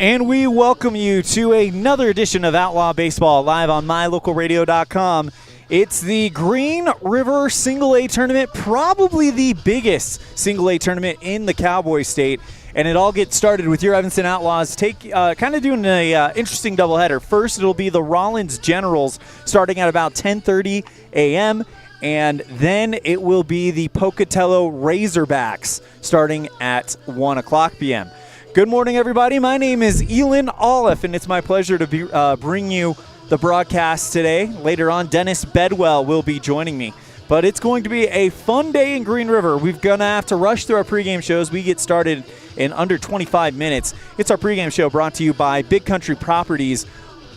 And we welcome you to another edition of Outlaw Baseball live on mylocalradio.com. It's the Green River Single A Tournament, probably the biggest Single A tournament in the Cowboy State. And it all gets started with your Evanston Outlaws kind of doing an interesting doubleheader. First, it'll be the Rawlins Generals starting at about 10:30 a.m., and then it will be the Pocatello Razorbacks starting at 1 o'clock p.m. Good morning, everybody. My name is Elan, Olliff, and it's my pleasure to bring you the broadcast today. Later on, Dennis Bedwell will be joining me. But it's going to be a fun day in Green River. We're going to have to rush through our pregame shows. We get started in under 25 minutes. It's our pregame show brought to you by Big Country Properties.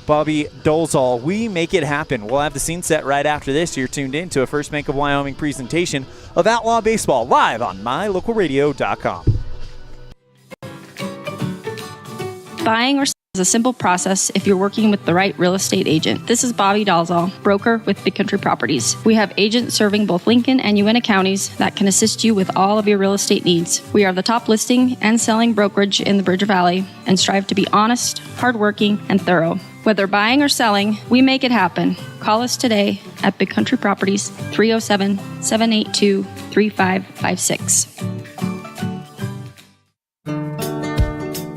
Bobby Dolezal, we make it happen. We'll have the scene set right after this. You're tuned in to a First Bank of Wyoming presentation of Outlaw Baseball live on mylocalradio.com. Buying or selling is a simple process if you're working with the right real estate agent. This is Bobby Dolezal, broker with Big Country Properties. We have agents serving both Lincoln and Uintah counties that can assist you with all of your real estate needs. We are the top listing and selling brokerage in the Bridger Valley and strive to be honest, hardworking, and thorough. Whether buying or selling, we make it happen. Call us today at Big Country Properties, 307-782-3556.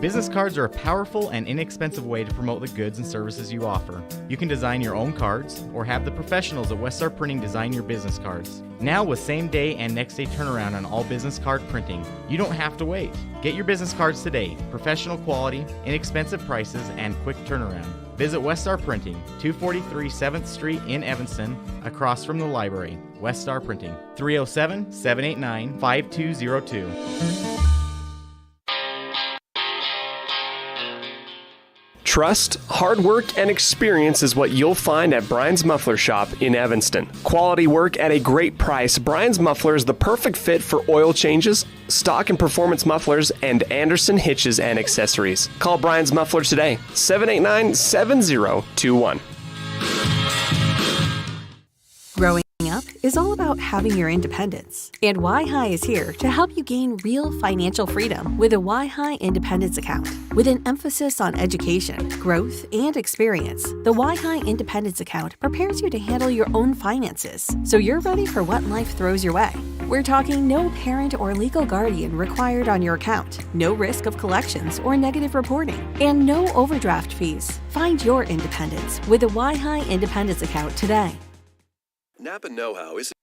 Business cards are a powerful and inexpensive way to promote the goods and services you offer. You can design your own cards or have the professionals at Westar Printing design your business cards. Now with same-day and next-day turnaround on all business card printing, you don't have to wait. Get your business cards today. Professional quality, inexpensive prices, and quick turnaround. Visit Westar Printing, 243 7th Street in Evanston, across from the library. Westar Printing, 307-789-5202. Trust, hard work, and experience is what you'll find at Brian's Muffler Shop in Evanston. Quality work at a great price. Brian's Muffler is the perfect fit for oil changes, stock and performance mufflers, and Anderson hitches and accessories. Call Brian's Muffler today, 789-7021. Growing up is all about having your independence. And Y-High is here to help you gain real financial freedom with a Y-High Independence Account. With an emphasis on education, growth, and experience, the Y-High Independence Account prepares you to handle your own finances, so you're ready for what life throws your way. We're talking no parent or legal guardian required on your account, no risk of collections or negative reporting, and no overdraft fees. Find your independence with a Y-High Independence Account today. Napa know-how isn't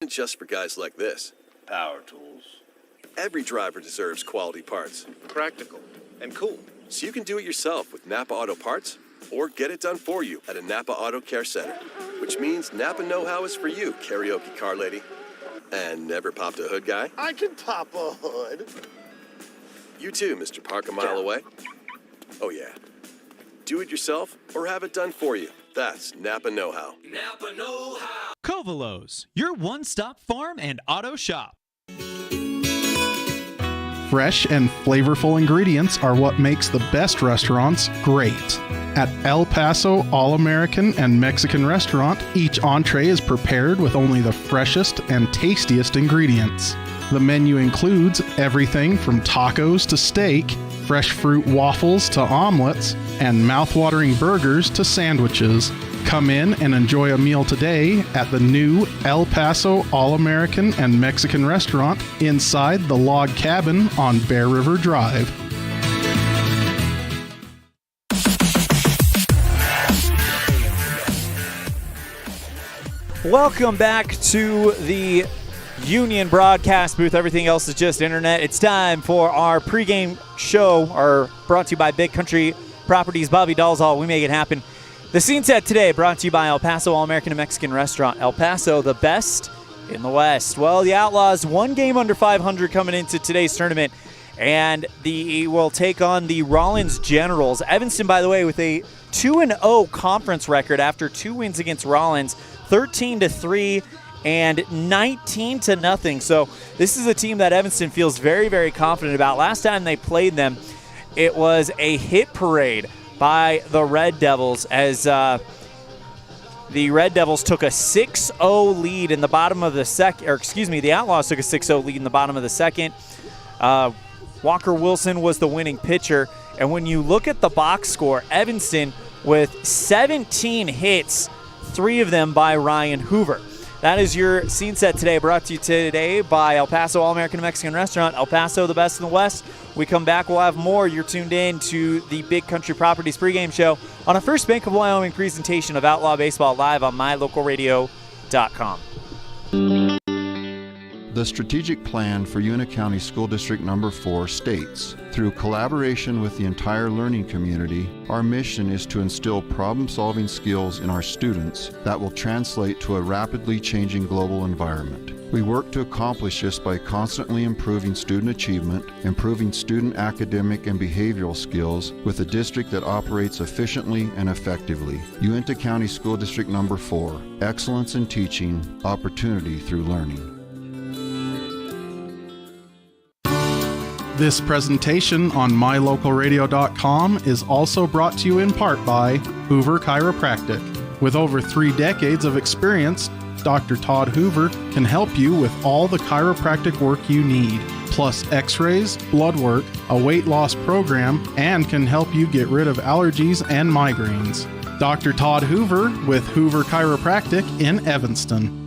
just for guys like this. Power tools. Every driver deserves quality parts. Practical and cool. So you can do it yourself with Napa Auto Parts or get it done for you at a Napa Auto Care Center. Which means Napa know-how is for you, karaoke car lady. And never popped a hood guy? I can pop a hood. You too, Mr. Park a mile away. Oh yeah. Do it yourself or have it done for you. That's Napa know-how. Napa know-how. Covalos, your one-stop farm and auto shop. Fresh and flavorful ingredients are what makes the best restaurants great. At El Paso All-American and Mexican Restaurant, each entree is prepared with only the freshest and tastiest ingredients. The menu includes everything from tacos to steak, fresh fruit waffles to omelets, and mouth-watering burgers to sandwiches. Come in and enjoy a meal today at the new El Paso All-American and Mexican Restaurant inside the log cabin on Bear River Drive. Welcome back to the Union broadcast booth. Everything else is just internet. It's time for our pregame show, brought to you by Big Country Properties. Bobby Dolezal, we make it happen. The scene set today brought to you by El Paso All-American and Mexican Restaurant. El Paso, the best in the West. Well, the Outlaws, one game under 500 coming into today's tournament, and will take on the Rawlins Generals. Evanston, by the way, with a 2-0 conference record after 2 wins against Rawlins, 13-3 and 19-0. So this is a team that Evanston feels very, very confident about. Last time they played them, it was a hit parade by the Red Devils as the Red Devils took a 6-0 lead in the bottom of the second, the Outlaws took a 6-0 lead in the bottom of the second. Walker Wilson was the winning pitcher, And when you look at the box score, Evanston with 17 hits, 3 of them by Ryan Hoover. That is your scene set today, brought to you today by El Paso All-American Mexican Restaurant. El Paso, the best in the West. We come back, we'll have more. You're tuned in to the Big Country Properties pregame show on a First Bank of Wyoming presentation of Outlaw Baseball live on mylocalradio.com. The strategic plan for Una County School District Number 4 states, through collaboration with the entire learning community, our mission is to instill problem-solving skills in our students that will translate to a rapidly changing global environment. We work to accomplish this by constantly improving student achievement, improving student academic and behavioral skills with a district that operates efficiently and effectively. Uinta County School District Number 4, excellence in teaching, opportunity through learning. This presentation on mylocalradio.com is also brought to you in part by Hoover Chiropractic. With over 3 decades of experience, Dr. Todd Hoover can help you with all the chiropractic work you need, plus x-rays, blood work, a weight loss program, and can help you get rid of allergies and migraines. Dr. Todd Hoover with Hoover Chiropractic in Evanston.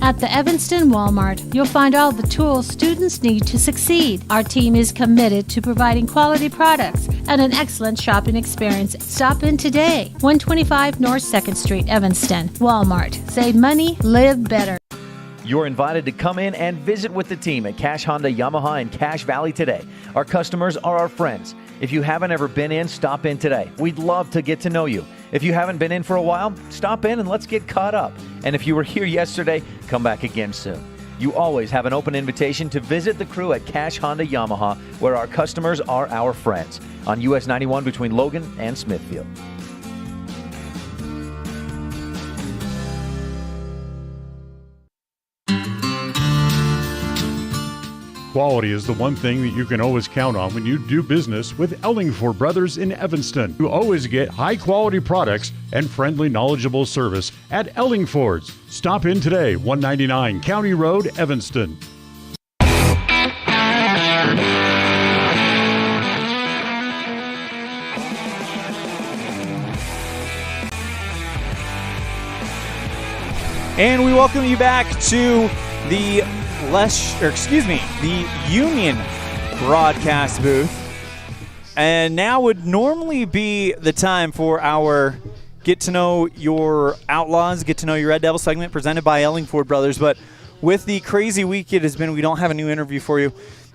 At the Evanston Walmart, you'll find all the tools students need to succeed. Our team is committed to providing quality products and an excellent shopping experience. Stop in today, 125 North 2nd Street, Evanston. Walmart. Save money, live better. You're invited to come in and visit with the team at Cash Honda Yamaha in Cache Valley today. Our customers are our friends. If you haven't ever been in, stop in today. We'd love to get to know you. If you haven't been in for a while, stop in and let's get caught up. And if you were here yesterday, come back again soon. You always have an open invitation to visit the crew at Cash Honda Yamaha, where our customers are our friends, on US 91 between Logan and Smithfield. Quality is the one thing that you can always count on when you do business with Ellingford Brothers in Evanston. You always get high-quality products and friendly, knowledgeable service at Ellingford's. Stop in today, 199 County Road, Evanston. And we welcome you back to the the Union broadcast booth. And now would normally be the time for our Get to Know Your Outlaws, Get to Know Your Red Devil segment presented by Ellingford Brothers. But with the crazy week it has been, we don't have a new interview for you.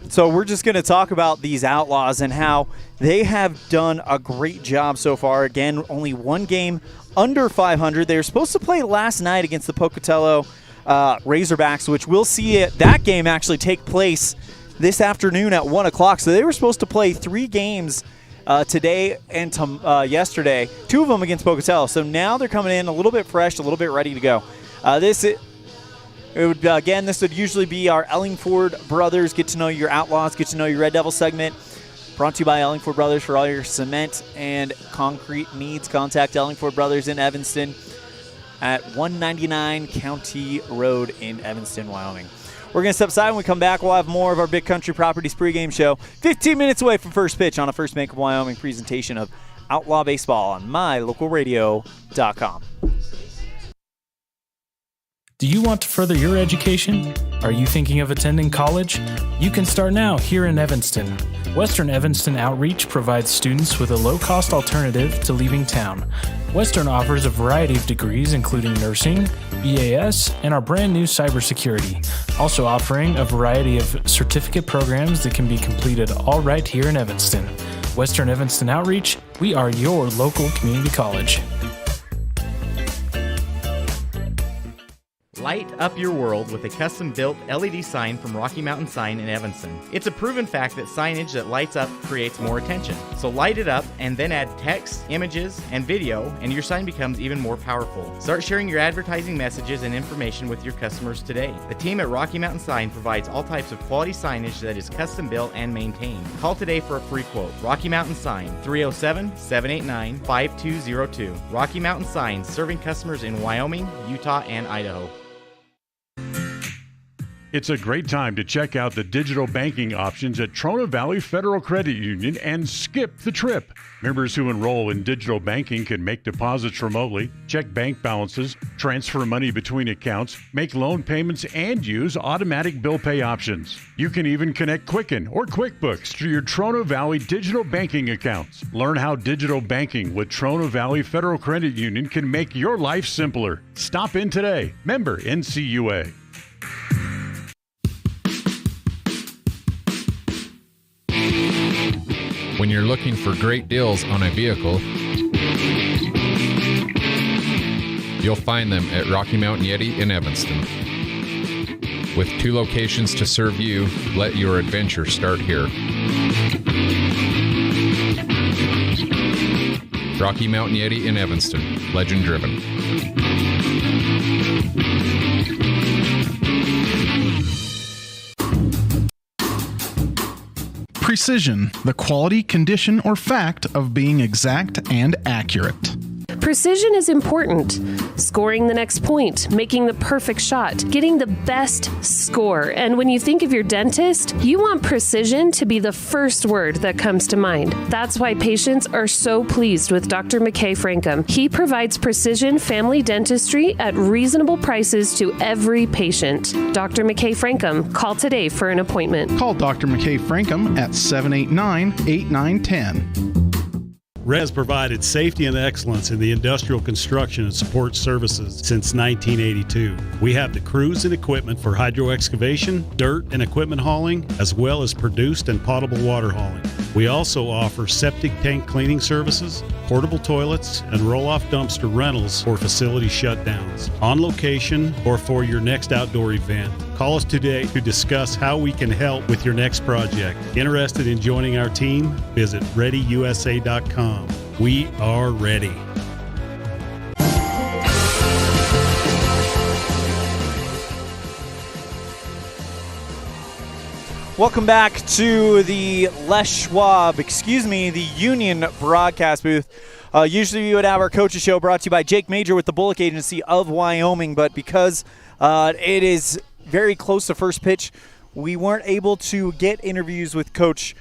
So we're just going to talk about these Outlaws and how they have done a great job so far. Again, only one game under 500. They were supposed to play last night against the Pocatello Razorbacks, which we'll see that game actually take place this afternoon at 1 o'clock. So they were supposed to play 3 games today and yesterday, 2 of them against Pocatello. So now they're coming in a little bit fresh, a little bit ready to go. This would usually be our Ellingford Brothers Get to Know Your Outlaws, Get to Know Your Red Devil segment. Brought to you by Ellingford Brothers for all your cement and concrete needs. Contact Ellingford Brothers in Evanston at 199 County Road in Evanston, Wyoming. We're going to step aside. When we come back, we'll have more of our Big Country Properties pregame show. 15 minutes away from first pitch on a First Bank of Wyoming presentation of Outlaw Baseball on mylocalradio.com. Do you want to further your education? Are you thinking of attending college? You can start now here in Evanston. Western Evanston Outreach provides students with a low-cost alternative to leaving town. Western offers a variety of degrees including nursing, BAS, and our brand new cybersecurity, also offering a variety of certificate programs that can be completed all right here in Evanston. Western Evanston Outreach, we are your local community college. Light up your world with a custom-built LED sign from Rocky Mountain Sign in Evanston. It's a proven fact that signage that lights up creates more attention. So light it up and then add text, images, and video, and your sign becomes even more powerful. Start sharing your advertising messages and information with your customers today. The team at Rocky Mountain Sign provides all types of quality signage that is custom-built and maintained. Call today for a free quote. Rocky Mountain Sign, 307-789-5202. Rocky Mountain Sign, serving customers in Wyoming, Utah, and Idaho. It's a great time to check out the digital banking options at Trona Valley Federal Credit Union and skip the trip. Members who enroll in digital banking can make deposits remotely, check bank balances, transfer money between accounts, make loan payments, and use automatic bill pay options. You can even connect Quicken or QuickBooks to your Trona Valley digital banking accounts. Learn how digital banking with Trona Valley Federal Credit Union can make your life simpler. Stop in today. Member NCUA. When you're looking for great deals on a vehicle, you'll find them at Rocky Mountain Yeti in Evanston. With 2 locations to serve you, let your adventure start here. Rocky Mountain Yeti in Evanston, legend driven. Precision, the quality, condition, or fact of being exact and accurate. Precision is important. Scoring the next point, making the perfect shot, getting the best score. And when you think of your dentist, you want precision to be the first word that comes to mind. That's why patients are so pleased with Dr. McKay Frankum. He provides precision family dentistry at reasonable prices to every patient. Dr. McKay Frankum, call today for an appointment. Call Dr. McKay Frankum at 789-8910. RED has provided safety and excellence in the industrial construction and support services since 1982. We have the crews and equipment for hydro excavation, dirt and equipment hauling, as well as produced and potable water hauling. We also offer septic tank cleaning services, portable toilets, and roll-off dumpster rentals for facility shutdowns, on location or for your next outdoor event. Call us today to discuss how we can help with your next project. Interested in joining our team? Visit ReadyUSA.com. We are ready. Welcome back to the the Union broadcast booth. Usually we would have our coaches show brought to you by Jake Major with the Bullock Agency of Wyoming, but because it is very close to first pitch, we weren't able to get interviews with Coach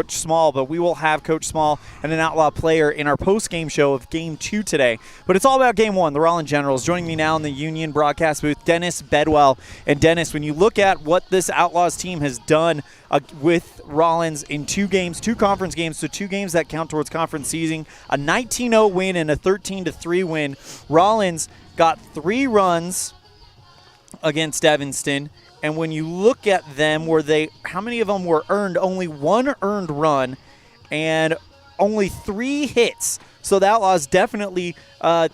Small, but we will have Coach Small and an Outlaw player in our post-game show of Game 2 today. But it's all about Game 1, the Rawlins Generals. Joining me now in the Union broadcast booth, Dennis Bedwell. And Dennis, when you look at what this Outlaws team has done with Rawlins in 2 games, 2 conference games, so 2 games that count towards conference season, a 19-0 win and a 13-3 win, Rawlins got 3 runs against Evanston. And when you look at them, how many of them were earned? Only 1 earned run and only 3 hits. So the Outlaws definitely have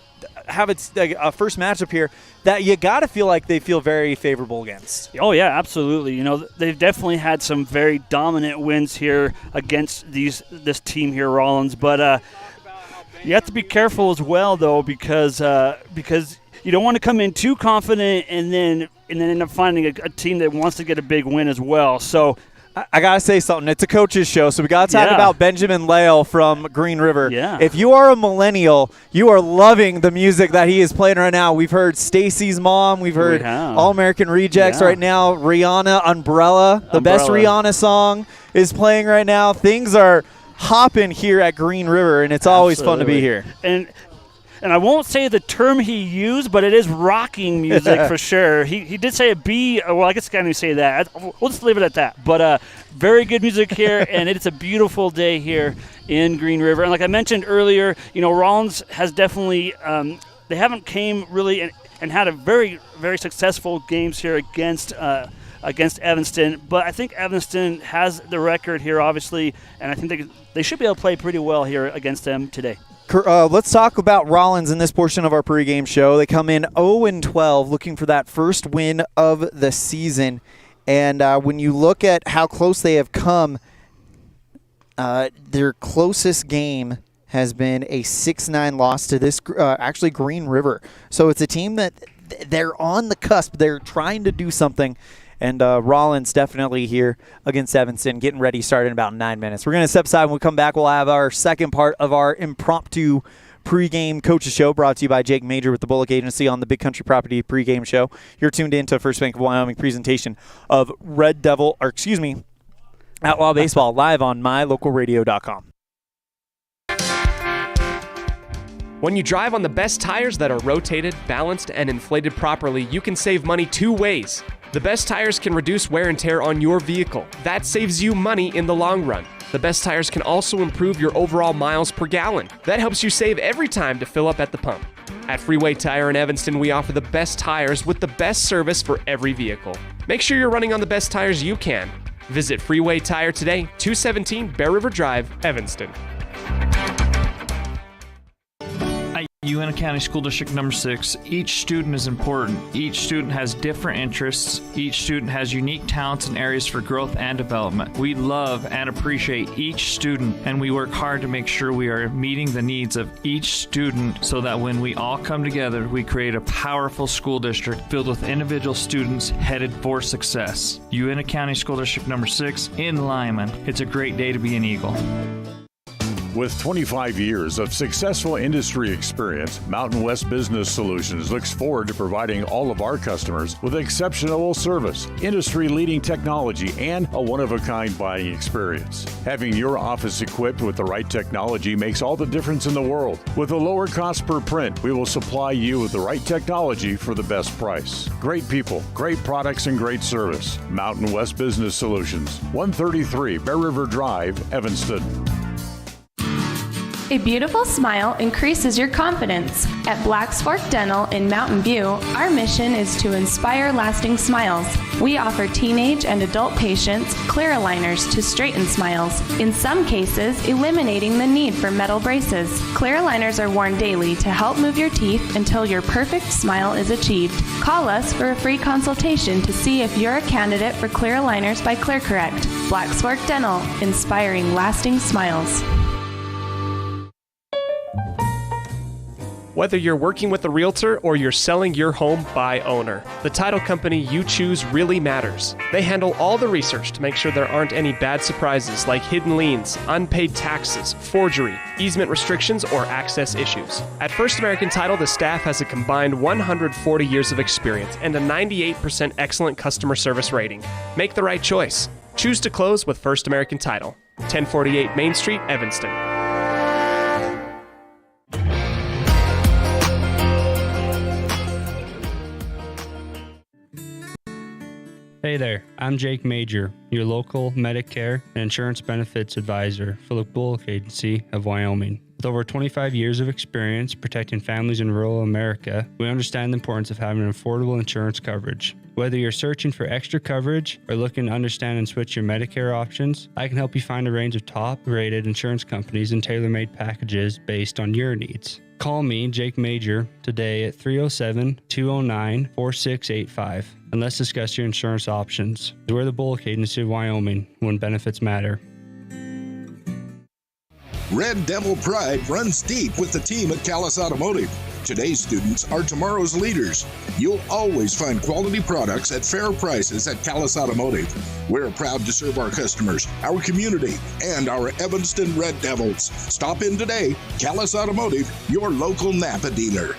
a first matchup here that you got to feel like they feel very favorable against. Oh, yeah, absolutely. You know, they've definitely had some very dominant wins here against this team here, Rawlins. But you have to be careful as well, though, because you don't want to come in too confident and then end up finding a team that wants to get a big win as well. So I got to say something. It's a coach's show, so we got to talk about Benjamin Lale from Green River. Yeah. If you are a millennial, you are loving the music that he is playing right now. We've heard Stacy's Mom. We've heard All-American Rejects right now. Rihanna, Umbrella. The best Rihanna song is playing right now. Things are hopping here at Green River, and it's always fun to be here. And I won't say the term he used, but it is rocking music for sure. He did say a B. Well, I guess I can't even say that. We'll just leave it at that. But very good music here, and it's a beautiful day here in Green River. And like I mentioned earlier, you know, Rawlins has definitely they haven't came really and had a very, very successful games here against Evanston. But I think Evanston has the record here, obviously, and I think they should be able to play pretty well here against them today. Let's talk about Rawlins in this portion of our pregame show. They come in 0-12, looking for that first win of the season. And when you look at how close they have come, their closest game has been a 6-9 loss to this, actually Green River. So it's a team that they're on the cusp. They're trying to do something. And Rawlins definitely here against Evanston, getting ready, starting in about 9 minutes. We're going to step aside. When we come back, we'll have our second part of our impromptu Pregame Coaches Show, brought to you by Jake Major with the Bullock Agency on the Big Country Property Pregame Show. You're tuned in to First Bank of Wyoming presentation of Outlaw Baseball live on mylocalradio.com. When you drive on the best tires that are rotated, balanced, and inflated properly, you can save money 2 ways. The best tires can reduce wear and tear on your vehicle. That saves you money in the long run. The best tires can also improve your overall miles per gallon. That helps you save every time to fill up at the pump. At Freeway Tire in Evanston, we offer the best tires with the best service for every vehicle. Make sure you're running on the best tires you can. Visit Freeway Tire today, 217 Bear River Drive, Evanston. Uintah County School District number 6, each student is important. Each student has different interests. Each student has unique talents and areas for growth and development. We love and appreciate each student, and we work hard to make sure we are meeting the needs of each student so that when we all come together, we create a powerful school district filled with individual students headed for success. Uintah County School District number 6 in Lyman. It's a great day to be an Eagle. With 25 years of successful industry experience, Mountain West Business Solutions looks forward to providing all of our customers with exceptional service, industry-leading technology, and a one-of-a-kind buying experience. Having your office equipped with the right technology makes all the difference in the world. With a lower cost per print, we will supply you with the right technology for the best price. Great people, great products, and great service. Mountain West Business Solutions, 133 Bear River Drive, Evanston. A beautiful smile increases your confidence. At Black's Fork Dental in Mountain View, our mission is to inspire lasting smiles. We offer teenage and adult patients clear aligners to straighten smiles, in some cases eliminating the need for metal braces. Clear aligners are worn daily to help move your teeth until your perfect smile is achieved. Call us for a free consultation to see if you're a candidate for clear aligners by ClearCorrect. Black's Fork Dental, inspiring lasting smiles. Whether you're working with a realtor or you're selling your home by owner, the title company you choose really matters. They handle all the research to make sure there aren't any bad surprises like hidden liens, unpaid taxes, forgery, easement restrictions, or access issues. At First American Title, the staff has a combined 140 years of experience and a 98% excellent customer service rating. Make the right choice. Choose to close with First American Title. 1048 Main Street, Evanston. Hey there, I'm Jake Major, your local Medicare and insurance benefits advisor for the Bullock Agency of Wyoming. With over 25 years of experience protecting families in rural America, we understand the importance of having affordable insurance coverage. Whether you're searching for extra coverage or looking to understand and switch your Medicare options, I can help you find a range of top-rated insurance companies and tailor-made packages based on your needs. Call me, Jake Major, today at 307-209-4685 and let's discuss your insurance options. We're the Bullock Agency of Wyoming when benefits matter. Red Devil pride runs deep with the team at Callis Automotive. Today's students are tomorrow's leaders. You'll always find quality products at fair prices at Callis Automotive. We're proud to serve our customers, our community, and our Evanston Red Devils. Stop in today. Callis Automotive, your local Napa dealer.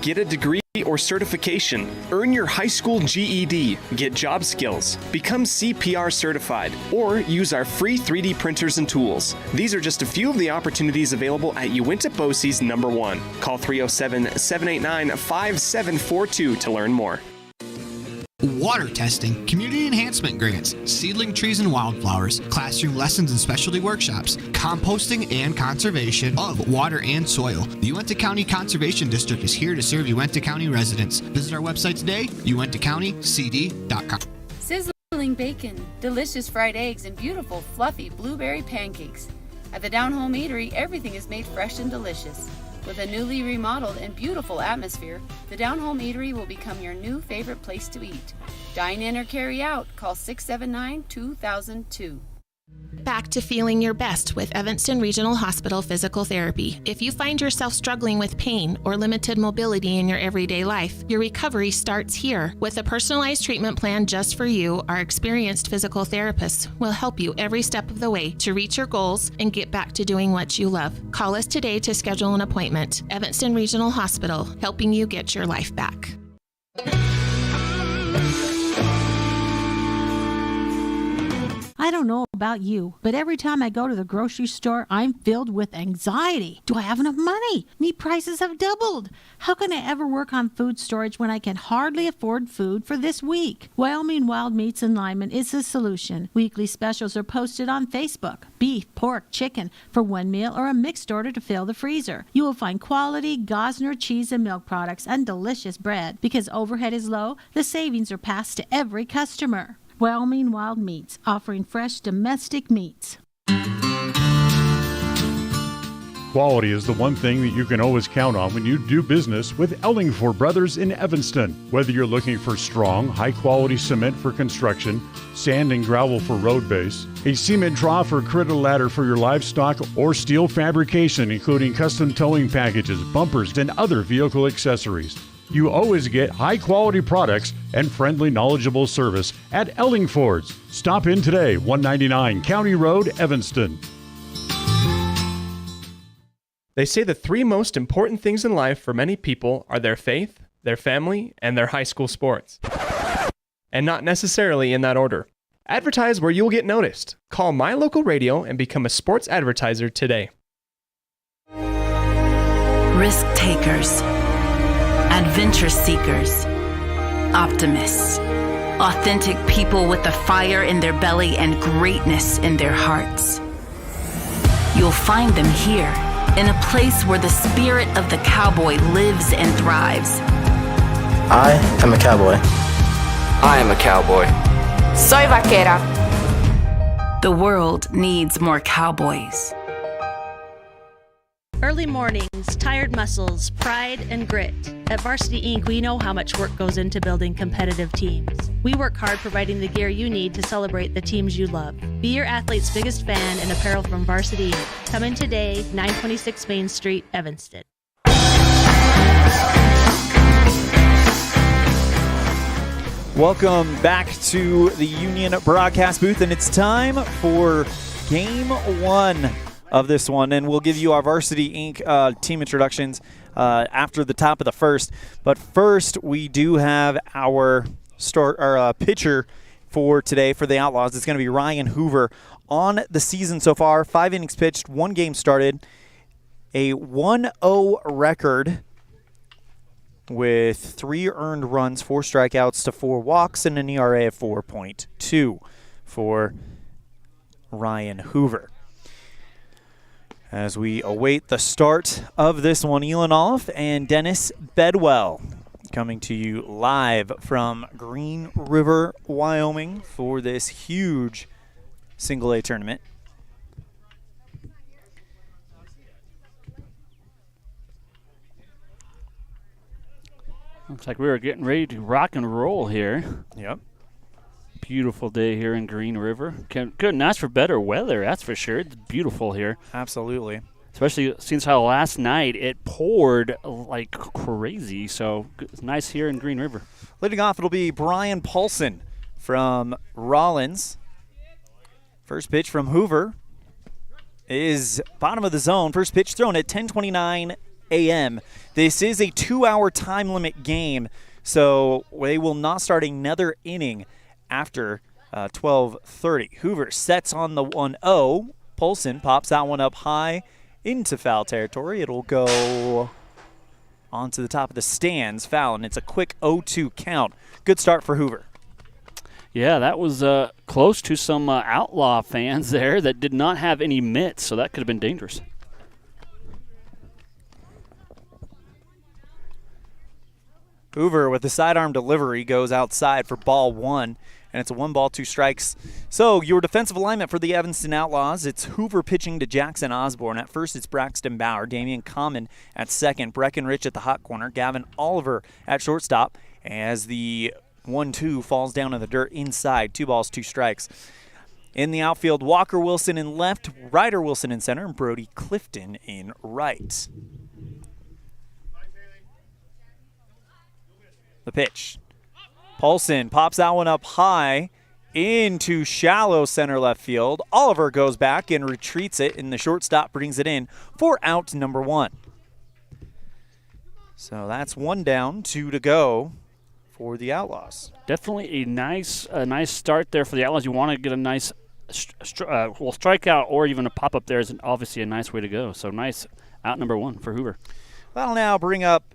Get a degree or certification. Earn your high school GED. Get job skills. Become CPR certified. Or use our free 3D printers and tools. These are just a few of the opportunities available at Uintah BOCES number 1. Call 307-789-5742 to learn more. Water testing, community enhancement grants, seedling trees and wildflowers, classroom lessons and specialty workshops, composting and conservation of water and soil. The Uintah County Conservation District is here to serve Uintah County residents. Visit our website today, uintahcountycd.com. Sizzling bacon, delicious fried eggs, and beautiful fluffy blueberry pancakes. At the Down Home Eatery, everything is made fresh and delicious. With a newly remodeled and beautiful atmosphere, the Down Home Eatery will become your new favorite place to eat. Dine in or carry out. Call 679-2002. back to feeling your best with Evanston Regional Hospital Physical Therapy. If you find yourself struggling with pain or limited mobility in your everyday life, your recovery starts here. With a personalized treatment plan just for you, our experienced physical therapists will help you every step of the way to reach your goals and get back to doing what you love. Call us today to schedule an appointment. Evanston Regional Hospital, helping you get your life back. I don't know about you, but every time I go to the grocery store, I'm filled with anxiety. Do I have enough money? Meat prices have doubled. How can I ever work on food storage when I can hardly afford food for this week? Wyoming Wild Meats and Lyman is the solution. Weekly specials are posted on Facebook. Beef, pork, chicken for one meal or a mixed order to fill the freezer. You will find quality Gosner cheese and milk products and delicious bread. Because overhead is low, the savings are passed to every customer. Wyoming Wild Meats, offering fresh domestic meats. Quality is the one thing that you can always count on when you do business with Ellingford Brothers in Evanston. Whether you're looking for strong, high-quality cement for construction, sand and gravel for road base, a cement trough or critter ladder for your livestock, or steel fabrication, including custom towing packages, bumpers, and other vehicle accessories, you always get high-quality products and friendly, knowledgeable service at Ellingford's. Stop in today, 199 County Road, Evanston. They say the three most important things in life for many people are their faith, their family, and their high school sports. And not necessarily in that order. Advertise where you'll get noticed. Call My Local Radio and become a sports advertiser today. Risk takers, adventure seekers, optimists, authentic people with the fire in their belly and greatness in their hearts. You'll find them here, in a place where the spirit of the cowboy lives and thrives. I am a cowboy. I am a cowboy. Soy vaquera. The world needs more cowboys. Early mornings, tired muscles, pride, and grit. At Varsity Inc., we know how much work goes into building competitive teams. We work hard providing the gear you need to celebrate the teams you love. Be your athlete's biggest fan in apparel from Varsity Inc. Come in today, 926 Main Street, Evanston. Welcome back to the Union broadcast booth, and it's time for Game 1 of this one, and we'll give you our Varsity Inc. Team introductions after the top of the first. But first, we do have our pitcher for today for the Outlaws. It's going to be Ryan Hoover. On the season so far, 5 innings pitched, 1 game started, a 1-0 record with 3 earned runs, 4 strikeouts to 4 walks, and an ERA of 4.2 for Ryan Hoover. As we await the start of this one, Elan Olliff and Dennis Bedwell coming to you live from Green River, Wyoming for this huge single-A tournament. Looks like we were getting ready to rock and roll here. Yep. Beautiful day here in Green River. Couldn't ask for better weather, that's for sure. It's beautiful here. Absolutely. Especially since how last night it poured like crazy. So it's nice here in Green River. Leading off, it'll be Brian Paulson from Rawlins. First pitch from Hoover is bottom of the zone. First pitch thrown at 10:29 a.m. This is a 2-hour time limit game, so they will not start another inning after 12:30. Hoover sets on the 1-0. Polson pops that one up high into foul territory. It'll go onto the top of the stands, foul, and it's a quick 0-2 count. Good start for Hoover. Yeah, that was close to some Outlaw fans there that did not have any mitts, so that could have been dangerous. Hoover with the sidearm delivery goes outside for ball 1, and it's a 1 ball, 2 strikes. So your defensive alignment for the Evanston Outlaws, it's Hoover pitching to Jackson Osborne. At first, it's Braxton Bauer, Damian Common at second, Breckenrich at the hot corner, Gavin Oliver at shortstop, as the 1-2 falls down in the dirt inside. 2 balls, 2 strikes. In the outfield, Walker Wilson in left, Ryder Wilson in center, and Brody Clifton in right. The pitch. Paulson pops that one up high into shallow center left field. Oliver goes back and retreats it, and the shortstop brings it in for out number 1. So that's 1 down, 2 to go for the Outlaws. Definitely a nice start there for the Outlaws. You want to get a nice strikeout or even a pop-up there is obviously a nice way to go. So nice out number 1 for Hoover. That'll now bring up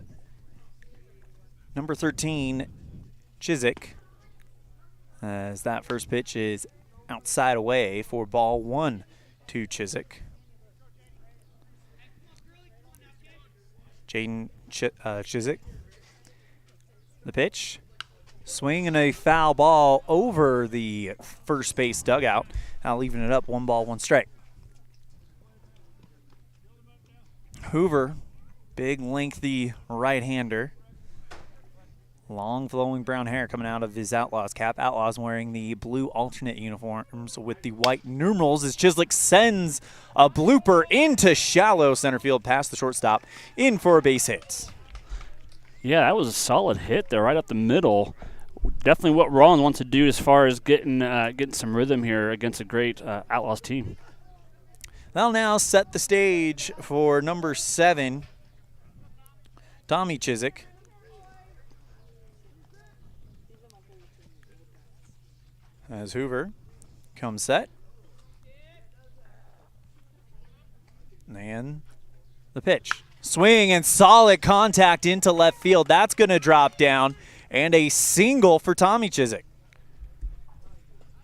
number 13, Chiswick, as that first pitch is outside away for ball 1 to Chiswick. Jaden Chiswick. The pitch. Swing and a foul ball over the first base dugout. Now leaving it up 1 ball, 1 strike. Hoover, big lengthy right-hander. Long flowing brown hair coming out of his Outlaws cap. Outlaws wearing the blue alternate uniforms with the white numerals as Chiswick sends a blooper into shallow center field past the shortstop in for a base hit. Yeah, that was a solid hit there right up the middle. Definitely what Rawlins wants to do as far as getting some rhythm here against a great Outlaws team. That'll now set the stage for number 7, Tommy Chiswick. As Hoover comes set. And the pitch. Swing and solid contact into left field. That's going to drop down. And a single for Tommy Chiswick.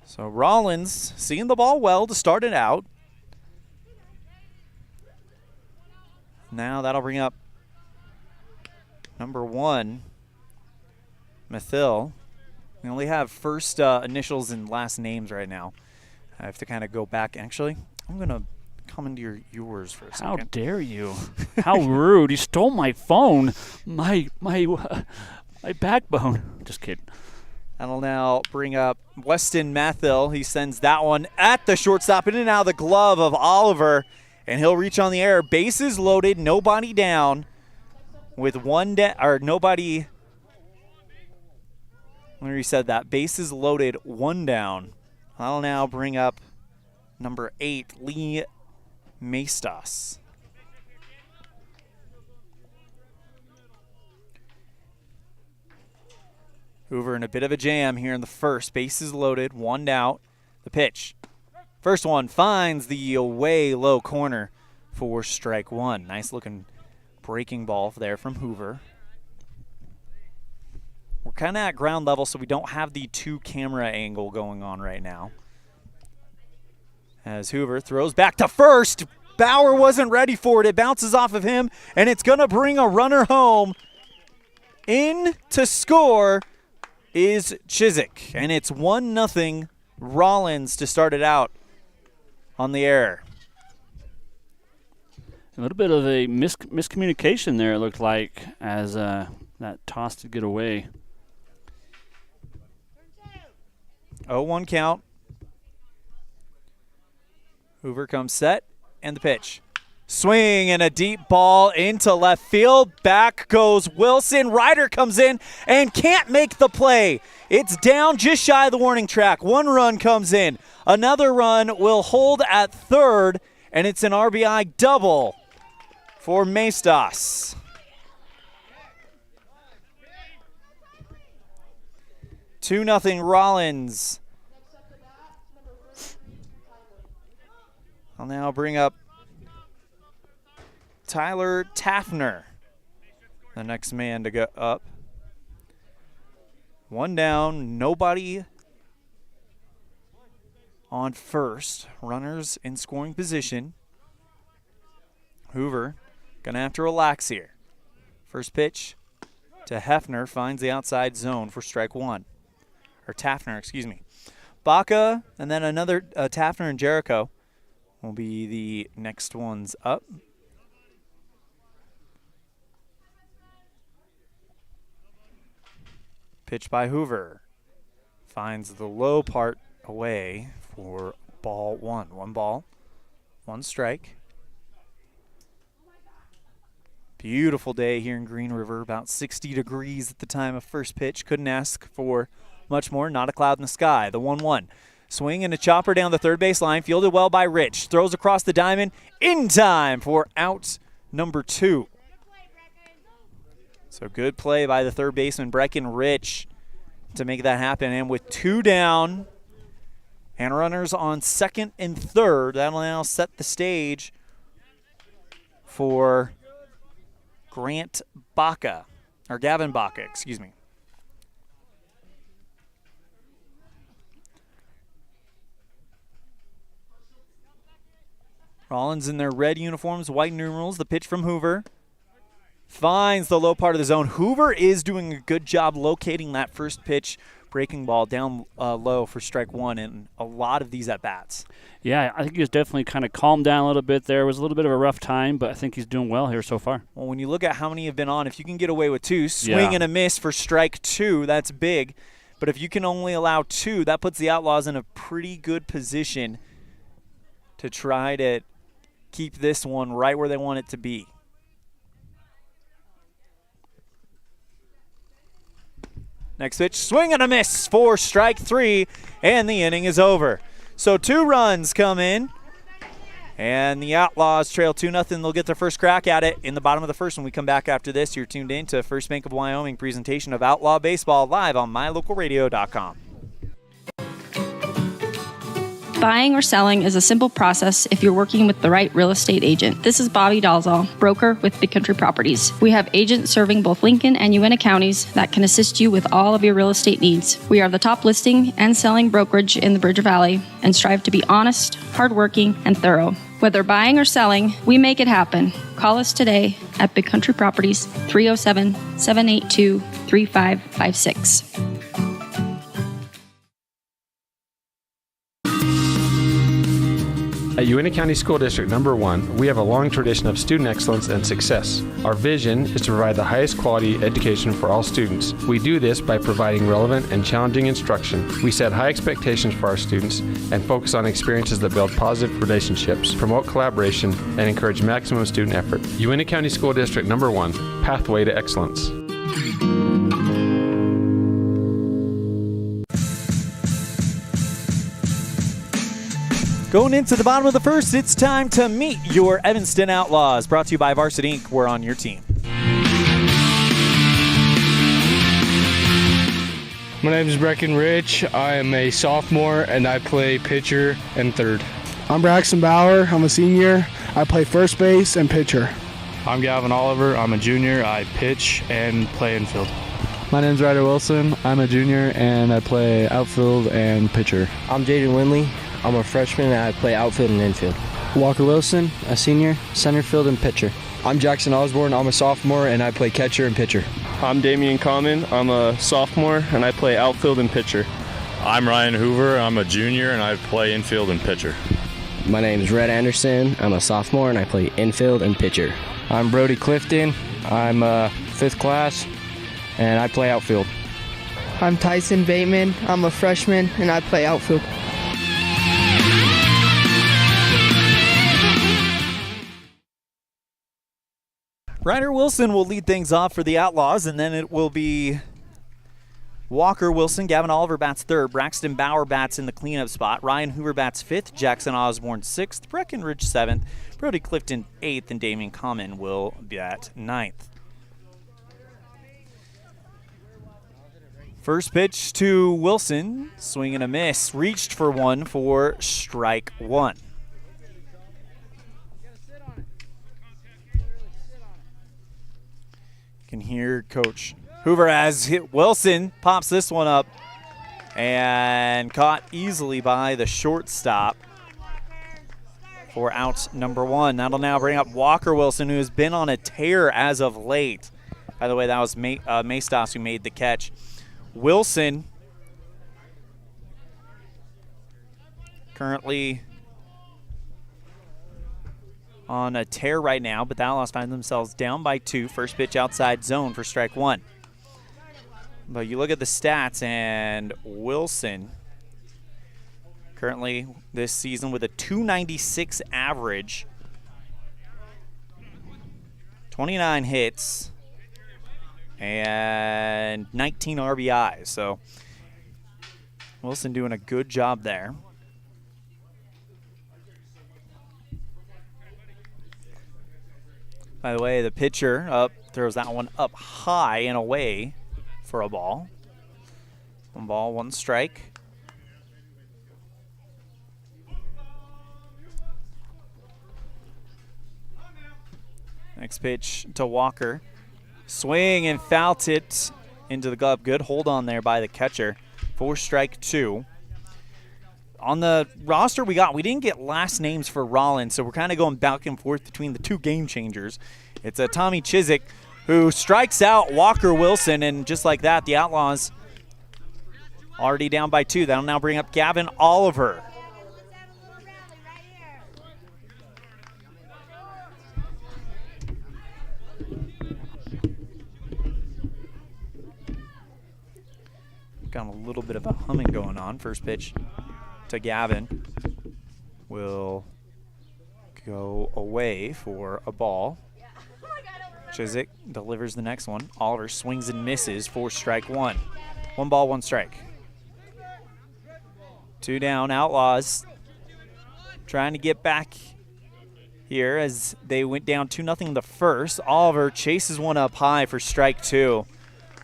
So Rawlins seeing the ball well to start it out. Now that'll bring up number 1, Mathil. We only have first initials and last names right now. I have to kind of go back. Actually, I'm going to come into yours for a second. How dare you? How rude. You stole my phone. My backbone. Just kidding. That'll now bring up Weston Mathil. He sends that one at the shortstop, in and out of the glove of Oliver, and he'll reach on the air. Bases loaded, nobody down, with nobody. When he said that, bases loaded, 1 down. That'll now bring up number 8, Lee Maestas. Hoover in a bit of a jam here in the first. Bases loaded, 1 out. The pitch. First one finds the way low corner for strike 1. Nice looking breaking ball there from Hoover. We're kind of at ground level, so we don't have the 2-camera angle going on right now. As Hoover throws back to first. Bauer wasn't ready for it. It bounces off of him, and it's going to bring a runner home. In to score is Chiswick, and it's 1-0 Rawlins to start it out on the air. A little bit of a miscommunication there, it looked like, as that toss to get away. 0-1 count. Hoover comes set, and the pitch. Swing and a deep ball into left field. Back goes Wilson. Ryder comes in and can't make the play. It's down just shy of the warning track. 1 run comes in. Another run will hold at third, and it's an RBI double for Maestas. Two nothing Rawlins. I'll now bring up Tyler Taffner, the next man to go up. 1 down, nobody on first. Runners in scoring position. Hoover gonna have to relax here. First pitch to Hefner finds the outside zone for strike 1. Or Taffner, excuse me. Baca and then another Taffner and Jericho will be the next ones up. Pitch by Hoover. Finds the low part away for Ball one. One ball, one strike. Beautiful day here in Green River. About 60 degrees at the time of first pitch. Couldn't ask for much more. Not a cloud in the sky. The 1-1. Swing and a chopper down the third base line. Fielded well by Rich. Throws across the diamond in time for out number 2. So good play by the third baseman, Brecken Rich, to make that happen. And with 2 down and runners on second and third, that'll now set the stage for Gavin Baca, excuse me. Rawlins in their red uniforms, white numerals. The pitch from Hoover finds the low part of the zone. Hoover is doing a good job locating that first pitch breaking ball down low for strike 1 in a lot of these at-bats. Yeah, I think he was definitely kind of calmed down a little bit there. It was a little bit of a rough time, but I think he's doing well here so far. Well, when you look at how many have been on, if you can get away with 2, swing and a miss for strike 2, that's big. But if you can only allow 2, that puts the Outlaws in a pretty good position to try to keep this one right where they want it to be. Next pitch, swing and a miss for strike 3, and the inning is over. So 2 runs come in, and the Outlaws trail 2-0. They'll get their first crack at it in the bottom of the first when we come back after this. You're tuned in to First Bank of Wyoming presentation of Outlaw Baseball live on mylocalradio.com. Buying or selling is a simple process if you're working with the right real estate agent. This is Bobby Dalzall, broker with Big Country Properties. We have agents serving both Lincoln and Uintah counties that can assist you with all of your real estate needs. We are the top listing and selling brokerage in the Bridger Valley and strive to be honest, hardworking, and thorough. Whether buying or selling, we make it happen. Call us today at Big Country Properties, 307-782-3556. At Uintah County School District Number 1, we have a long tradition of student excellence and success. Our vision is to provide the highest quality education for all students. We do this by providing relevant and challenging instruction. We set high expectations for our students and focus on experiences that build positive relationships, promote collaboration, and encourage maximum student effort. Uintah County School District Number 1, Pathway to Excellence. Going into the bottom of the first, it's time to meet your Evanston Outlaws. Brought to you by Varsity Inc. We're on your team. My name is Brecken Rich. I am a sophomore, and I play pitcher and third. I'm Braxton Bauer. I'm a senior. I play first base and pitcher. I'm Gavin Oliver. I'm a junior. I pitch and play infield. My name's Ryder Wilson. I'm a junior, and I play outfield and pitcher. I'm Jaden Winley. I'm a freshman, and I play outfield and infield. Walker Wilson, a senior, center field and pitcher. I'm Jackson Osborne. I'm a sophomore, and I play catcher and pitcher. I'm Damian Common. I'm a sophomore, and I play outfield and pitcher. I'm Ryan Hoover. I'm a junior, and I play infield and pitcher. My name is Rhett Anderson. I'm a sophomore, and I play infield and pitcher. I'm Brody Clifton. I'm fifth class, and I play outfield. I'm Tyson Bateman. I'm a freshman, and I play outfield. Ryder Wilson will lead things off for the Outlaws, and then it will be Walker Wilson. Gavin Oliver bats third. Braxton Bauer bats in the cleanup spot. Ryan Hoover bats fifth. Jackson Osborne sixth. Brecken Ridge seventh. Brody Clifton eighth. And Damian Common will bat ninth. First pitch to Wilson. Swing and a miss. Reached for one for strike one. Can hear Coach Hoover as hit Wilson pops this one up and caught easily by the shortstop for out number one. That'll now bring up Walker Wilson, who has been on a tear as of late. By the way, that was Maestas who made the catch. Wilson currently on a tear right now, but the Outlaws find themselves down by 2. First pitch outside zone for strike one. But you look at the stats, and Wilson Currently this season with a .296 average. 29 hits and 19 RBIs. So Wilson doing a good job there. By the way, the pitcher throws that one up high and away for a ball. 1 ball, 1 strike. Next pitch to Walker. Swing and foul it into the glove. Good hold on there by the catcher. 4 strike 2. On the roster we didn't get last names for Rawlins, so we're kind of going back and forth between the 2 game changers. It's a Tommy Chiswick who strikes out Walker Wilson, and just like that, the Outlaws already down by 2. That'll now bring up Gavin Oliver. Got a little bit of a humming going on. First pitch to Gavin will go away for a ball. Chiswick delivers the next one. Oliver swings and misses for strike 1. 1 ball, 1 strike. 2 down. Outlaws trying to get back here as they went down 2-0 in the first. Oliver chases one up high for strike 2.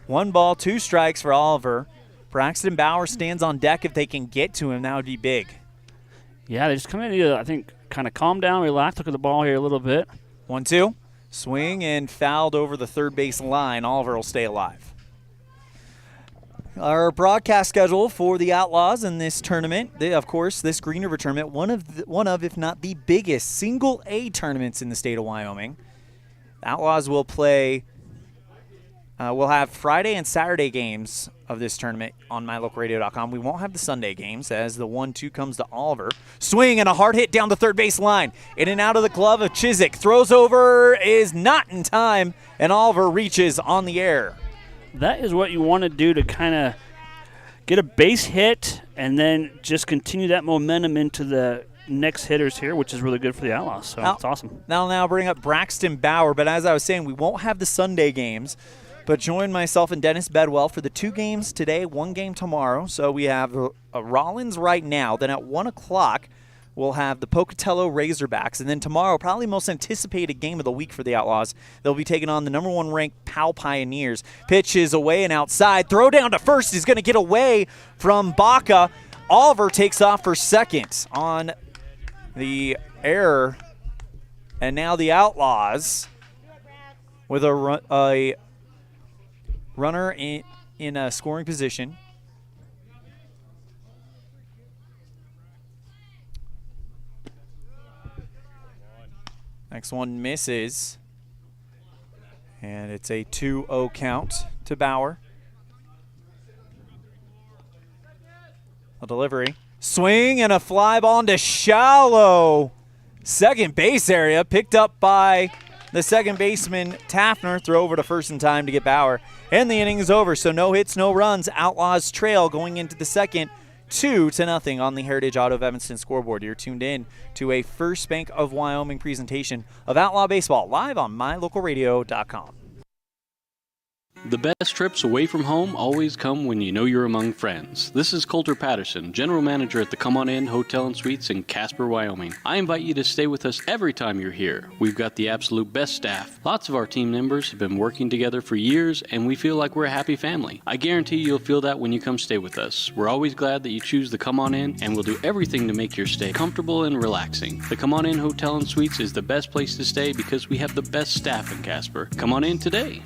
1 ball, 2 strikes for Oliver. Braxton Bauer stands on deck. If they can get to him, that would be big. Yeah, they just kind of need to, I think, kind of calm down, relax, look at the ball here a little bit. 1-2. Swing and fouled over the third base line. Oliver will stay alive. Our broadcast schedule for the Outlaws in this tournament, of course, this Green River tournament, one of, if not the biggest, single A tournaments in the state of Wyoming. The Outlaws will play. We'll have Friday and Saturday games of this tournament on mylocalradio.com. We won't have the Sunday games as the 1-2 comes to Oliver. Swing and a hard hit down the third base line. In and out of the glove of Chiswick. Throws over, is not in time, and Oliver reaches on the air. That is what you want to do to kind of get a base hit and then just continue that momentum into the next hitters here, which is really good for the Outlaws. So it's awesome. That'll now bring up Braxton Bauer, but as I was saying, we won't have the Sunday games. But join myself and Dennis Bedwell for the 2 games today, 1 game tomorrow. So we have a Rawlins right now. Then at 1 o'clock, we'll have the Pocatello Razorbacks. And then tomorrow, probably most anticipated game of the week for the Outlaws. They'll be taking on the number 1 ranked Powell Pioneers. Pitch is away and outside. Throw down to first is going to get away from Baca. Oliver takes off for second on the error. And now the Outlaws with a runner in a scoring position. Next one misses. And it's a 2-0 count to Bauer. A delivery. Swing and a fly ball into shallow second base area. Picked up by the second baseman, Taffner. Throw over to first in time to get Bauer. And the inning is over, so no hits, no runs. Outlaws trail going into the second, 2-0 on the Heritage Auto of Evanston scoreboard. You're tuned in to a First Bank of Wyoming presentation of Outlaw Baseball live on mylocalradio.com. The best trips away from home always come when you know you're among friends. This is Coulter Patterson, General Manager at the Come On In Hotel and Suites in Casper, Wyoming. I invite you to stay with us every time you're here. We've got the absolute best staff. Lots of our team members have been working together for years, and we feel like we're a happy family. I guarantee you'll feel that when you come stay with us. We're always glad that you choose the Come On In, and we'll do everything to make your stay comfortable and relaxing. The Come On In Hotel and Suites is the best place to stay because we have the best staff in Casper. Come on in today.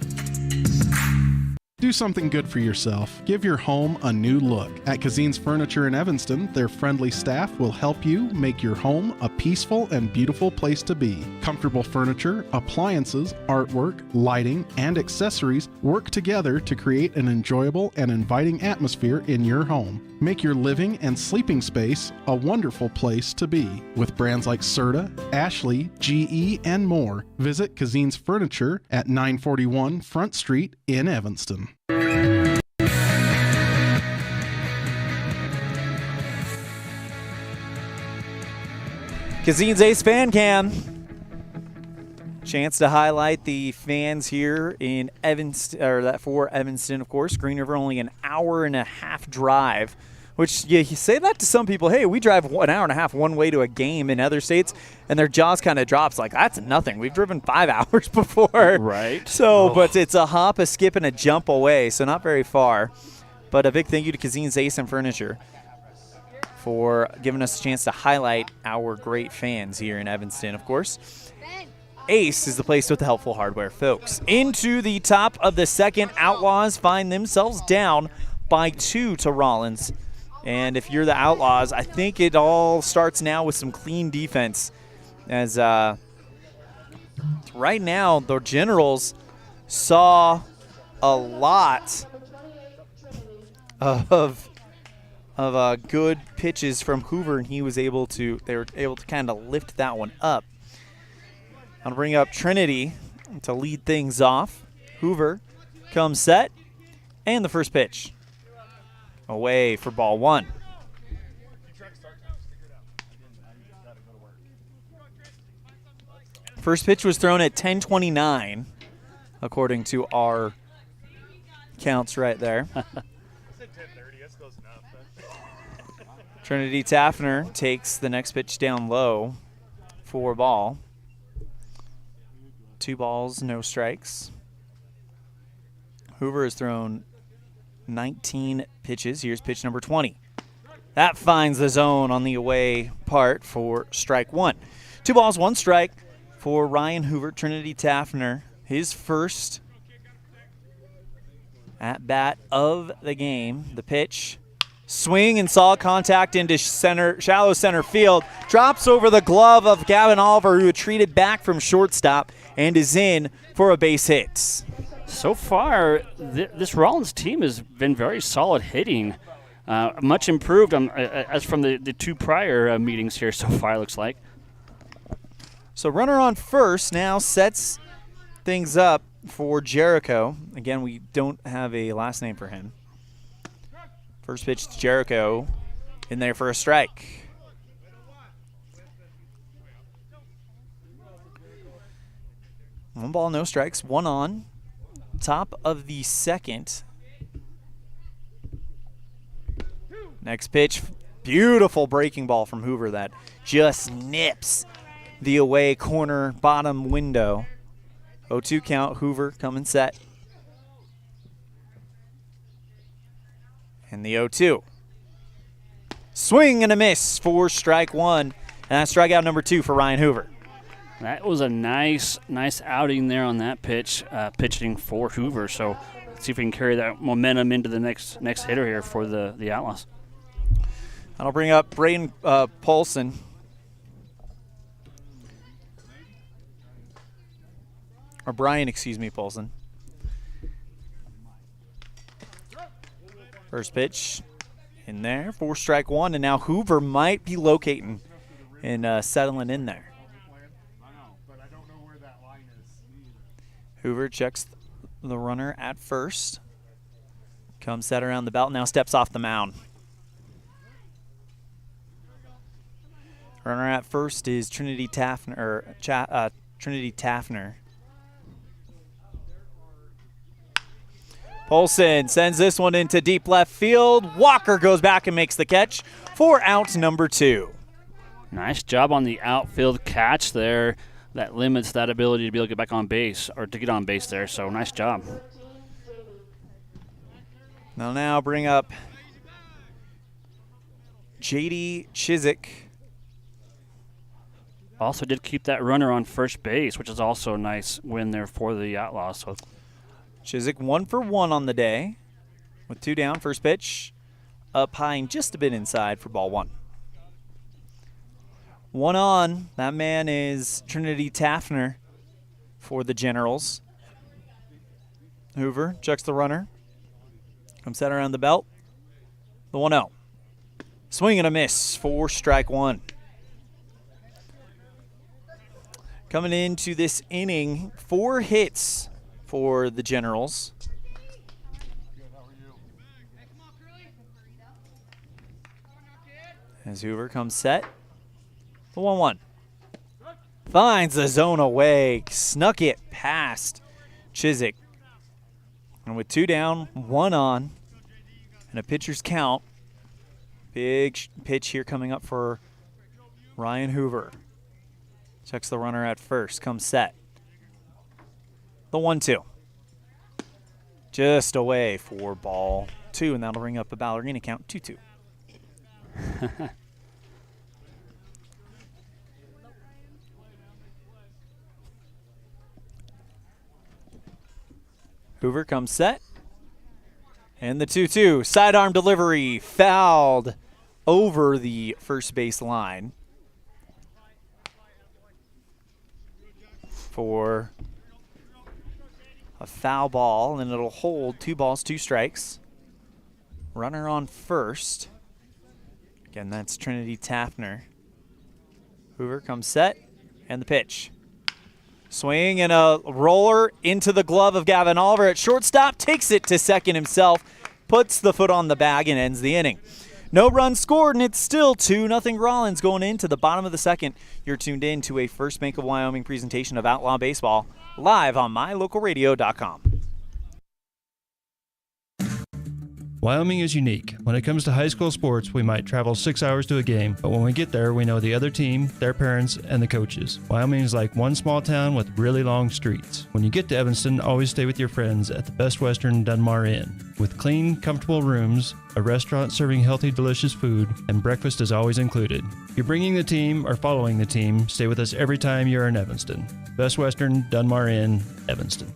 Do something good for yourself. Give your home a new look. At Kazine's Furniture in Evanston, their friendly staff will help you make your home a peaceful and beautiful place to be. Comfortable furniture, appliances, artwork, lighting, and accessories work together to create an enjoyable and inviting atmosphere in your home. Make your living and sleeping space a wonderful place to be. With brands like Serta, Ashley, GE, and more, visit Kazine's Furniture at 941 Front Street in Evanston. Kazine's Ace Fan Cam. Chance to highlight the fans here in Evanston, or that for Evanston, of course. Green River only an hour and a half drive, which you say that to some people, hey, we drive an hour and a half one way to a game in other states, and their jaws kind of drops like, that's nothing. We've driven 5 hours before. Right. So, but it's a hop, a skip, and a jump away, so not very far. But a big thank you to Kazine's Ace and Furniture for giving us a chance to highlight our great fans here in Evanston, of course. Ace is the place with the helpful hardware, folks. Into the top of the second, Outlaws find themselves down by 2 to Rawlins. And if you're the Outlaws, I think it all starts now with some clean defense. As right now, the Generals saw a lot of good pitches from Hoover, and they were able to kind of lift that one up. I'll bring up Trinity to lead things off. Hoover comes set, and the first pitch away for ball 1. First pitch was thrown at 10:29, according to our counts right there. Trinity Taffner takes the next pitch down low for ball. 2 balls, no strikes. Hoover has thrown 19 pitches. Here's pitch number 20. That finds the zone on the away part for strike 1. 2 balls, 1 strike for Ryan Hoover. Trinity Taffner, his first at bat of the game. The pitch, swing and solid contact into shallow center field. Drops over the glove of Gavin Oliver, who retreated back from shortstop and is in for a base hit. So far, this Rawlins team has been very solid hitting. Much improved as from the 2 prior meetings here so far, looks like. So runner on first now sets things up for Jericho. Again, we don't have a last name for him. First pitch to Jericho, in there for a strike. One ball, no strikes, 1 on. Top of the second. Next pitch, beautiful breaking ball from Hoover that just nips the away corner bottom window. 0-2 count, Hoover coming set. And the 0-2. Swing and a miss for strike 1. And that's strikeout number 2 for Ryan Hoover. That was a nice outing there on that pitch, pitching for Hoover. So let's see if we can carry that momentum into the next hitter here for the Outlaws. I'll bring up Braden Polson. Or Brian, Polson. First pitch in there for strike 1, and now Hoover might be locating and settling in there. Hoover checks the runner at first. Comes set around the belt, now steps off the mound. Runner at first is Trinity Taffner. Polson sends this one into deep left field. Walker goes back and makes the catch for out number 2. Nice job on the outfield catch there. That limits that ability to be able to get back on base or to get on base there. So nice job. Now bring up J.D. Chiswick. Also did keep that runner on first base, which is also a nice win there for the Outlaws. So Chiswick 1 for 1 on the day with 2 down. First pitch up high and just a bit inside for ball 1. 1 on. That man is Trinity Taffner for the Generals. Hoover checks the runner. Comes set around the belt. The 1-0. Swing and a miss for strike 1. Coming into this inning, 4 hits for the Generals. As Hoover comes set. The 1-1. finds the zone away, snuck it past Chiswick. And with 2 down, 1 on, and a pitcher's count, big pitch here coming up for Ryan Hoover. Checks the runner at first, comes set. The 1-2. Just away for ball 2, and that'll bring up a ballerina count 2-2. Hoover comes set. And the 2-2. Sidearm delivery fouled over the first base line for a foul ball, and it'll hold 2 balls, 2 strikes. Runner on first. Again, that's Trinity Taffner. Hoover comes set, and the pitch. Swing and a roller into the glove of Gavin Oliver at shortstop. Takes it to second himself. Puts the foot on the bag and ends the inning. No runs scored, and it's still 2-0 Rawlins going into the bottom of the second. You're tuned in to a First Bank of Wyoming presentation of Outlaw Baseball, live on mylocalradio.com. Wyoming is unique. When it comes to high school sports, we might travel 6 hours to a game, but when we get there, we know the other team, their parents, and the coaches. Wyoming is like one small town with really long streets. When you get to Evanston, always stay with your friends at the Best Western Dunmar Inn. With clean, comfortable rooms, a restaurant serving healthy, delicious food, and breakfast is always included. If you're bringing the team or following the team, stay with us every time you're in Evanston. Best Western Dunmar Inn, Evanston.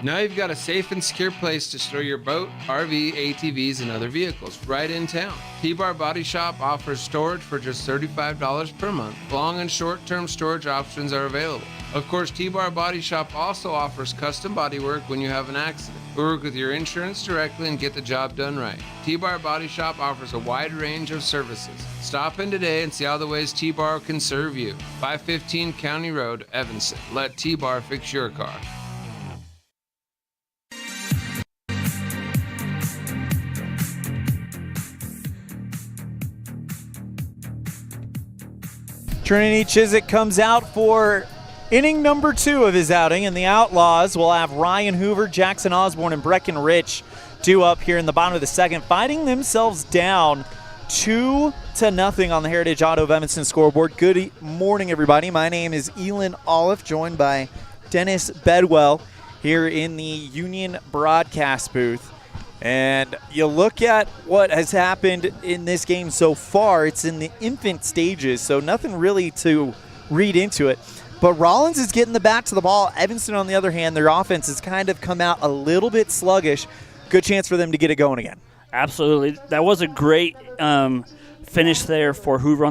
Now you've got a safe and secure place to store your boat, RV, ATVs, and other vehicles right in town. T-Bar Body Shop offers storage for just $35 per month. Long and short-term storage options are available. Of course, T-Bar Body Shop also offers custom bodywork when you have an accident. We work with your insurance directly and get the job done right. T-Bar Body Shop offers a wide range of services. Stop in today and see all the ways T-Bar can serve you. 515 County Road, Evanston. Let T-Bar fix your car. Trinity Chiswick comes out for inning number 2 of his outing, and the Outlaws will have Ryan Hoover, Jackson Osborne, and Breckenridge due up here in the bottom of the second, fighting themselves down 2-0 on the Heritage Auto of Evanston scoreboard. Good morning, everybody. My name is Elan, Olliff, joined by Dennis Bedwell here in the Union broadcast booth. And you look at what has happened in this game so far, it's in the infant stages, so nothing really to read into it. But Rawlins is getting the bat to the ball. Evanston, on the other hand, their offense has kind of come out a little bit sluggish. Good chance for them to get it going again. Absolutely. That was a great finish there for Hoover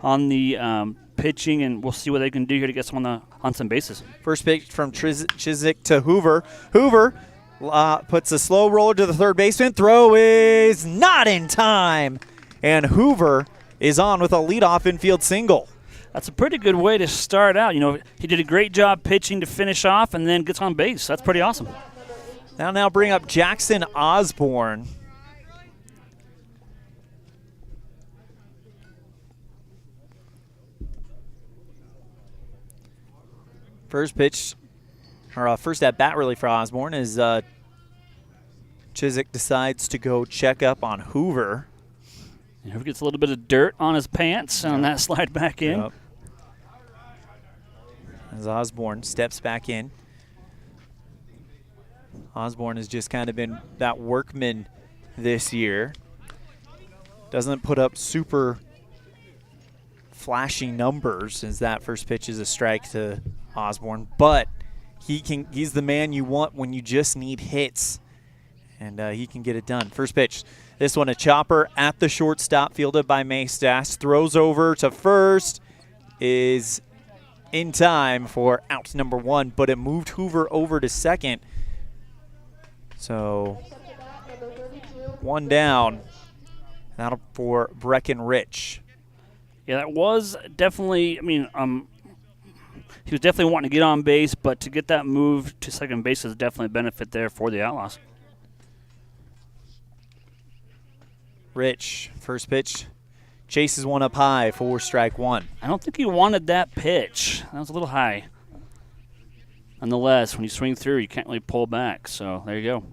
on the pitching, and we'll see what they can do here to get someone on some bases. First pitch from Chiswick to Hoover. Hoover puts a slow roller to the third baseman. Throw is not in time. And Hoover is on with a leadoff infield single. That's a pretty good way to start out. You know, he did a great job pitching to finish off and then gets on base. That's pretty awesome. Now bring up Jackson Osborne. First pitch, or first at bat really for Osborne, is Chiswick decides to go check up on Hoover. Hoover gets a little bit of dirt on his pants on that slide back in. Yep. As Osborne steps back in. Osborne has just kind of been that workman this year. Doesn't put up super flashy numbers, as that first pitch is a strike to Osborne, but he's the man you want when you just need hits, and he can get it done. First pitch, this one a chopper at the shortstop, fielded by Maestas, throws over to first, is in time for out number 1, but it moved Hoover over to second. So 1 down. That'll for Breckenridge. Yeah, that was definitely, he was definitely wanting to get on base, but to get that move to second base is definitely a benefit there for the Outlaws. Rich, first pitch Chases one up high for strike one. I don't think he wanted that pitch. That was a little high. Nonetheless, when you swing through, you can't really pull back. So there you go.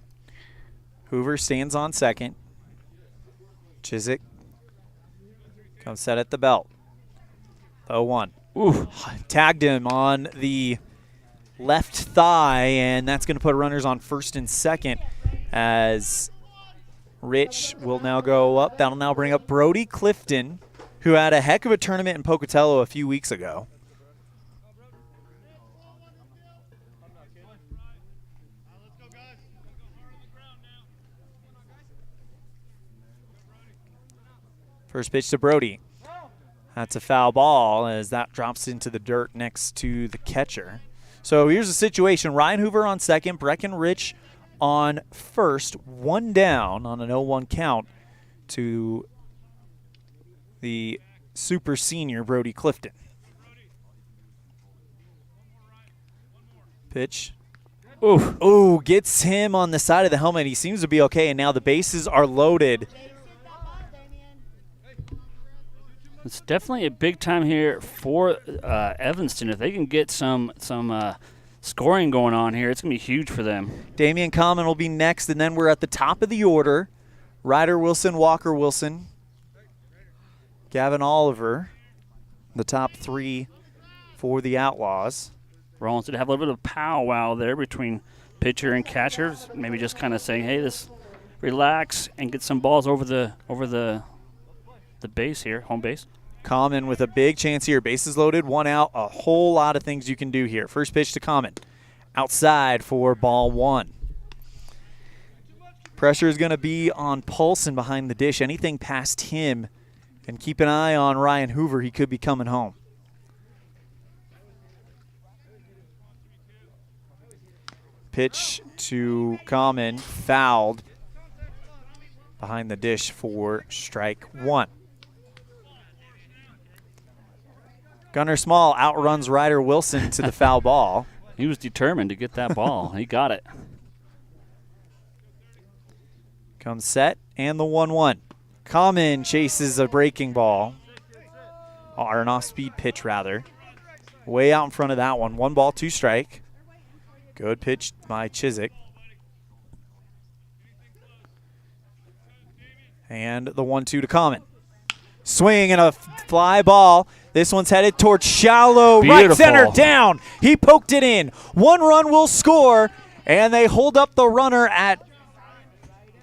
Hoover stands on second. Chiswick comes set at the belt. 0-1. Ooh. Tagged him on the left thigh, and that's going to put runners on first and second as Rich will now go up. That'll now bring up Brody Clifton, who had a heck of a tournament in Pocatello a few weeks ago. First pitch to Brody. That's a foul ball as that drops into the dirt next to the catcher. So here's the situation. Ryan Hoover on second, Breckenridge on first, one down on an 0-1 count to the super senior Brody Clifton. Pitch. Ooh, gets him on the side of the helmet. He seems to be okay, and now the bases are loaded. It's definitely a big time here for Evanston. If they can get some scoring going on here, it's going to be huge for them. Damian Common will be next, and then we're at the top of the order. Ryder Wilson, Walker Wilson, Gavin Oliver, the top three for the Outlaws. Rawlins did have a little bit of powwow there between pitcher and catcher, maybe just kind of saying, hey, let's relax and get some balls over the base here, home base. Common with a big chance here. Bases loaded, one out. A whole lot of things you can do here. First pitch to Common. Outside for ball one. Pressure is going to be on Paulson behind the dish. Anything past him. And keep an eye on Ryan Hoover. He could be coming home. Pitch to Common. Fouled behind the dish for strike one. Gunnar Small outruns Ryder Wilson to the foul ball. He was determined to get that ball. He got it. Comes set, and the 1-1. Common chases a breaking ball, or an off-speed pitch, rather. Way out in front of that one. 1 ball, 2 strike. Good pitch by Chiswick. And the 1-2 to Common. Swing and a fly ball. This one's headed towards shallow right center down. He poked it in. 1 run will score, and they hold up the runner at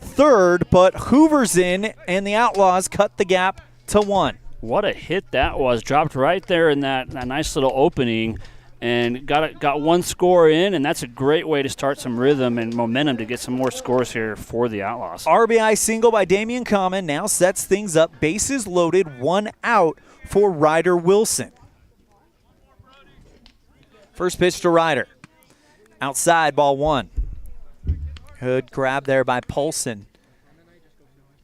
third, but Hoover's in, and the Outlaws cut the gap to 1. What a hit that was. Dropped right there in that nice little opening and got 1 score in, and that's a great way to start some rhythm and momentum to get some more scores here for the Outlaws. RBI single by Damian Common now sets things up. Bases loaded, 1 out for Ryder Wilson. First pitch to Ryder. Outside, ball 1. Good grab there by Paulson.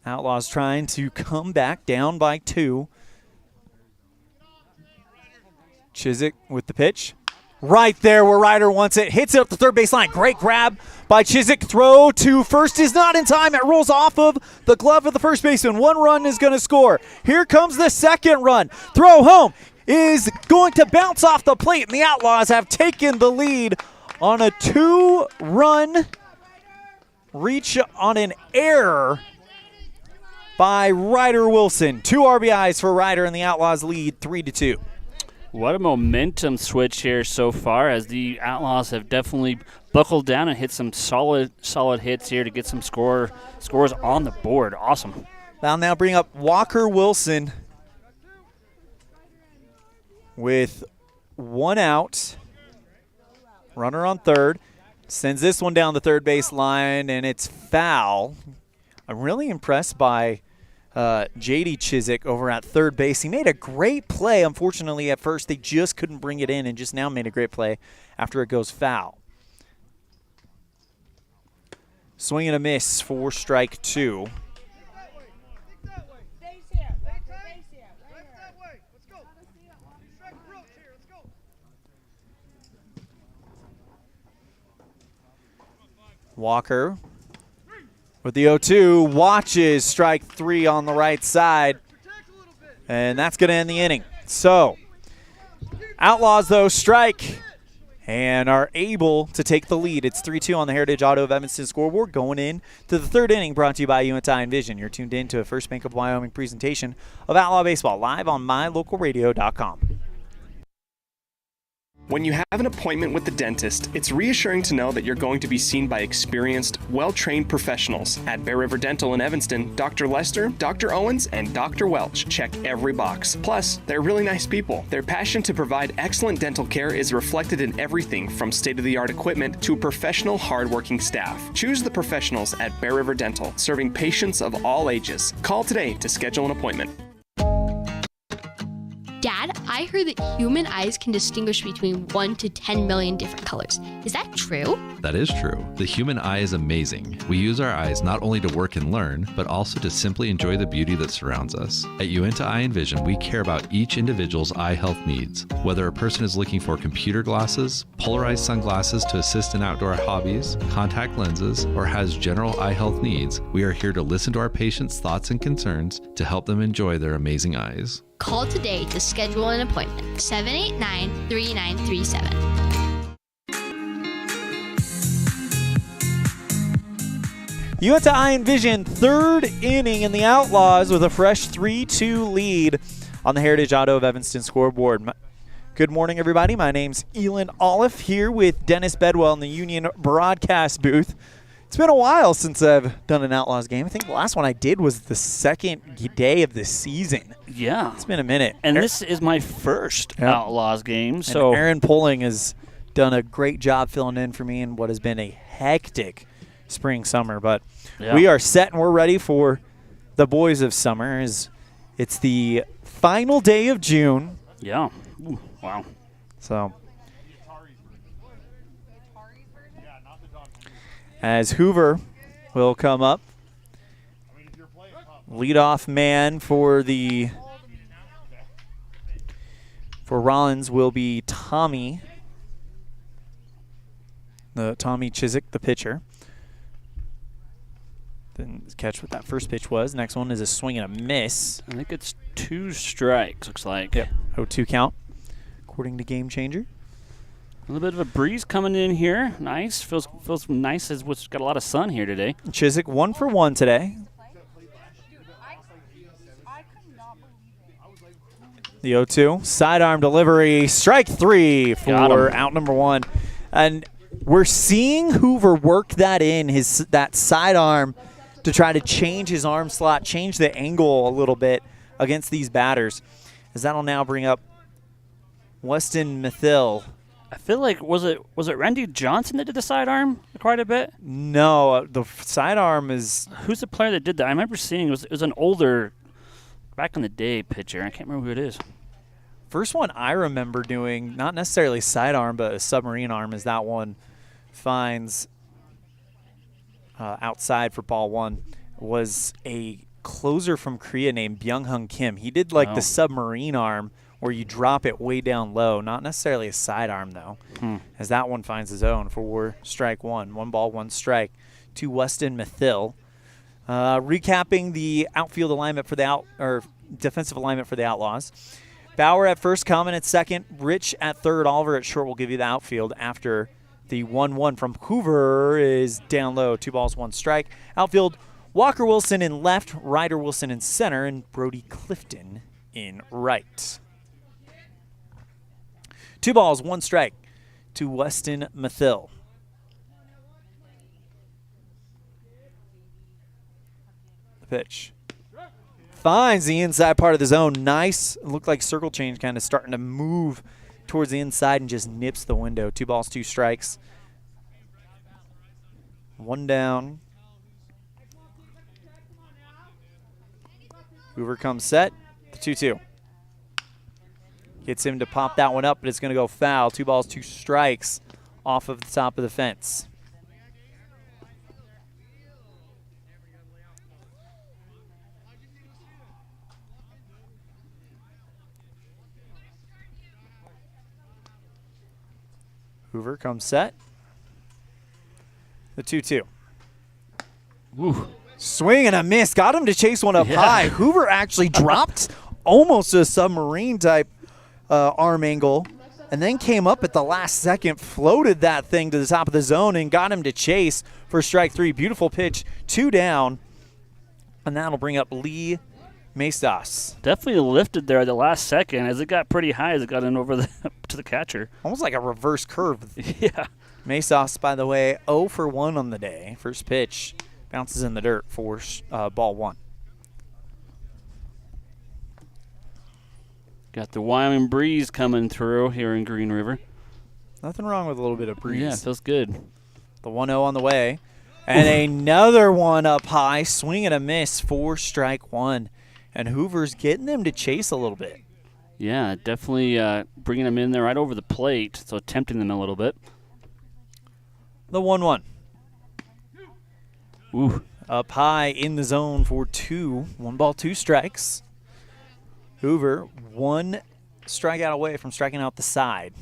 Outlaws trying to come back down by 2. Chiswick with the pitch. Right there where Ryder wants it. Hits it up the third base line. Great grab by Chiswick. Throw to first is not in time. It rolls off of the glove of the first baseman. 1 run is going to score. Here comes the second run. Throw home is going to bounce off the plate, and the Outlaws have taken the lead on a 2-run reach on an error by Ryder Wilson. 2 RBIs for Ryder, and the Outlaws lead 3-2. What a momentum switch here so far, as the Outlaws have definitely buckled down and hit some solid hits here to get some scores on the board. Awesome. I'll now bring up Walker Wilson with 1 out. Runner on third. Sends this one down the third base line, and it's foul. I'm really impressed by J.D. Chiswick over at third base. He made a great play. Unfortunately, at first, they just couldn't bring it in, and just now made a great play after it goes foul. Swing and a miss for strike 2. Walker with the 0-2, watches strike 3 on the right side. And that's going to end the inning. So, Outlaws, though, strike and are able to take the lead. It's 3-2 on the Heritage Auto of Evanston scoreboard. Going in to the third inning, brought to you by UNTI Envision. You're tuned in to a First Bank of Wyoming presentation of Outlaw Baseball live on mylocalradio.com. When you have an appointment with the dentist, it's reassuring to know that you're going to be seen by experienced, well-trained professionals. At Bear River Dental in Evanston, Dr. Lester, Dr. Owens, and Dr. Welch check every box. Plus, they're really nice people. Their passion to provide excellent dental care is reflected in everything from state-of-the-art equipment to professional, hard-working staff. Choose the professionals at Bear River Dental, serving patients of all ages. Call today to schedule an appointment. Dad, I heard that human eyes can distinguish between 1 to 10 million different colors. Is that true? That is true. The human eye is amazing. We use our eyes not only to work and learn, but also to simply enjoy the beauty that surrounds us. At UNTI Envision, we care about each individual's eye health needs. Whether a person is looking for computer glasses, polarized sunglasses to assist in outdoor hobbies, contact lenses, or has general eye health needs, we are here to listen to our patients' thoughts and concerns to help them enjoy their amazing eyes. Call today to schedule an appointment. 789-3937. UNTI Envision, third inning in the Outlaws with a fresh 3-2 lead on the Heritage Auto of Evanston scoreboard. Good morning, everybody. My name's Elan Olliff here with Dennis Bedwell in the Union broadcast booth. It's been a while since I've done an Outlaws game. I think the last one I did was the second day of the season. Yeah. It's been a minute. And this is my first Outlaws game. So and Aaron Poling has done a great job filling in for me in what has been a hectic spring, summer. But we are set and we're ready for the boys of summer. It's the final day of June. Yeah. Ooh, wow. So as Hoover will come up, leadoff man for Rawlins will be Tommy Chiswick, the pitcher. Didn't catch what that first pitch was. Next one is a swing and a miss. I think it's 2 strikes, looks like. Yep, 0-2 count, according to Game Changer. A little bit of a breeze coming in here. Nice. Feels nice as it's got a lot of sun here today. Chiswick 1 for 1 today. The 0-2. Sidearm delivery. Strike 3 for out number 1. And we're seeing Hoover work that in, that sidearm, to try to change his arm slot, change the angle a little bit against these batters. As that'll now bring up Weston Mathill. I feel like, was it Randy Johnson that did the sidearm quite a bit? No, the sidearm is... Who's the player that did that? I remember seeing it was an older, back in the day pitcher. I can't remember who it is. First one I remember doing, not necessarily sidearm, but a submarine arm, is that one finds outside for ball 1, was a closer from Korea named Byung-Hung Kim. He did the submarine arm, where you drop it way down low. Not necessarily a sidearm, though, as that one finds his own for strike 1. 1 ball, 1 strike to Weston Mathill. Recapping the outfield alignment for defensive alignment for the Outlaws. Bauer at first, Common at second, Rich at third, Oliver at short will give you the outfield after the 1-1 from Hoover is down low. 2 balls, 1 strike. Outfield, Walker Wilson in left, Ryder Wilson in center, and Brody Clifton in right. 2 balls, 1 strike to Weston Mathill. The pitch. Finds the inside part of the zone. Nice. It looked like circle change kind of starting to move towards the inside and just nips the window. 2 balls, 2 strikes. 1 down. Hoover comes set. The 2-2. Gets him to pop that one up, but it's going to go foul. 2 balls, 2 strikes off of the top of the fence. Hoover comes set. The 2-2. Woo. Swing and a miss. Got him to chase one up high. Hoover actually dropped almost a submarine type arm angle, and then came up at the last second, floated that thing to the top of the zone and got him to chase for strike 3. Beautiful pitch, 2 down, and that'll bring up Lee Mestas. Definitely lifted there at the last second as it got pretty high as it got in over to the catcher. Almost like a reverse curve. Yeah. Mestas, by the way, 0 for 1 on the day. First pitch bounces in the dirt for ball 1. Got the Wyoming breeze coming through here in Green River. Nothing wrong with a little bit of breeze. Yeah, it feels good. The 1-0 on the way. And another one up high, swing and a miss for strike 1. And Hoover's getting them to chase a little bit. Yeah, definitely bringing them in there right over the plate, so tempting them a little bit. The 1-1. Ooh. Up high in the zone for 2. 1 ball, 2 strikes. Hoover 1 strikeout away from striking out the side.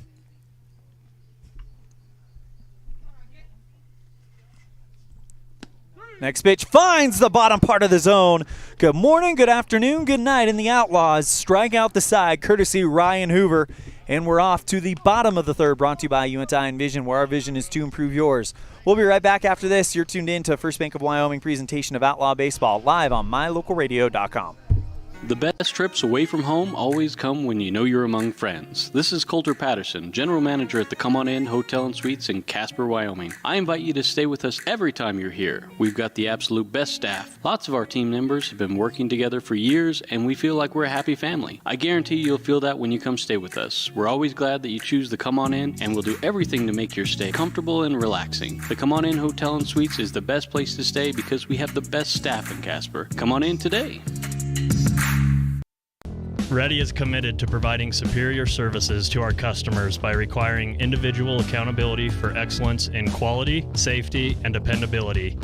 Next pitch finds the bottom part of the zone. Good morning, good afternoon, good night in the Outlaws. Strike out the side, courtesy Ryan Hoover. And we're off to the bottom of the third, brought to you by UNTI Envision, where our vision is to improve yours. We'll be right back after this. You're tuned in to First Bank of Wyoming presentation of Outlaw Baseball, live on mylocalradio.com. The best trips away from home always come when you know you're among friends. This is Coulter Patterson, General Manager at the Come On In Hotel and Suites in Casper, Wyoming. I invite you to stay with us every time you're here. We've got the absolute best staff. Lots of our team members have been working together for years, and we feel like we're a happy family. I guarantee you'll feel that when you come stay with us. We're always glad that you choose the Come On In, and we'll do everything to make your stay comfortable and relaxing. The Come On In Hotel and Suites is the best place to stay because we have the best staff in Casper. Come on in today. Ready is committed to providing superior services to our customers by requiring individual accountability for excellence in quality, safety, and dependability.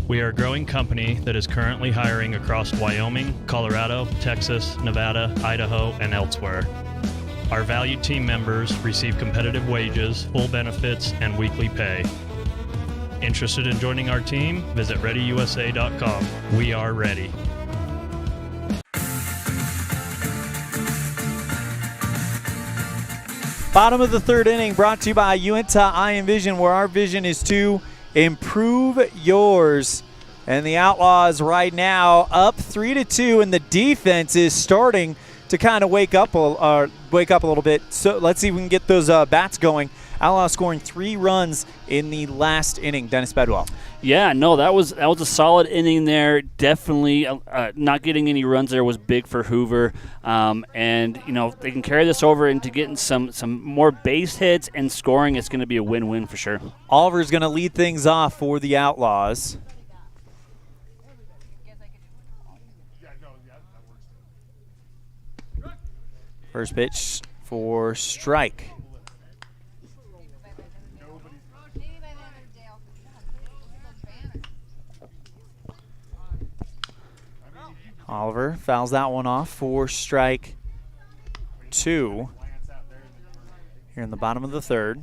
We are a growing company that is currently hiring across Wyoming, Colorado, Texas, Nevada, Idaho, and elsewhere. Our valued team members receive competitive wages, full benefits, and weekly pay. Interested in joining our team? Visit ReadyUSA.com. We are ready. Bottom of the third inning, brought to you by UNTI Envision, where our vision is to improve yours. And the Outlaws right now up 3-2, and the defense is starting to kind of wake up a little bit. So let's see if we can get those bats going. Outlaws scoring 3 runs in the last inning. Dennis Bedwell. Yeah, no, that was a solid inning there. Definitely not getting any runs there was big for Hoover. And, you know, they can carry this over into getting some more base hits and scoring. It's going to be a win-win for sure. Oliver's going to lead things off for the Outlaws. First pitch for strike. Oliver fouls that one off for strike 2 here in the bottom of the third.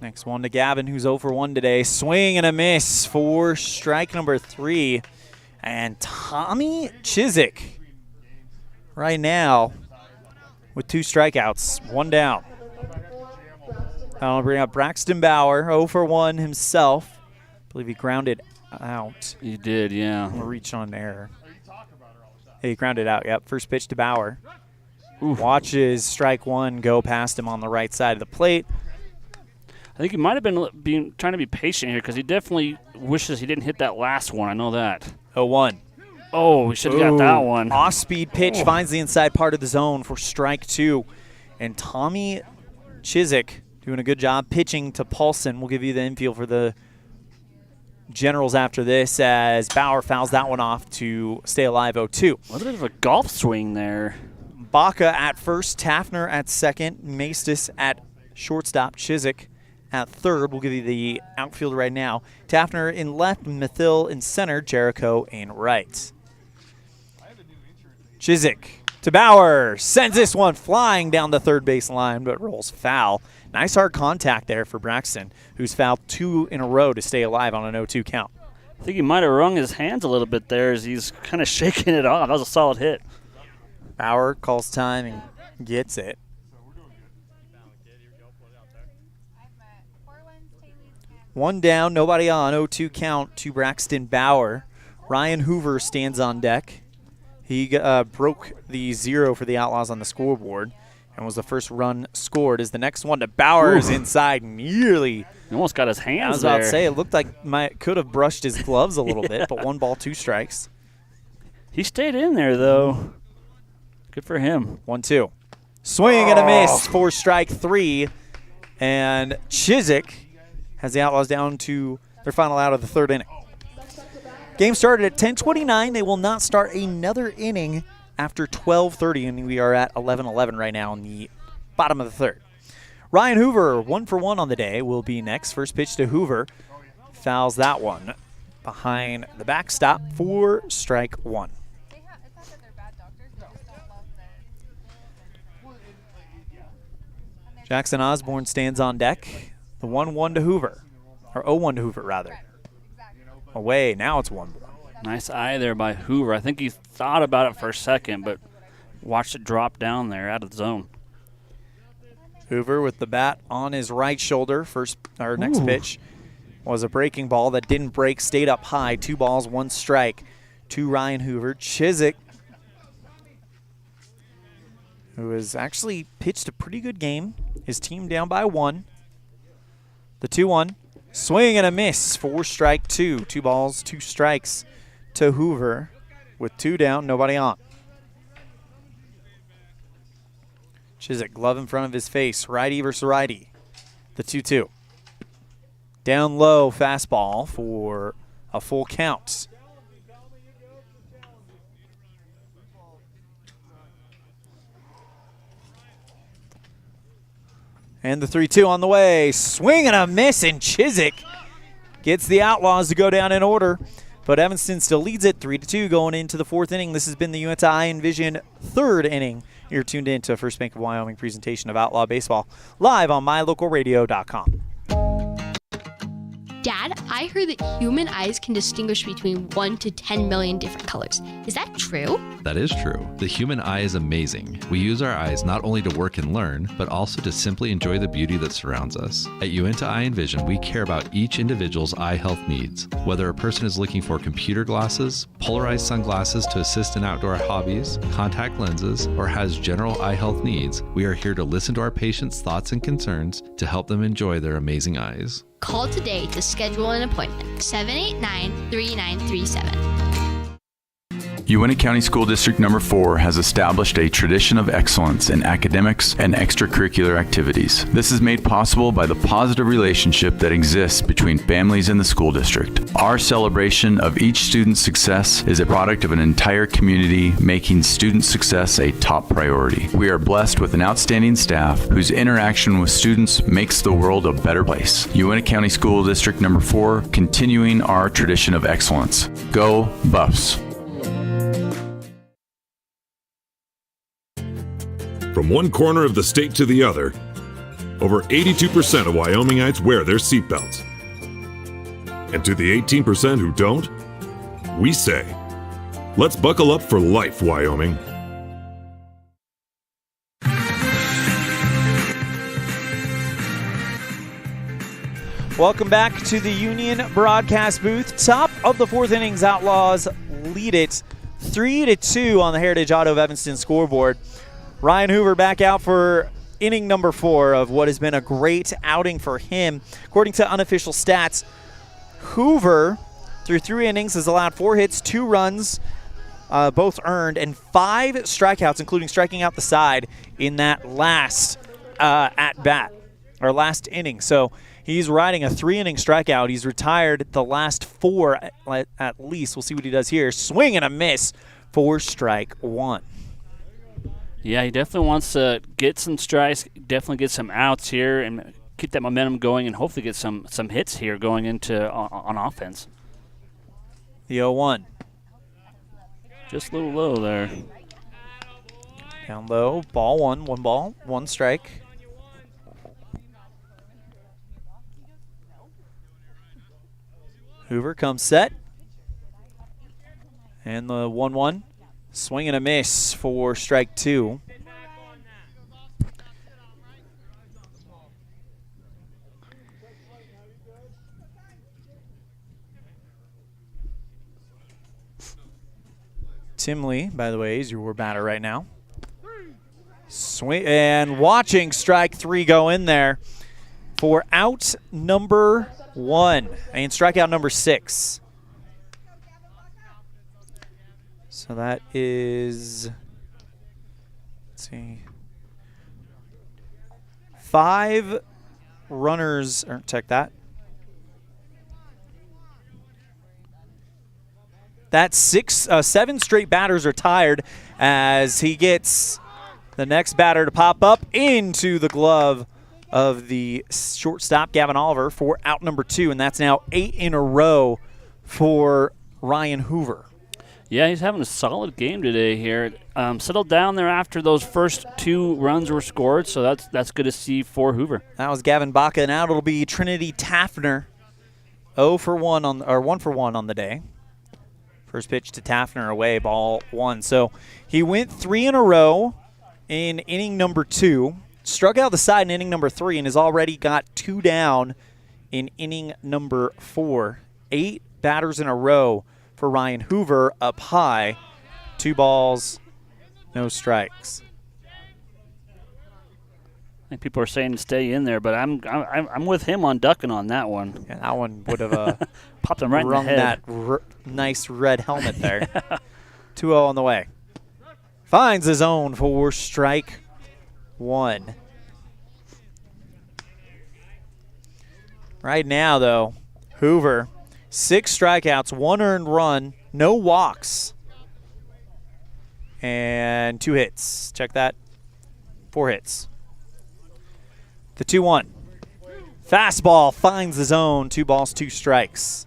Next one to Gavin, who's 0 for 1 today. Swing and a miss for strike number 3. And Tommy Chiswick right now with 2 strikeouts, 1 down. I'll bring up Braxton Bauer, 0 for 1 himself. I believe he grounded out. He did, yeah. I'm going to reach on an error. He grounded out, yep. First pitch to Bauer. Watches strike 1 go past him on the right side of the plate. I think he might have been trying to be patient here because he definitely wishes he didn't hit that last one. I know that. 0-1. Oh, we should have got that one. Off-speed pitch finds the inside part of the zone for strike 2. And Tommy Chiswick doing a good job pitching to Paulson. We'll give you the infield for the Generals after this as Bauer fouls that one off to stay alive 0-2. A little bit of a golf swing there. Baca at first, Taffner at second, Maestas at shortstop, Chiswick at third. We'll give you the outfield right now. Taffner in left, Mathil in center, Jericho in right. Chiswick to Bauer, sends this one flying down the third base line, but rolls foul. Nice hard contact there for Braxton, who's fouled 2 in a row to stay alive on an 0-2 count. I think he might have wrung his hands a little bit there as he's kind of shaking it off. That was a solid hit. Bauer calls time and gets it. One down, nobody on, 0-2 count to Braxton Bauer. Ryan Hoover stands on deck. He broke the 0 for the Outlaws on the scoreboard and was the first run scored. Is the next one to Bauer is inside nearly. He almost got his hands I was about there. to say, it looked like could have brushed his gloves a little bit, but 1 ball, 2 strikes. He stayed in there, though. Good for him. 1-2. Swing and a miss for strike 3. And Chiswick has the Outlaws down to their final out of the 3rd inning. Game started at 10:29. They will not start another inning after 12:30, and we are at 11:11 right now in the bottom of the 3rd. Ryan Hoover, 1 for 1 on the day, will be next. First pitch to Hoover. Fouls that one behind the backstop for strike 1. Jackson Osborne stands on deck. The 1-1 to Hoover, or 0-1 to Hoover, rather. Away, now it's 1-1. Nice eye there by Hoover. I think he thought about it for a second, but watched it drop down there out of the zone. Hoover with the bat on his right shoulder. Next pitch was a breaking ball that didn't break, stayed up high. 2 balls, 1 strike to Ryan Hoover. Chiswick, who has actually pitched a pretty good game. His team down by 1. The 2-1. Swing and a miss for strike 2. 2 balls, 2 strikes to Hoover with 2 down, nobody on. Chiswick, glove in front of his face. Righty versus righty. The 2-2. Down low, fastball for a full count. And the 3-2 on the way. Swing and a miss, and Chiswick gets the Outlaws to go down in order. But Evanston still leads it 3-2 going into the 4th inning. This has been the Uinta Iron Vision 3rd inning. You're tuned in to First Bank of Wyoming presentation of Outlaw Baseball live on mylocalradio.com. Dad, I heard that human eyes can distinguish between 1 to 10 million different colors. Is that true? That is true. The human eye is amazing. We use our eyes not only to work and learn, but also to simply enjoy the beauty that surrounds us. At Uinta Eye and Vision, we care about each individual's eye health needs. Whether a person is looking for computer glasses, polarized sunglasses to assist in outdoor hobbies, contact lenses, or has general eye health needs, we are here to listen to our patients' thoughts and concerns to help them enjoy their amazing eyes. Call today to schedule an appointment. 789-3937. Uinta County School District Number 4 has established a tradition of excellence in academics and extracurricular activities. This is made possible by the positive relationship that exists between families and the school district. Our celebration of each student's success is a product of an entire community, making student success a top priority. We are blessed with an outstanding staff whose interaction with students makes the world a better place. Uinta County School District Number 4, continuing our tradition of excellence. Go Buffs! From one corner of the state to the other, over 82% of Wyomingites wear their seatbelts. And to the 18% who don't, we say, let's buckle up for life, Wyoming. Welcome back to the Union broadcast booth. Top of the 4th innings, Outlaws lead it 3-2 on the Heritage Auto of Evanston scoreboard. Ryan Hoover back out for inning number 4 of what has been a great outing for him. According to unofficial stats, Hoover, through 3 innings, has allowed 4 hits, 2 runs, both earned, and 5 strikeouts, including striking out the side in that last at-bat, or last inning. So he's riding a 3-inning strikeout. He's retired the last 4 at least. We'll see what he does here. Swing and a miss for strike 1. Yeah, he definitely wants to get some strikes, definitely get some outs here, and keep that momentum going, and hopefully get some hits here going into on offense. The 0-1. Just a little low there. Down low, ball 1, 1 ball, 1 strike. Hoover comes set, And the 1-1. Swing and a miss for strike 2. Tim Lee, by the way, is your batter right now. Swing and watching strike 3 go in there for out number 1 and strikeout number 6. So that is, let's see, 5 runners, or check that. That's 7 straight batters are tired as he gets the next batter to pop up into the glove of the shortstop, Gavin Oliver, for out number 2, and that's now 8 in a row for Ryan Hoover. Yeah, he's having a solid game today here. Settled down there after those first 2 runs were scored, so that's good to see for Hoover. That was Gavin Baca, and out it'll be Trinity Taffner, 1 for 1 on the day. First pitch to Taffner away, ball 1. So he went 3 in a row in inning number 2, struck out the side in inning number 3, and has already got 2 down in inning number 4. 8 batters in a row for Ryan Hoover up high. 2 balls, no strikes. I think people are saying to stay in there, but I'm with him on ducking on that one. Yeah, that one would have popped him right in the head. That nice red helmet there. 2-0 on the way. Finds his own for strike 1. Right now, though, Hoover, 6 strikeouts, 1 earned run, no walks, and 2 hits. Check that. 4 hits. The 2-1. Fastball finds the zone. 2 balls, 2 strikes.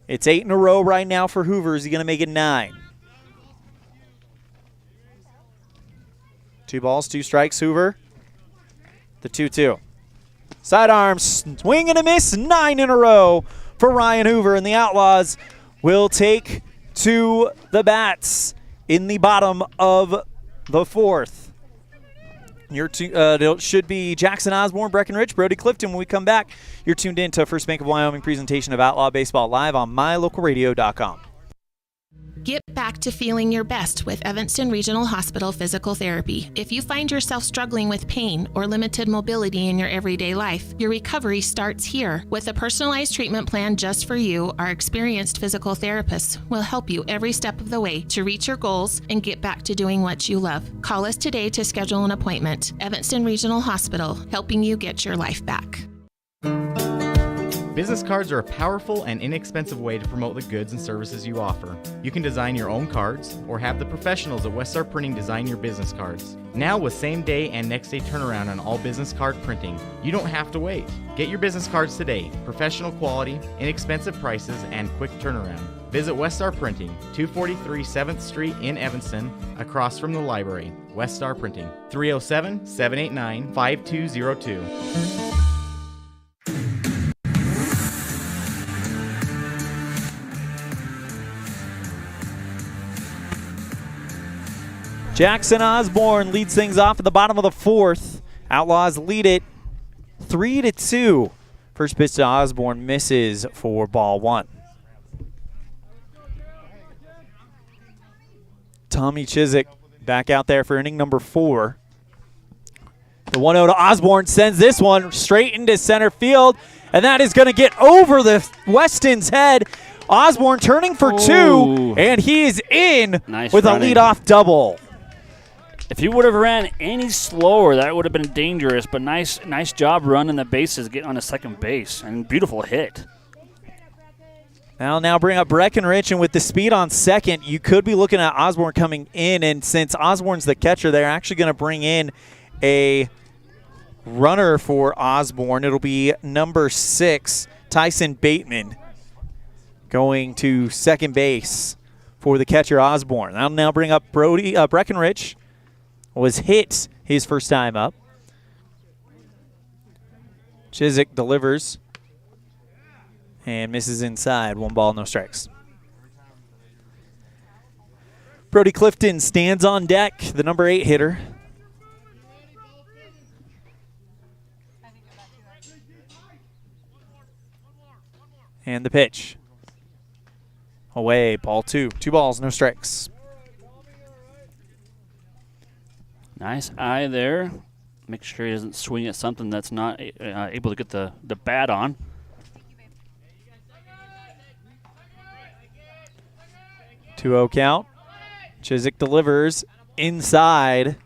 It's 8 in a row right now for Hoover. Is he going to make it 9? 2 balls, 2 strikes, Hoover. The 2-2. Sidearms, swing and a miss, 9 in a row for Ryan Hoover. And the Outlaws will take to the bats in the bottom of the 4th. It should be Jackson Osborne, Breckenridge, Brody Clifton. When we come back, you're tuned in to First Bank of Wyoming presentation of Outlaw Baseball live on mylocalradio.com. Get back to feeling your best with Evanston Regional Hospital Physical Therapy. If you find yourself struggling with pain or limited mobility in your everyday life, your recovery starts here. With a personalized treatment plan just for you, our experienced physical therapists will help you every step of the way to reach your goals and get back to doing what you love. Call us today to schedule an appointment. Evanston Regional Hospital, helping you get your life back. Business cards are a powerful and inexpensive way to promote the goods and services you offer. You can design your own cards or have the professionals at Westar Printing design your business cards. Now with same day and next day turnaround on all business card printing, you don't have to wait. Get your business cards today. Professional quality, inexpensive prices, and quick turnaround. Visit Westar Printing, 243 7th Street in Evanston, across from the library. Westar Printing, 307-789-5202. Jackson Osborne leads things off at the bottom of the 4th. Outlaws lead it 3-2. First pitch to Osborne misses for ball 1. Tommy Chiswick back out there for inning number 4. The 1-0 to Osborne sends this one straight into center field, and that is going to get over the Weston's head. Osborne turning for 2, and he is in with running. A leadoff double. If he would have ran any slower, that would have been dangerous, but nice job running the bases, getting on the second base, and beautiful hit. I'll now bring up Breckenridge, and with the speed on second, you could be looking at Osborne coming in, and since Osborne's the catcher, they're actually going to bring in a runner for Osborne. It'll be number 6, Tyson Bateman, going to second base for the catcher Osborne. I'll now bring up Breckenridge. Was hit his first time up. Chiswick delivers and misses inside. 1 ball, no strikes. Brody Clifton stands on deck, the number 8 hitter. And the pitch. Away, ball 2. 2 balls, no strikes. Nice eye there. Make sure he doesn't swing at something that's not able to get the bat on. Two-zero count. Chiswick delivers inside.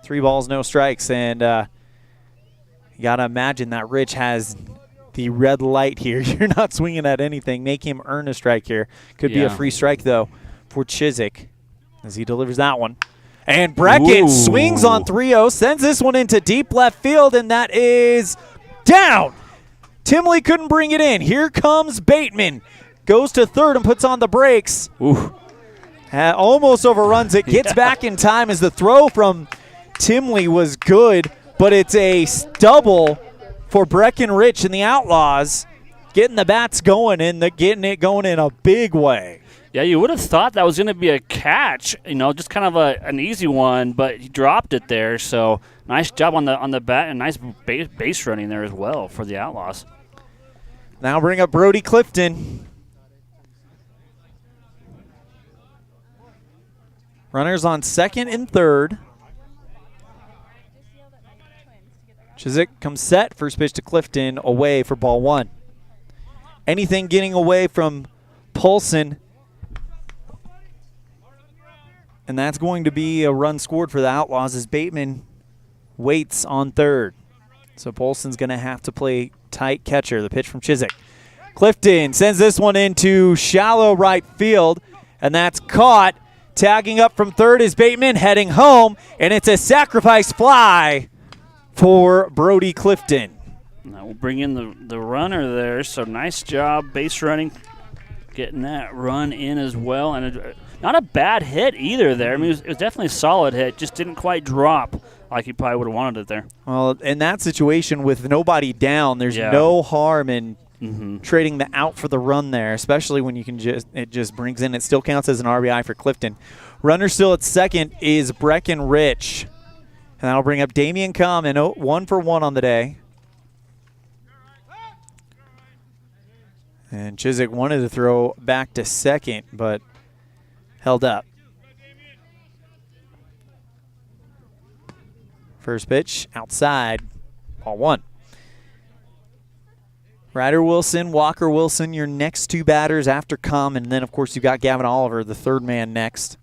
3 balls, no strikes. And you got to imagine that Rich has the red light here. You're not swinging at anything. Make him earn a strike here. Could be a free strike, though, for Chiswick as he delivers that one. And Brecken swings on 3-0, sends this one into deep left field, and that is down. Timley couldn't bring it in. Here comes Bateman. Goes to third and puts on the brakes. Almost overruns it. Gets back in time as the throw from Timley was good, but it's a double for Breckenridge and the Outlaws. Getting the bats going and getting it going in a big way. Yeah, you would have thought that was going to be a catch, just kind of an easy one, but he dropped it there. So nice job on the bat and nice base running there as well for the Outlaws. Now bring up Brody Clifton. Runners on second and third. Chiswick comes set. First pitch to Clifton, away for ball 1. Anything getting away from Polson, and that's going to be a run scored for the Outlaws as Bateman waits on third. So Polson's going to have to play tight catcher. The pitch from Chiswick. Clifton sends this one into shallow right field, and that's caught. Tagging up from third is Bateman, heading home, and it's a sacrifice fly for Brody Clifton. Now we'll bring in the runner there, so nice job base running, getting that run in as well. And not a bad hit either there. I mean, it was definitely a solid hit, just didn't quite drop like he probably would have wanted it there. Well, in that situation with nobody down, there's no harm in trading the out for the run there, especially when you can it just brings in. It still counts as an RBI for Clifton. Runner still at second is Breckenridge. And that'll bring up Damian Common, 1 for 1 on the day. And Chiswick wanted to throw back to second, but held up. First pitch, outside, ball 1. Ryder Wilson, Walker Wilson, your next 2 batters after Common. And then, of course, you've got Gavin Oliver, the third man next.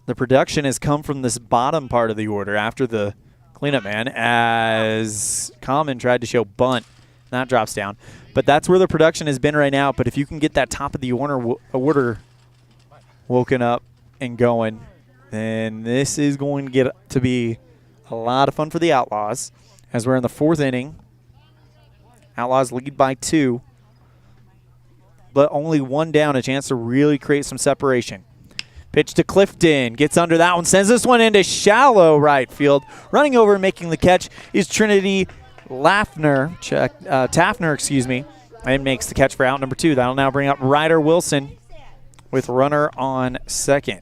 The production has come from this bottom part of the order after the cleanup man as Common tried to show bunt. That drops down. But that's where the production has been right now. But if you can get that top of the order woken up and going, then this is going to get to be a lot of fun for the Outlaws as we're in the 4th inning. Outlaws lead by 2, but only 1 down, a chance to really create some separation. Pitch to Clifton, gets under that one, sends this one into shallow right field. Running over and making the catch is Trinity Tafner, and makes the catch for out number 2. That'll now bring up Ryder Wilson with runner on second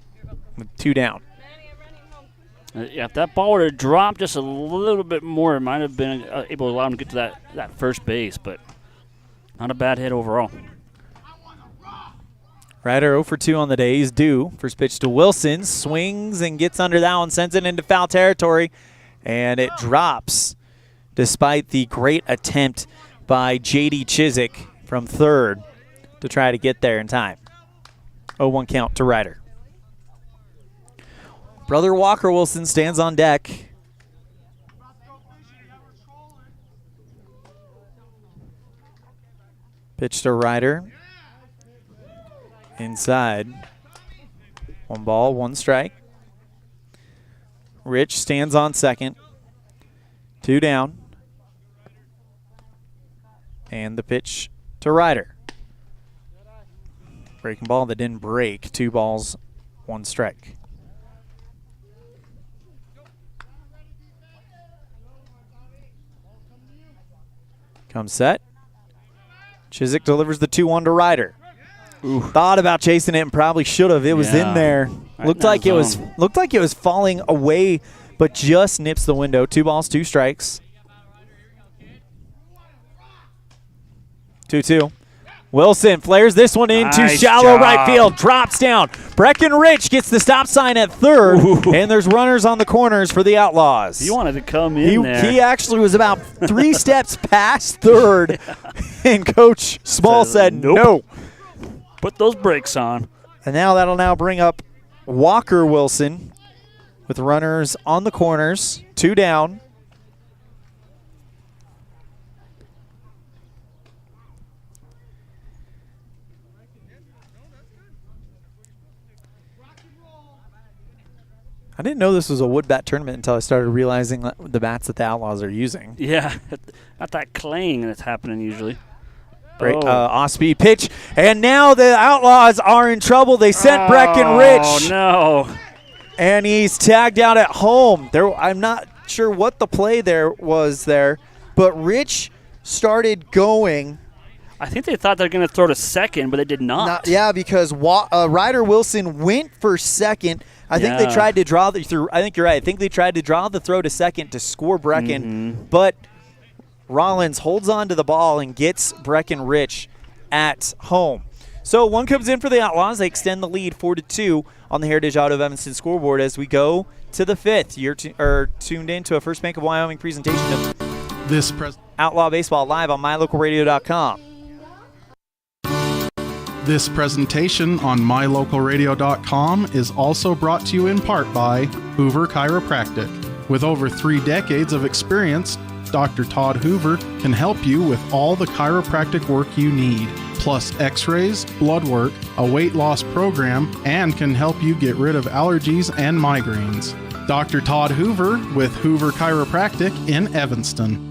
with 2 down. Yeah, if that ball were to drop just a little bit more, it might have been able to allow him to get to that first base, but not a bad hit overall. Ryder 0 for 2 on the day. He's due. First pitch to Wilson. Swings and gets under that one. Sends it into foul territory. And it drops despite the great attempt by J.D. Chiswick from third to try to get there in time. 0-1 count to Ryder. Brother Walker Wilson stands on deck. Pitch to Ryder. Inside. 1 ball, 1 strike. Rich stands on second. 2 down. And the pitch to Ryder. Breaking ball that didn't break. 2 balls, 1 strike. Comes set. Chiswick delivers the 2-1 to Ryder. Thought about chasing it and probably should have. It was in there. Looked like it was falling away, but just nips the window. 2 balls, 2 strikes. 2-2. Wilson flares this one into shallow right field. Drops down. Breckenridge gets the stop sign at third, and there's runners on the corners for the Outlaws. He wanted to come in there. He actually was about 3 steps past third, and Coach Small said no. Put those brakes on. And that'll bring up Walker Wilson with runners on the corners, 2 down. I didn't know this was a wood bat tournament until I started realizing the bats that the Outlaws are using. Yeah, not that clang that's happening usually. Great off-speed pitch, and now the Outlaws are in trouble. They sent Breckenridge. Oh, no. And he's tagged out at home. I'm not sure what the play was there, but Rich started going. I think they thought they were going to throw to second, but they did not. Because Ryder Wilson went for second. I think they tried to draw I think you're right. I think they tried to draw the throw to second to score Brecken, but Rawlins holds on to the ball and gets Breckenridge at home. So 1 comes in for the Outlaws. They extend the lead 4-2 on the Heritage Auto of Evanston scoreboard as we go to the 5th. You're tuned in to a First Bank of Wyoming presentation of this Outlaw Baseball live on mylocalradio.com. This presentation on mylocalradio.com is also brought to you in part by Hoover Chiropractic. With over 3 decades of experience, Dr. Todd Hoover can help you with all the chiropractic work you need, plus x-rays, blood work, a weight loss program, and can help you get rid of allergies and migraines. Dr. Todd Hoover with Hoover Chiropractic in Evanston.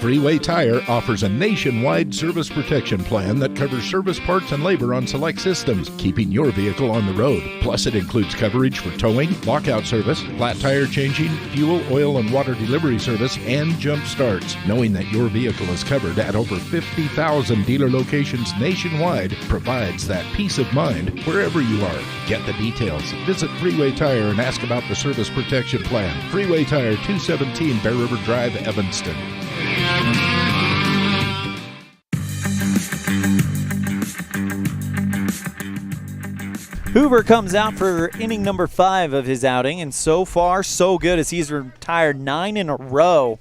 Freeway Tire offers a nationwide service protection plan that covers service parts and labor on select systems, keeping your vehicle on the road. Plus, it includes coverage for towing, lockout service, flat tire changing, fuel, oil, and water delivery service, and jump starts. Knowing that your vehicle is covered at over 50,000 dealer locations nationwide provides that peace of mind wherever you are. Get the details. Visit Freeway Tire and ask about the service protection plan. Freeway Tire, 217 Bear River Drive, Evanston. Hoover comes out for inning number 5 of his outing, and so far so good as he's retired 9 in a row,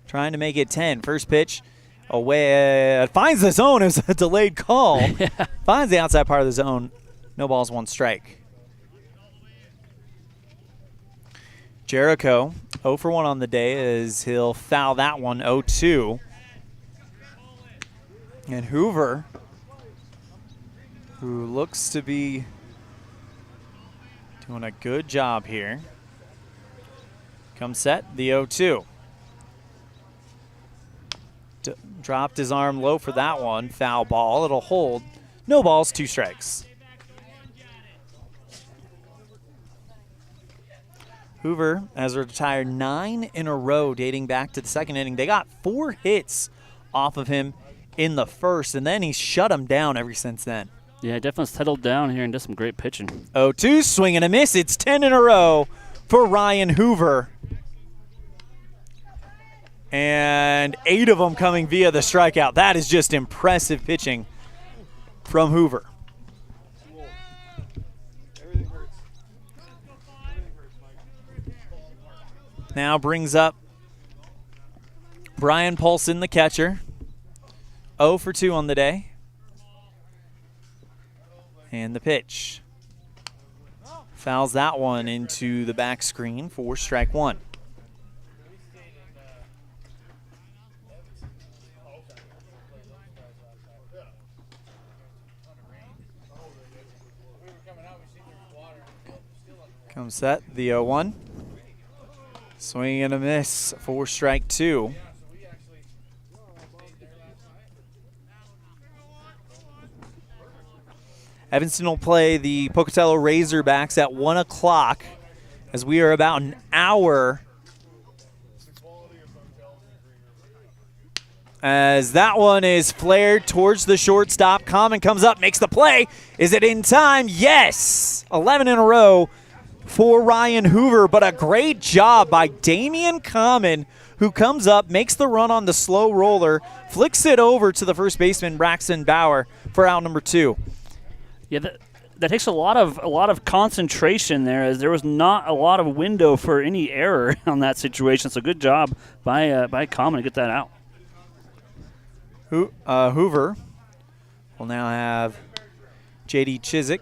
trying to make it 10. First pitch away, finds the zone. It was a delayed call. Finds the outside part of the zone. No balls, 1 strike. Jericho 0 for 1 on the day as he'll foul that one 0-2. And Hoover, who looks to be doing a good job here, comes set, the 0-2. Dropped his arm low for that one. Foul ball. It'll hold. No balls, 2 strikes. Hoover has retired 9 in a row dating back to the 2nd inning. They got 4 hits off of him in the first, and then he's shut them down ever since then. Yeah, definitely settled down here and did some great pitching. 0-2, swing and a miss. It's 10 in a row for Ryan Hoover. And 8 of them coming via the strikeout. That is just impressive pitching from Hoover. Now brings up Brian Paulson, the catcher. 0 for 2 on the day. And the pitch. Fouls that one into the back screen for strike 1. Comes set, the 0-1. Swing and a miss for strike 2. Evanston will play the Pocatello Razorbacks at 1 o'clock as we are about an hour As that one is flared towards the shortstop. Common comes up, makes the play. Is it in time? Yes! 11 in a row for Ryan Hoover, but a great job by Damian Common, who comes up, makes the run on the slow roller, flicks it over to the first baseman, Braxton Bauer, for out number 2. Yeah, that takes a lot of concentration there, as there was not a lot of window for any error on that situation. So good job by Common to get that out. Hoover will now have J.D. Chiswick.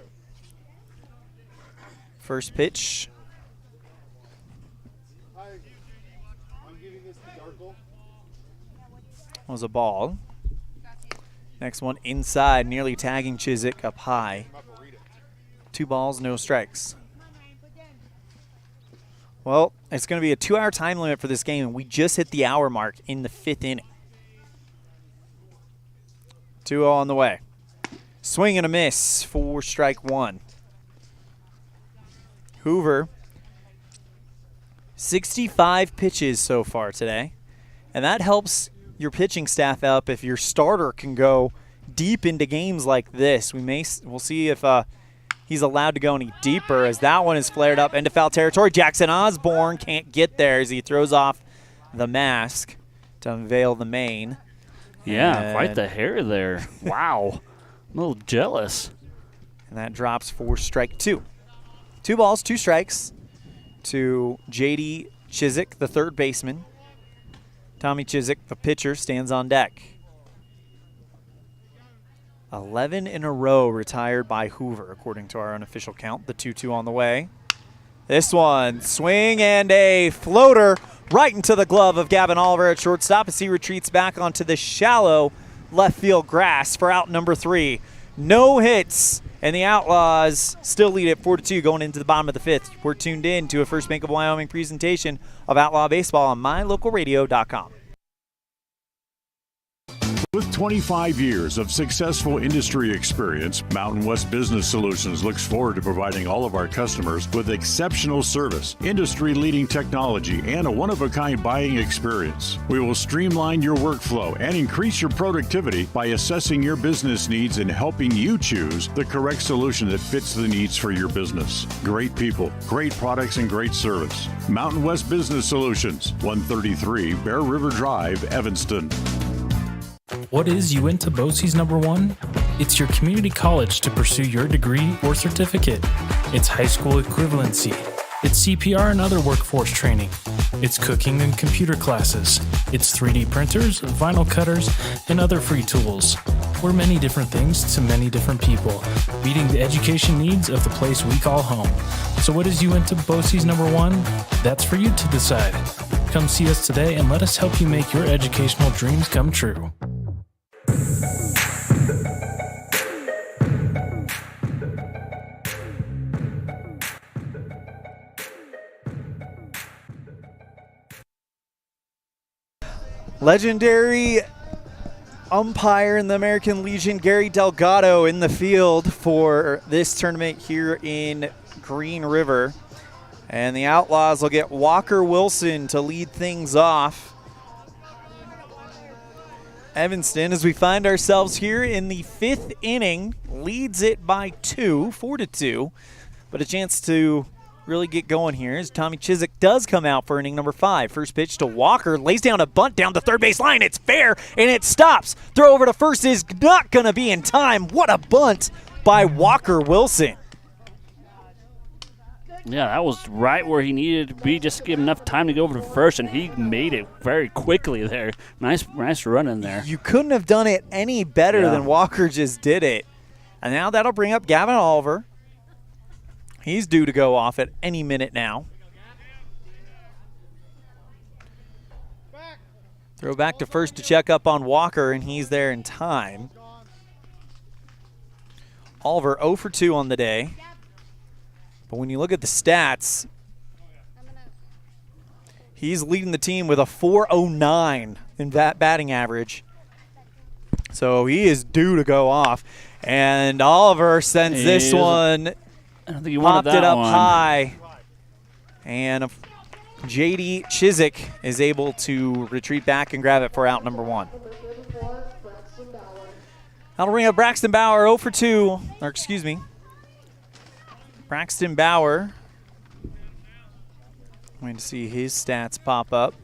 First pitch. Was a ball. Next one inside, nearly tagging Chiswick up high. 2 balls, no strikes. Well, it's going to be a 2-hour time limit for this game, and we just hit the hour mark in the 5th inning. 2-0 on the way. Swing and a miss for strike 1. Hoover, 65 pitches so far today, and that helps your pitching staff up if your starter can go deep into games like this. We'll see if he's allowed to go any deeper, as that one is flared up into foul territory. Jackson Osborne can't get there as he throws off the mask to unveil the mane. Yeah, quite the hair there. Wow. I'm a little jealous. And that drops for strike 2. 2 balls, 2 strikes to J.D. Chiswick, the third baseman. Tommy Chiswick, the pitcher, stands on deck. 11 in a row retired by Hoover, according to our unofficial count. The 2-2 on the way. This one, swing and a floater right into the glove of Gavin Oliver at shortstop as he retreats back onto the shallow left field grass for out number 3. No hits, and the Outlaws still lead at 4-2 going into the bottom of the 5th. We're tuned in to a First Bank of Wyoming presentation of Outlaw Baseball on mylocalradio.com. With 25 years of successful industry experience, Mountain West Business Solutions looks forward to providing all of our customers with exceptional service, industry-leading technology, and a one-of-a-kind buying experience. We will streamline your workflow and increase your productivity by assessing your business needs and helping you choose the correct solution that fits the needs for your business. Great people, great products, and great service. Mountain West Business Solutions, 133 Bear River Drive, Evanston. What is Uinta BOCES #1? It's your community college to pursue your degree or certificate. It's high school equivalency. It's CPR and other workforce training. It's cooking and computer classes. It's 3D printers, vinyl cutters, and other free tools. We're many different things to many different people, meeting the education needs of the place we call home. So what is Uinta BOCES #1? That's for you to decide. Come see us today and let us help you make your educational dreams come true. Legendary umpire in the American Legion, Gary Delgado, in the field for this tournament here in Green River. And the Outlaws will get Walker Wilson to lead things off. Evanston, as we find ourselves here in the 5th inning, leads it by 2, 4-2. But a chance to really get going here as Tommy Chiswick does come out for inning number 5. First pitch to Walker, lays down a bunt down the third base line. It's fair, and it stops. Throw over to first is not going to be in time. What a bunt by Walker Wilson. Yeah, that was right where he needed to be, just to give enough time to go over to first, and he made it very quickly there. Nice run in there. You couldn't have done it any better than Walker just did it. And now that'll bring up Gavin Oliver. He's due to go off at any minute now. Throw back to first to check up on Walker, and he's there in time. Oliver 0 for 2 on the day. But when you look at the stats, he's leading the team with a .409 in batting average. So he is due to go off. And Oliver sends this one, I don't think he popped wanted that it up one. high. And J.D. Chiswick is able to retreat back and grab it for out number 1. That'll bring up Braxton Bauer 0 for 2. Or excuse me. Braxton Bauer. Going to see his stats pop up.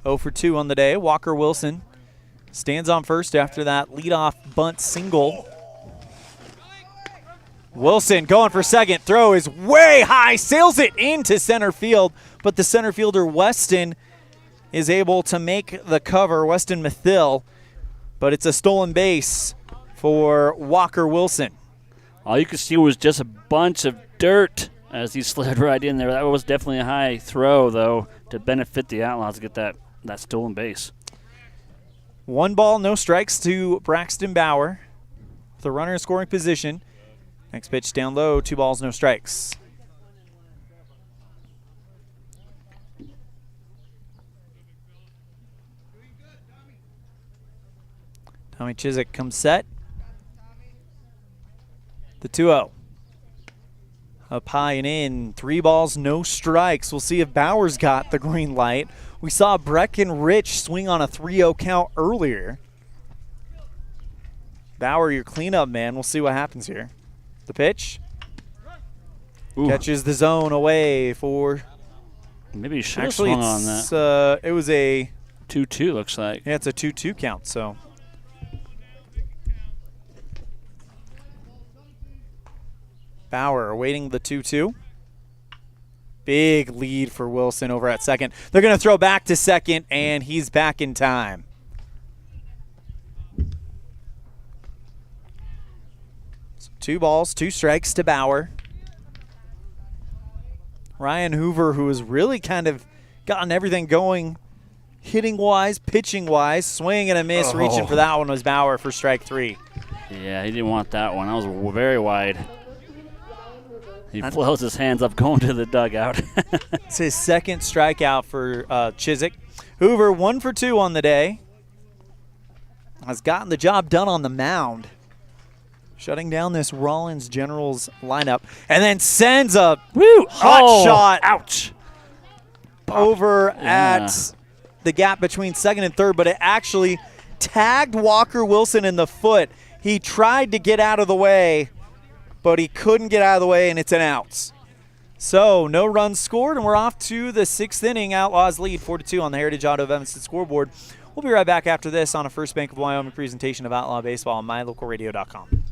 0 for 2 on the day. Walker Wilson stands on first after that leadoff bunt single. Wilson going for second. Throw is way high. Sails it into center field. But the center fielder, Weston, is able to make the cover. Weston Mathill. But it's a stolen base for Walker Wilson. All you could see was just a bunch of dirt as he slid right in there. That was definitely a high throw, though, to benefit the Outlaws to get that stolen base. 1 ball, no strikes to Braxton Bauer. With a runner in scoring position. Next pitch down low, 2 balls, no strikes. Tommy Chiswick comes set. The 2-0. Up high and in. 3 balls, no strikes. We'll see if Bauer's got the green light. We saw Breckenridge swing on a 3-0 count earlier. Bauer, your cleanup man. We'll see what happens here. The pitch. Ooh. Catches the zone away for... Maybe he should have swung on that. It was a... 2-2 looks like. Yeah, it's a 2-2 count, so... Bauer awaiting the 2-2. Big lead for Wilson over at second. They're going to throw back to second, and he's back in time. So 2 balls, 2 strikes to Bauer. Ryan Hoover, who has really kind of gotten everything going hitting-wise, pitching-wise, swing and a miss, reaching for that one was Bauer for strike 3. Yeah, he didn't want that one. That was very wide. He flows his hands up going to the dugout. It's his second strikeout for Chiswick. Hoover 1 for 2 on the day. Has gotten the job done on the mound. Shutting down this Rawlins Generals lineup. And then sends a hot shot. Ouch. Over at the gap between second and third, but it actually tagged Walker Wilson in the foot. He tried to get out of the way, but he couldn't get out of the way, and it's an outs. So no runs scored, and we're off to the 6th inning. Outlaws lead 4-2 on the Heritage Auto of Evanston scoreboard. We'll be right back after this on a First Bank of Wyoming presentation of Outlaw Baseball on mylocalradio.com.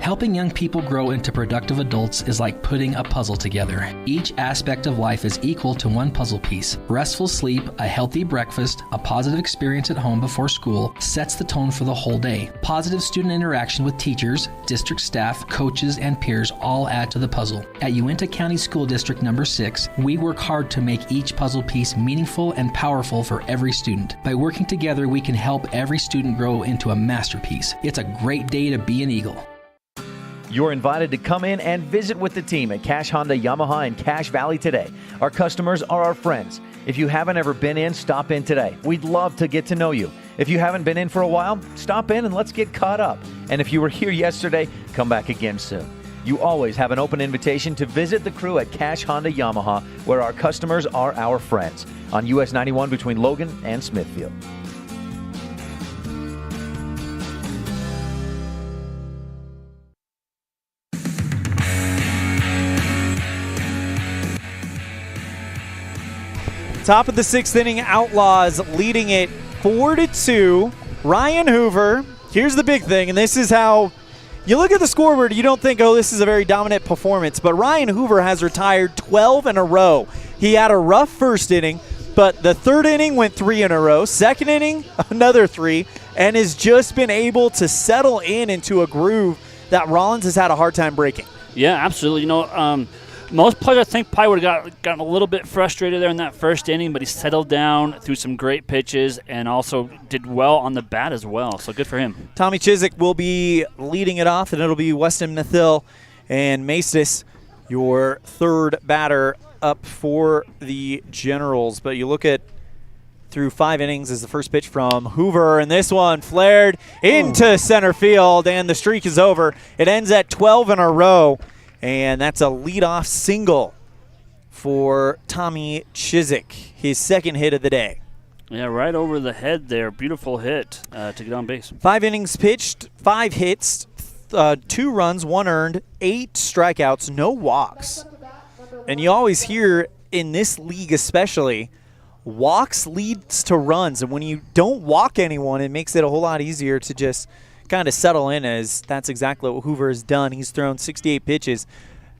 Helping young people grow into productive adults is like putting a puzzle together. Each aspect of life is equal to one puzzle piece. Restful sleep, a healthy breakfast, a positive experience at home before school sets the tone for the whole day. Positive student interaction with teachers, district staff, coaches, and peers all add to the puzzle. At Uinta County School District Number 6, we work hard to make each puzzle piece meaningful and powerful for every student. By working together, we can help every student grow into a masterpiece. It's a great day to be an Eagle. You're invited to come in and visit with the team at Cache Honda Yamaha in Cache Valley today. Our customers are our friends. If you haven't ever been in, stop in today. We'd love to get to know you. If you haven't been in for a while, stop in and let's get caught up. And if you were here yesterday, come back again soon. You always have an open invitation to visit the crew at Cache Honda Yamaha, where our customers are our friends, on US 91 between Logan and Smithfield. Top of the 6th inning, Outlaws leading it 4-2. Ryan Hoover, here's the big thing, and this is how you look at the scoreboard, you don't think, oh, this is a very dominant performance, but Ryan Hoover has retired 12 in a row. He had a rough first inning, but the 3rd inning went 3 in a row, 2nd inning, another 3, and has just been able to settle into a groove that Rawlins has had a hard time breaking. Yeah, absolutely. You know, most players, I think, probably would have gotten a little bit frustrated there in that first inning, but he settled down through some great pitches and also did well on the bat as well, so good for him. Tommy Chiswick will be leading it off, and it'll be Weston Mathill and Maestas, your 3rd batter up for the Generals. But you look at through 5 innings is the first pitch from Hoover, and this one flared into center field, and the streak is over. It ends at 12 in a row, and that's a leadoff single for Tommy Chizik, his second hit of the day. Yeah, right over the head there. Beautiful hit to get on base. 5 innings pitched, 5 hits, 2 runs, 1 earned, 8 strikeouts, no walks. And you always hear in this league especially, walks leads to runs. And when you don't walk anyone, it makes it a whole lot easier to just kind of settle in, as that's exactly what Hoover has done. He's thrown 68 pitches.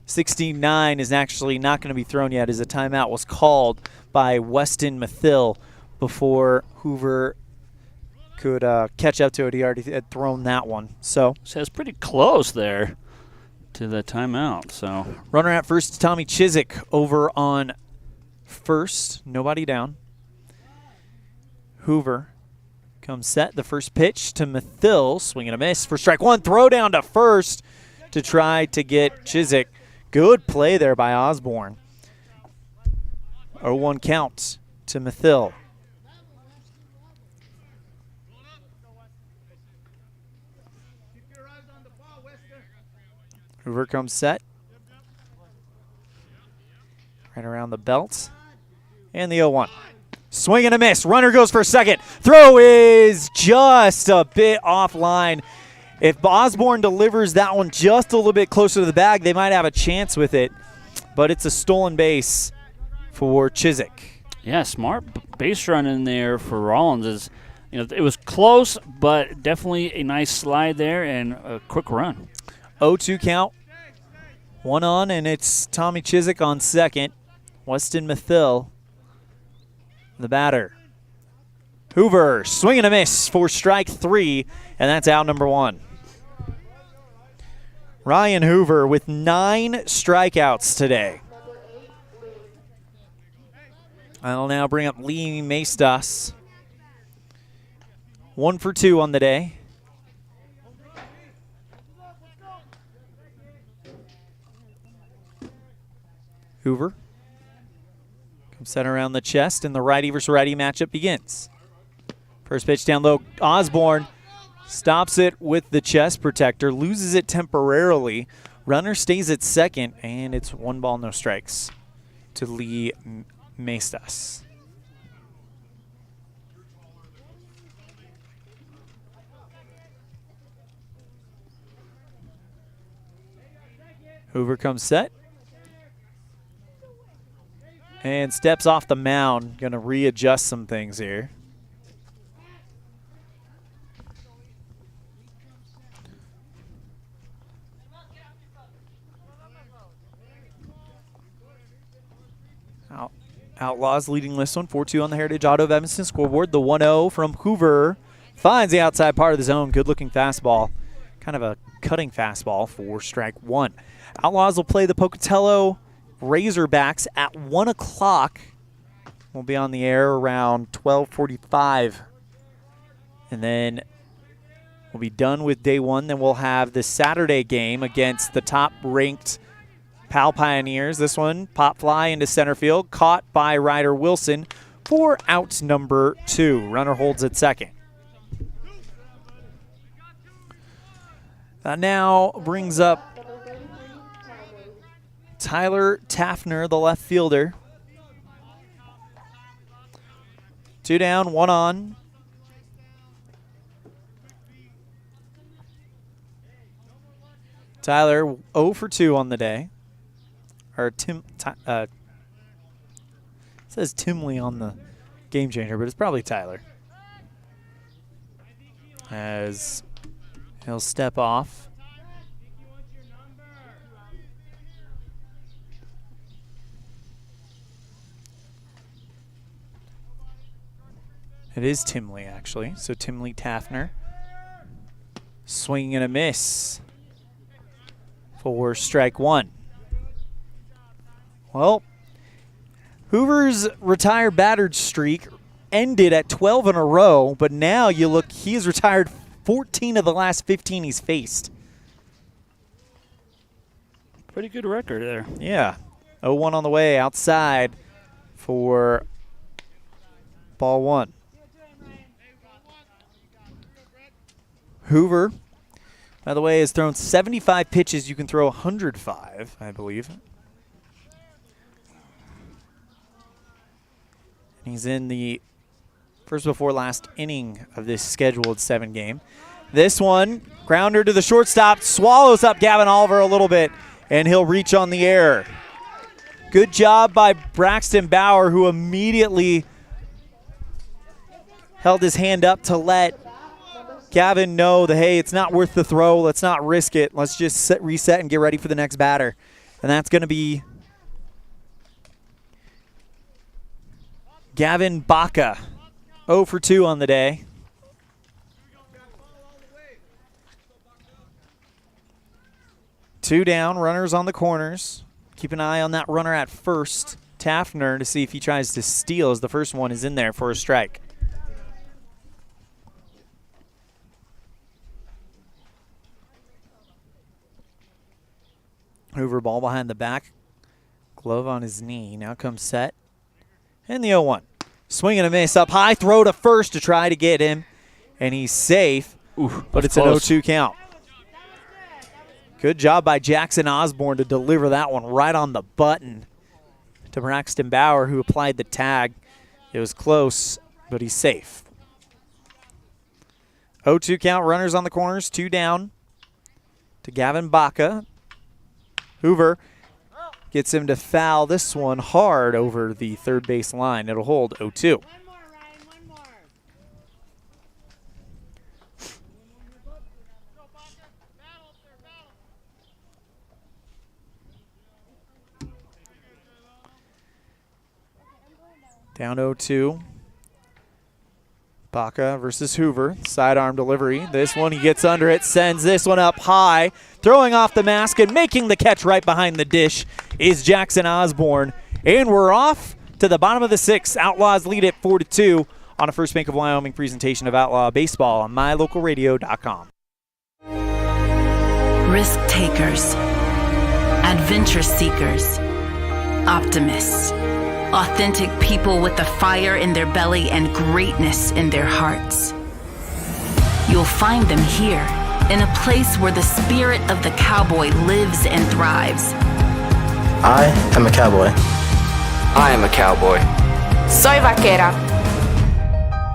69 is actually not going to be thrown yet, as a timeout was called by Weston Mathill before Hoover could catch up to it. He already had thrown that one. So it's pretty close there to the timeout. So runner at first, Tommy Chizik over on first. Nobody down. Hoover comes set. The first pitch to Mathill. Swing and a miss for strike one. Throw down to first to try to get Chizik. Good play there by Osborne. 0-1 count to Mathill. Hoover comes set. Right around the belt. And the 0-1. Swing and a miss. Runner goes for second. Throw is just a bit offline. If Osborne delivers that one just a little bit closer to the bag, they might have a chance with it. But it's a stolen base for Chizik. Yeah, smart base run in there for Rawlins. It was close, but definitely a nice slide there and a quick run. 0-2 count. 1 on, and it's Tommy Chizik on second. Weston Mathill, the batter. Hoover, swing and a miss for strike 3, and that's out number 1. Ryan Hoover with 9 strikeouts today. I'll now bring up Lee Maestas. 1 for 2 on the day. Hoover comes set around the chest, and the righty versus righty matchup begins. First pitch down low. Osborne stops it with the chest protector, loses it temporarily. Runner stays at second, and it's 1 ball, no strikes to Lee Maestas. Hoover comes set and steps off the mound. Going to readjust some things here. Outlaws leading this one, 4-2 on the Heritage Auto of Evanston scoreboard. The 1-0 from Hoover finds the outside part of the zone. Good-looking fastball. Kind of a cutting fastball for strike 1. Outlaws will play the Pocatello Razorbacks at 1 o'clock. We'll be on the air around 12:45. And then we'll be done with day 1. Then we'll have the Saturday game against the top-ranked Pal Pioneers. This one, pop fly into center field, caught by Ryder Wilson for out number 2. Runner holds at second. That now brings up Tyler Taffner, the left fielder. 2 down, 1 on. Tyler 0 for 2 on the day. Or says Timley on the game changer, but it's probably Tyler. As he'll step off. It is Timley, actually. So Timley Taffner. Swinging and a miss for strike 1. Well, Hoover's retired battered streak ended at 12 in a row, but now you look, he's retired 14 of the last 15 he's faced. Pretty good record there. Yeah. 0-1 on the way outside for Ball one. Hoover, by the way, has thrown 75 pitches. You can throw 105, I believe. He's in the first before last inning of this scheduled 7-game. This one, grounder to the shortstop, swallows up Gavin Oliver a little bit, and he'll reach on the air. Good job by Braxton Bauer, who immediately held his hand up to let Gavin know that, hey, it's not worth the throw. Let's not risk it. Let's just reset and get ready for the next batter. And that's going to be Gavin Baca, 0 for 2 on the day. Two down, runners on the corners. Keep an eye on that runner at first, Taffner, to see if he tries to steal, as the first one is in there for a strike. Hoover, ball behind the back. Glove on his knee. Now comes set. And the 0-1. Swing and a miss up high. Throw to first to try to get him. And he's safe. But it's close. an 0-2 count. Good job by Jackson Osborne to deliver that one right on the button to Braxton Bauer, who applied the tag. It was close, but he's safe. 0-2 count. Runners on the corners. Two down to Gavin Baca. Hoover gets him to foul this one hard over the third base line. It'll hold 0-2. Down 0-2. Baca versus Hoover. Sidearm delivery. This one, he gets under it, sends this one up high. Throwing off the mask and making the catch right behind the dish is Jackson Osborne. And we're off to the bottom of the sixth. Outlaws lead it 4-2 on a First Bank of Wyoming presentation of Outlaw Baseball on mylocalradio.com. Risk takers, adventure seekers, optimists, authentic people with the fire in their belly and greatness in their hearts. You'll find them here, in a place where the spirit of the cowboy lives and thrives. I am a cowboy. I am a cowboy. Soy vaquera.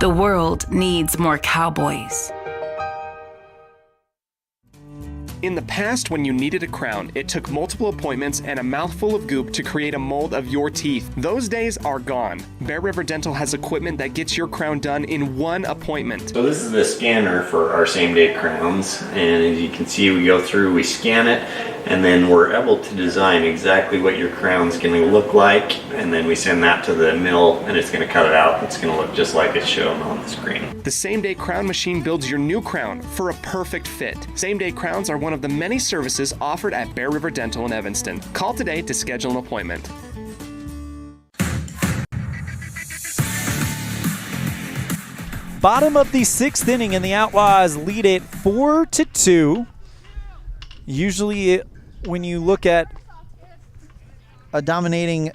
The world needs more cowboys. In the past, when you needed a crown, it took multiple appointments and a mouthful of goop to create a mold of your teeth. Those days are gone. Bear River Dental has equipment that gets your crown done in one appointment. So this is the scanner for our same-day crowns, and as you can see, we go through, we scan it, and then we're able to design exactly what your crown's going to look like, and then we send that to the mill, and it's going to cut it out. It's going to look just like it's shown on the screen. The same-day crown machine builds your new crown for a perfect fit. Same-day crowns are one of the many services offered at Bear River Dental in Evanston. Call today to schedule an appointment. Bottom of the sixth inning, and the Outlaws lead it 4-2. Usually, when you look at a dominating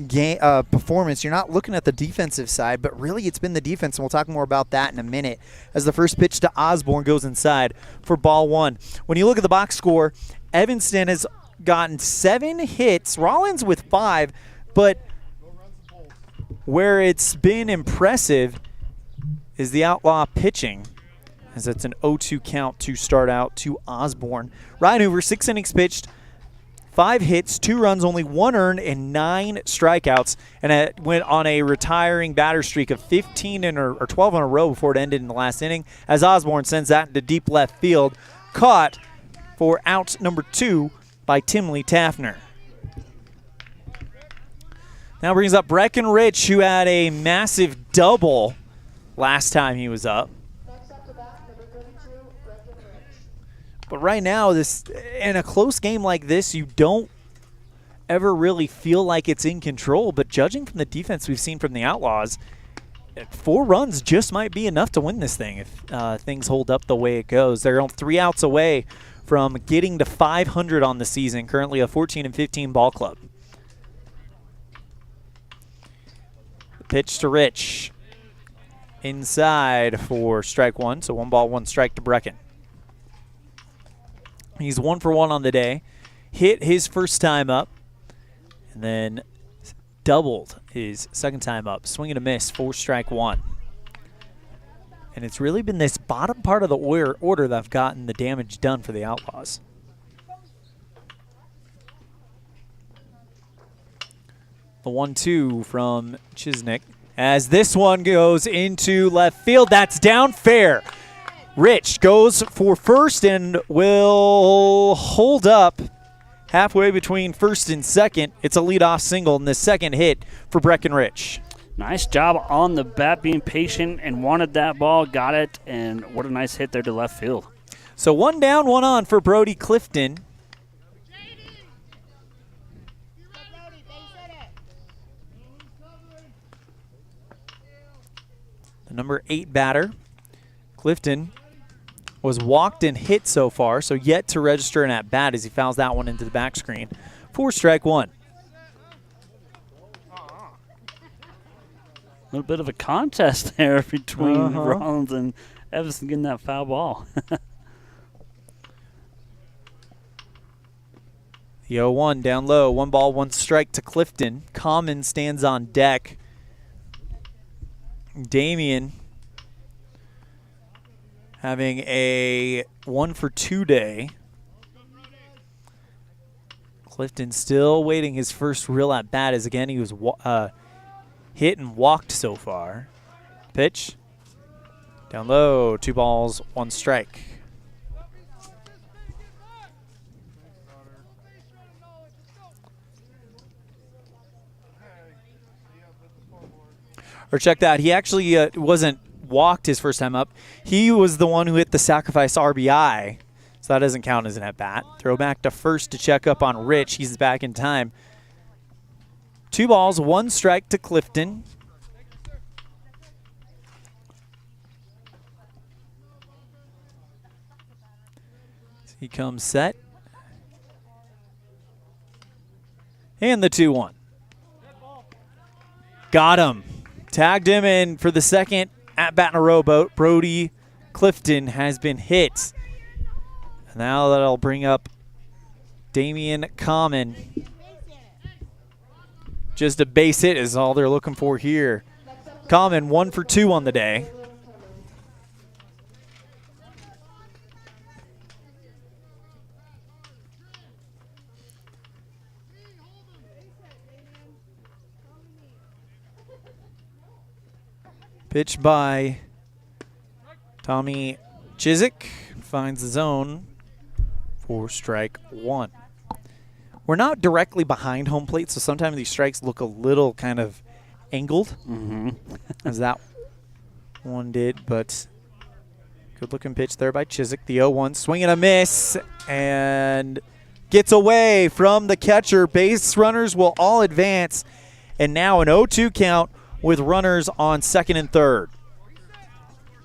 game performance, you're not looking at the defensive side, but really it's been the defense, and we'll talk more about that in a minute as the first pitch to Osborne goes inside for ball one. When you look at the box score, Evanston has gotten 7 hits, Rawlins with 5, but where it's been impressive is the Outlaw pitching, as it's an 0-2 count to start out to Osborne. Ryan Hoover, 6 innings pitched, 5 hits, 2 runs, only 1 earned, and 9 strikeouts. And it went on a retiring batter streak of 15 or 12 in a row before it ended in the last inning, as Osborne sends that into deep left field. Caught for out number 2 by Timley Taffner. Now brings up Breckenridge, who had a massive double last time he was up. But right now, in a close game like this, you don't ever really feel like it's in control. But judging from the defense we've seen from the Outlaws, 4 runs just might be enough to win this thing if things hold up the way it goes. They're 3 outs away from getting to 500 on the season, currently a 14-15 ball club. Pitch to Rich. inside for strike one. So 1 ball, 1 strike to Brecken. He's 1 for 1 on the day. Hit his first time up, and then doubled his second time up. Swing and a miss for strike 1. And it's really been this bottom part of the order that I've gotten the damage done for the Outlaws. The 1-2 from Chisnick. As this one goes into left field, that's down fair. Rich goes for first and will hold up halfway between first and second. It's a leadoff single in the second hit for Breckenridge. Nice job on the bat, being patient and wanted that ball, got it, and what a nice hit there to left field. So 1 down, 1 on for Brody Clifton. The number 8 batter, Clifton, was walked and hit so far, so yet to register an at-bat as he fouls that one into the back screen for strike 1. A little bit of a contest there between Rawlins and Evanston getting that foul ball. The 0-1 down low, 1 ball, 1 strike to Clifton. Common stands on deck. Damian having a 1 for 2 day. Clifton still waiting his first real at bat as again he was hit and walked so far. Pitch down low, 2 balls, 1 strike. Or check that, he actually wasn't walked his first time up. He was the one who hit the sacrifice RBI, so that doesn't count as an at-bat. Throw back to first to check up on Rich. He's back in time. 2 balls, 1 strike to Clifton. He comes set. And the 2-1. Got him. Tagged him in for the second at-bat in a row. Brody Clifton has been hit. Now that'll bring up Damian Common. Just a base hit is all they're looking for here. Common 1 for 2 on the day. Pitch by Tommy Chiswick. Finds the zone for strike 1. We're not directly behind home plate, so sometimes these strikes look a little kind of angled, as that one did. But good-looking pitch there by Chiswick. The 0-1, swing and a miss, and gets away from the catcher. Base runners will all advance, and now an 0-2 count with runners on second and third.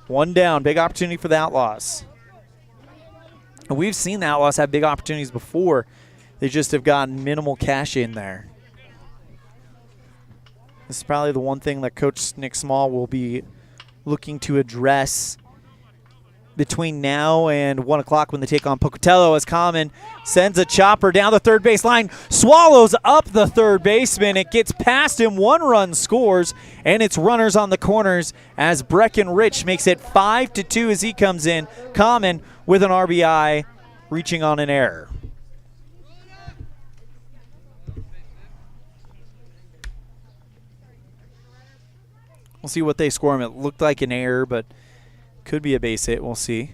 1 down, big opportunity for the Outlaws. And we've seen the Outlaws have big opportunities before. They just have gotten minimal cash in there. This is probably the one thing that Coach Nick Small will be looking to address between now and 1 o'clock when they take on Pocatello, as Common sends a chopper down the third base line, swallows up the third baseman. It gets past him, 1 run scores, and it's runners on the corners as Breckenridge makes it 5-2 as he comes in. Common with an RBI, reaching on an error. We'll see what they score him. It looked like an error, but could be a base hit. We'll see.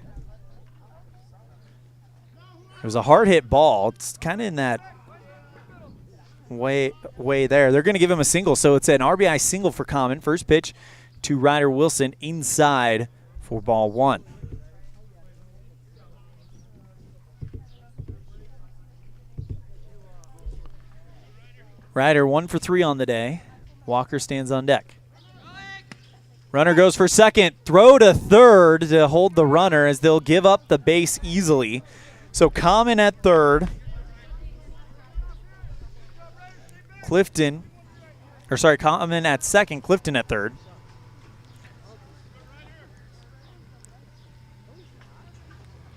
It was a hard hit ball. It's kind of in that way there. They're going to give him a single, so it's an RBI single for Common. First pitch to Ryder Wilson inside for ball 1. Ryder 1 for 3 on the day. Walker stands on deck. Runner goes for second. Throw to third to hold the runner as they'll give up the base easily. So Common at third. Common at second, Clifton at third.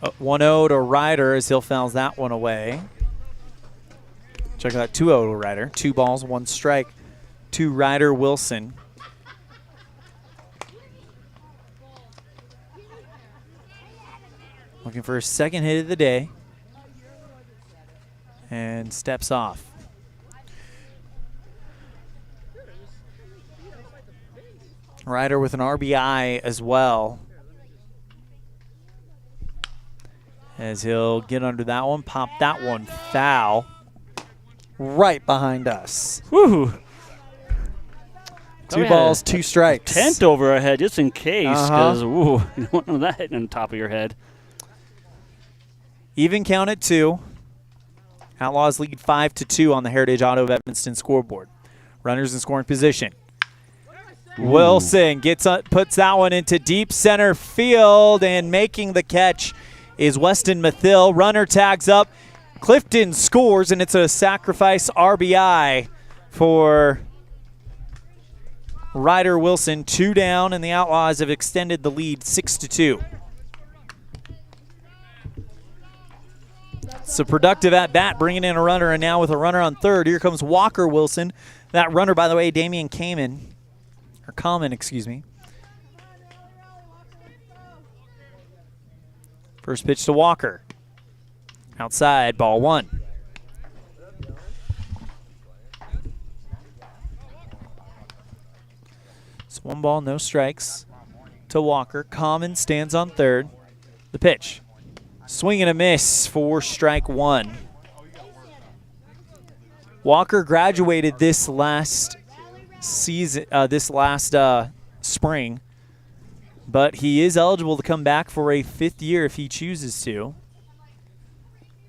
1-0 to Ryder as he'll fouls that one away. Check out 2-0 to Ryder. 2 balls, 1 strike to Ryder Wilson. Looking for his second hit of the day. And steps off. Ryder with an RBI as well. As he'll get under that one, pop that one foul. Right behind us. Woo! 2 balls, 2 strikes. Tent over our head just in case, because you don't want that hitting on top of your head. Even count at 2. Outlaws lead 5-2 on the Heritage Auto of Evanston scoreboard. Runners in scoring position. Ooh. Wilson puts that one into deep center field, and making the catch is Weston Mathill. Runner tags up. Clifton scores, and it's a sacrifice RBI for Ryder Wilson. 2 down, and the Outlaws have extended the lead 6-2. It's a productive at-bat, bringing in a runner, and now with a runner on third, here comes Walker Wilson. That runner, by the way, Damian Common, excuse me. First pitch to Walker. Outside, ball 1. It's 1 ball, no strikes to Walker. Common stands on third. The pitch. Swing and a miss for strike 1. Walker graduated this last season, spring, but he is eligible to come back for a 5th year if he chooses to.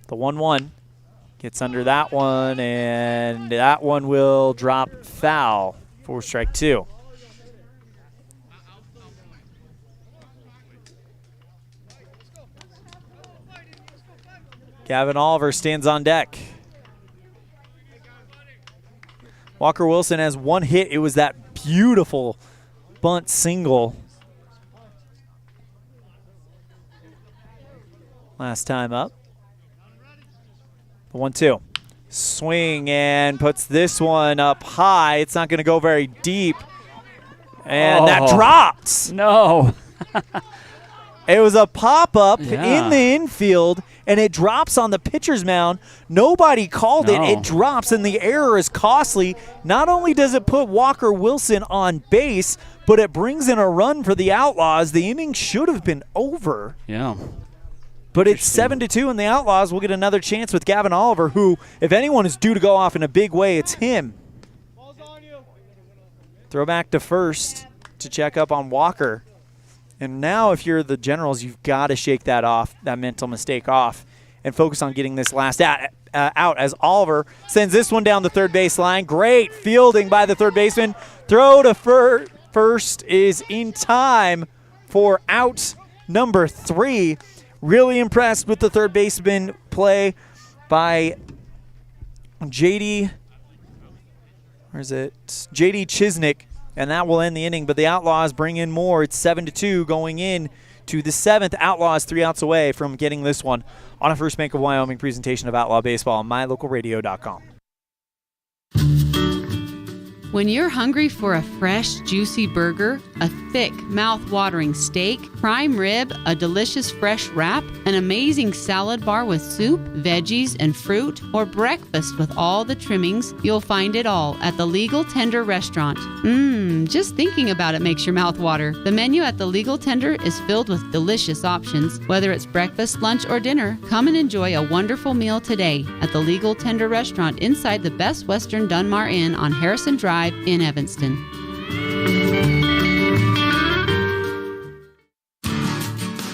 The 1-1 gets under that one, and that one will drop foul for strike 2. Gavin Oliver stands on deck. Walker Wilson has 1 hit. It was that beautiful bunt single last time up. The 1-2. Swing and puts this one up high. It's not going to go very deep. And that drops. No. It was a pop-up in the infield, and it drops on the pitcher's mound. Nobody called it. It drops, and the error is costly. Not only does it put Walker Wilson on base, but it brings in a run for the Outlaws. The inning should have been over. Yeah. But it's 7-2, and the Outlaws will get another chance with Gavin Oliver, who, if anyone is due to go off in a big way, it's him. Throw back to first to check up on Walker. And now if you're the Generals, you've got to shake that off, that mental mistake off, and focus on getting this last out as Oliver sends this one down the third baseline. Great fielding by the third baseman. Throw to first is in time for out number 3. Really impressed with the third baseman play by J.D. Chisnick. And that will end the inning, but the Outlaws bring in more. It's 7-2 going in to the 7th. Outlaws 3 outs away from getting this one on a First Bank of Wyoming presentation of Outlaw Baseball on mylocalradio.com. When you're hungry for a fresh, juicy burger, a thick, mouth-watering steak, prime rib, a delicious fresh wrap, an amazing salad bar with soup, veggies, and fruit, or breakfast with all the trimmings, you'll find it all at the Legal Tender Restaurant. Just thinking about it makes your mouth water. The menu at the Legal Tender is filled with delicious options. Whether it's breakfast, lunch, or dinner, come and enjoy a wonderful meal today at the Legal Tender Restaurant inside the Best Western Dunmar Inn on Harrison Drive in Evanston.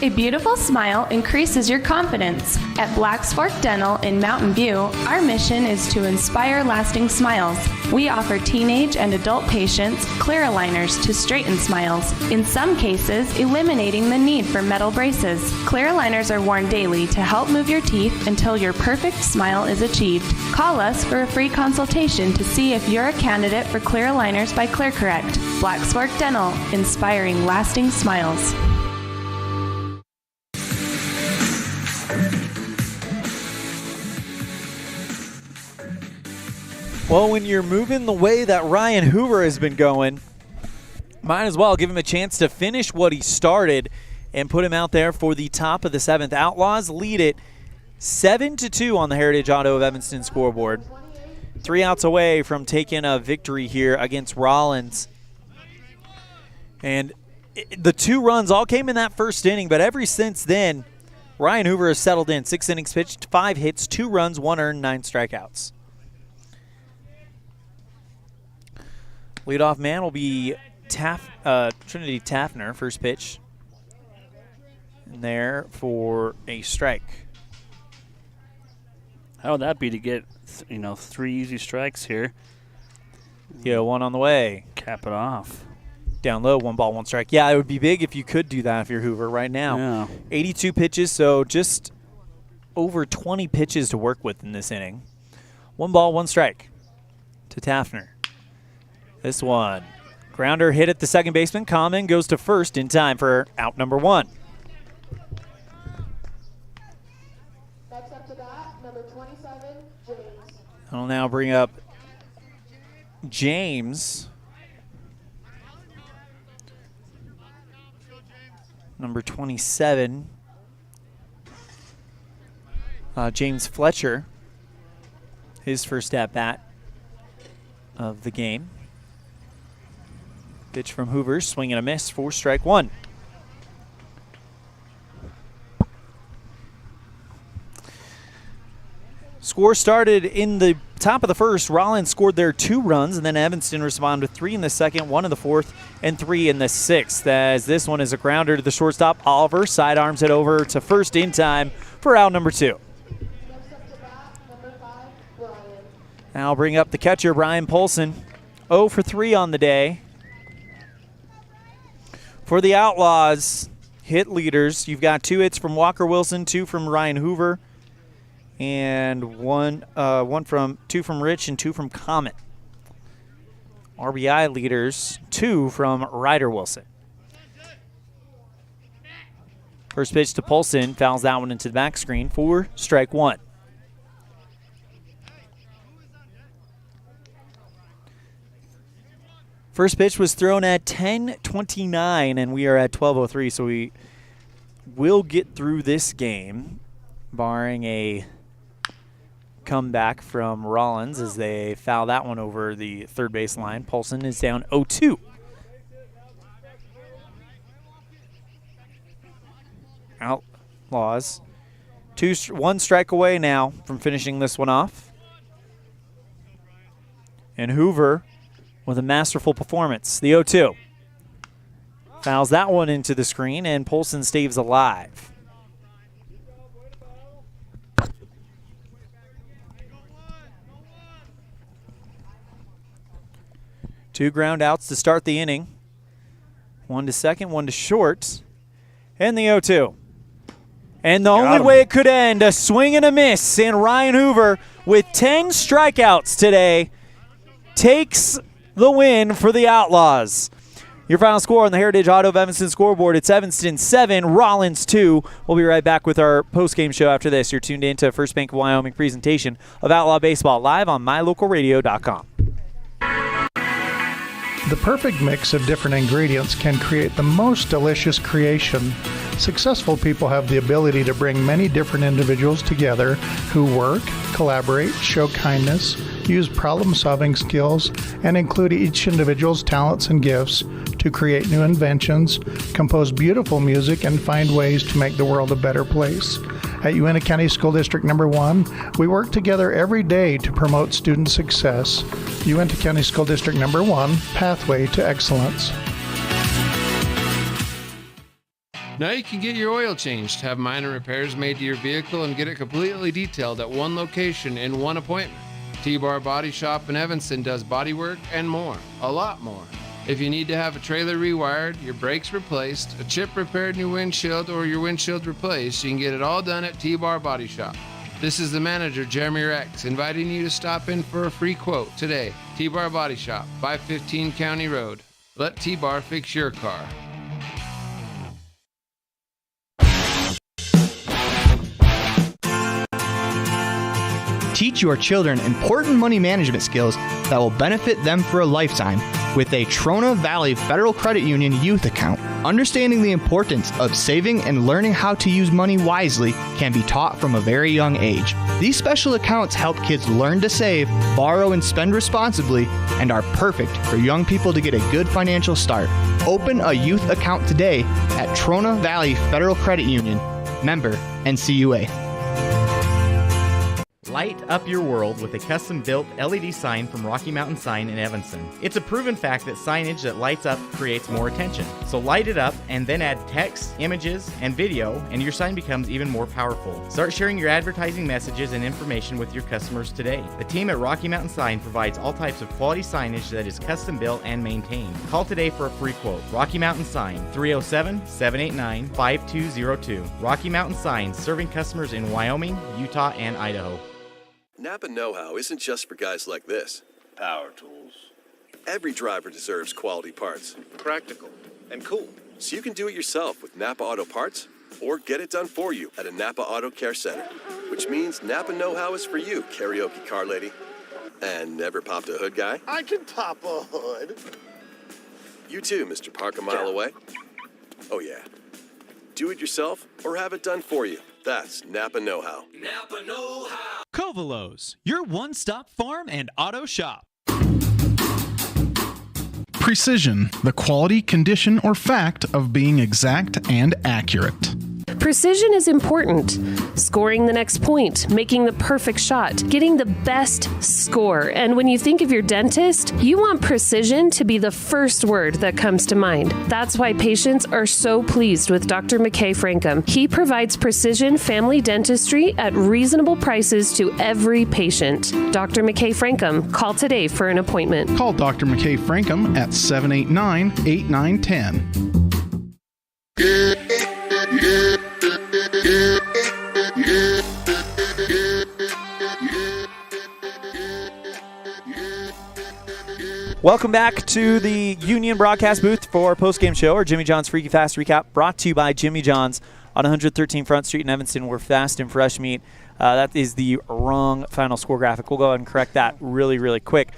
A beautiful smile increases your confidence. At Black's Fork Dental in Mountain View, our mission is to inspire lasting smiles. We offer teenage and adult patients clear aligners to straighten smiles, in some cases eliminating the need for metal braces. Clear aligners are worn daily to help move your teeth until your perfect smile is achieved. Call us for a free consultation to see if you're a candidate for clear aligners by ClearCorrect. Black's Fork Dental, inspiring lasting smiles. Well, when you're moving the way that Ryan Hoover has been going, might as well give him a chance to finish what he started and put him out there for the top of the 7th. Outlaws lead it 7-2 on the Heritage Auto of Evanston scoreboard. 3 outs away from taking a victory here against Rawlins. And the 2 runs all came in that first inning, but ever since then, Ryan Hoover has settled in. 6 innings pitched, 5 hits, 2 runs, 1 earned, 9 strikeouts. Leadoff man will be Trinity Taffner, first pitch. And there for a strike. How would that be to get, 3 easy strikes here? Yeah, 1 on the way. Cap it off. Down low, 1 ball, 1 strike. Yeah, it would be big if you could do that if you're Hoover right now. Yeah. 82 pitches, so just over 20 pitches to work with in this inning. 1 ball, 1 strike to Taffner. This one, grounder hit at the second baseman. Common goes to first in time for out number 1. Next up to bat, number 27, James. I'll now bring up James. Number 27, James Fletcher, his first at-bat of the game. Pitch from Hoover, swing and a miss for strike 1. Score started in the top of the first. Rawlins scored their 2 runs, and then Evanston responded with 3 in the second, 1 in the fourth, and 3 in the sixth. As this one is a grounder to the shortstop, Oliver. Sidearms it over to first in time for out number 2. Now I'll bring up the catcher, Brian Polson. 0 for 3 on the day. For the Outlaws, hit leaders, you've got 2 hits from Walker Wilson, 2 from Ryan Hoover, and 2 from Rich and 2 from Comet. RBI leaders, 2 from Ryder Wilson. First pitch to Polson, fouls that one into the back screen for strike 1. First pitch was thrown at 10:29, and we are at 12:03, so we will get through this game, barring a comeback from Rawlins as they foul that one over the third base line. Polson is down 0-2. Outlaws, 1 strike away now from finishing this one off. And Hoover with a masterful performance. The 0-2. Fouls that one into the screen, and Polson stays alive. Two ground outs to start the inning. 1 to second, 1 to short. And the 0-2. And the only way it could end, a swing and a miss. And Ryan Hoover, with 10 strikeouts today, takes the win for the Outlaws. Your final score on the Heritage Auto of Evanston scoreboard, it's Evanston 7, Rawlins 2. We'll be right back with our post-game show after this. You're tuned in to First Bank of Wyoming presentation of Outlaw Baseball live on mylocalradio.com. The perfect mix of different ingredients can create the most delicious creation. Successful people have the ability to bring many different individuals together who work, collaborate, show kindness, use problem-solving skills, and include each individual's talents and gifts to create new inventions, compose beautiful music, and find ways to make the world a better place. At Uintah County School District Number 1, we work together every day to promote student success. Uintah County School District Number 1, Pathway to Excellence. Now you can get your oil changed, have minor repairs made to your vehicle, and get it completely detailed at one location in one appointment. T-Bar Body Shop in Evanston does body work and more, a lot more. If you need to have a trailer rewired, your brakes replaced, a chip repaired in your windshield, or your windshield replaced, you can get it all done at T-Bar Body Shop. This is the manager, Jeremy Rex, inviting you to stop in for a free quote today. T-Bar Body Shop, 515 County Road. Let T-Bar fix your car. Teach your children important money management skills that will benefit them for a lifetime with a Trona Valley Federal Credit Union youth account. Understanding the importance of saving and learning how to use money wisely can be taught from a very young age. These special accounts help kids learn to save, borrow, and spend responsibly, and are perfect for young people to get a good financial start. Open a youth account today at Trona Valley Federal Credit Union. Member NCUA. Light up your world with a custom-built LED sign from Rocky Mountain Sign in Evanston. It's a proven fact that signage that lights up creates more attention. So light it up and then add text, images, and video, and your sign becomes even more powerful. Start sharing your advertising messages and information with your customers today. The team at Rocky Mountain Sign provides all types of quality signage that is custom-built and maintained. Call today for a free quote. Rocky Mountain Sign, 307-789-5202. Rocky Mountain Sign, serving customers in Wyoming, Utah, and Idaho. Napa know-how isn't just for guys like this. Power tools. Every driver deserves quality parts. Practical and cool. So you can do it yourself with Napa Auto Parts or get it done for you at a Napa Auto Care Center. Which means Napa know-how is for you, karaoke car lady. And never popped a hood guy? I can pop a hood. You too, Mr. Park a mile away. Oh yeah. Do it yourself or have it done for you. That's Napa know-how. Napa know-how. Covolos, your one-stop farm and auto shop. Precision, the quality, condition, or fact of being exact and accurate. Precision is important. Scoring the next point, making the perfect shot, getting the best score. And when you think of your dentist, you want precision to be the first word that comes to mind. That's why patients are so pleased with Dr. McKay Frankum. He provides precision family dentistry at reasonable prices to every patient. Dr. McKay Frankum, call today for an appointment. Call Dr. McKay Frankum at 789-8910. Welcome back to the Union broadcast booth for Postgame Show, or Jimmy John's Freaky Fast Recap, brought to you by Jimmy John's on 113 Front Street in Evanston, where fast and fresh meat. That is the wrong final score graphic. We'll go ahead and correct that really, really quick.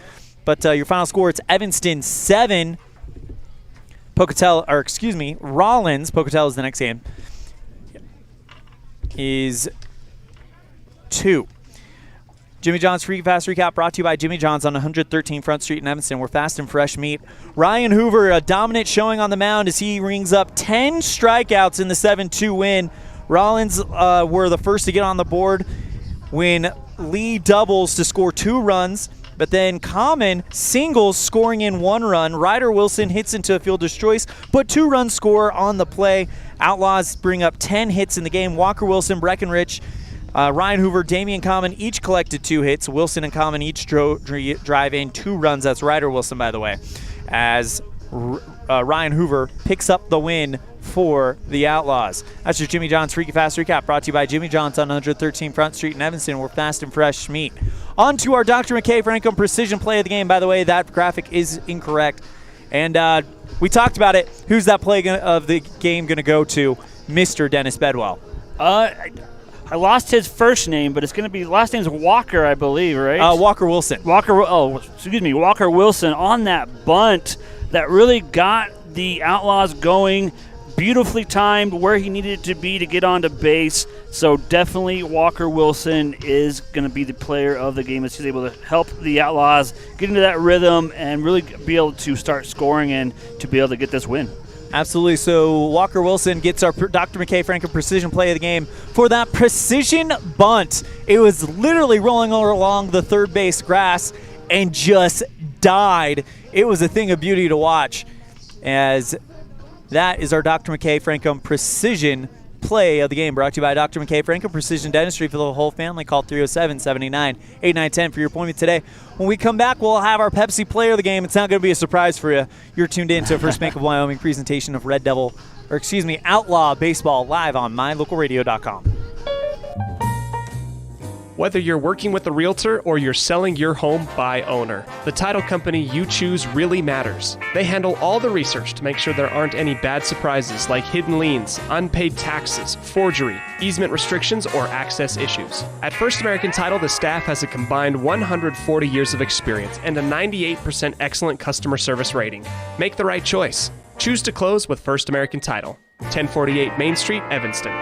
But your final score, it's Evanston 7, Rawlins, Pocatello is the next game, is 2. Jimmy John's Freaky Fast Recap brought to you by Jimmy John's on 113 Front Street in Evanston, where fast and fresh meat. Ryan Hoover, a dominant showing on the mound as he rings up 10 strikeouts in the 7-2 win. Rawlins were the first to get on the board when Lee doubles to score 2 runs, but then Common singles, scoring in 1 run. Ryder Wilson hits into a fielder's choice, but 2-run score on the play. Outlaws bring up 10 hits in the game. Walker Wilson, Breckenridge, Ryan Hoover, Damian Common each collected 2 hits. Wilson and Common each drive in 2 runs. That's Ryder Wilson, by the way, as Ryan Hoover picks up the win for the Outlaws. That's your Jimmy John's Freaky Fast Recap, brought to you by Jimmy John's on 113 Front Street in Evanston, where fast and fresh meat. On to our Dr. McKay Frankum precision play of the game. By the way, that graphic is incorrect. And we talked about it. Who's that play of the game going to go to? Mr. Dennis Bedwell. I lost his first name, but it's going to be, last name's Walker, I believe, right? Walker Wilson. Walker Wilson on that bunt that really got the Outlaws going. Beautifully timed where he needed to be to get onto base. So definitely Walker Wilson is going to be the player of the game, as he's able to help the Outlaws get into that rhythm and really be able to start scoring and to be able to get this win. Absolutely. So Walker Wilson gets our Dr. McKay Frankum precision play of the game for that precision bunt. It was literally rolling along the third base grass and just died. It was a thing of beauty to watch, as that is our Dr. McKay Frankum precision play of the game, brought to you by Dr. McKay Frankum Precision Dentistry for the whole family. Call 307-789-8910 for your appointment today. When we come back, we'll have our Pepsi player of the game. It's not going to be a surprise for you. You're tuned in to First Bank of Wyoming presentation of Outlaw Baseball live on mylocalradio.com. Whether you're working with a realtor or you're selling your home by owner, the title company you choose really matters. They handle all the research to make sure there aren't any bad surprises like hidden liens, unpaid taxes, forgery, easement restrictions, or access issues. At First American Title, the staff has a combined 140 years of experience and a 98% excellent customer service rating. Make the right choice. Choose to close with First American Title. 1048 Main Street, Evanston.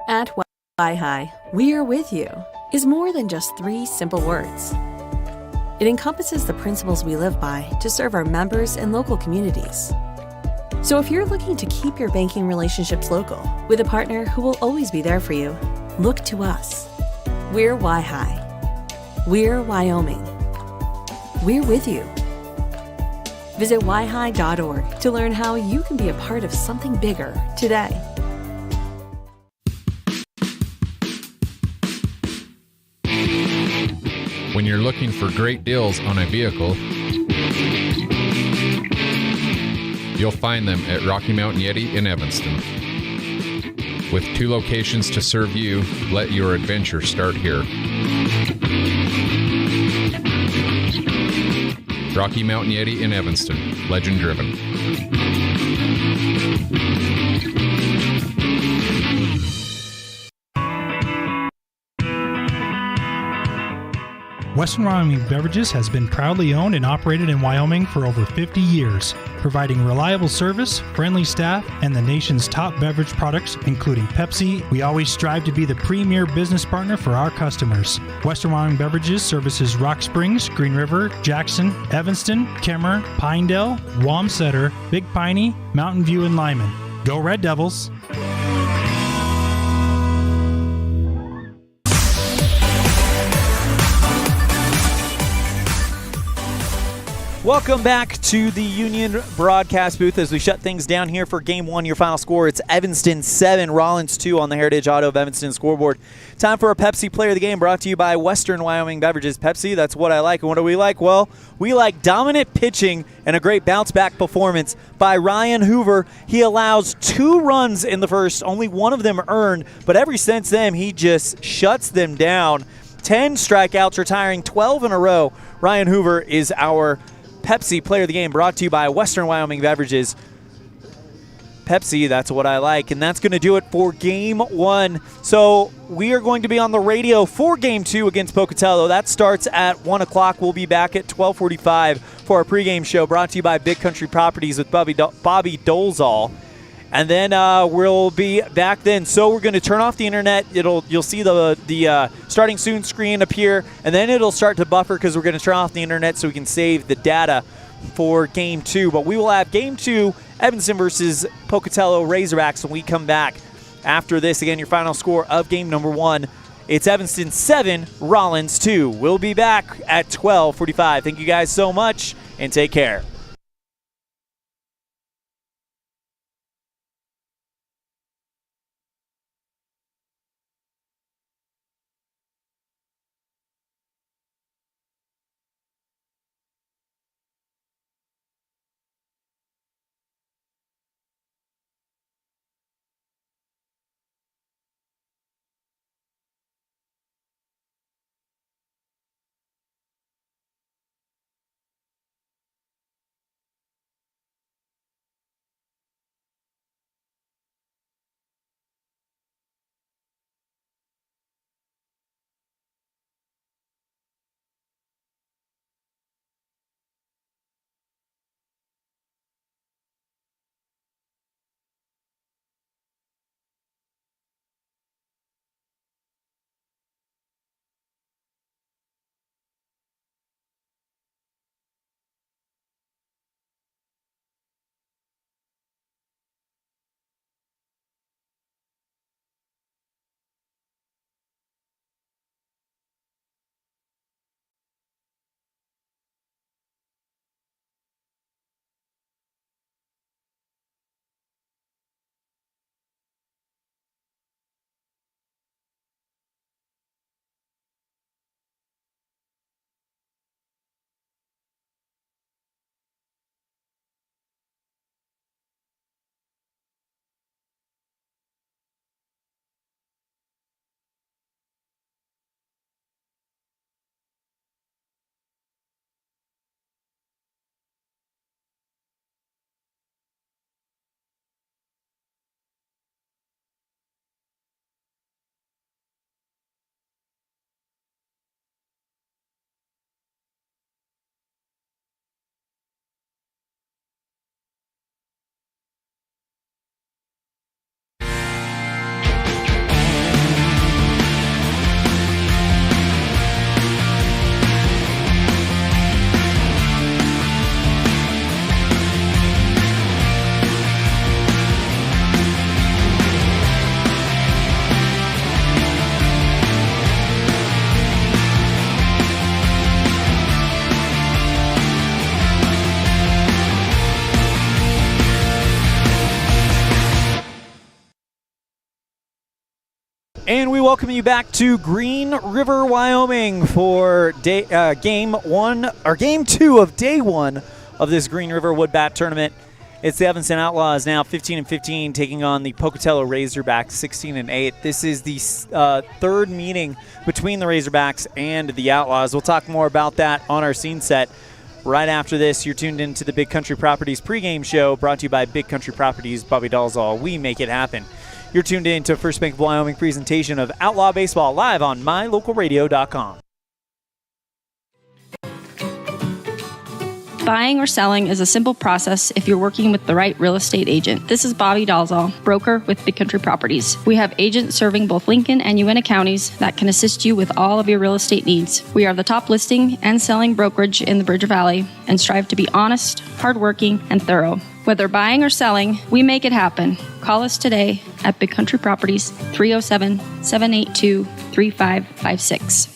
At High, "We're with you" is more than just 3 simple words. It encompasses the principles we live by to serve our members and local communities. So if you're looking to keep your banking relationships local with a partner who will always be there for you, look to us. We're High. We're Wyoming. We're with you. Visit yhigh.org to learn how you can be a part of something bigger today. When you're looking for great deals on a vehicle, you'll find them at Rocky Mountain Yeti in Evanston. With 2 locations to serve you, let your adventure start here. Rocky Mountain Yeti in Evanston, legend driven. Western Wyoming Beverages has been proudly owned and operated in Wyoming for over 50 years, providing reliable service, friendly staff, and the nation's top beverage products, including Pepsi. We always strive to be the premier business partner for our customers. Western Wyoming Beverages services Rock Springs, Green River, Jackson, Evanston, Kemmer, Pinedale, Wamsutter, Big Piney, Mountain View, and Lyman. Go Red Devils! Welcome back to the Union broadcast booth as we shut things down here for Game 1. Your final score, it's Evanston 7, Rawlins 2 on the Heritage Auto of Evanston scoreboard. Time for a Pepsi Player of the Game brought to you by Western Wyoming Beverages. Pepsi, that's what I like. And what do we like? Well, we like dominant pitching and a great bounce-back performance by Ryan Hoover. He allows 2 runs in the first, only 1 of them earned, but ever since then, he just shuts them down. 10 strikeouts, retiring 12 in a row. Ryan Hoover is our Pepsi Player of the Game brought to you by Western Wyoming Beverages. Pepsi, that's what I like. And that's going to do it for Game 1. So we are going to be on the radio for Game 2 against Pocatello. That starts at 1 o'clock. We'll be back at 12:45 for our pregame show brought to you by Big Country Properties with Bobby Dolezal. And then we'll be back then. So we're going to turn off the internet. You'll see the starting soon screen appear, and then it'll start to buffer because we're going to turn off the internet so we can save the data for Game 2. But we will have Game 2, Evanston versus Pocatello Razorbacks, when we come back after this. Again, your final score of Game number 1. It's Evanston 7, Rawlins 2. We'll be back at 12:45. Thank you guys so much, and take care. And we welcome you back to Green River, Wyoming for game 2 of day 1 of this Green River Wood Bat tournament. It's the Evanston Outlaws now 15-15 taking on the Pocatello Razorbacks 16-8. This is the third meeting between the Razorbacks and the Outlaws. We'll talk more about that on our scene set right after this. You're tuned into the Big Country Properties pregame show brought to you by Big Country Properties, Bobby Dalzall. We make it happen. You're tuned in to First Bank of Wyoming presentation of Outlaw Baseball live on mylocalradio.com. Buying or selling is a simple process if you're working with the right real estate agent. This is Bobby Dalzall, broker with Big Country Properties. We have agents serving both Lincoln and Uintah counties that can assist you with all of your real estate needs. We are the top listing and selling brokerage in the Bridger Valley and strive to be honest, hardworking, and thorough. Whether buying or selling, we make it happen. Call us today at Big Country Properties, 307-782-3556.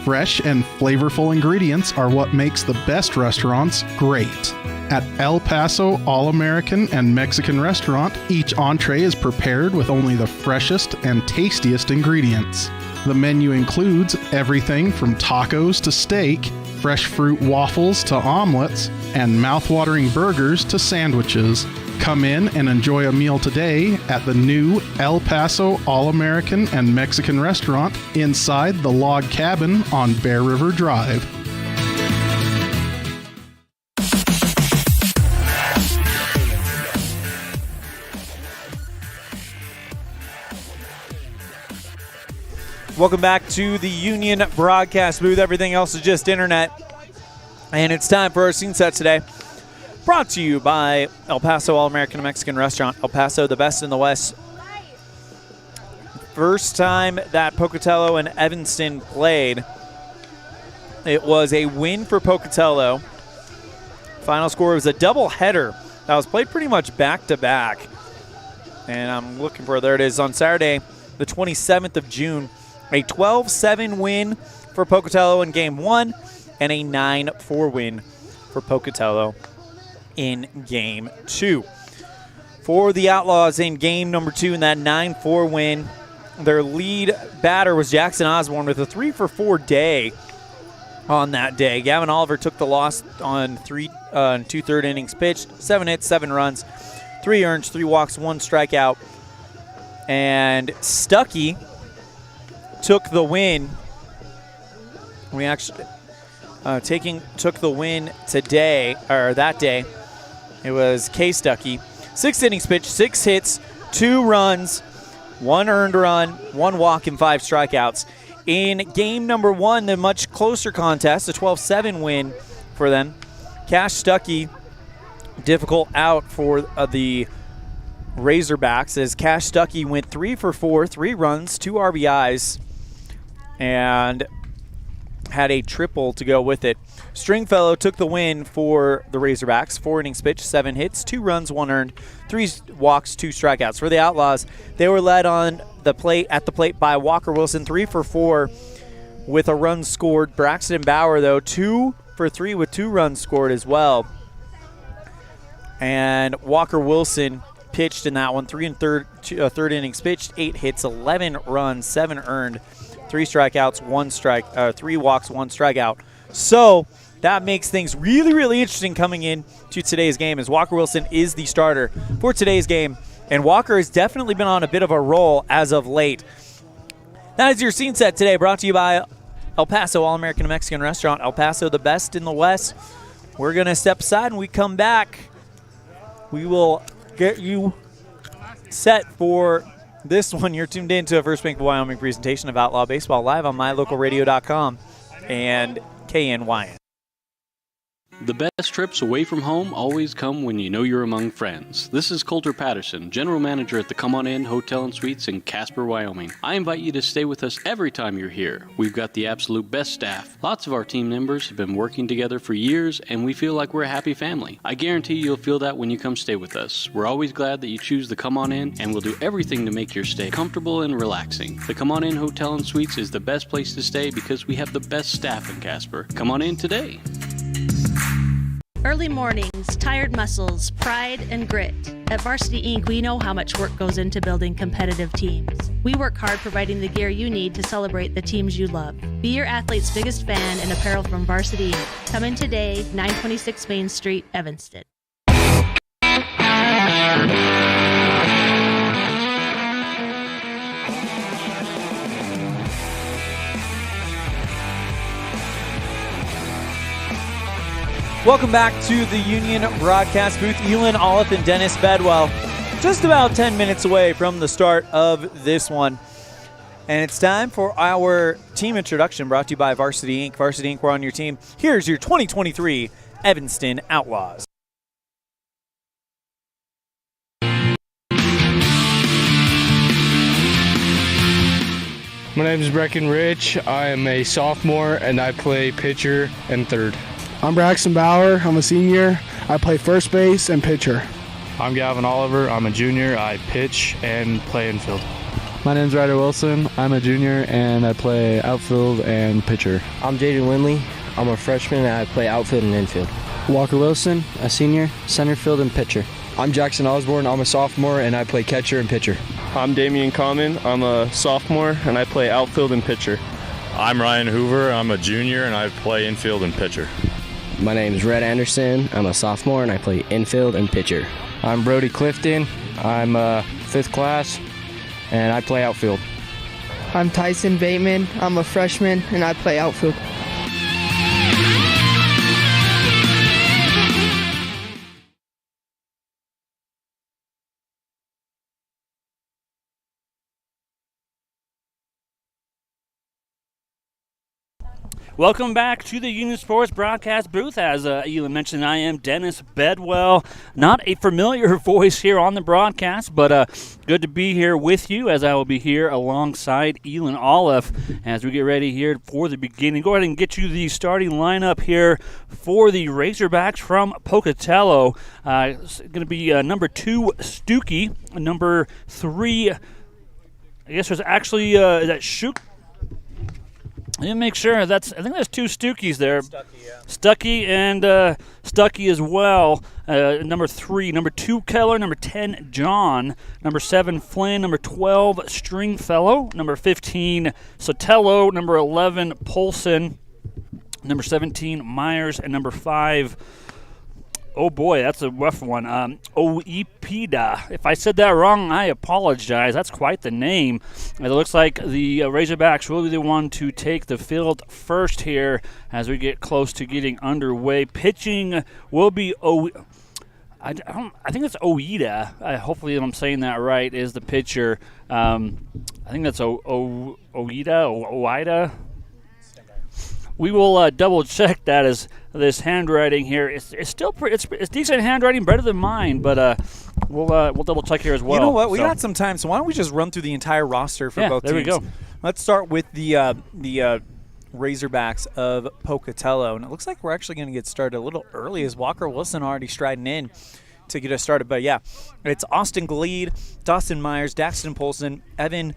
Fresh and flavorful ingredients are what makes the best restaurants great. At El Paso All-American and Mexican Restaurant, each entree is prepared with only the freshest and tastiest ingredients. The menu includes everything from tacos to steak, fresh fruit waffles to omelets, and mouth-watering burgers to sandwiches. Come in and enjoy a meal today at the new El Paso All-American and Mexican Restaurant inside the log cabin on Bear River Drive. Welcome back to the Union Broadcast Booth. Everything else is just internet. And it's time for our scene set today. Brought to you by El Paso All-American Mexican Restaurant. El Paso, the best in the West. First time that Pocatello and Evanston played, it was a win for Pocatello. Final score was a doubleheader that was played pretty much back-to-back. And I'm looking for, there it is, on Saturday, the 27th of June. A 12-7 win for Pocatello in Game 1 and a 9-4 win for Pocatello in Game 2. For the Outlaws in Game number 2 in that 9-4 win, their lead batter was Jackson Osborne with a 3-for-4 day on that day. Gavin Oliver took the loss on 2 innings pitched, 7 hits, 7 runs, 3 earned, 3 walks, 1 strikeout. And Stuckey took the win. We actually took the win today, or that day. It was K. Stuckey. 6 innings pitched, 6 hits, 2 runs, 1 earned run, 1 walk, and 5 strikeouts. In game number 1, the much closer contest, a 12-7 win for them. Cash Stuckey, difficult out for the Razorbacks, as Cash Stuckey went 3-for-4, 3 runs, 2 RBIs, and had a triple to go with it. Stringfellow took the win for the Razorbacks. 4 innings pitched, 7 hits, 2 runs, 1 earned, 3 walks, 2 strikeouts. For the Outlaws, they were led on the plate at the plate by Walker Wilson, 3-for-4 with a run scored. Braxton Bauer, though, 2-for-3 with 2 runs scored as well. And Walker Wilson pitched in that one, 3 third innings pitched, 8 hits, 11 runs, 7 earned, 3 strikeouts, 3 walks, 1 strikeout. So that makes things really, really interesting coming in to today's game, as Walker Wilson is the starter for today's game. And Walker has definitely been on a bit of a roll as of late. That is your scene set today, brought to you by El Paso All-American Mexican Restaurant. El Paso, the best in the West. We're going to step aside, and we come back. We will get you set for this one. You're tuned in to a First Bank of Wyoming presentation of Outlaw Baseball live on mylocalradio.com and KNYN. The best trips away from home always come when you know you're among friends. This is Coulter Patterson, General Manager at the Come On In Hotel and Suites in Casper, Wyoming. I invite you to stay with us every time you're here. We've got the absolute best staff. Lots of our team members have been working together for years, and we feel like we're a happy family. I guarantee you'll feel that when you come stay with us. We're always glad that you choose the Come On In, and we'll do everything to make your stay comfortable and relaxing. The Come On In Hotel and Suites is the best place to stay because we have the best staff in Casper. Come on in today. Early mornings, tired muscles, pride, and grit. At Varsity Inc., we know how much work goes into building competitive teams. We work hard providing the gear you need to celebrate the teams you love. Be your athlete's biggest fan in apparel from Varsity Inc. Come in today, 926 Main Street, Evanston. Welcome back to the Union Broadcast Booth. Elan, Olliff, and Dennis Bedwell just about 10 minutes away from the start of this one. And it's time for our team introduction brought to you by Varsity Inc. Varsity Inc., we're on your team. Here's your 2023 Evanston Outlaws. My name is Breckenridge. I am a sophomore and I play pitcher and third. I'm Braxton Bauer. I'm a senior. I play first base and pitcher. I'm Gavin Oliver. I'm a junior. I pitch and play infield. My name's Ryder Wilson. I'm a junior and I play outfield and pitcher. I'm Jaden Winley. I'm a freshman and I play outfield and infield. Walker Wilson, a senior, center field and pitcher. I'm Jackson Osborne. I'm a sophomore and I play catcher and pitcher. I'm Damian Common. I'm a sophomore and I play outfield and pitcher. I'm Ryan Hoover. I'm a junior and I play infield and pitcher. My name is Red Anderson. I'm a sophomore and I play infield and pitcher. I'm Brody Clifton. I'm fifth class and I play outfield. I'm Tyson Bateman. I'm a freshman and I play outfield. Welcome back to the Union Sports Broadcast Booth. As Elan mentioned, I am Dennis Bedwell. Not a familiar voice here on the broadcast, but good to be here with you as I will be here alongside Elan Olliff as we get ready here for the beginning. Go ahead and get you the starting lineup here for the Razorbacks from Pocatello. It's going to be number 2, Stuckey. Number 3, I guess there's actually that Shook. I didn't make sure. I think there's 2 Stuckeys there. Stuckey and Stuckey as well. Number 3, number 2, Keller. Number 10, John. Number 7, Flynn. Number 12, Stringfellow. Number 15, Sotelo. Number 11, Polson. Number 17, Myers. And number 5, oh boy, that's a rough one. Oipida. If I said that wrong, I apologize. That's quite the name. It looks like the Razorbacks will be the one to take the field first here as we get close to getting underway. Pitching will be I think it's Oida. Hopefully I'm saying that right, is the pitcher. I think that's Oida. We will double check that as this handwriting here. It's still it's decent handwriting, better than mine, but we'll double check here as well. You know what? We got some time, so why don't we just run through the entire roster for both teams? There we go. Let's start with the Razorbacks of Pocatello, and it looks like we're actually going to get started a little early as Walker Wilson already striding in to get us started. But yeah, it's Austin Glede, Dawson Myers, Daxton Polson, Evan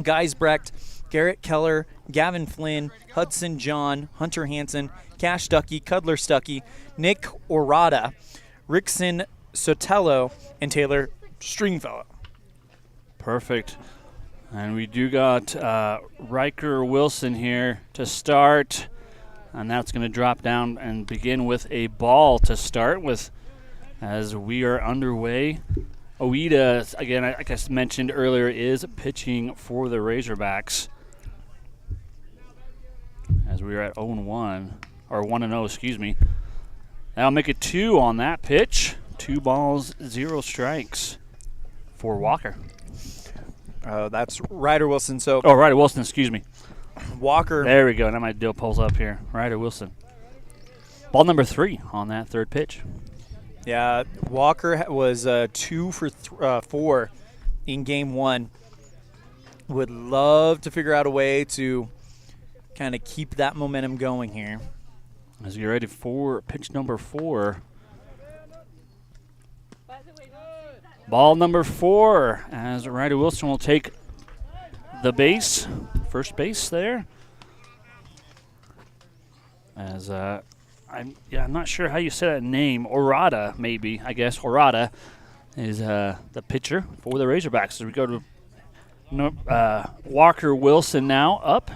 Geisbrecht, Garrett Keller, Gavin Flynn, Hudson John, Hunter Hansen, Cash Stuckey, Cudler Stuckey, Nick Orada, Rickson Sotelo, and Taylor Stringfellow. Perfect. And we do got Riker Wilson here to start. And that's going to drop down and begin with a ball to start with as we are underway. Oida, again, like I mentioned earlier, is pitching for the Razorbacks. As we are at 0-1, or 1-0, excuse me. That'll make it 2 on that pitch. 2 balls, 0 strikes for Walker. That's Ryder Wilson. Ryder Wilson, excuse me. Walker. There we go. Now my deal pulls up here. Ryder Wilson. Ball number 3 on that third pitch. Yeah, Walker was 2 for 4 in game 1. Would love to figure out a way to kind of keep that momentum going here. As we get ready for pitch number 4. Ball number 4 as Ryder Wilson will take the base, first base there. As I'm not sure how you say that name. Orada, maybe, I guess. Orada is the pitcher for the Razorbacks. As we go to Walker Wilson now up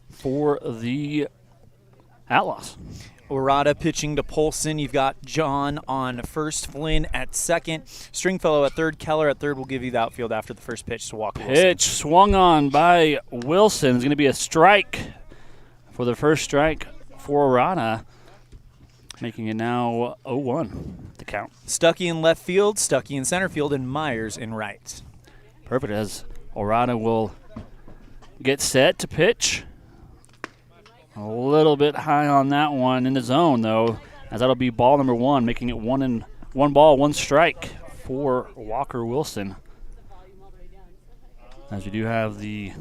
for the Outlaws. Orada pitching to Polson. You've got John on first, Flynn at second, Stringfellow at third, Keller at third. Will give you the outfield after the first pitch to Walker Wilson. Pitch swung on by Wilson. It's going to be a strike for the first strike for Orada, making it now 0-1 to count. Stuckey in left field, Stuckey in center field, and Myers in right. Perfect, as Orada will get set to pitch. A little bit high on that one in the zone, though, as that'll be ball number 1, making it 1 ball, 1 strike for Walker Wilson. As we do have the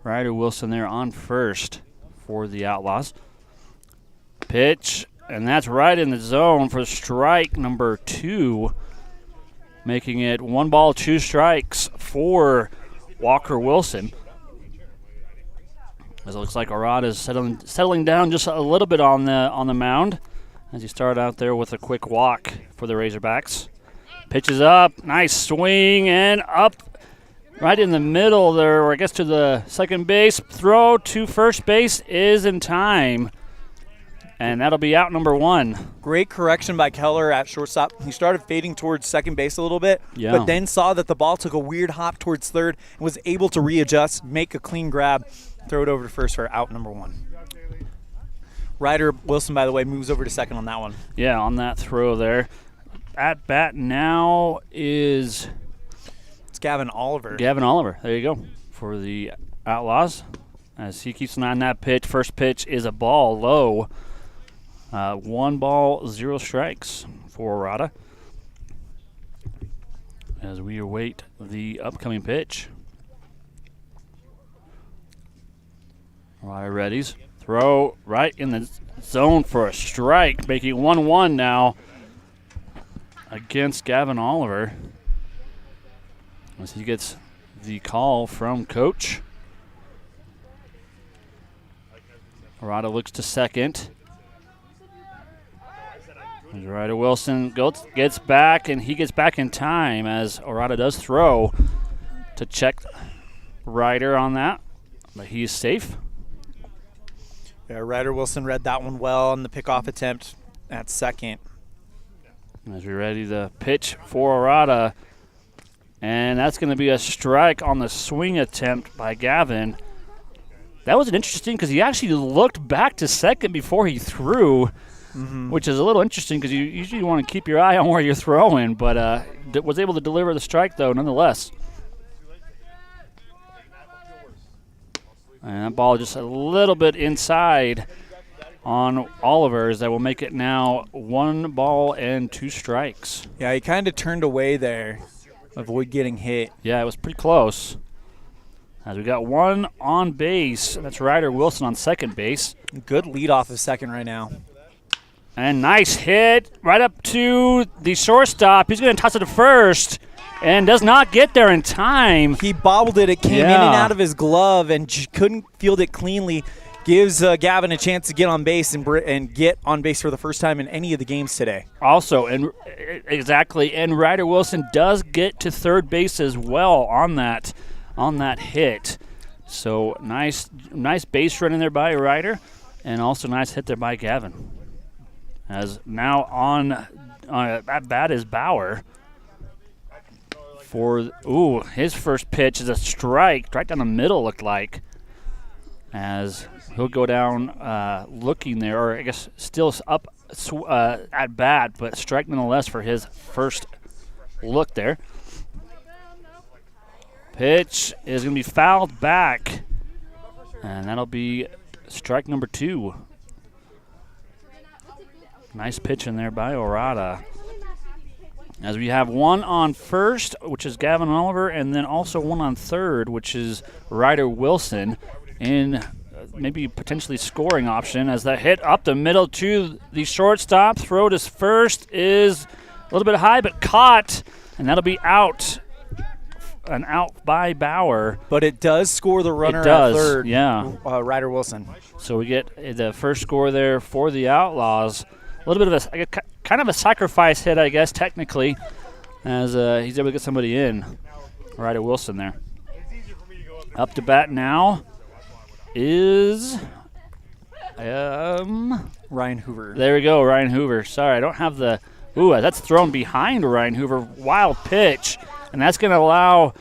Ryder Wilson there on first for the Outlaws. Pitch, and that's right in the zone for strike number 2, making it 1 ball, 2 strikes for Walker Wilson. As it looks like Orada is settling down just a little bit on the mound as he started out there with a quick walk for the Razorbacks. Pitches up, nice swing, and up right in the middle there, or I guess to the second base. Throw to first base is in time, and that'll be out number 1. Great correction by Keller at shortstop. He started fading towards second base a little bit, but then saw that the ball took a weird hop towards third and was able to readjust, make a clean grab, throw it over to first for out number 1. Ryder Wilson, by the way, moves over to second on that one. Yeah, on that throw there. At bat now is... It's Gavin Oliver. Gavin Oliver, there you go, for the Outlaws. As he keeps an eye on that pitch. First pitch is a ball low. 1 ball, 0 strikes for Orada. As we await the upcoming pitch. Orada readies. Throw right in the zone for a strike, making 1-1 now against Gavin Oliver. As he gets the call from coach. Orada looks to second. Ryder Wilson gets back, and he gets back in time as Orada does throw to check Ryder on that, but he is safe. Yeah, Ryder Wilson read that one well on the pickoff attempt at second. As we're ready to pitch for Orada, and that's going to be a strike on the swing attempt by Gavin. That was interesting because he actually looked back to second before he threw, which is a little interesting because you usually want to keep your eye on where you're throwing, but was able to deliver the strike, though, nonetheless. And that ball just a little bit inside on Oliver's. That will make it now 1 ball and 2 strikes. Yeah, he kind of turned away there, avoid getting hit. Yeah, it was pretty close. As we got 1 on base, that's Ryder Wilson on second base. Good lead off of second right now. And nice hit right up to the shortstop. He's going to toss it to first and does not get there in time. He bobbled it. It came in and out of his glove and couldn't field it cleanly. Gives Gavin a chance to get on base and get on base for the first time in any of the games today. Also, and Ryder Wilson does get to third base as well on that hit. So nice base run in there by Ryder, and also nice hit there by Gavin. As now on at bat is Bauer. His first pitch is a strike right down the middle, looked like. As he'll go down looking there, or I guess still up at bat, but strike nonetheless for his first look there. Pitch is going to be fouled back, and that'll be strike number 2. Nice pitch in there by Orada. As we have 1 on first, which is Gavin Oliver, and then also 1 on third, which is Ryder Wilson, in maybe potentially scoring option. As that hit up the middle to the shortstop, throw to first is a little bit high, but caught, and that'll be out an out by Bauer. But it does score the runner It does, at third, yeah. Ryder Wilson. So we get the first score there for the Outlaws. A little bit of kind of a sacrifice hit, I guess, technically, as he's able to get somebody in. Ryder Wilson there. Up to bat now is Ryan Hoover. There we go, Ryan Hoover. Sorry, I don't have the. Ooh, that's thrown behind Ryan Hoover. Wild pitch, and that's going to allow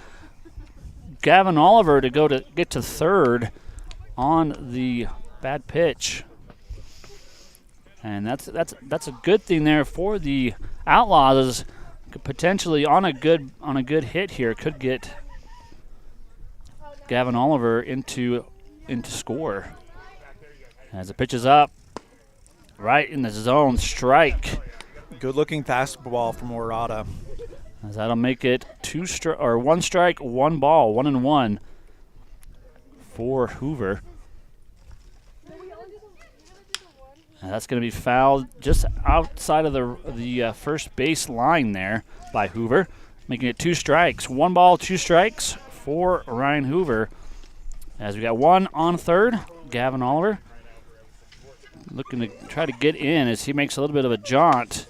Gavin Oliver to get to third on the bad pitch, and that's a good thing there for the Outlaws. Potentially on a good hit here could get Gavin Oliver into score. As the pitch is up, right in the zone, strike. Good-looking fastball from Orada. As that'll make it one strike, one ball, 1-1 for Hoover. And that's going to be fouled just outside of the first base line there by Hoover, making it 2 strikes. 1 ball, 2 strikes for Ryan Hoover. As we got one on third, Gavin Oliver looking to try to get in as he makes a little bit of a jaunt.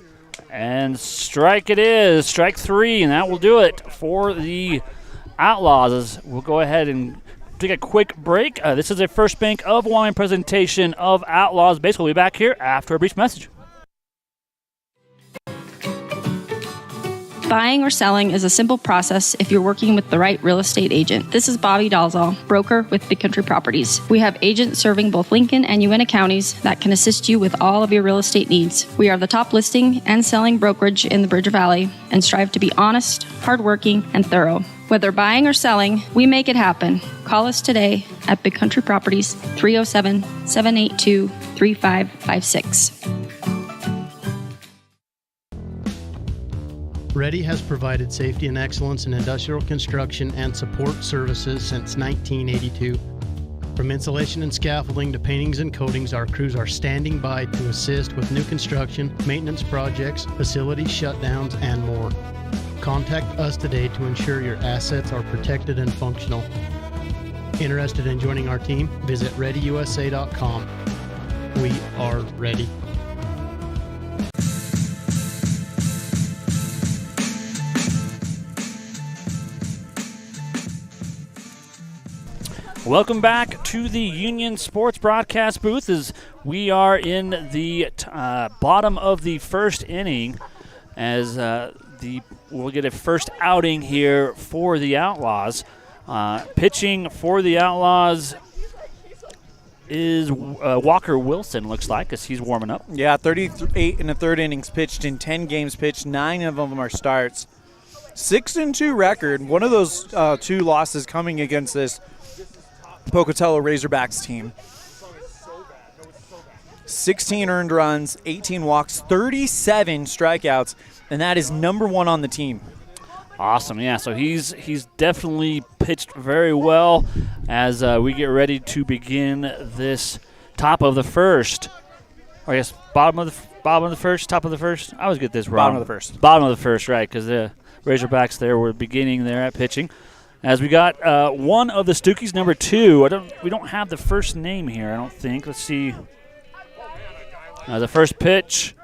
And strike it is, strike 3, and that will do it for the Outlaws. We'll go ahead and take a quick break. This is a First Bank of Wyoming presentation of Outlaws Baseball. We'll be back here after a brief message. Buying or selling is a simple process if you're working with the right real estate agent. This is Bobby Dalzall, broker with Big Country Properties. We have agents serving both Lincoln and Uintah counties that can assist you with all of your real estate needs. We are the top listing and selling brokerage in the Bridger Valley and strive to be honest, hardworking, and thorough. Whether buying or selling, we make it happen. Call us today at Big Country Properties, 307-782-3556. Ready has provided safety and excellence in industrial construction and support services since 1982. From insulation and scaffolding to paintings and coatings, our crews are standing by to assist with new construction, maintenance projects, facility shutdowns, and more. Contact us today to ensure your assets are protected and functional. Interested in joining our team? Visit ReadyUSA.com. We are ready. Welcome back to the Union Sports broadcast booth as we are in the bottom of the first inning as we'll get a first outing here for the Outlaws. Pitching for the Outlaws is Walker Wilson, looks like, as he's warming up. Yeah, 38 in the third innings pitched in 10 games pitched. 9 of them are starts. 6-2 record. One of those 2 losses coming against this Pocatello Razorbacks team. 16 earned runs, 18 walks, 37 strikeouts, and that is number 1 on the team. Awesome, yeah. So he's definitely pitched very well as we get ready to begin this top of the first. Or I guess bottom of the first, top of the first. I always get this wrong. Bottom of the first. Bottom of the first, right? Because the Razorbacks there were beginning there at pitching. As we got one of the Stookies, number 2. We don't have the first name here, I don't think. Let's see. The first pitch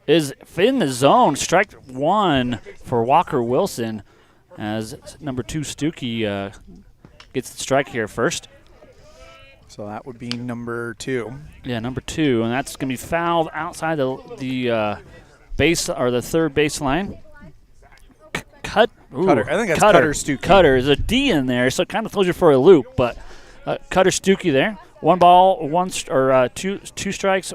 is in the zone. Strike 1 for Walker Wilson as number 2 Stookie gets the strike here first. So that would be number 2. Yeah, number 2, and that's going to be fouled outside the base or the third baseline. Cutter. I think that's Cutter Stookie. Cutter. There's a D in there, so it kind of throws you for a loop. But Cutter Stookie there. 1 ball, 2 strikes,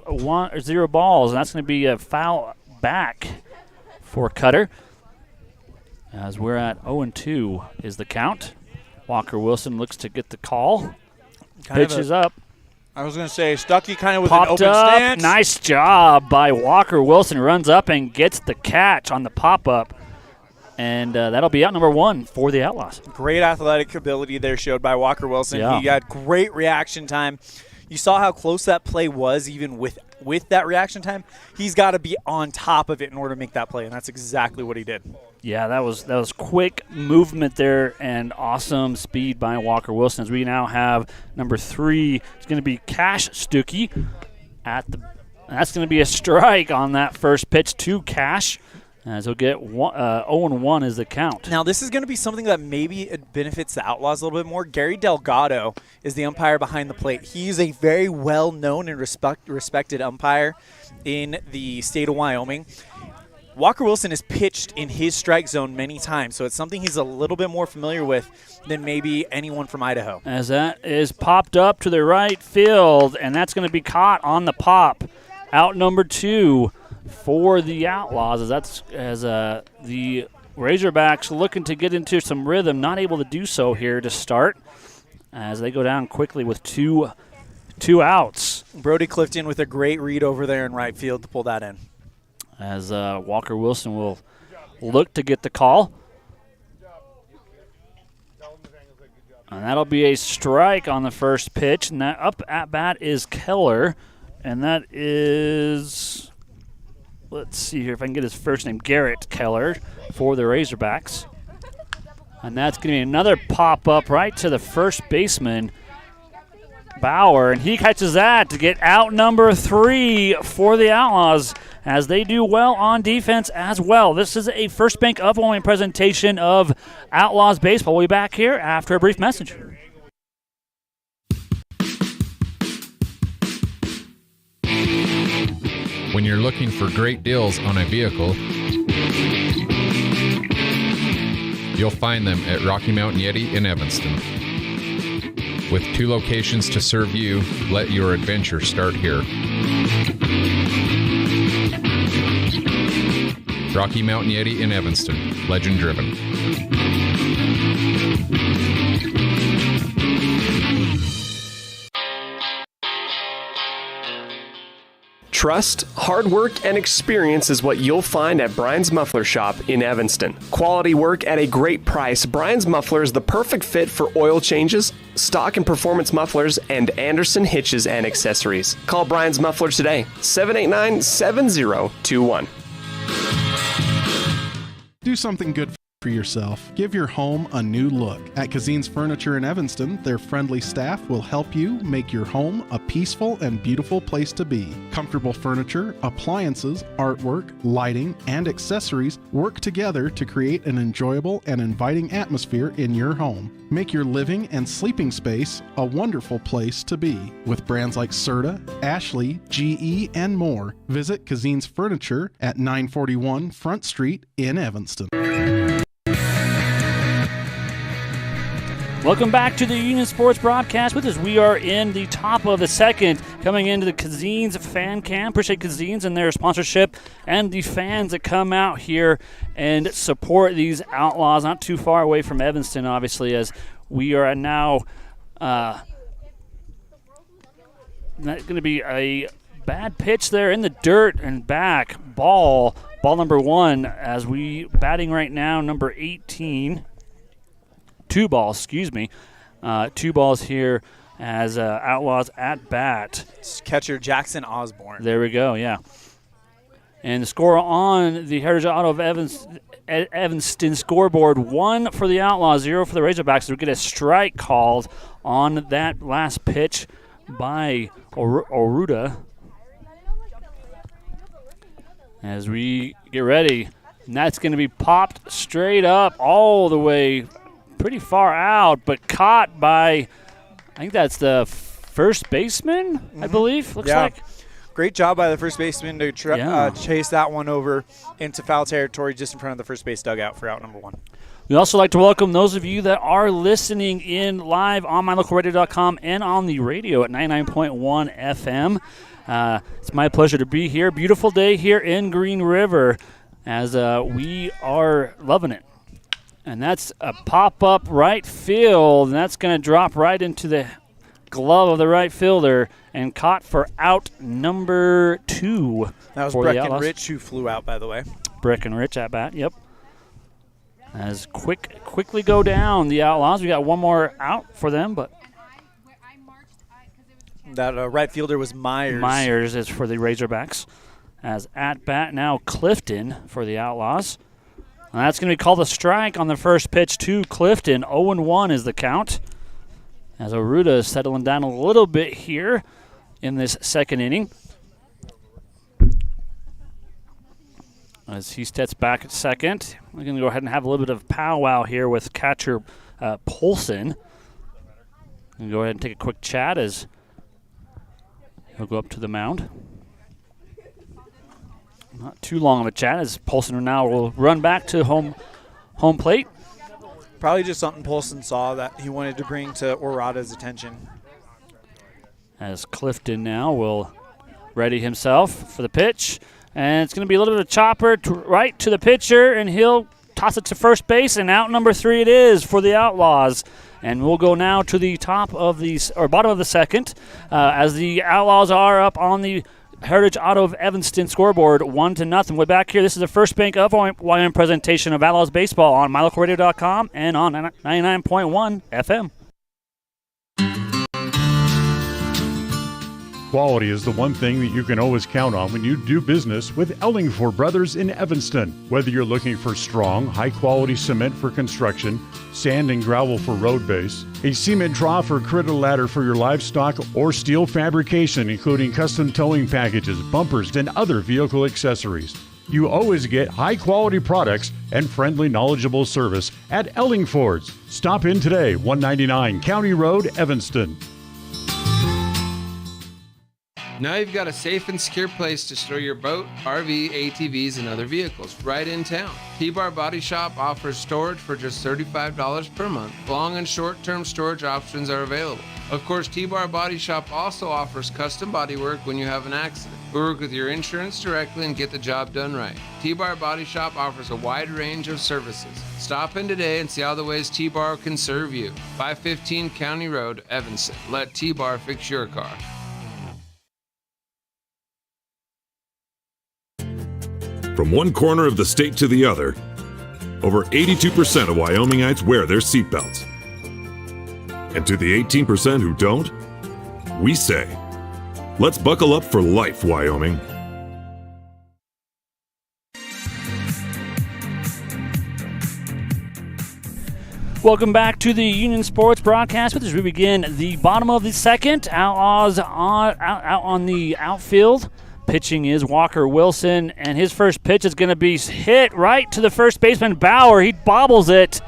0 balls, and that's going to be a foul back for Cutter. As we're at 0-2 is the count. Walker Wilson looks to get the call. Pitch is up. I was going to say, Stuckey kind of with Popped an open up. stance. Nice job by Walker Wilson. Runs up and gets the catch on the pop-up. And that'll be out number 1 for the Outlaws. Great athletic ability there showed by Walker Wilson. Yeah. He got great reaction time. You saw how close that play was even with that reaction time. He's got to be on top of it in order to make that play, and that's exactly what he did. Yeah, that was quick movement there and awesome speed by Walker Wilson. As we now have number 3, it's going to be Cash Stuckey that's going to be a strike on that first pitch to Cash, as he'll get 0-1 is the count. Now, this is going to be something that maybe it benefits the Outlaws a little bit more. Gary Delgado is the umpire behind the plate. He's a very well-known and respected umpire in the state of Wyoming. Walker Wilson has pitched in his strike zone many times, so it's something he's a little bit more familiar with than maybe anyone from Idaho. As that is popped up to the right field, and that's going to be caught on the pop. Out number 2 for the Outlaws, as the Razorbacks looking to get into some rhythm, not able to do so here to start, as they go down quickly with two outs. Brody Clifton with a great read over there in right field to pull that in. As Walker Wilson will look to get the call. And that'll be a strike on the first pitch. And that up at bat is Keller. And that is, let's see here if I can get his first name, Garrett Keller for the Razorbacks. And that's going to be another pop-up right to the first baseman, Bauer. And he catches that to get out number 3 for the Outlaws, as they do well on defense as well. This is a First Bank of Wyoming presentation of Outlaws Baseball. We'll be back here after a brief message. When you're looking for great deals on a vehicle, you'll find them at Rocky Mountain Yeti in Evanston. With 2 locations to serve you, let your adventure start here. Rocky Mountain Yeti in Evanston, legend driven. Trust, hard work, and experience is what you'll find at Brian's Muffler Shop in Evanston. Quality work at a great price. Brian's Muffler is the perfect fit for oil changes, stock and performance mufflers, and Anderson hitches and accessories. Call Brian's Muffler today, 789-7021. Do something good for yourself. Give your home a new look. At Kazine's Furniture in Evanston, their friendly staff will help you make your home a peaceful and beautiful place to be. Comfortable furniture, appliances, artwork, lighting, and accessories work together to create an enjoyable and inviting atmosphere in your home. Make your living and sleeping space a wonderful place to be. With brands like Serta, Ashley, GE, and more, visit Kazine's Furniture at 941 Front Street in Evanston. Welcome back to the Union Sports Broadcast. With us, we are in the top of the second, coming into the Kazine's fan cam. Appreciate Kazine's and their sponsorship, and the fans that come out here and support these Outlaws. Not too far away from Evanston, obviously, as we are now going to be a bad pitch there in the dirt and back. Ball number 1, as we batting right now, number 18. 2 balls, excuse me. 2 balls here as Outlaws at bat. It's catcher Jackson Osborne. There we go, yeah. And the score on the Heritage Auto of Evanston scoreboard, 1 for the Outlaws, 0 for the Razorbacks. We get a strike called on that last pitch by Oruda. As we get ready, and that's going to be popped straight up all the way pretty far out, but caught by, I think that's the first baseman, I believe, looks like. Great job by the first baseman to chase that one over into foul territory just in front of the first base dugout for out number 1. We'd also like to welcome those of you that are listening in live on mylocalradio.com and on the radio at 99.1 FM. It's my pleasure to be here. Beautiful day here in Green River, as we are loving it. And that's a pop-up right field, and that's going to drop right into the glove of the right fielder and caught for out number 2. That was Breckenridge who flew out, by the way. Breckenridge at bat, yep. As quickly go down the Outlaws. We got one more out for them, but that right fielder was Myers. Myers is for the Razorbacks. As at bat now Clifton for the Outlaws. And that's going to be called a strike on the first pitch to Clifton. 0-1 is the count. As Oruda is settling down a little bit here in this second inning. As he steps back at second, we're going to go ahead and have a little bit of powwow here with catcher Polson. And go ahead and take a quick chat as he'll go up to the mound. Not too long of a chat as Polson now will run back to home plate. Probably just something Polson saw that he wanted to bring to Orada's attention. As Clifton now will ready himself for the pitch. And it's going to be a little bit of a chopper right to the pitcher, and he'll toss it to first base, and out number 3 it is for the Outlaws. And we'll go now to the bottom of the second, as the Outlaws are up on the Heritage Auto of Evanston scoreboard, 1-0. We're back here. This is the First Bank of Wyoming presentation of Outlaws baseball on mylocalradio.com and on 99.1 FM. Quality is the one thing that you can always count on when you do business with Ellingford Brothers in Evanston. Whether you're looking for strong, high-quality cement for construction, sand and gravel for road base, a cement trough or critter ladder for your livestock, or steel fabrication including custom towing packages, bumpers, and other vehicle accessories, you always get high-quality products and friendly, knowledgeable service at Ellingford's. Stop in today, 199 County Road, Evanston. Now you've got a safe and secure place to store your boat, RV, ATVs, and other vehicles right in town. T-Bar Body Shop offers storage for just $35 per month. Long and short-term storage options are available. Of course, T-Bar Body Shop also offers custom body work when you have an accident. We work with your insurance directly and get the job done right. T-Bar Body Shop offers a wide range of services. Stop in today and see all the ways T-Bar can serve you. 515 County Road, Evanston. Let T-Bar fix your car. From one corner of the state to the other, over 82% of Wyomingites wear their seatbelts. And to the 18% who don't, we say, let's buckle up for life, Wyoming. Welcome back to the Union Sports broadcast, as we begin the bottom of the second. Outlaws out on the outfield. Pitching is Walker Wilson, and his first pitch is going to be hit right to the first baseman, Bauer. He bobbles it,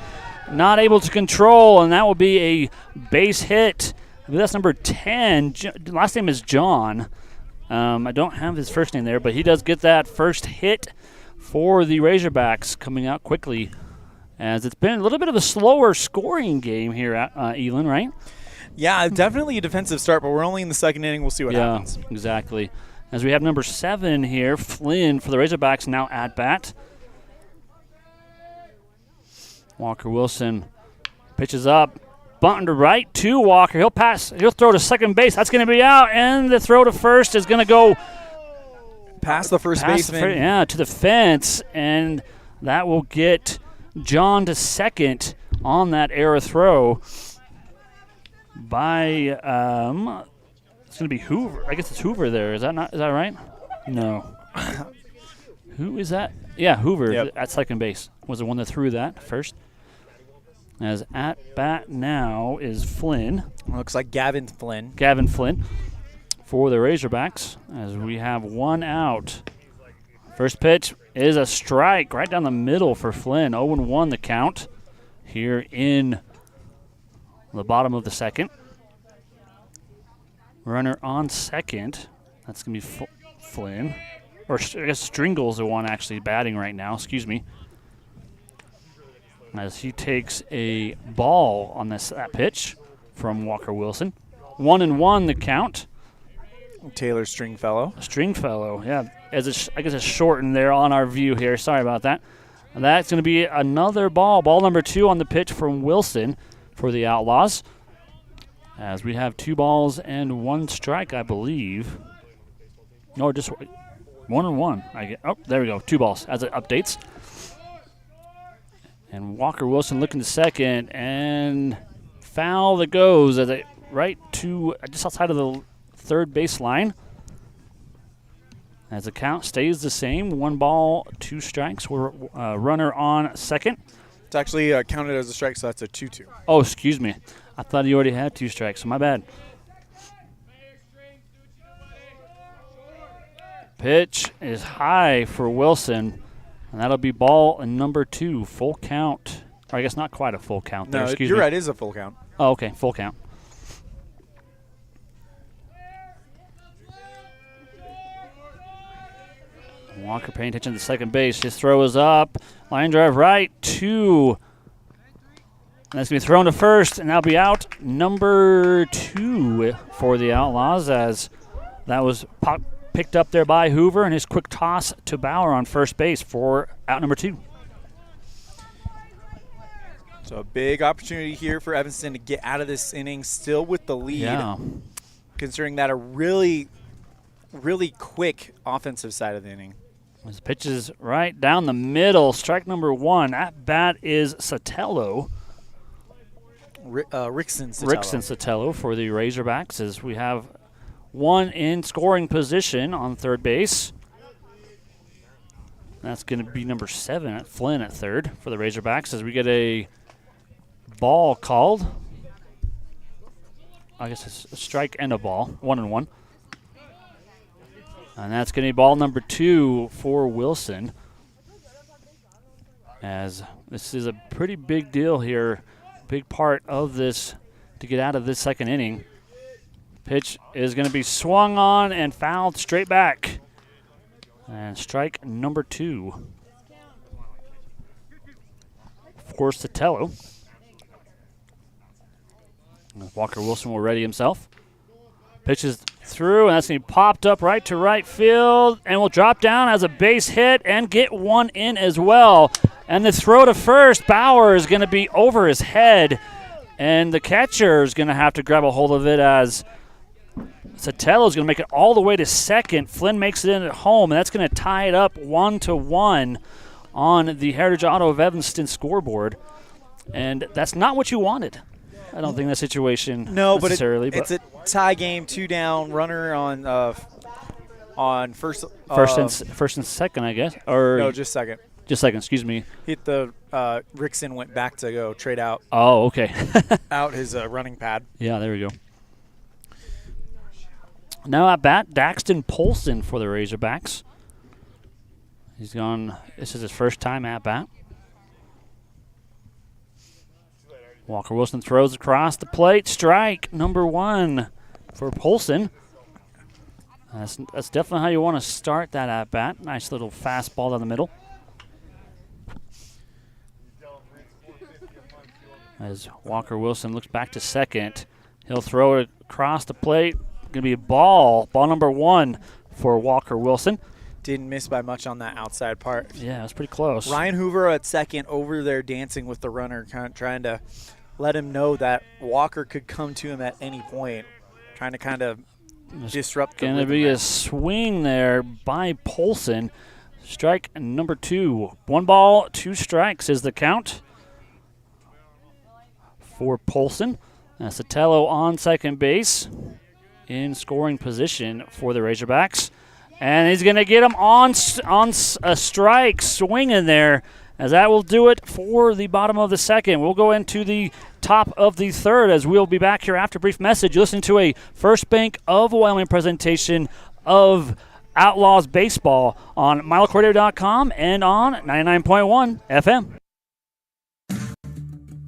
not able to control, and that will be a base hit. That's number 10. Last name is John. I don't have his first name there, but he does get that first hit for the Razorbacks coming out quickly, as it's been a little bit of a slower scoring game here at Elan, right? Yeah, definitely a defensive start, but we're only in the second inning. We'll see what happens. Exactly. As we have number 7 here, Flynn for the Razorbacks now at bat. Walker Wilson pitches up, bunting to right to Walker. He'll pass. He'll throw to second base. That's going to be out, and the throw to first is going to go past the first baseman. To the fence, and that will get John to second on that error throw by it's going to be Hoover. I guess it's Hoover there. Is that right? No. Who is that? Yeah, Hoover at second base was the one that threw that first. As at bat now is Flynn. Looks like Gavin Flynn. Gavin Flynn for the Razorbacks, as we have one out. First pitch is a strike right down the middle for Flynn. 0-1 the count here in the bottom of the second. Runner on second. That's going to be Flynn. Or I guess Stringle's the one actually batting right now. Excuse me. As he takes a ball on that pitch from Walker Wilson. 1-1 the count. Taylor Stringfellow. Stringfellow, yeah. I guess it's shortened there on our view here. Sorry about that. And that's going to be another ball. Ball number 2 on the pitch from Wilson for the Outlaws. As we have 2 balls and 1 strike, I believe. No, just 1-1. There we go. 2 balls as it updates. And Walker Wilson looking to second, and foul that goes as it right to just outside of the third base line. As the count stays the same, 1 ball, 2 strikes. We're runner on second. It's actually counted as a strike, so that's a 2-2. Oh, excuse me. I thought he already had 2 strikes, so my bad. Pitch is high for Wilson, and that'll be ball number 2, full count. Or I guess not quite a full count there, excuse me. You're right, it is a full count. Oh, okay, full count. Walker paying attention to second base. His throw is up. Line drive right, 2. And that's going to be thrown to first, and that'll be out number 2 for the Outlaws, as that was picked up there by Hoover, and his quick toss to Bauer on first base for out number 2. So a big opportunity here for Evanston to get out of this inning still with the lead, considering that a really, really quick offensive side of the inning. His pitch is right down the middle. Strike number 1. At bat is Sotelo. Rickson Sotelo for the Razorbacks, as we have 1 in scoring position on third base. That's going to be number 7 at Flynn at third for the Razorbacks, as we get a ball called. I guess it's a strike and a ball, 1-1. And that's going to be ball number 2 for Wilson, as this is a pretty big deal here, big part of this to get out of this second inning. Pitch is going to be swung on and fouled straight back. And strike number 2 for Sotelo. Walker Wilson will ready himself. Pitches through, and that's going to be popped up right to right field, and will drop down as a base hit and get 1 in as well. And the throw to first, Bauer is going to be over his head, and the catcher is going to have to grab a hold of it, as Sotelo is going to make it all the way to second. Flynn makes it in at home, and that's going to tie it up 1-1 on the Heritage Auto of Evanston scoreboard. And that's not what you wanted. I don't think that situation necessarily. But it's a tie game, 2 down, runner on first. First and second, I guess. Or no, just second. Just second, excuse me. Hit the Rickson went back to go trade out. Oh, okay. out his running pad. Yeah, there we go. Now at bat, Daxton Polson for the Razorbacks. He's gone. This is his first time at bat. Walker Wilson throws across the plate. Strike number 1 for Polson. That's definitely how you want to start that at bat. Nice little fastball down the middle. As Walker Wilson looks back to second, he'll throw it across the plate. Going to be a ball number 1 for Walker Wilson. Didn't miss by much on that outside part. Yeah, it was pretty close. Ryan Hoover at second over there dancing with the runner, kind of trying to let him know that Walker could come to him at any point, trying to kind of disrupt the rhythm. Going to be a swing there by Polson. Strike number 2. 1 ball, 2 strikes is the count for Polson. Sotelo on second base in scoring position for the Razorbacks. And he's going to get him on a strike, swinging there, as that will do it for the bottom of the second. We'll go into the top of the third, as we'll be back here after a brief message. Listen to a First Bank of Wyoming presentation of Outlaws baseball on MyLocalRadio.com and on 99.1 FM.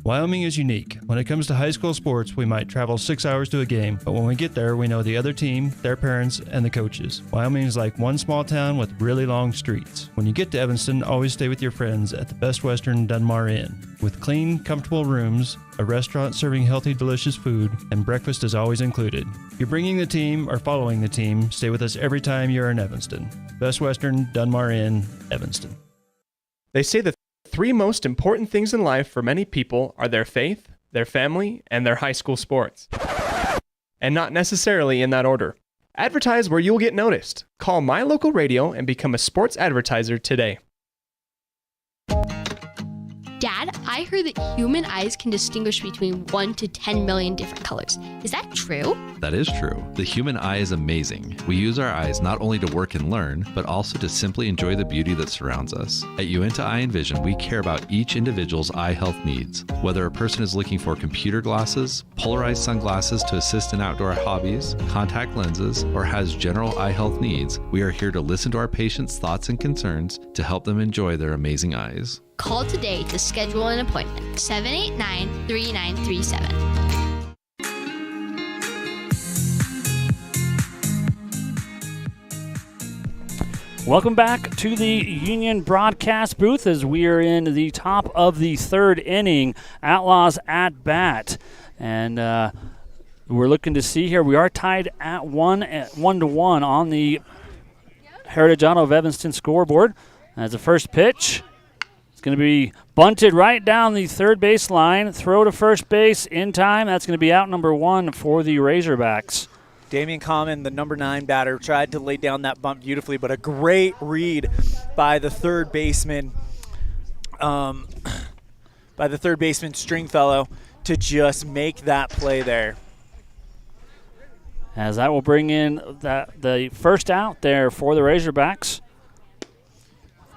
Wyoming is unique. When it comes to high school sports, we might travel 6 hours to a game, but when we get there, we know the other team, their parents, and the coaches. Wyoming is like one small town with really long streets. When you get to Evanston, always stay with your friends at the Best Western Dunmar Inn. With clean, comfortable rooms, a restaurant serving healthy, delicious food, and breakfast is always included. If you're bringing the team or following the team, stay with us every time you're in Evanston. Best Western Dunmar Inn, Evanston. They say the 3 most important things in life for many people are their faith, their family, and their high school sports. And not necessarily in that order. Advertise where you'll get noticed. Call My Local Radio and become a sports advertiser today. Dad, I I heard that human eyes can distinguish between 1 to 10 million different colors. Is that true? That is true. The human eye is amazing. We use our eyes not only to work and learn, but also to simply enjoy the beauty that surrounds us. At Uinta Eye and Vision, we care about each individual's eye health needs. Whether a person is looking for computer glasses, polarized sunglasses to assist in outdoor hobbies, contact lenses, or has general eye health needs, we are here to listen to our patients' thoughts and concerns to help them enjoy their amazing eyes. Call today to schedule an appointment. 789-3937. Welcome back to the Union broadcast booth as we are in the top of the third inning. Outlaws at bat. And we're looking to see here. We are tied at 1-1 on the Heritage Auto of Evanston scoreboard. As the first pitch, it's going to be bunted right down the third base line. Throw to first base in time. That's going to be out number 1 for the Razorbacks. Damian Common, the number 9 batter, tried to lay down that bunt beautifully, but a great read by the third baseman, Stringfellow, to just make that play there. As that will bring in the first out there for the Razorbacks.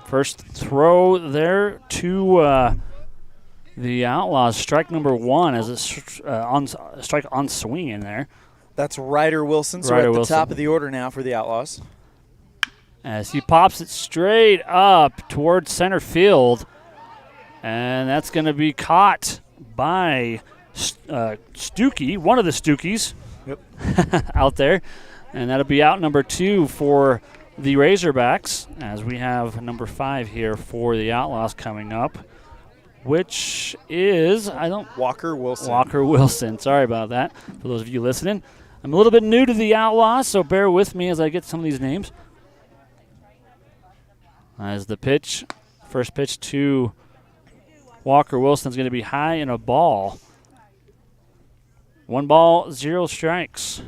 First throw there to the Outlaws. Strike number 1 as a strike on swing in there. That's Ryder Wilson. So we're at the top of the order now for the Outlaws. As he pops it straight up towards center field. And that's going to be caught by Stookie, one of the Stookies out there. And that'll be out number 2 for the Razorbacks, as we have number 5 here for the Outlaws coming up, which is Walker Wilson. Walker Wilson. Sorry about that. For those of you listening, I'm a little bit new to the Outlaws, so bear with me as I get some of these names. As the pitch, first pitch to Walker Wilson is going to be high and a ball. 1 ball, 0 strikes.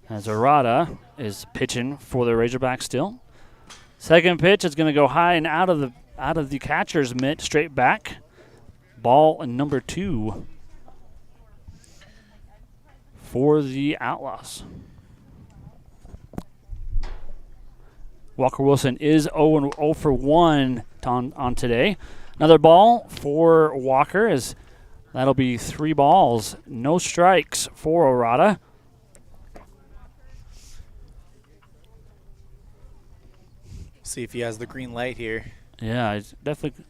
As Arata is pitching for the Razorbacks still. Second pitch is going to go high and out of the catcher's mitt, straight back. Ball number 2 for the Outlaws. Walker Wilson is 0 for 1 on today. Another ball for Walker, as that'll be 3 balls, no strikes for Arata. See if he has the green light here. Yeah, it's definitely.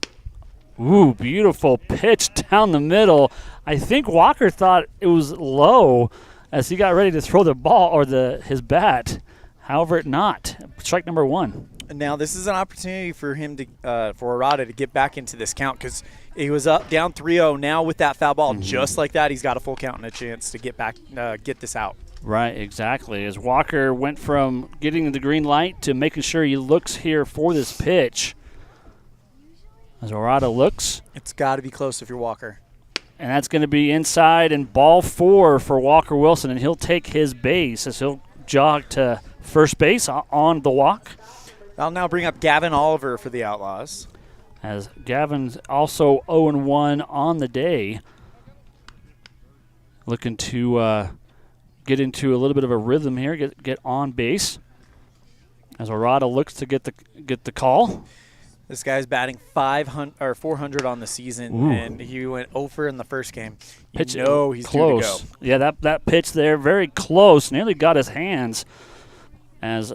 Ooh, beautiful pitch down the middle. I think Walker thought it was low as he got ready to throw the ball or his bat. However, not. Strike number 1. And now this is an opportunity for him to for Arata to get back into this count, because he was up down 3-0. Now with that foul ball, just like that, he's got a full count and a chance to get back, get this out. Right, exactly. As Walker went from getting the green light to making sure he looks here for this pitch. As Arata looks. It's got to be close if you're Walker. And that's going to be inside and ball 4 for Walker Wilson, and he'll take his base as he'll jog to first base on the walk. I'll now bring up Gavin Oliver for the Outlaws. As Gavin's also 0-1 on the day. Looking to get into a little bit of a rhythm here, get on base. As Arata looks to get the call. This guy's batting 400 on the season, and he went 0 in the first game. He's close. due to go. Yeah, that pitch there, very close, nearly got his hands. As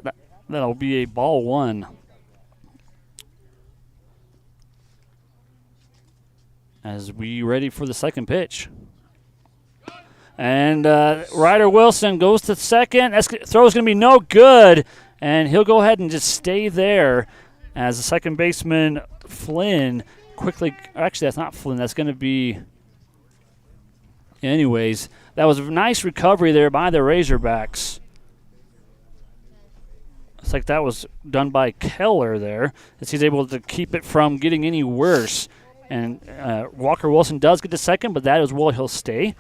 that'll be a ball 1. As we ready for the second pitch. And Ryder Wilson goes to second. Throw's going to be no good, and he'll go ahead and just stay there as the second baseman, Flynn, quickly – actually, that's not Flynn. That's going to be – anyways, that was a nice recovery there by the Razorbacks. It's like that was done by Keller there, as he's able to keep it from getting any worse. And Walker Wilson does get to second, but that is where he'll stay,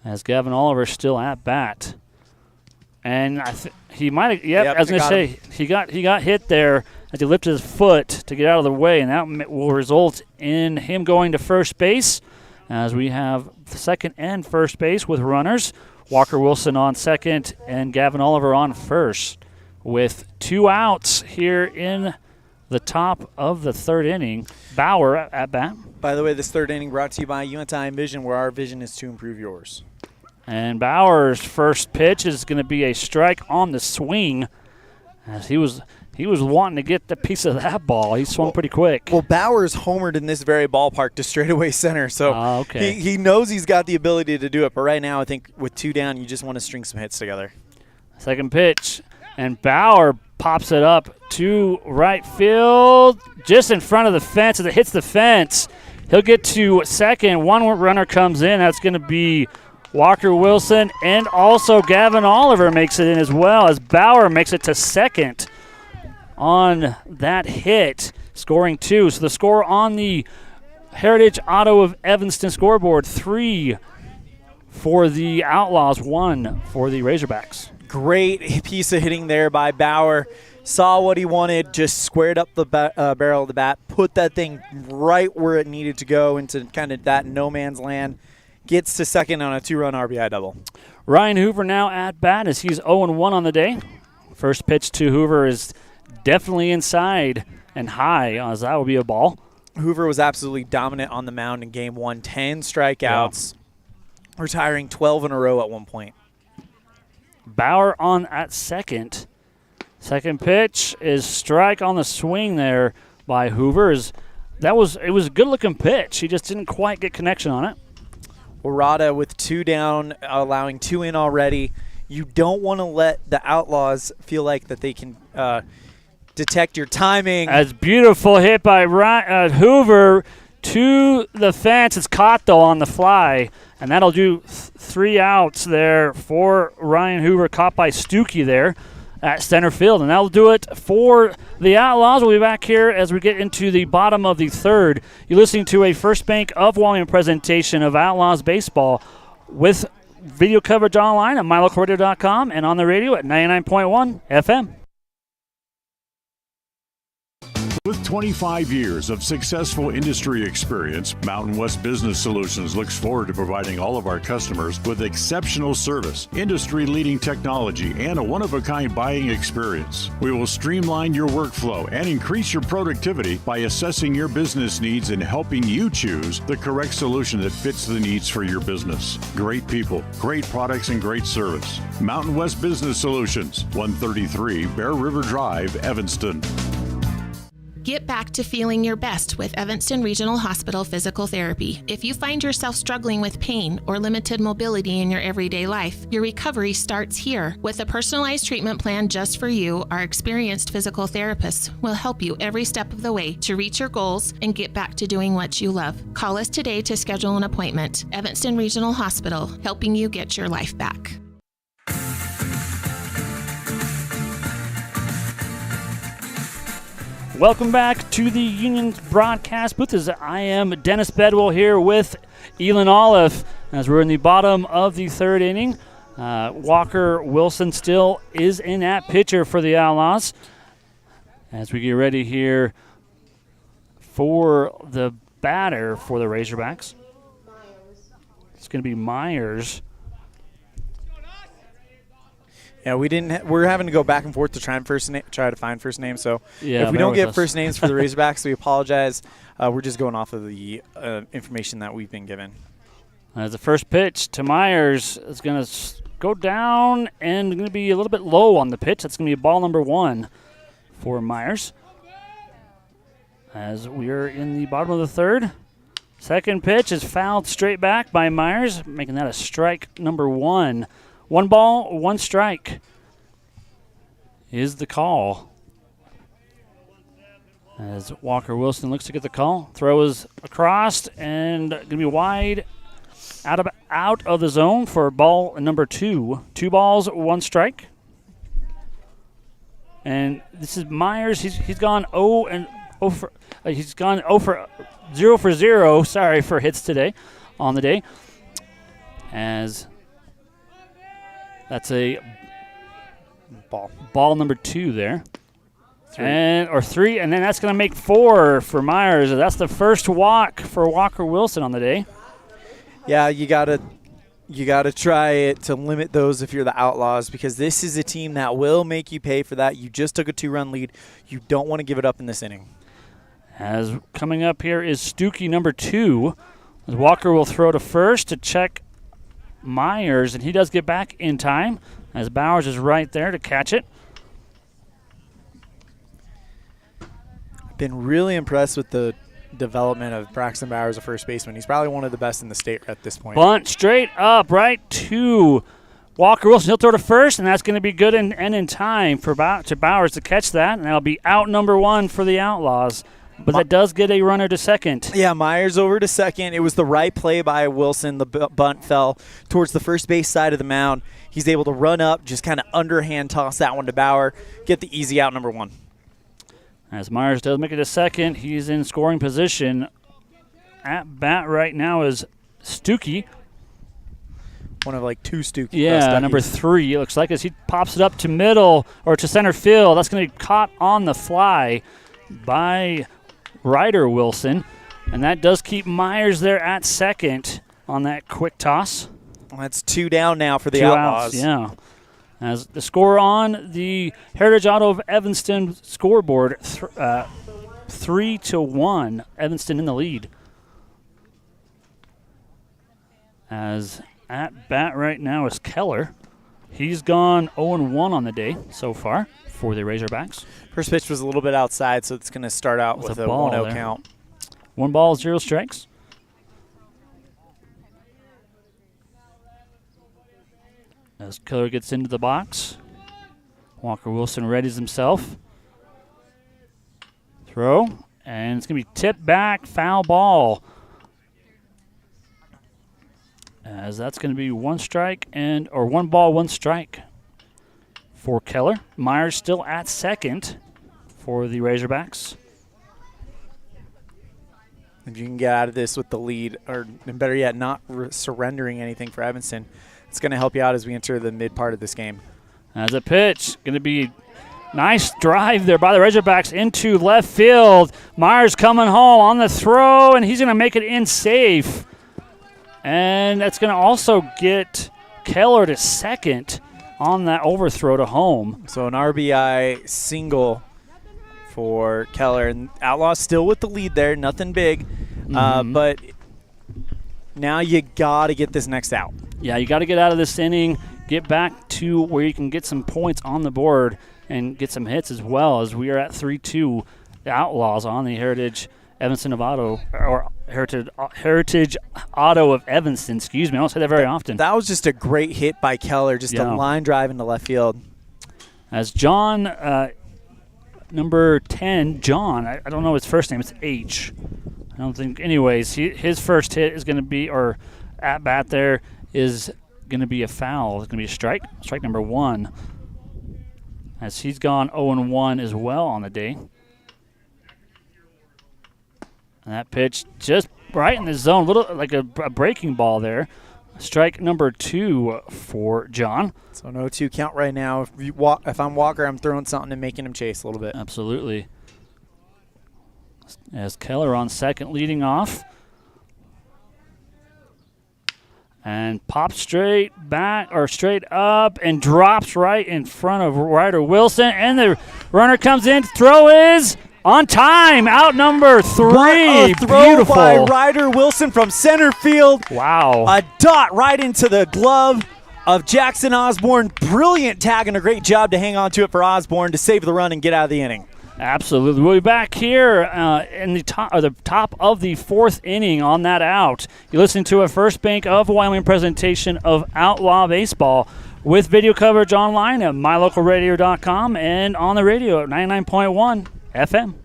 as Gavin Oliver still at bat. And he might have. Yep, I was going to say he got hit there as he lifted his foot to get out of the way, and that will result in him going to first base, as we have second and first base with runners. Walker Wilson on second and Gavin Oliver on first with 2 outs here in the top of the third inning. Bauer at bat. By the way, this third inning brought to you by UNTI Vision, where our vision is to improve yours. And Bauer's first pitch is going to be a strike on the swing, as he was wanting to get the piece of that ball. He swung pretty quick. Well, Bauer's homered in this very ballpark to straightaway center, so he knows he's got the ability to do it. But right now, I think with 2 down, you just want to string some hits together. Second pitch, and Bauer pops it up to right field, just in front of the fence. As it hits the fence, he'll get to second. One runner comes in. That's going to be Walker Wilson, and also Gavin Oliver makes it in as well, as Bauer makes it to second on that hit, scoring 2. So the score on the Heritage Auto of Evanston scoreboard, 3 for the Outlaws, 1 for the Razorbacks. Great piece of hitting there by Bauer. Saw what he wanted, just squared up the barrel of the bat, put that thing right where it needed to go into kind of that no man's land. Gets to second on a 2-run RBI double. Ryan Hoover now at bat as he's 0-1 on the day. First pitch to Hoover is definitely inside and high, as that will be a ball. Hoover was absolutely dominant on the mound in game 1. 10 strikeouts, retiring 12 in a row at one point. Bauer on at second. Second pitch is strike on the swing there by Hoover. It was a good-looking pitch. He just didn't quite get connection on it. Orada with 2 down, allowing 2 in already. You don't want to let the Outlaws feel like that they can detect your timing. As beautiful hit by Hoover to the fence. It's caught, though, on the fly. And that'll do 3 outs there for Ryan Hoover, caught by Stuckey there at center field. And that'll do it for the Outlaws. We'll be back here as we get into the bottom of the third. You're listening to a First Bank of Wyoming presentation of Outlaws baseball with video coverage online at mylocalradio.com and on the radio at 99.1 FM. With 25 years of successful industry experience, Mountain West Business Solutions looks forward to providing all of our customers with exceptional service, industry-leading technology, and a one-of-a-kind buying experience. We will streamline your workflow and increase your productivity by assessing your business needs and helping you choose the correct solution that fits the needs for your business. Great people, great products, and great service. Mountain West Business Solutions, 133 Bear River Drive, Evanston. Get back to feeling your best with Evanston Regional Hospital Physical Therapy. If you find yourself struggling with pain or limited mobility in your everyday life, your recovery starts here. With a personalized treatment plan just for you, our experienced physical therapists will help you every step of the way to reach your goals and get back to doing what you love. Call us today to schedule an appointment. Evanston Regional Hospital, helping you get your life back. Welcome back to the Union broadcast booth. As I am Dennis Bedwell here with Elan Olliff as we're in the bottom of the third inning. Walker Wilson still is in at pitcher for the Outlaws as we get ready here for the batter for the Razorbacks. It's going to be Myers. Yeah, we're having to go back and forth to try to find first names. So if we don't get first names for the Razorbacks, we apologize. We're just going off of the information that we've been given. As the first pitch to Myers is going to go down and going to be a little bit low on the pitch. That's going to be ball number 1 for Myers. As we are in the bottom of the third. Second pitch is fouled straight back by Myers, making that a strike number 1. 1 ball, 1 strike is the call. As Walker Wilson looks to get the call. Throw is across and going to be wide out of the zone for ball number 2. 2 balls, 1 strike. And this is Myers. He's gone 0 for 0. Sorry for hits today on the day. As that's a ball number 2 there. Three, and then that's going to make 4 for Myers. That's the first walk for Walker Wilson on the day. Yeah, you gotta try it to limit those if you're the Outlaws, because this is a team that will make you pay for that. You just took a 2-run lead. You don't want to give it up in this inning. As coming up here is Stuckey, number 2. As Walker will throw to first to check Myers, and he does get back in time as Bowers is right there to catch it. Been really impressed with the development of Braxton Bowers, a first baseman. He's probably one of the best in the state at this point. Bunt straight up right to Walker Wilson. He'll throw to first, and that's going to be good and in time for Bowers to catch that, and that'll be out number 1 for the Outlaws. But that does get a runner to second. Yeah, Myers over to second. It was the right play by Wilson. The bunt fell towards the first base side of the mound. He's able to run up, just kind of underhand toss that one to Bauer, get the easy out number 1. As Myers does make it to second, he's in scoring position. At bat right now is Stuckey. One of like 2 Stuckey. Yeah, number 3, it looks like, as he pops it up to middle or to center field. That's going to be caught on the fly by Ryder Wilson. And that does keep Myers there at second on that quick toss. That's 2 down now for the 2 Outlaws. outs, yeah. As the score on the Heritage Auto of Evanston scoreboard, 3-1, Evanston in the lead. As at bat right now is Keller. He's gone 0-1 on the day so far for the Razorbacks. First pitch was a little bit outside, so it's going to start out with a 1-0 count. 1 ball, 0 strikes. As Keller gets into the box, Walker Wilson readies himself. Throw, and it's going to be tipped back, foul ball. As that's going to be 1 strike or 1 ball, 1 strike for Keller. Myers still at second for the Razorbacks. If you can get out of this with the lead, or better yet, not surrendering anything for Evanston, it's going to help you out as we enter the mid part of this game. As a pitch, going to be nice drive there by the Razorbacks into left field. Myers coming home on the throw, and he's going to make it in safe. And that's going to also get Keller to second on that overthrow to home. So an RBI single for Keller. And Outlaws still with the lead there, nothing big. But now you got to get this next out. Yeah, you got to get out of this inning, get back to where you can get some points on the board and get some hits as well, as we are at 3-2. The Outlaws on the Heritage Evanston of Auto, or Heritage Auto of Evanston, excuse me. I don't say that very often. That was just a great hit by Keller, just a line drive into left field. As John, number 10, John, I don't know his first name, it's H. I don't think, anyways, his first hit is going to be, or at bat there, is going to be a foul. It's going to be a strike number 1. As he's gone 0-1 as well on the day. And that pitch just right in the zone, a little like a breaking ball there. Strike number 2 for John. So no 2 count right now. If I'm Walker, I'm throwing something and making him chase a little bit. Absolutely. As Keller on second leading off. And pops straight back, or straight up, and drops right in front of Ryder Wilson. And the runner comes in. Throw is on time. Out number 3. A throw Beautiful. by Ryder Wilson from center field. Wow. A dot right into the glove of Jackson Osborne. Brilliant tag and a great job to hang on to it for Osborne to save the run and get out of the inning. Absolutely. We'll be back here in the top of the 4th inning on that out. You're listening to a First Bank of Wyoming presentation of Outlaw Baseball with video coverage online at mylocalradio.com and on the radio at 99.1 FM.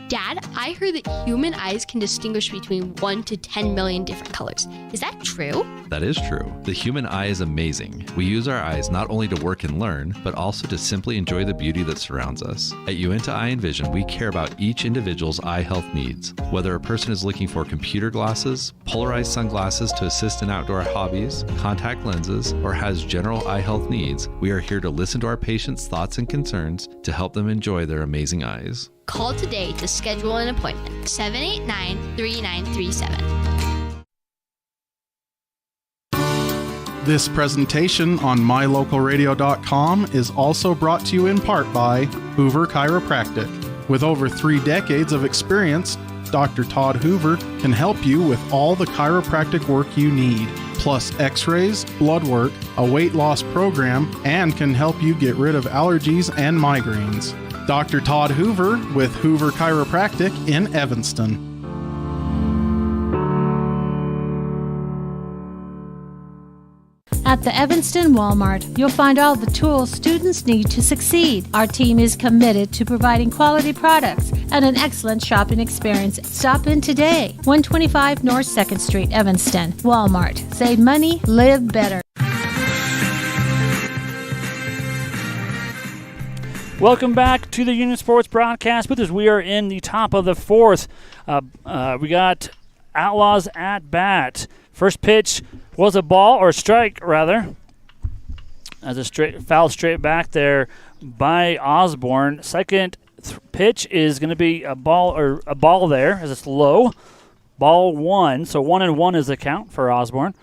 Dad, I heard that human eyes can distinguish between 1 to 10 million different colors. Is that true? That is true. The human eye is amazing. We use our eyes not only to work and learn, but also to simply enjoy the beauty that surrounds us. At Uinta Eye and Vision, we care about each individual's eye health needs. Whether a person is looking for computer glasses, polarized sunglasses to assist in outdoor hobbies, contact lenses, or has general eye health needs, we are here to listen to our patients' thoughts and concerns to help them enjoy their amazing eyes. Call today to schedule an appointment. 789-3937. This presentation on mylocalradio.com is also brought to you in part by Hoover Chiropractic. With over 3 decades of experience, Dr. Todd Hoover can help you with all the chiropractic work you need, plus x-rays, blood work, a weight loss program, and can help you get rid of allergies and migraines. Dr. Todd Hoover with Hoover Chiropractic in Evanston. At the Evanston Walmart, you'll find all the tools students need to succeed. Our team is committed to providing quality products and an excellent shopping experience. Stop in today. 125 North 2nd Street, Evanston. Walmart. Save money, live better. Welcome back to the Union Sports Broadcast Booth as we are in the top of the 4th. We got Outlaws at bat. First pitch was a ball, or strike rather, as a foul straight back there by Osborne. Second pitch is going to be a ball there as it's low. Ball 1, so 1-1 is the count for Osborne.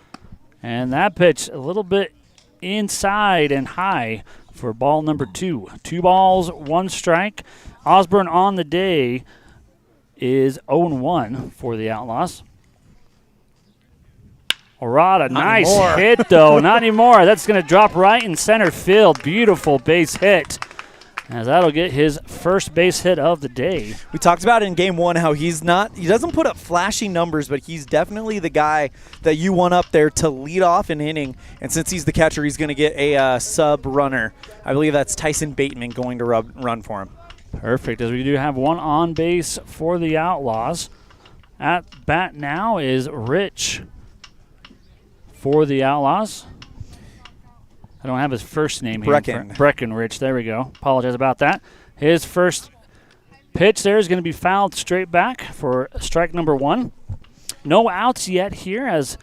And that pitch a little bit inside and high for ball number 2. 2 balls, 1 strike. Osborne on the day is 0-1 for the Outlaws. Orada, nice hit, though. Not anymore. That's going to drop right in center field. Beautiful base hit, as that'll get his first base hit of the day. We talked about in game 1 how he doesn't put up flashy numbers, but he's definitely the guy that you want up there to lead off an inning. And since he's the catcher, he's going to get a sub runner. I believe that's Tyson Bateman going to run for him. Perfect, as we do have 1 on base for the Outlaws. At bat now is Rich for the Outlaws. I don't have his first name here. Breckenridge. There we go. Apologize about that. His first pitch there is going to be fouled straight back for strike number 1. No outs yet here as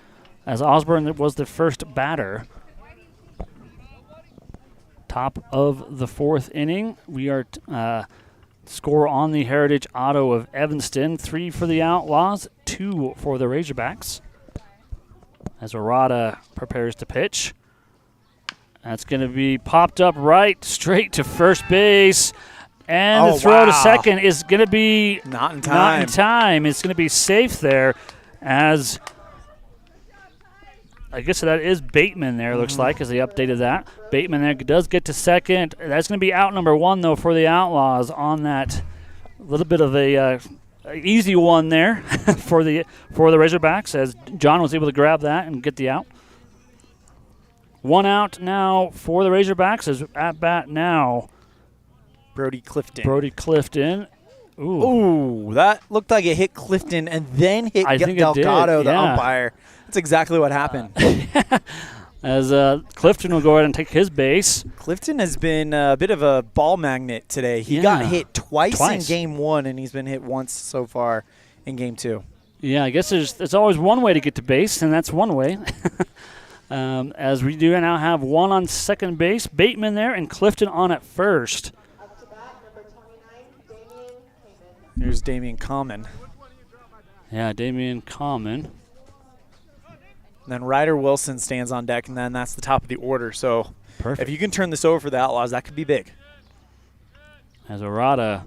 Osborne was the first batter. Top of the 4th inning. We are score on the Heritage Auto of Evanston. 3 for the Outlaws, 2 for the Razorbacks. As Orada prepares to pitch. That's going to be popped up right, straight to first base. And the throw to second is going to be not in time. It's going to be safe there, as I guess that is Bateman there, looks like, as they updated that. Bateman there does get to second. That's going to be out number 1, though, for the Outlaws on that little bit of a easy one there for the Razorbacks, as John was able to grab that and get the out. 1 out now for the Razorbacks, as at bat now Brody Clifton. Ooh, that looked like it hit Clifton and then hit Delgado, the umpire. That's exactly what happened. As Clifton will go ahead and take his base. Clifton has been a bit of a ball magnet today. He got hit twice in game 1, and he's been hit once so far in game 2. Yeah, I guess there's always one way to get to base, and that's one way. As we do now have 1 on second base, Bateman there, and Clifton on at first. Here's Damian Common. Yeah, Damian Common. And then Ryder Wilson stands on deck, and then that's the top of the order. So perfect. If you can turn this over for the Outlaws, that could be big. As Orada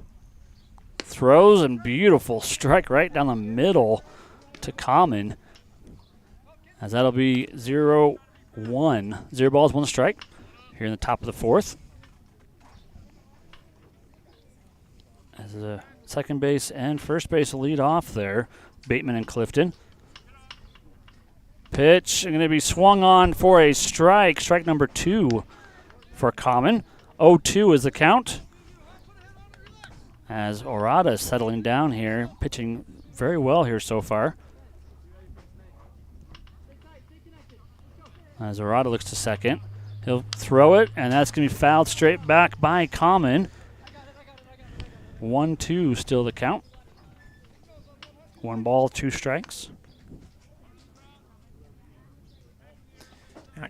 throws, and beautiful strike right down the middle to Common. As that'll be 0-1. 0 balls, 1 strike here in the top of the 4th. As the second base and first base lead off there, Bateman and Clifton. Pitch going to be swung on for a strike. Strike number 2 for Common. 0-2 is the count. As Orada is settling down here, pitching very well here so far. As Orada looks to second, he'll throw it, and that's going to be fouled straight back by Common. 1-2 still the count. 1 ball, 2 strikes.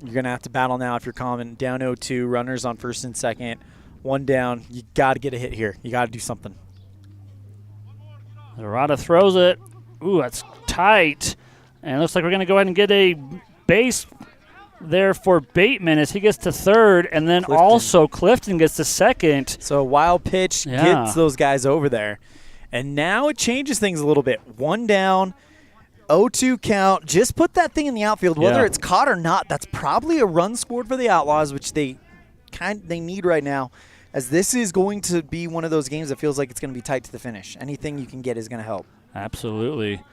You're going to have to battle now if you're Common. Down 0-2, runners on first and second. 1 down. You got to get a hit here. You got to do something. Orada throws it. Ooh, that's tight. And it looks like we're going to go ahead and get a base there for Bateman as he gets to third, and then also Clifton gets to second. So a wild pitch gets those guys over there. And now it changes things a little bit. 1 down, 0-2 count. Just put that thing in the outfield. Whether it's caught or not, that's probably a run scored for the Outlaws, which they need right now, as this is going to be one of those games that feels like it's going to be tight to the finish. Anything you can get is going to help. Absolutely.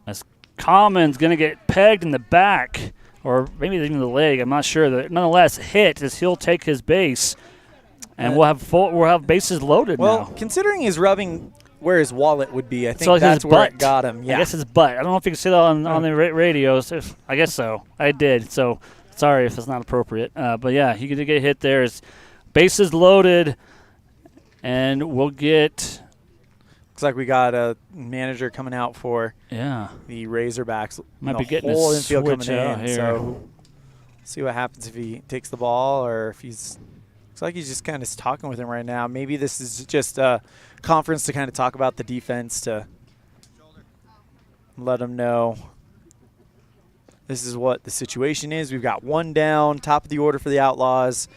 As Common's going to get pegged in the back, or maybe even the leg. I'm not sure. Nonetheless, hit as he'll take his base, and we'll have bases loaded now. Well, considering he's rubbing where his wallet would be, I think so that's where it got him. Yeah. I guess his butt. I don't know if you can see that on the radios. I guess so. I did. So sorry if it's not appropriate. But yeah, he could get hit there. His bases loaded, and we'll get. Looks like we got a manager coming out for the Razorbacks. Might be getting whole a infield switch coming out in. here. So see what happens if he takes the ball or if he's. Looks like he's just kind of talking with him right now. Maybe this is just a conference to kind of talk about the defense, to let them know this is what the situation is. We've got 1 down, top of the order for the Outlaws.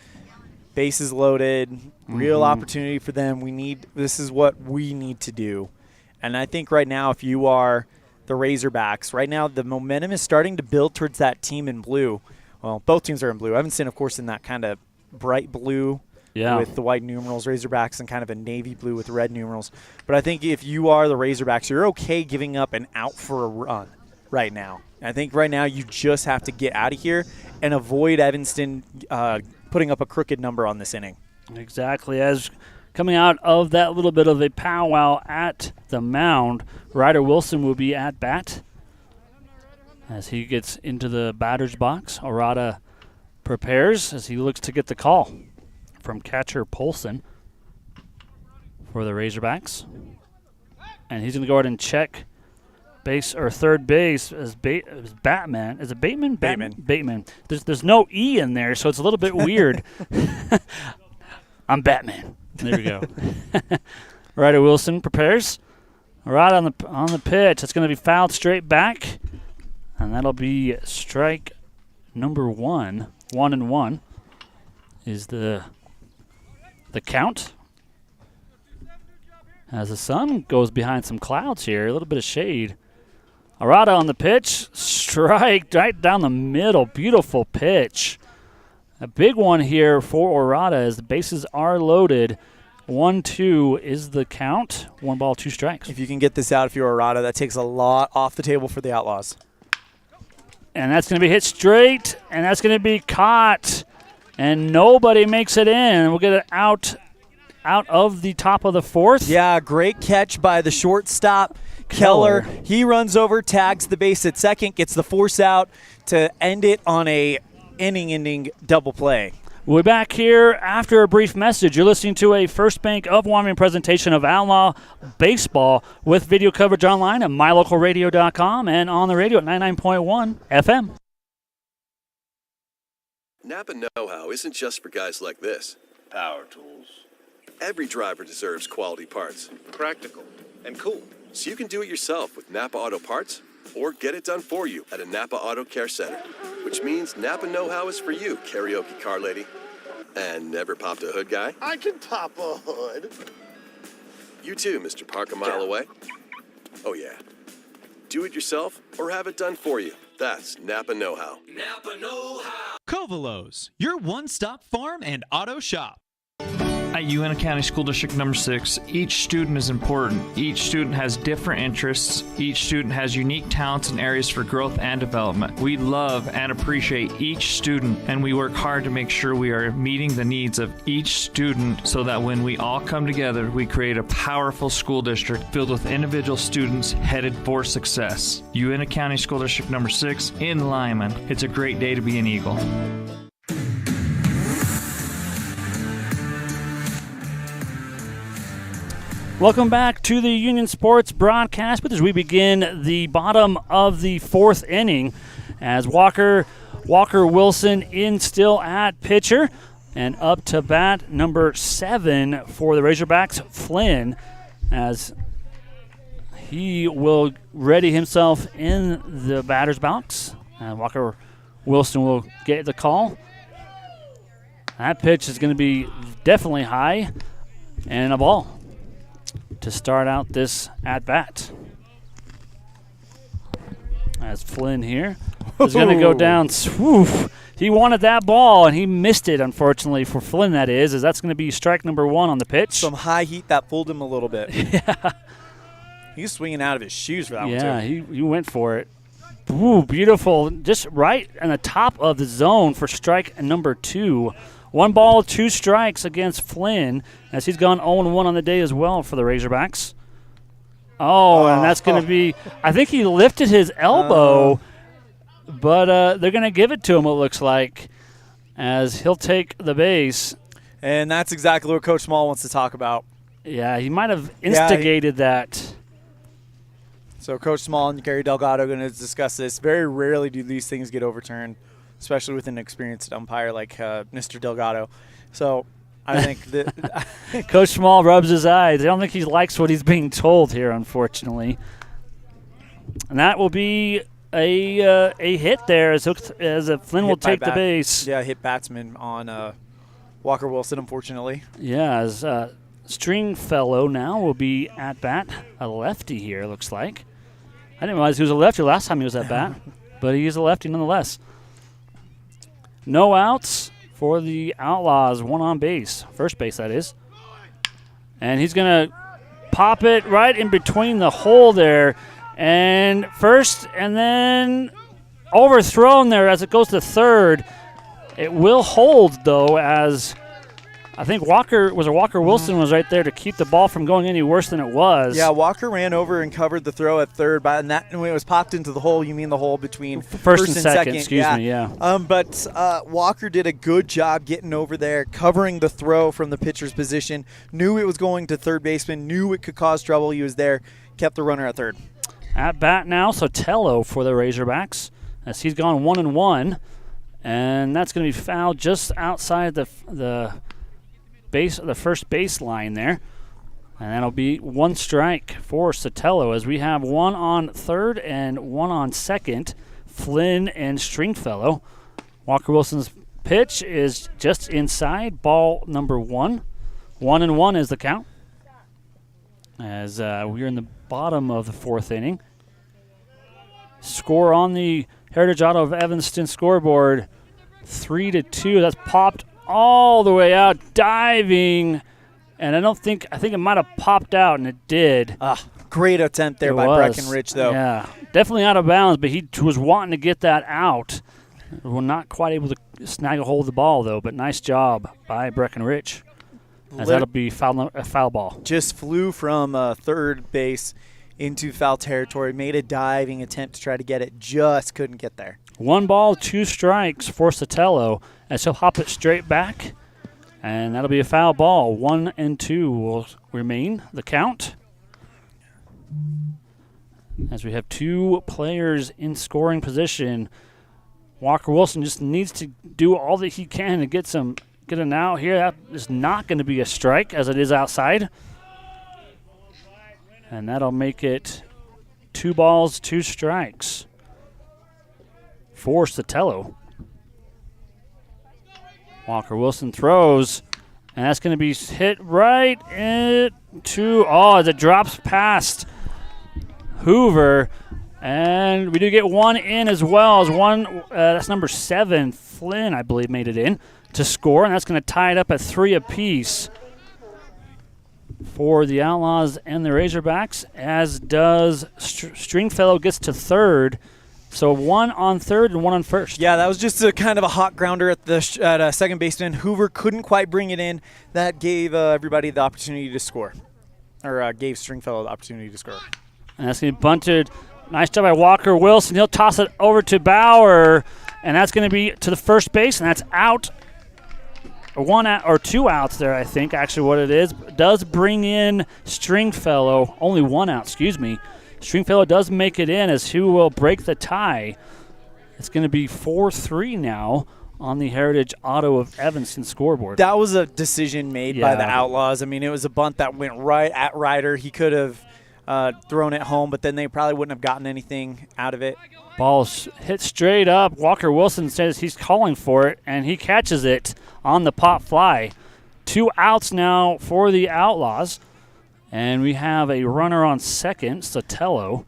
Bases loaded, real opportunity for them. This is what we need to do. And I think right now, if you are the Razorbacks, right now the momentum is starting to build towards that team in blue. Well, both teams are in blue. Evanston, of course, in that kind of bright blue with the white numerals. Razorbacks in kind of a navy blue with red numerals. But I think if you are the Razorbacks, you're okay giving up an out for a run right now. I think right now you just have to get out of here and avoid Evanston putting up a crooked number on this inning. Exactly. As coming out of that little bit of a powwow at the mound, Ryder Wilson will be at bat as he gets into the batter's box. Orada prepares as he looks to get the call from catcher Polson for the Razorbacks. And he's going to go ahead and check base or third base as Batman. Is it Bateman? Bateman. There's no E in there, so it's a little bit weird. I'm Batman. There we go. Ryder Wilson prepares. Right on the pitch. It's going to be fouled straight back, and that'll be strike number 1. 1-1 is the count. As the sun goes behind some clouds here, a little bit of shade. Orada on the pitch, strike right down the middle. Beautiful pitch. A big one here for Orada as the bases are loaded. 1-2 is the count. 1 ball, 2 strikes. If you can get this out, if you're Orada, that takes a lot off the table for the Outlaws. And that's going to be hit straight, and that's going to be caught. And nobody makes it in. We'll get it out of the top of the 4th. Yeah, great catch by the shortstop, Keller. He runs over, tags the base at second, gets the force out to end it on a inning-ending double play. We're back here after a brief message. You're listening to a First Bank of Wyoming presentation of Outlaw Baseball with video coverage online at mylocalradio.com and on the radio at 99.1 FM. Napa know-how isn't just for guys like this. Power tools. Every driver deserves quality parts. Practical. And cool. So you can do it yourself with Napa Auto Parts or get it done for you at a Napa Auto Care Center. Which means Napa know-how is for you, karaoke car lady. And never popped a hood guy. I can pop a hood. You too, Mr. Park a mile away. Oh yeah. Do it yourself or have it done for you. That's Napa know-how. Napa know-how. Covalos, your one-stop farm and auto shop. At Uintah County School District number 6, each student is important. Each student has different interests. Each student has unique talents and areas for growth and development. We love and appreciate each student, and we work hard to make sure we are meeting the needs of each student so that when we all come together, we create a powerful school district filled with individual students headed for success. Uintah County School District number 6 in Lyman. It's a great day to be an Eagle. Welcome back to the Union Sports broadcast as we begin the bottom of the fourth inning as Walker Wilson in still at pitcher and up to bat number 7 for the Razorbacks, Flynn, as he will ready himself in the batter's box. Walker Wilson will get the call. That pitch is going to be definitely high and a ball to start out this at-bat. As Flynn here is going to go down. Swoof. He wanted that ball, and he missed it, unfortunately, for Flynn, that is, as that's going to be strike number 1 on the pitch. Some high heat that fooled him a little bit. Yeah. He's swinging out of his shoes for that one, too. Yeah, he went for it. Ooh, beautiful. Just right on the top of the zone for strike number 2. 1 ball, 2 strikes against Flynn, as he's gone 0-1 on the day as well for the Razorbacks. And that's going to be – I think he lifted his elbow, but they're going to give it to him, it looks like, as he'll take the base. And that's exactly what Coach Small wants to talk about. Yeah, he might have instigated that. So Coach Small and Gary Delgado are going to discuss this. Very rarely do these things get overturned, especially with an experienced umpire like Mr. Delgado. So I think that Coach Small rubs his eyes. I don't think he likes what he's being told here, unfortunately. And that will be a hit there as Flynn will take the base. Yeah, hit batsman on Walker Wilson, unfortunately. Yeah, as Stringfellow now will be at bat. A lefty here, looks like. I didn't realize he was a lefty last time he was at bat, but he is a lefty nonetheless. No outs for the Outlaws, 1 on base. First base, that is. And he's going to pop it right in between the hole there. And first, and then overthrown there as it goes to third. It will hold, though, as I think Walker Wilson was right there to keep the ball from going any worse than it was. Yeah, Walker ran over and covered the throw at third, and when it was popped into the hole, you mean the hole between first and second. Excuse me, yeah. But Walker did a good job getting over there, covering the throw from the pitcher's position, knew it was going to third baseman, knew it could cause trouble. He was there, kept the runner at third. At bat now, Pocatello for the Razorbacks, as he's gone 1-1, and that's going to be fouled just outside the first baseline there. And that'll be 1 strike for Sotelo as we have 1 on third and 1 on second. Flynn and Stringfellow. Walker Wilson's pitch is just inside, ball number 1. 1-1 is the count. As we're in the bottom of the fourth inning. Score on the Heritage Auto of Evanston scoreboard, 3-2. That's popped all the way out, diving, and I think it might have popped out, and it did. Great attempt there by Breckenridge, though. Yeah, definitely out of bounds, but he was wanting to get that out. We're not quite able to snag a hold of the ball, though, but nice job by Breckenridge, as that'll be a foul ball. Just flew from third base into foul territory, made a diving attempt to try to get it, just couldn't get there. 1 ball, 2 strikes for Sotelo, as he'll hop it straight back, and that'll be a foul ball. 1-2 will remain the count, as we have 2 players in scoring position. Walker Wilson just needs to do all that he can to get an out here. That is not going to be a strike, as it is outside, and that'll make it 2 balls, 2 strikes for Sotelo. Walker Wilson throws, and that's going to be hit right into, as it drops past Hoover. And we do get 1 in as well, as that's number 7, Flynn, I believe, made it in to score, and that's going to tie it up at 3 apiece. for the Outlaws and the Razorbacks, as does Stringfellow gets to third. So one on third and one on first. Yeah, that was just a kind of a hot grounder at second baseman. Hoover couldn't quite bring it in. That gave everybody the opportunity to score, or gave Stringfellow the opportunity to score. And that's going to be bunted. Nice job by Walker Wilson. He'll toss it over to Bauer, and that's going to be to the first base, and that's out. One out, or two outs there, I think, actually what it is. Does bring in Stringfellow. Only one out, excuse me. Stringfellow does make it in, as who will break the tie. It's going to be 4-3 now on the Heritage Auto of Evanston scoreboard. That was a decision made by the Outlaws. I mean, it was a bunt that went right at Ryder. He could have thrown it home, but then they probably wouldn't have gotten anything out of it. Ball's hit straight up. Walker Wilson says he's calling for it, and he catches it on the pop fly. 2 outs now for the Outlaws. And we have a runner on second, Pocatello.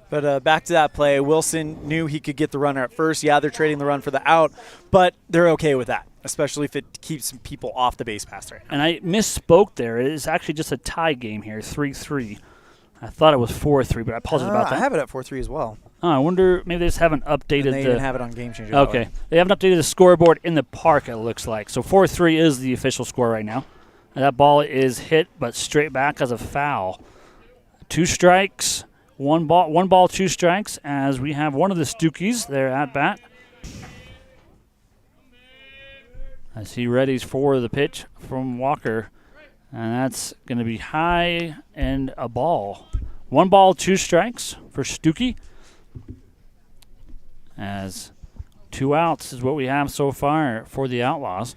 But back to that play, Wilson knew he could get the runner at first. Yeah, they're trading the run for the out, but they're okay with that, especially if it keeps some people off the base pass right now. And I misspoke there. It is actually just a tie game here, 3-3. I thought it was 4-3, but I apologize about that. I have it at 4-3 as well. Oh, I wonder, maybe they just haven't updated and they even have it on Game Changer. Okay. They haven't updated the scoreboard in the park, it looks like. So 4-3 is the official score right now. And that ball is hit, but straight back as a foul. 2 strikes, one ball, 2 strikes, as we have one of the Stookies there at bat. As he readies for the pitch from Walker. And that's going to be high and a ball. 1 ball, 2 strikes for Stookie. As 2 outs is what we have so far for the Outlaws.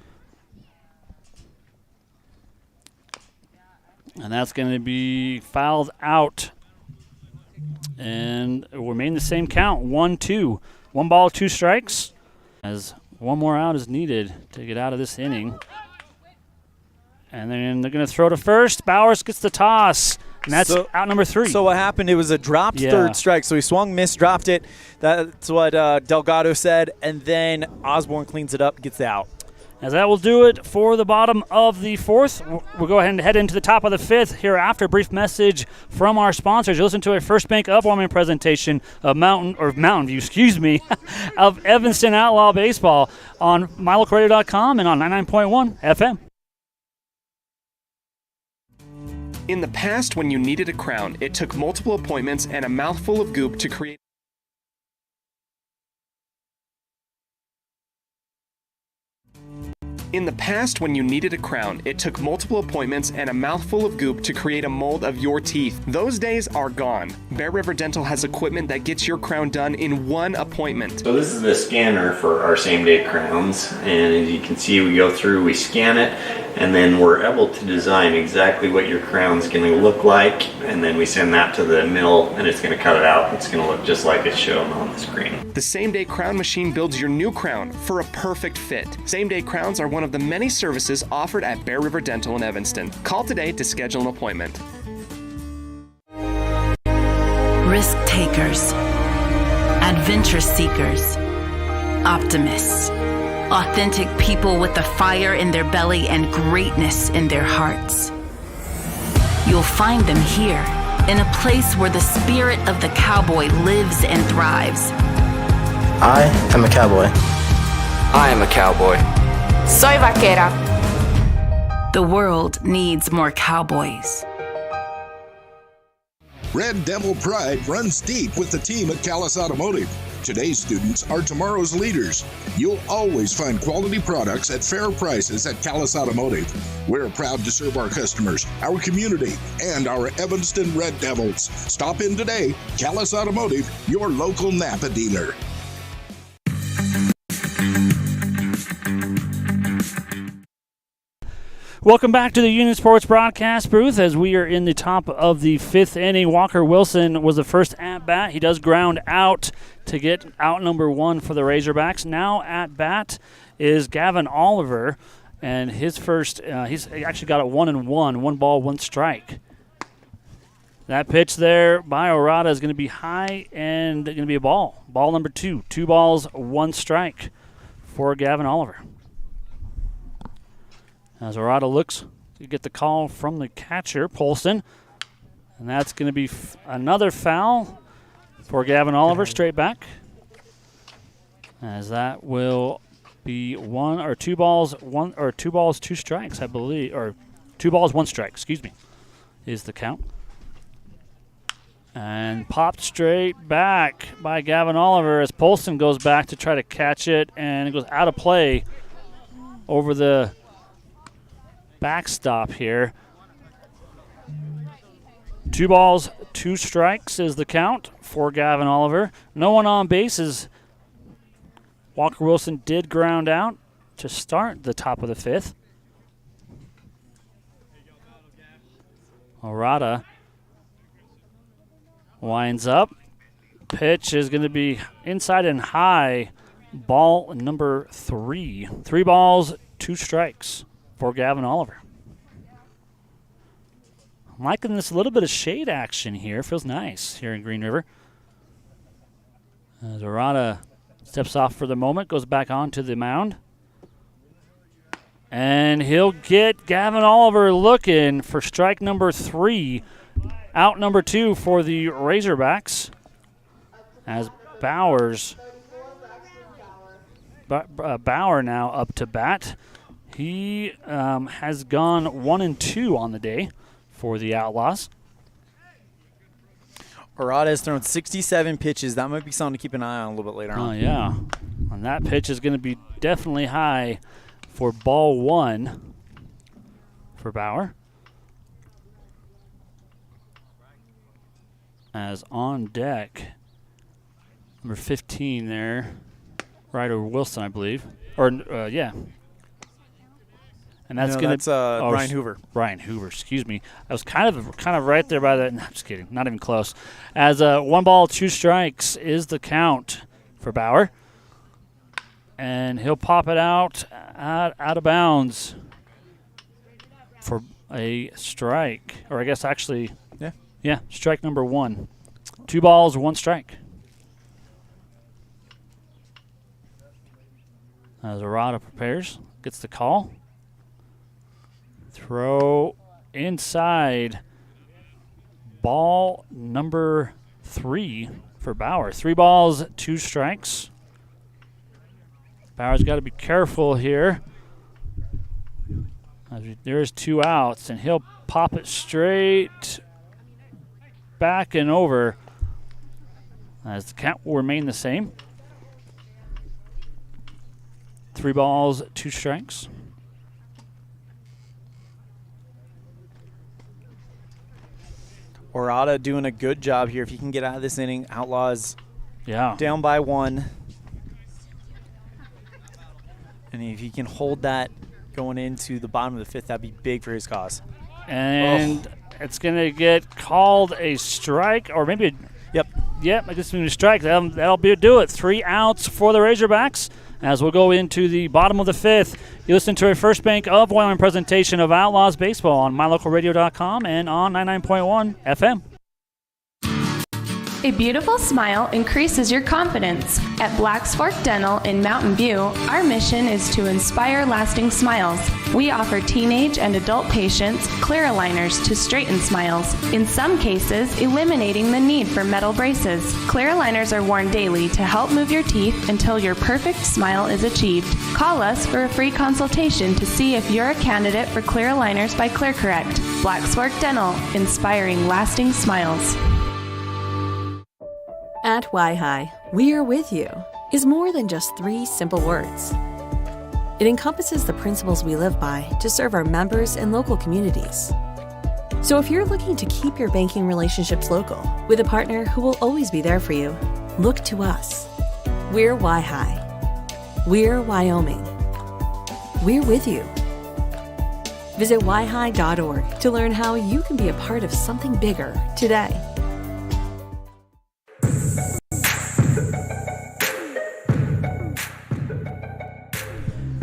And that's going to be fouled out. And it will remain the same count, 1-2. 1 ball, 2 strikes. As one more out is needed to get out of this inning. And then they're going to throw to first. Bowers gets the toss. And that's out number 3. So what happened, it was a dropped third strike. So he swung, missed, dropped it. That's what Delgado said. And then Osborne cleans it up, gets the out. As that will do it for the bottom of the 4th. We'll go ahead and head into the top of the 5th here after a brief message from our sponsors. You listen to a First Bank upwarming presentation of Mountain View, of Evanston Outlaw Baseball on mylocalradio.com and on 99.1 FM. In the past, when you needed a crown, it took multiple appointments and a mouthful of goop to create. In the past, when you needed a crown, it took multiple appointments and a mouthful of goop to create a mold of your teeth. Those days are gone. Bear River Dental has equipment that gets your crown done in 1 appointment. So this is the scanner for our same-day crowns, and as you can see, we go through, we scan it, and then we're able to design exactly what your crown's going to look like, and then we send that to the mill, and it's going to cut it out. It's going to look just like it's shown on the screen. The same-day crown machine builds your new crown for a perfect fit. Same-day crowns are one of the many services offered at Bear River Dental in Evanston. Call today to schedule an appointment. Risk takers, adventure seekers, optimists, authentic people with the fire in their belly and greatness in their hearts. You'll find them here, in a place where the spirit of the cowboy lives and thrives. I am a cowboy. I am a cowboy. Soy vaquera. The world needs more cowboys. Red Devil pride runs deep with the team at Callis Automotive. Today's students are tomorrow's leaders. You'll always find quality products at fair prices at Callis Automotive. We're proud to serve our customers, our community, and our Evanston Red Devils. Stop in today. Callis Automotive, your local Napa dealer. Welcome back to the Union Sports broadcast booth as we are in the top of the 5th inning. Walker Wilson was the first at bat. He does ground out to get out number 1 for the Razorbacks. Now at bat is Gavin Oliver, and his first, he's actually got a 1-1, 1 ball, 1 strike. That pitch there by Orada is going to be high and going to be a ball. Ball number 2. 2 balls, 1 strike for Gavin Oliver. As Orada looks, You get the call from the catcher, Polson. And that's going to be another foul for Gavin Oliver, straight back. As that will be 2 balls, 2 strikes, I believe. Or 2 balls, 1 strike, excuse me, is the count. And popped straight back by Gavin Oliver as Polson goes back to try to catch it, and it goes out of play over the backstop here. 2 balls, 2 strikes is the count for Gavin Oliver. No one on base as Walker Wilson did ground out to start the top of the 5th. Orada winds up. Pitch is going to be inside and high. Ball number 3. 3 balls, 2 strikes for Gavin Oliver. I'm liking this little bit of shade action here. Feels nice here in Green River. As Orada steps off for the moment, goes back onto the mound. And he'll get Gavin Oliver looking for strike number 3. Out number 2 for the Razorbacks. As Bauer now up to bat. He has gone 1-2 on the day for the Outlaws. Orada has thrown 67 pitches. That might be something to keep an eye on a little bit later on. Oh, yeah. And that pitch is going to be definitely high for ball 1 for Bauer. As on deck, number 15 there, Ryder Wilson, I believe. Or, yeah. And that's going to Ryan Hoover. Ryan Hoover, excuse me. I was kind of right there by that. No, I'm just kidding. Not even close. As 1 ball, 2 strikes is the count for Bauer. And he'll pop it out of bounds for a strike. Or I guess actually, yeah, strike number 1. 2 balls, 1 strike. As Orada prepares, gets the call. Throw inside. Ball number 3 for Bauer. 3 balls, 2 strikes. Bauer's got to be careful here. There's 2 outs, and he'll pop it straight back and over. As the count will remain the same. 3 balls, 2 strikes. Orada doing a good job here. If he can get out of this inning, Outlaws down by 1. And if he can hold that going into the bottom of the 5th, that'd be big for his cause. And it's going to get called a strike, or maybe Yep, I guess we can strike. That'll do it. 3 outs for the Razorbacks as we'll go into the bottom of the 5th. You listen to a First Bank of Wyoming presentation of Outlaws Baseball on mylocalradio.com and on 99.1 FM. A beautiful smile increases your confidence. At Black's Fork Dental in Mountain View, our mission is to inspire lasting smiles. We offer teenage and adult patients clear aligners to straighten smiles, in some cases eliminating the need for metal braces. Clear aligners are worn daily to help move your teeth until your perfect smile is achieved. Call us for a free consultation to see if you're a candidate for clear aligners by ClearCorrect. Black's Fork Dental, inspiring lasting smiles. At Y-Hi, we are with you is more than just 3 simple words. It encompasses the principles we live by to serve our members and local communities. So if you're looking to keep your banking relationships local with a partner who will always be there for you, look to us. We're Y-Hi. We're Wyoming. We're with you. Visit yhi.org to learn how you can be a part of something bigger today.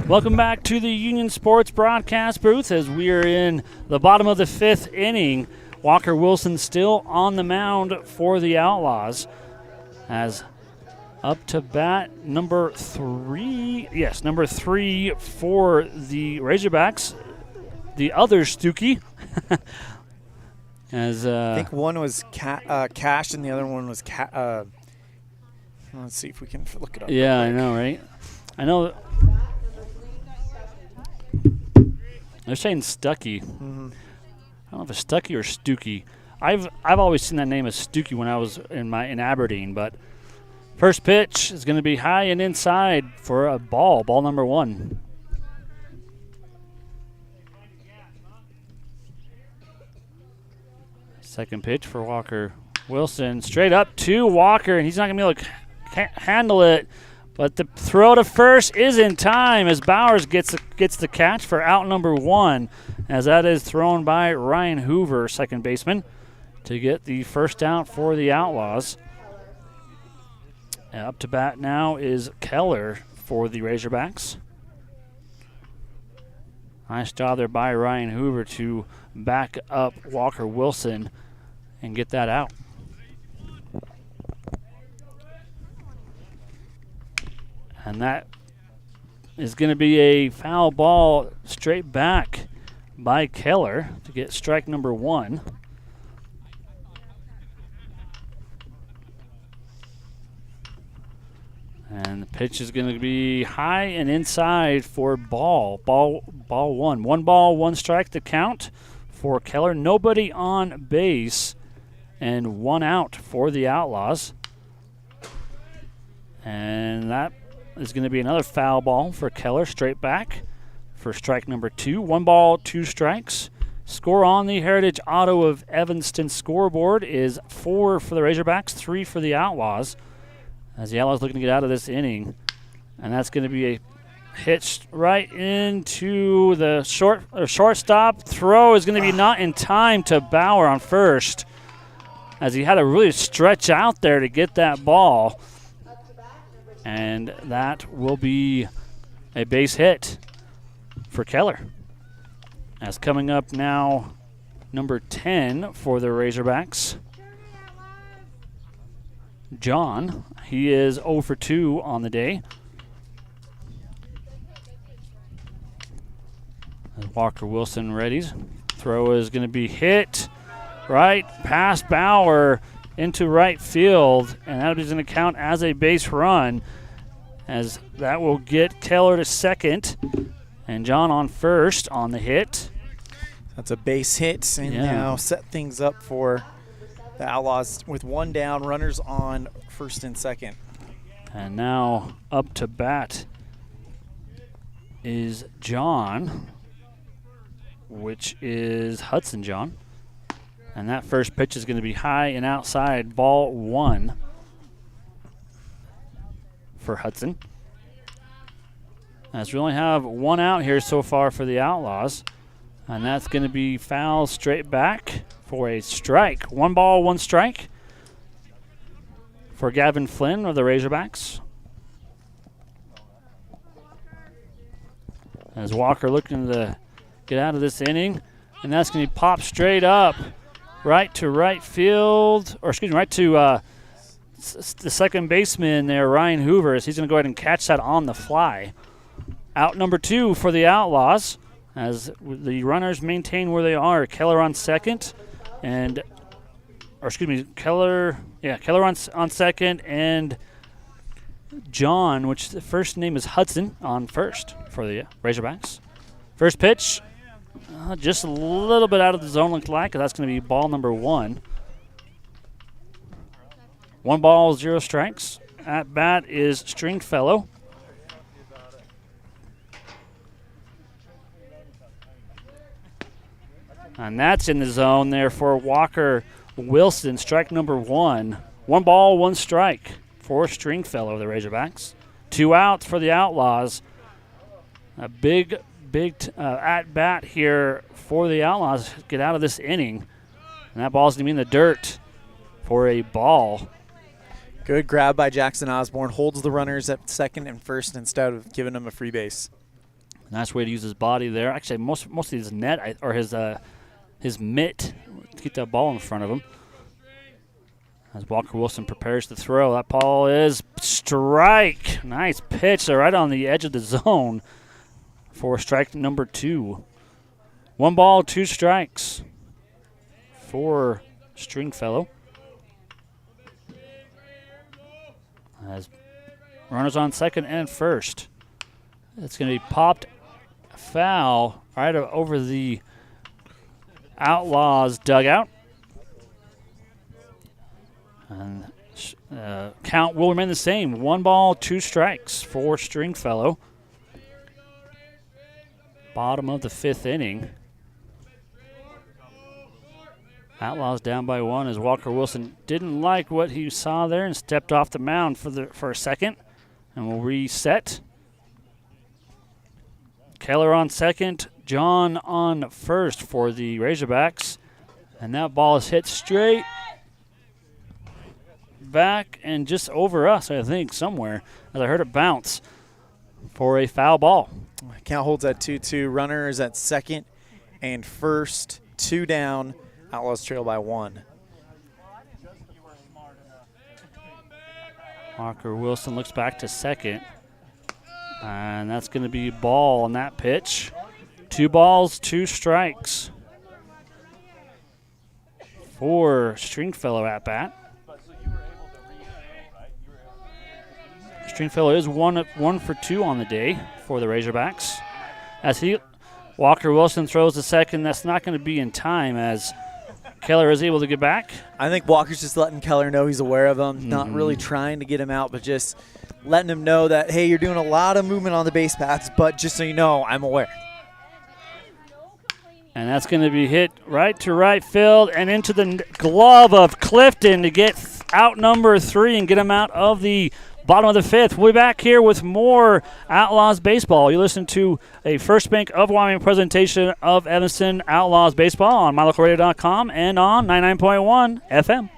Welcome back to the Union Sports broadcast booth as we are in the bottom of the 5th inning. Walker Wilson still on the mound for the Outlaws as up to bat number 3. Yes, number 3 for the Razorbacks. the other Stookie. As I think one was Cash and the other one was let's see if we can look it up. Yeah, I know, right? I know. They're saying Stucky. Mm-hmm. I don't know if it's Stucky or Stookie. I've always seen that name as Stookie when I was in Aberdeen, but first pitch is going to be high and inside for a ball number 1. Second pitch for Walker Wilson, straight up to Walker, and he's not going to be able to handle it. But the throw to first is in time as Bowers gets the catch for out number 1, as that is thrown by Ryan Hoover, second baseman, to get the first out for the Outlaws. And up to bat now is Keller for the Razorbacks. Nice job there by Ryan Hoover to back up Walker Wilson and get that out. And that is going to be a foul ball straight back by Keller to get strike number 1. And the pitch is going to be high and inside for ball 1. 1 ball, 1 strike to count for Keller. Nobody on base and 1 out for the Outlaws. And that is going to be another foul ball for Keller, straight back for strike number 2. 1 ball, 2 strikes. Score on the Heritage Auto of Evanston scoreboard is 4 for the Razorbacks, 3 for the Outlaws. As the Outlaws looking to get out of this inning. And that's going to be a hit right into the shortstop. Throw is going to be not in time to Bauer on first, as he had to really stretch out there to get that ball. And that will be a base hit for Keller. As coming up now, number 10 for the Razorbacks, John. He is 0 for 2 on the day. As Walker Wilson readies. Throw is going to be hit right past Bauer into right field, and that is going to count as a base run, as that will get Keller to second and John on first on the hit. That's a base hit, and now set things up for the Outlaws with 1 down, runners on first and second. And now up to bat is John, which is Hudson John. And that first pitch is going to be high and outside, ball 1 for Hudson. As we only have 1 out here so far for the Outlaws. And that's going to be foul straight back for a strike. 1 ball, 1 strike for Gavin Flynn of the Razorbacks. As Walker looking to get out of this inning. And that's going to be popped straight up right to right field, or excuse me, right to the second baseman there, Ryan Hoover, as he's going to go ahead and catch that on the fly. Out number 2 for the Outlaws, as the runners maintain where they are. Keller on second, Keller on second, and John, which the first name is Hudson, on first for the Razorbacks. First pitch, just a little bit out of the zone, looked like, 'cause that's going to be ball number 1. 1 ball, 0 strikes. At bat is Stringfellow. And that's in the zone there for Walker Wilson, strike number 1. 1 ball, 1 strike for Stringfellow, the Razorbacks. 2 outs for the Outlaws. A big at-bat here for the Outlaws. Get out of this inning. And that ball's going to be in the dirt for a ball. Good grab by Jackson Osborne. Holds the runners at second and first instead of giving them a free base. Nice way to use his body there. Actually, most of his net, or his mitt, to get that ball in front of him. As Walker Wilson prepares to throw, that ball is strike. Nice pitch. They're right on the edge of the zone for strike number 2. 1 ball, 2 strikes for Stringfellow. As runners on second and first. It's going to be popped foul right over the Outlaws dugout. And count will remain the same. 1 ball, 2 strikes for Stringfellow. Bottom of the 5th inning. Outlaws down by 1 as Walker Wilson didn't like what he saw there and stepped off the mound for a second. And we'll reset. Keller on second, John on first for the Razorbacks. And that ball is hit straight back and just over us, I think, somewhere, as I heard it bounce for a foul ball. Count holds at 2-2. Runners at second and first. 2 down. Outlaws trail by 1. Walker Wilson looks back to second. And that's going to be ball on that pitch. 2 balls, 2 strikes for Stringfellow at bat. Stringfellow is 1 for 2 on the day for the Razorbacks. As Walker Wilson throws the second, that's not going to be in time as Keller is able to get back. I think Walker's just letting Keller know he's aware of him, not really trying to get him out, but just letting him know that, hey, you're doing a lot of movement on the base paths, but just so you know, I'm aware. And that's going to be hit right to right field and into the glove of Clifton to get out number 3 and get him out of the bottom of the 5th. We'll be back here with more Outlaws baseball. You listen to a First Bank of Wyoming presentation of Evanston Outlaws baseball on mylocalradio.com and on 99.1 FM.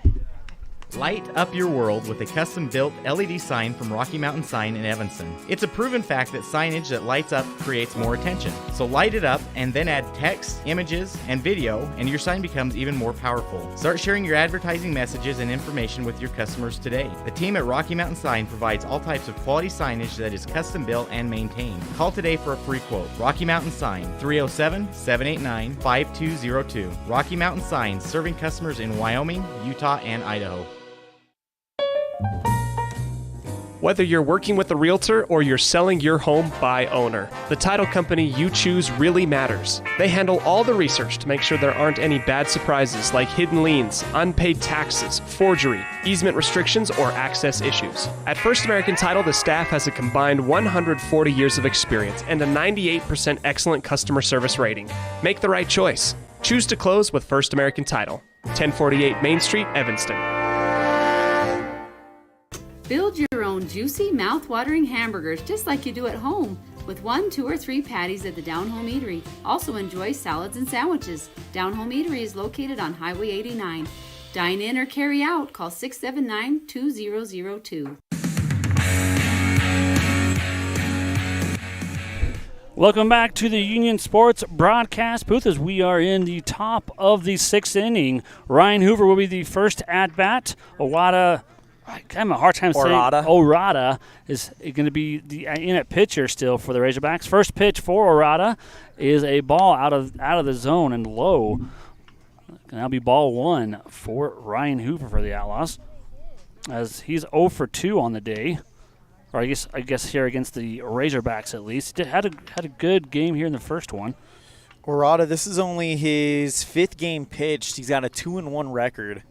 Light up your world with a custom-built LED sign from Rocky Mountain Sign in Evanston. It's a proven fact that signage that lights up creates more attention. So light it up and then add text, images, and video, and your sign becomes even more powerful. Start sharing your advertising messages and information with your customers today. The team at Rocky Mountain Sign provides all types of quality signage that is custom-built and maintained. Call today for a free quote. Rocky Mountain Sign, 307-789-5202. Rocky Mountain Sign, serving customers in Wyoming, Utah, and Idaho. Whether you're working with a realtor or you're selling your home by owner, the title company you choose really matters. They handle all the research to make sure there aren't any bad surprises like hidden liens, unpaid taxes, forgery, easement restrictions, or access issues. At First American Title, the staff has a combined 140 years of experience and a 98% excellent customer service rating. Make the right choice. Choose to close with First American Title. 1048 Main Street, Evanston. Build your own juicy, mouth-watering hamburgers just like you do at home with 1, 2, or 3 patties at the Down Home Eatery. Also enjoy salads and sandwiches. Down Home Eatery is located on Highway 89. Dine in or carry out. Call 679-2002. Welcome back to the Union Sports broadcast booth as we are in the top of the 6th inning. Ryan Hoover will be the first at-bat. I have a hard time saying Orada is going to be the in at pitcher still for the Razorbacks. First pitch for Orada is a ball out of the zone and low. That'll be ball 1 for Ryan Hoover for the Outlaws, as he's 0 for 2 on the day, or I guess here against the Razorbacks at least. He had a good game here in the first one. Orada, this is only his 5th game pitched. He's got a 2-1 record.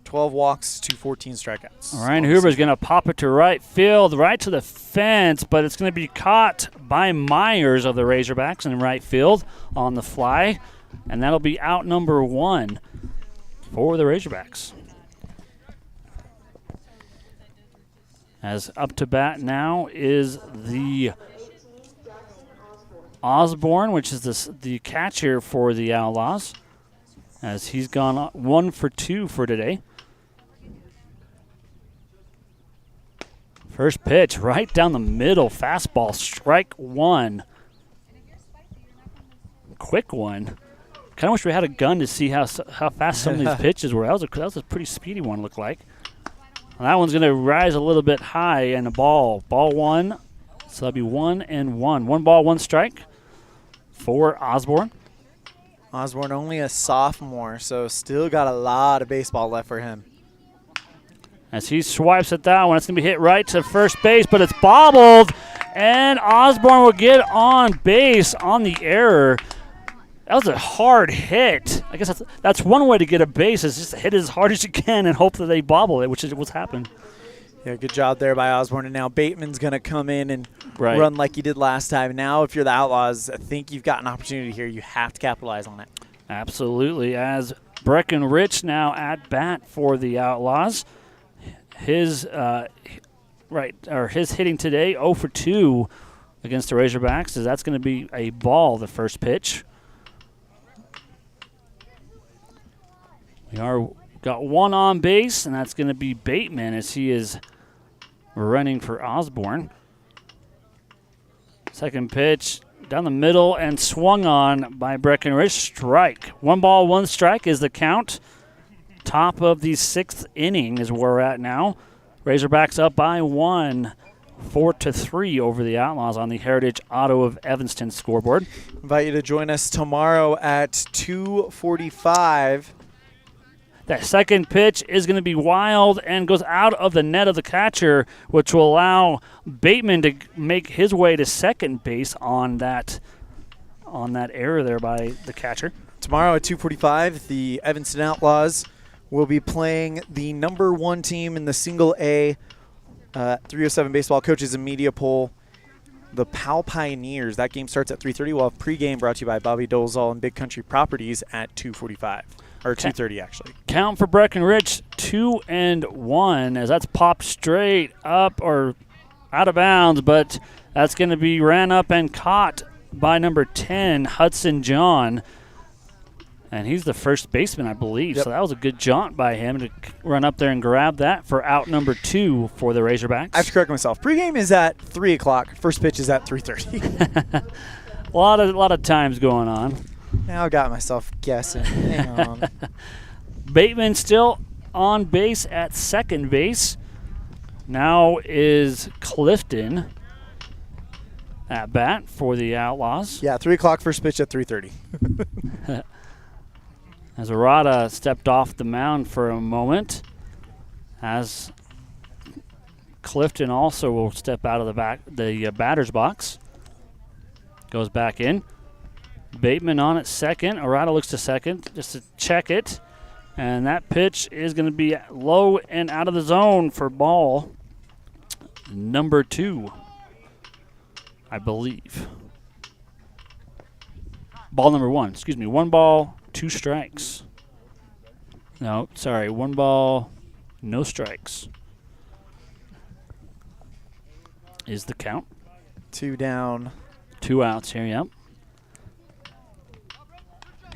12 walks, 214 strikeouts. Ryan Hoover's going to pop it to right field, right to the fence, but it's going to be caught by Myers of the Razorbacks in right field on the fly, and that'll be out number 1 for the Razorbacks. As up to bat now is the Osborne, which is the catcher for the Outlaws, as he's gone 1 for 2 for today. First pitch, right down the middle, fastball, strike 1. Quick one. Kind of wish we had a gun to see how fast some of these pitches were. That was a pretty speedy one, looked like. And that one's going to rise a little bit high, and the ball 1 So that'll be 1-1. 1 ball, 1 strike for Osborne. Osborne only a sophomore, so still got a lot of baseball left for him. As he swipes at that one, it's going to be hit right to first base, but it's bobbled, and Osborne will get on base on the error. That was a hard hit. I guess that's one way to get a base, is just hit it as hard as you can and hope that they bobble it, which is what's happened. Yeah, good job there by Osborne. And now Bateman's going to come in and run like he did last time. Now, if you're the Outlaws, I think you've got an opportunity here. You have to capitalize on it. Absolutely. As Breckenridge now at bat for the Outlaws. His hitting today, 0 for 2 against the Razorbacks, as that's going to be a ball, the first pitch. We got one on base, and that's going to be Bateman as he is running for Osborne. Second pitch down the middle and swung on by Breckenridge. Strike. 1 ball, 1 strike is the count. Top of the 6th inning is where we're at now. Razorbacks up by 1, 4-3 over the Outlaws on the Heritage Auto of Evanston scoreboard. Invite you to join us tomorrow at 2:45. That second pitch is going to be wild and goes out of the net of the catcher, which will allow Bateman to make his way to second base on that error there by the catcher. Tomorrow at 2:45, the Evanston Outlaws will be playing the number 1 team in the single A 307 baseball coaches and media poll, the Powell Pioneers. That game starts at 3:30. We'll have pregame brought to you by Bobby Dolezal and Big Country Properties at 2:45. Or 2:30, actually. Count for Breckenridge, 2-1, as that's popped straight up or out of bounds, but that's going to be ran up and caught by number 10, Hudson John. And he's the first baseman, I believe. Yep. So that was a good jaunt by him to run up there and grab that for out number 2 for the Razorbacks. I have to correct myself. Pregame is at 3 o'clock. First pitch is at 3:30. A lot of times going on. Now I got myself guessing. Hang on. Bateman still on base at second base. Now is Clifton at bat for the Outlaws. Yeah, 3 o'clock, first pitch at 3:30. As Arata stepped off the mound for a moment, as Clifton also will step out of the batter's box. Goes back in. Bateman on at second. Arata looks to second just to check it. And that pitch is going to be low and out of the zone for ball number 2, I believe. Ball number 1, 1 ball, 2 strikes. No, sorry, 1 ball, no strikes is the count. 2 down. 2 outs here, yep.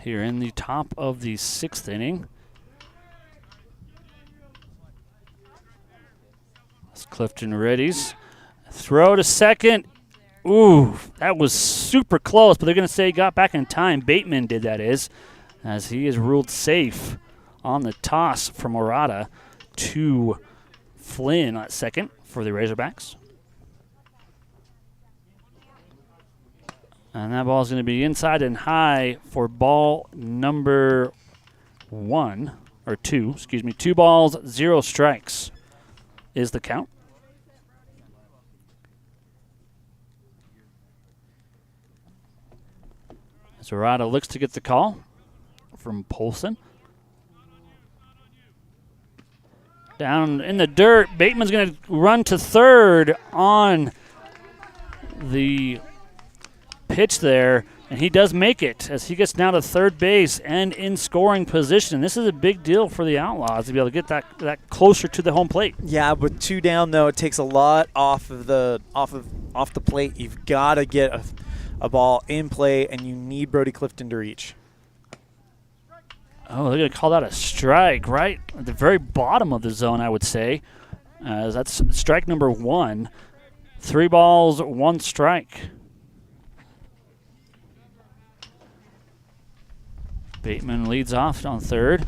Here in the top of the 6th inning. As Clifton readies. Throw to second. Ooh, that was super close, but they're going to say he got back in time. Bateman did, that is, as he is ruled safe on the toss from Arata to Flynn at second for the Razorbacks. And that ball is going to be inside and high for ball number 2. 2 balls, 0 strikes is the count. Zarata looks to get the call from Polson. Down in the dirt, Bateman's going to run to third on the pitch there, and he does make it as he gets down to third base and in scoring position. This is a big deal for the Outlaws to be able to get that closer to the home plate. Yeah, with 2 down though, it takes a lot off the plate. You've got to get a ball in play, and you need Brody Clifton to reach. Oh, they're going to call that a strike right at the very bottom of the zone, I would say. That's strike number 1. 3 balls, 1 strike. Bateman leads off on third.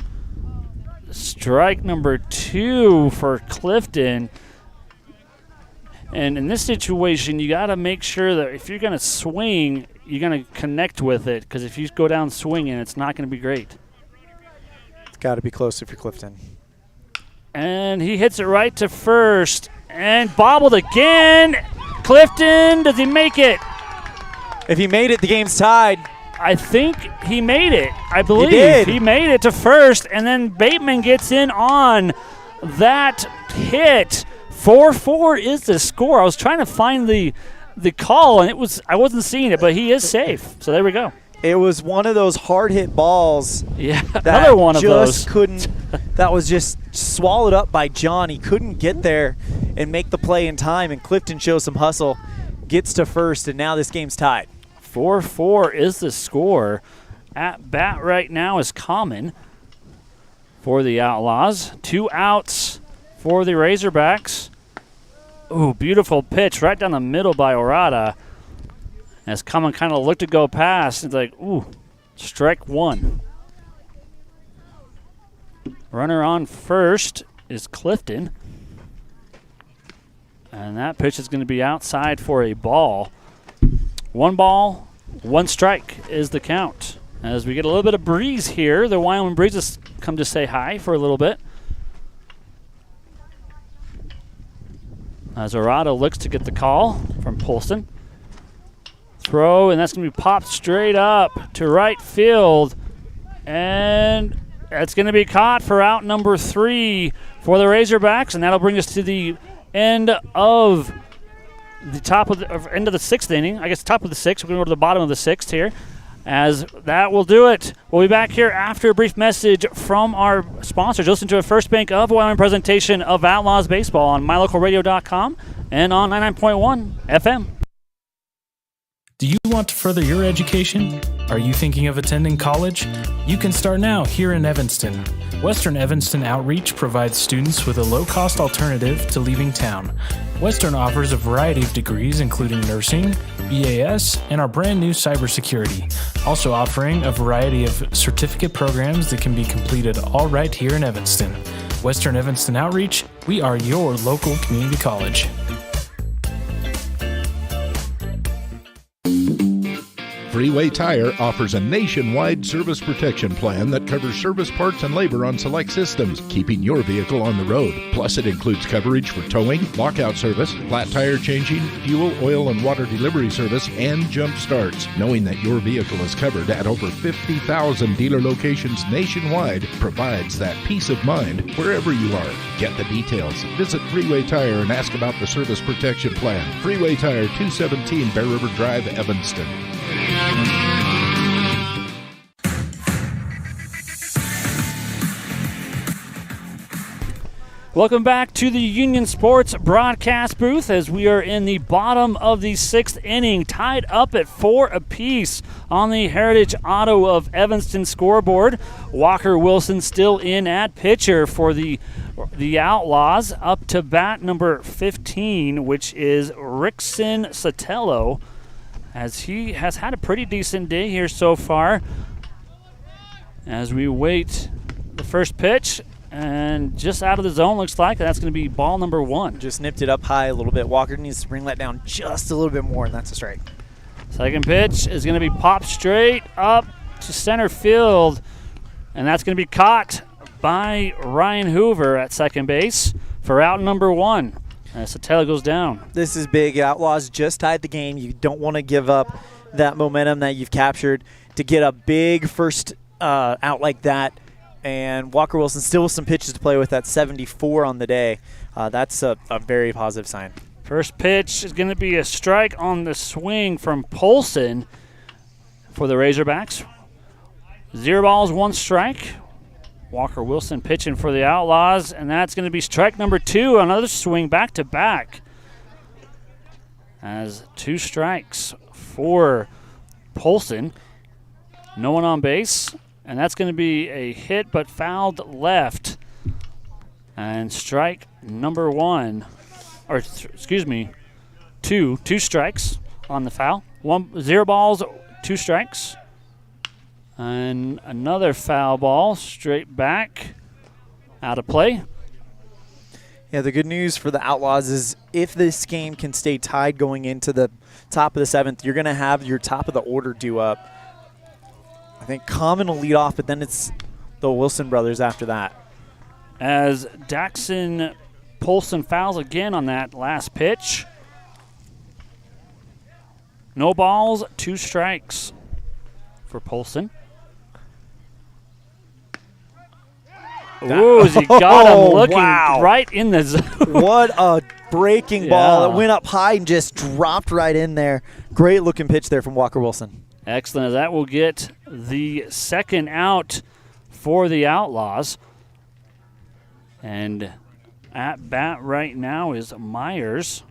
Strike number 2 for Clifton. And in this situation, you got to make sure that if you're going to swing, you're going to connect with it, because if you go down swinging, it's not going to be great. It's got to be close if you're Clifton. And he hits it right to first and bobbled again. Clifton, does he make it? If he made it, the game's tied. I think he made it. I believe he did. He made it to first, and then Bateman gets in on that hit. 4-4 is the score. I was trying to find the call, and I wasn't seeing it, but he is safe. So there we go. It was one of those hard hit balls. Yeah, another one of those. That was just swallowed up by John. He couldn't get there and make the play in time, and Clifton shows some hustle, gets to first, and now this game's tied. 4-4 is the score. At bat right now is Common for the Outlaws. 2 outs for the Razorbacks. Ooh, beautiful pitch right down the middle by Orada. As Common kind of looked to go past, it's like, ooh, strike 1. Runner on first is Clifton. And that pitch is going to be outside for a ball. 1 ball, 1 strike is the count. As we get a little bit of breeze here, the Wyoming Breeze has come to say hi for a little bit. As Orada looks to get the call from Polston. Throw, and that's going to be popped straight up to right field. And that's going to be caught for out number 3 for the Razorbacks, and that'll bring us to the end of the end of the 6th inning. I guess top of the 6th. We're going to go to the bottom of the 6th here, as that will do it. We'll be back here after a brief message from our sponsors. Listen to a First Bank of Wyoming presentation of Outlaws baseball on mylocalradio.com and on 99.1 FM. Do you want to further your education? Are you thinking of attending college? You can start now here in Evanston. Western Evanston Outreach provides students with a low-cost alternative to leaving town. Western offers a variety of degrees including nursing, BAS, and our brand new cybersecurity. Also offering a variety of certificate programs that can be completed all right here in Evanston. Western Evanston Outreach, we are your local community college. Freeway Tire offers a nationwide service protection plan that covers service parts and labor on select systems, keeping your vehicle on the road. Plus, it includes coverage for towing, lockout service, flat tire changing, fuel, oil, and water delivery service, and jump starts. Knowing that your vehicle is covered at over 50,000 dealer locations nationwide provides that peace of mind wherever you are. Get the details. Visit Freeway Tire and ask about the service protection plan. Freeway Tire, 217 Bear River Drive, Evanston. Welcome back to the Union Sports broadcast booth, as we are in the bottom of the 6th inning, tied up at 4 apiece on the Heritage Auto of Evanston scoreboard. Walker Wilson still in at pitcher for the Outlaws. Up to bat number 15, which is Rickson Sotelo, as he has had a pretty decent day here so far. As we wait the first pitch, and just out of the zone, looks like that's going to be ball number 1. Just nipped it up high a little bit. Walker needs to bring that down just a little bit more, and that's a strike. Second pitch is going to be popped straight up to center field, and that's going to be caught by Ryan Hoover at second base for out number 1. As Sotelo goes down. This is big. Outlaws just tied the game. You don't want to give up that momentum that you've captured to get a big first out like that. And Walker Wilson still with some pitches to play with at 74 on the day. That's a very positive sign. First pitch is going to be a strike on the swing from Polson for the Razorbacks. 0 balls, 1 strike. Walker Wilson pitching for the Outlaws, and that's going to be strike number 2. Another swing back-to-back. As 2 strikes for Polson. No one on base, and that's going to be a hit but fouled left. And strike number 1, or excuse me, 2 strikes on the foul. 0 balls, 2 strikes. And another foul ball straight back, out of play. Yeah, the good news for the Outlaws is if this game can stay tied going into the top of the 7th, you're going to have your top of the order due up. I think Common will lead off, but then it's the Wilson brothers after that. As Daxon Polson fouls again on that last pitch. No balls, 2 strikes for Polson. Ooh, he got him looking right in the zone. What a breaking ball. It went up high and just dropped right in there. Great looking pitch there from Walker Wilson. Excellent. That will get the second out for the Outlaws. And at bat right now is Myers.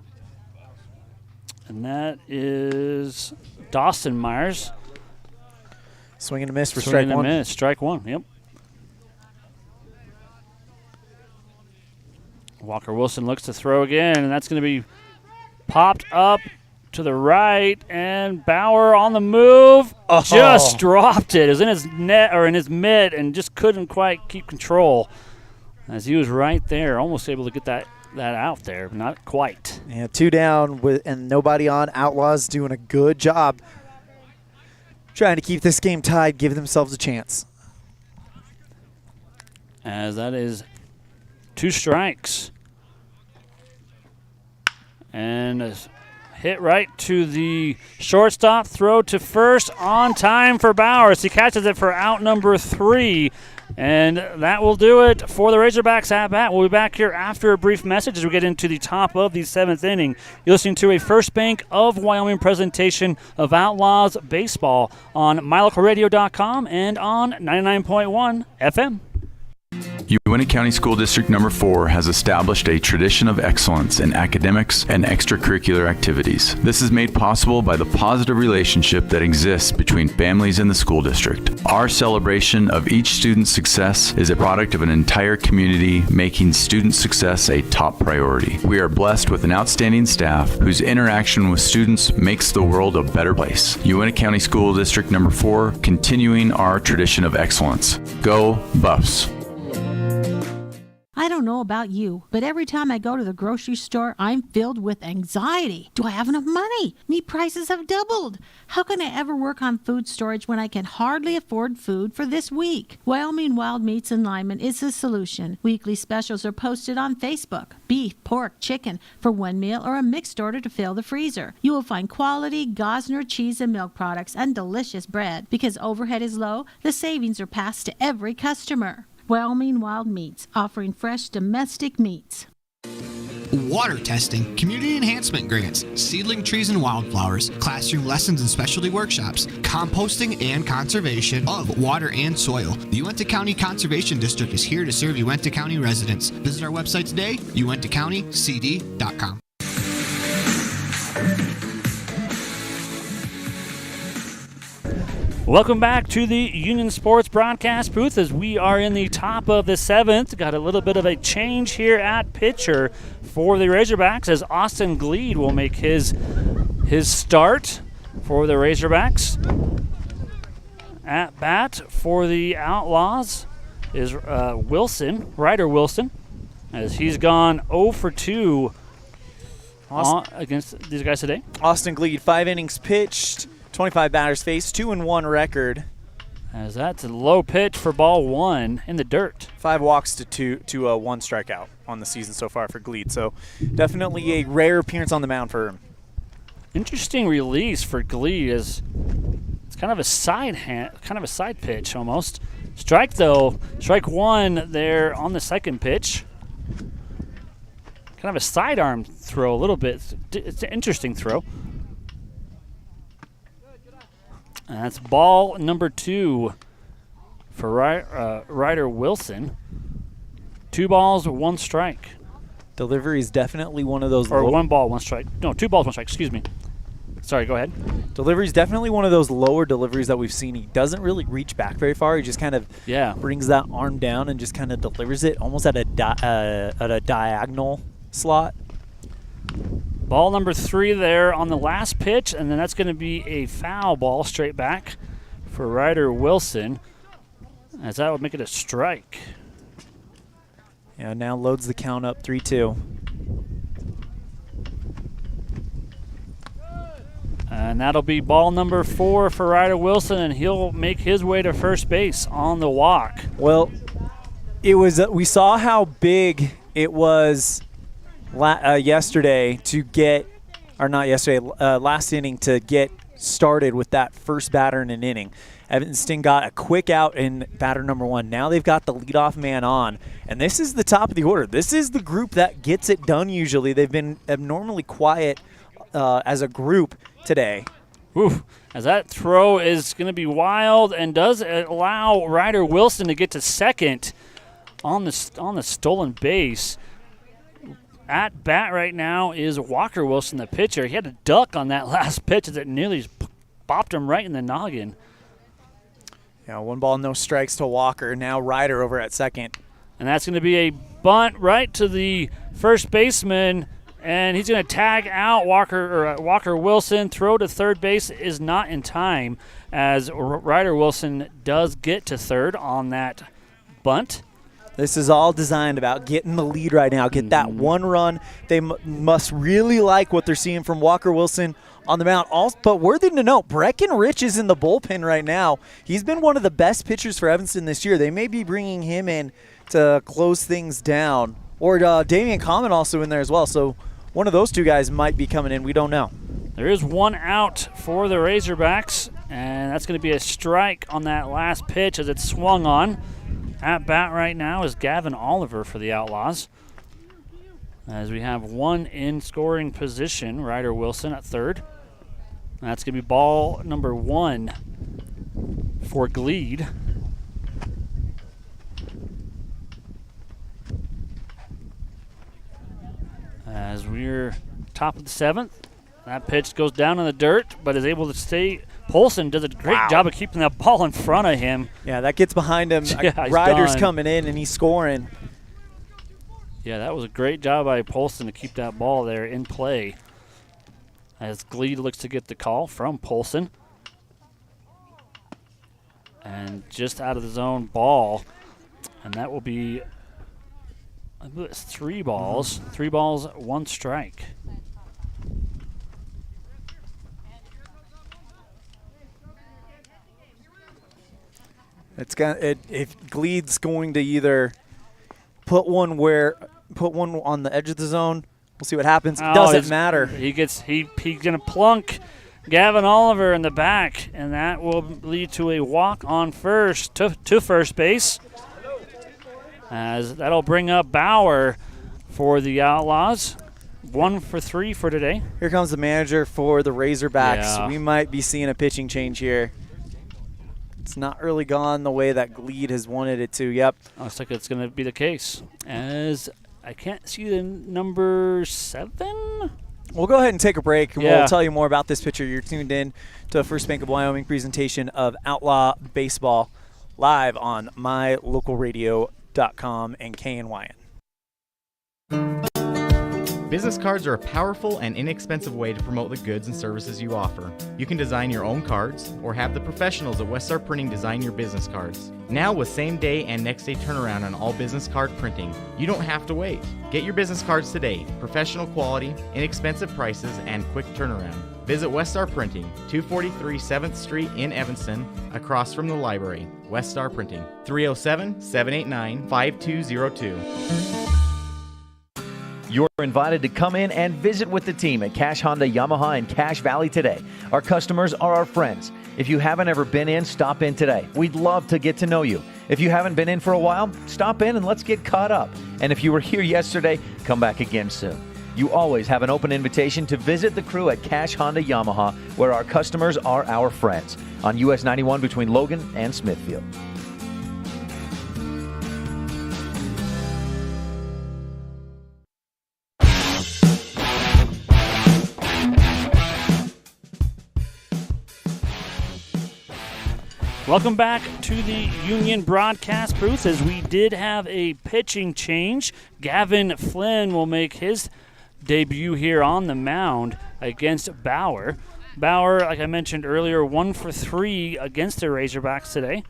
And that is Dawson Myers. Swing and a miss for strike one. Strike one, yep. Walker Wilson looks to throw again, and that's going to be popped up to the right, and Bauer on the move just dropped it. It was in his net or in his mitt and just couldn't quite keep control as he was right there, almost able to get that out there, but not quite. Yeah, 2 down and nobody on. Outlaws doing a good job trying to keep this game tied, give themselves a chance. As that is 2 strikes. And a hit right to the shortstop, throw to first on time for Bowers. He catches it for out number 3. And that will do it for the Razorbacks at bat. We'll be back here after a brief message as we get into the top of the 7th inning. You're listening to a First Bank of Wyoming presentation of Outlaws baseball on mylocalradio.com and on 99.1 FM. Uintah County School District Number 4 has established a tradition of excellence in academics and extracurricular activities. This is made possible by the positive relationship that exists between families and the school district. Our celebration of each student's success is a product of an entire community, making student success a top priority. We are blessed with an outstanding staff whose interaction with students makes the world a better place. Uintah County School District Number 4, continuing our tradition of excellence. Go Buffs! I don't know about you, but every time I go to the grocery store, I'm filled with anxiety. Do I have enough money? Meat prices have doubled. How can I ever work on food storage when I can hardly afford food for this week? Wyoming Wild Meats and Lyman is the solution. Weekly specials are posted on Facebook. Beef, pork, chicken for one meal or a mixed order to fill the freezer. You will find quality Gosner cheese and milk products and delicious bread. Because overhead is low, the savings are passed to every customer. Wyoming Wild Meats, offering fresh domestic meats. Water testing, community enhancement grants, seedling trees and wildflowers, classroom lessons and specialty workshops, composting and conservation of water and soil. The Uintah County Conservation District is here to serve Uintah County residents. Visit our website today, uintahcountycd.com. Welcome back to the Union Sports broadcast booth as we are in the top of the 7th. Got a little bit of a change here at pitcher for the Razorbacks as Austin Gleed will make his start for the Razorbacks. At bat for the Outlaws is Ryder Wilson, as he's gone 0 for 2 against these guys today. Austin Gleed, 5 innings pitched, 25 batters faced, 2-1 record. As that's a low pitch for ball 1 in the dirt. 5 walks to 1 strikeout on the season so far for Gleed. So definitely a rare appearance on the mound for him. Interesting release for Gleed as it's kind of a side pitch almost. Strike 1 there on the second pitch. Kind of a sidearm throw a little bit. It's an interesting throw. And that's ball number 2 for Ryder Wilson. 2 balls, 1 strike. Delivery is definitely one of those. Or 1 ball, 1 strike. No, 2 balls, 1 strike. Excuse me. Sorry, go ahead. Delivery is definitely one of those lower deliveries that we've seen. He doesn't really reach back very far. He just kind of brings that arm down and just kind of delivers it almost at a diagonal slot. Ball number 3 there on the last pitch, and then that's going to be a foul ball straight back for Ryder Wilson, as that would make it a strike. Yeah, now loads the count up 3-2. And that'll be ball number 4 for Ryder Wilson, and he'll make his way to first base on the walk. Well, it was we saw how big it was yesterday to get, or not yesterday, last inning to get started with that first batter in an inning. Evanston got a quick out in batter number 1. Now they've got the leadoff man on, and this is the top of the order. This is the group that gets it done usually. They've been abnormally quiet as a group today. Ooh, as that throw is going to be wild and does allow Ryder Wilson to get to second on the stolen base. At bat right now is Walker Wilson, the pitcher. He had to duck on that last pitch as it nearly bopped him right in the noggin. Yeah, 1 ball, no strikes to Walker. Now Ryder over at second. And that's going to be a bunt right to the first baseman, and he's going to tag out Walker Wilson. Throw to third base is not in time, as Ryder Wilson does get to third on that bunt. This is all designed about getting the lead right now. Get that 1 run. They must really like what they're seeing from Walker Wilson on the mound. But worthy to note, Breckenridge is in the bullpen right now. He's been one of the best pitchers for Evanston this year. They may be bringing him in to close things down. Or Damian Common also in there as well. So one of those 2 guys might be coming in. We don't know. There is 1 out for the Razorbacks, and that's going to be a strike on that last pitch as it's swung on. At bat right now is Gavin Oliver for the Outlaws. As we have 1 in scoring position, Ryder Wilson at third. That's going to be ball number 1 for Gleed. As we're top of the 7th, that pitch goes down in the dirt, but is able to stay. Polson does a great job of keeping that ball in front of him. Yeah, that gets behind him. Yeah, Ryder's coming in, and he's scoring. Yeah, that was a great job by Polson to keep that ball there in play. As Gleed looks to get the call from Polson. And just out of the zone ball. And that will be, I believe it's 3 balls. 3 balls, 1 strike. If Gleed's going to either put one on the edge of the zone, we'll see what happens. It doesn't matter. He's gonna plunk Gavin Oliver in the back, and that will lead to a walk on first to first base. As that'll bring up Bauer for the Outlaws. 1 for 3 for today. Here comes the manager for the Razorbacks. Yeah. We might be seeing a pitching change here. It's not really gone the way that Gleed has wanted it to. Yep. Looks like it's going to be the case. As I can't see the number 7. We'll go ahead and take a break, and we'll tell you more about this pitcher. You're tuned in to the First Bank of Wyoming presentation of Outlaw Baseball live on mylocalradio.com and KNYN. Business cards are a powerful and inexpensive way to promote the goods and services you offer. You can design your own cards or have the professionals at Westar Printing design your business cards. Now with same day and next day turnaround on all business card printing, you don't have to wait. Get your business cards today. Professional quality, inexpensive prices, and quick turnaround. Visit Westar Printing, 243 7th Street in Evanston, across from the library. Westar Printing, 307-789-5202. You're invited to come in and visit with the team at Cache Honda Yamaha in Cache Valley today. Our customers are our friends. If you haven't ever been in, stop in today. We'd love to get to know you. If you haven't been in for a while, stop in and let's get caught up. And if you were here yesterday, come back again soon. You always have an open invitation to visit the crew at Cache Honda Yamaha, where our customers are our friends, on US 91 between Logan and Smithfield. Welcome back to the Union broadcast booth, as we did have a pitching change. Gavin Flynn will make his debut here on the mound against Bauer. Bauer, like I mentioned earlier, 1 for 3 against the Razorbacks today.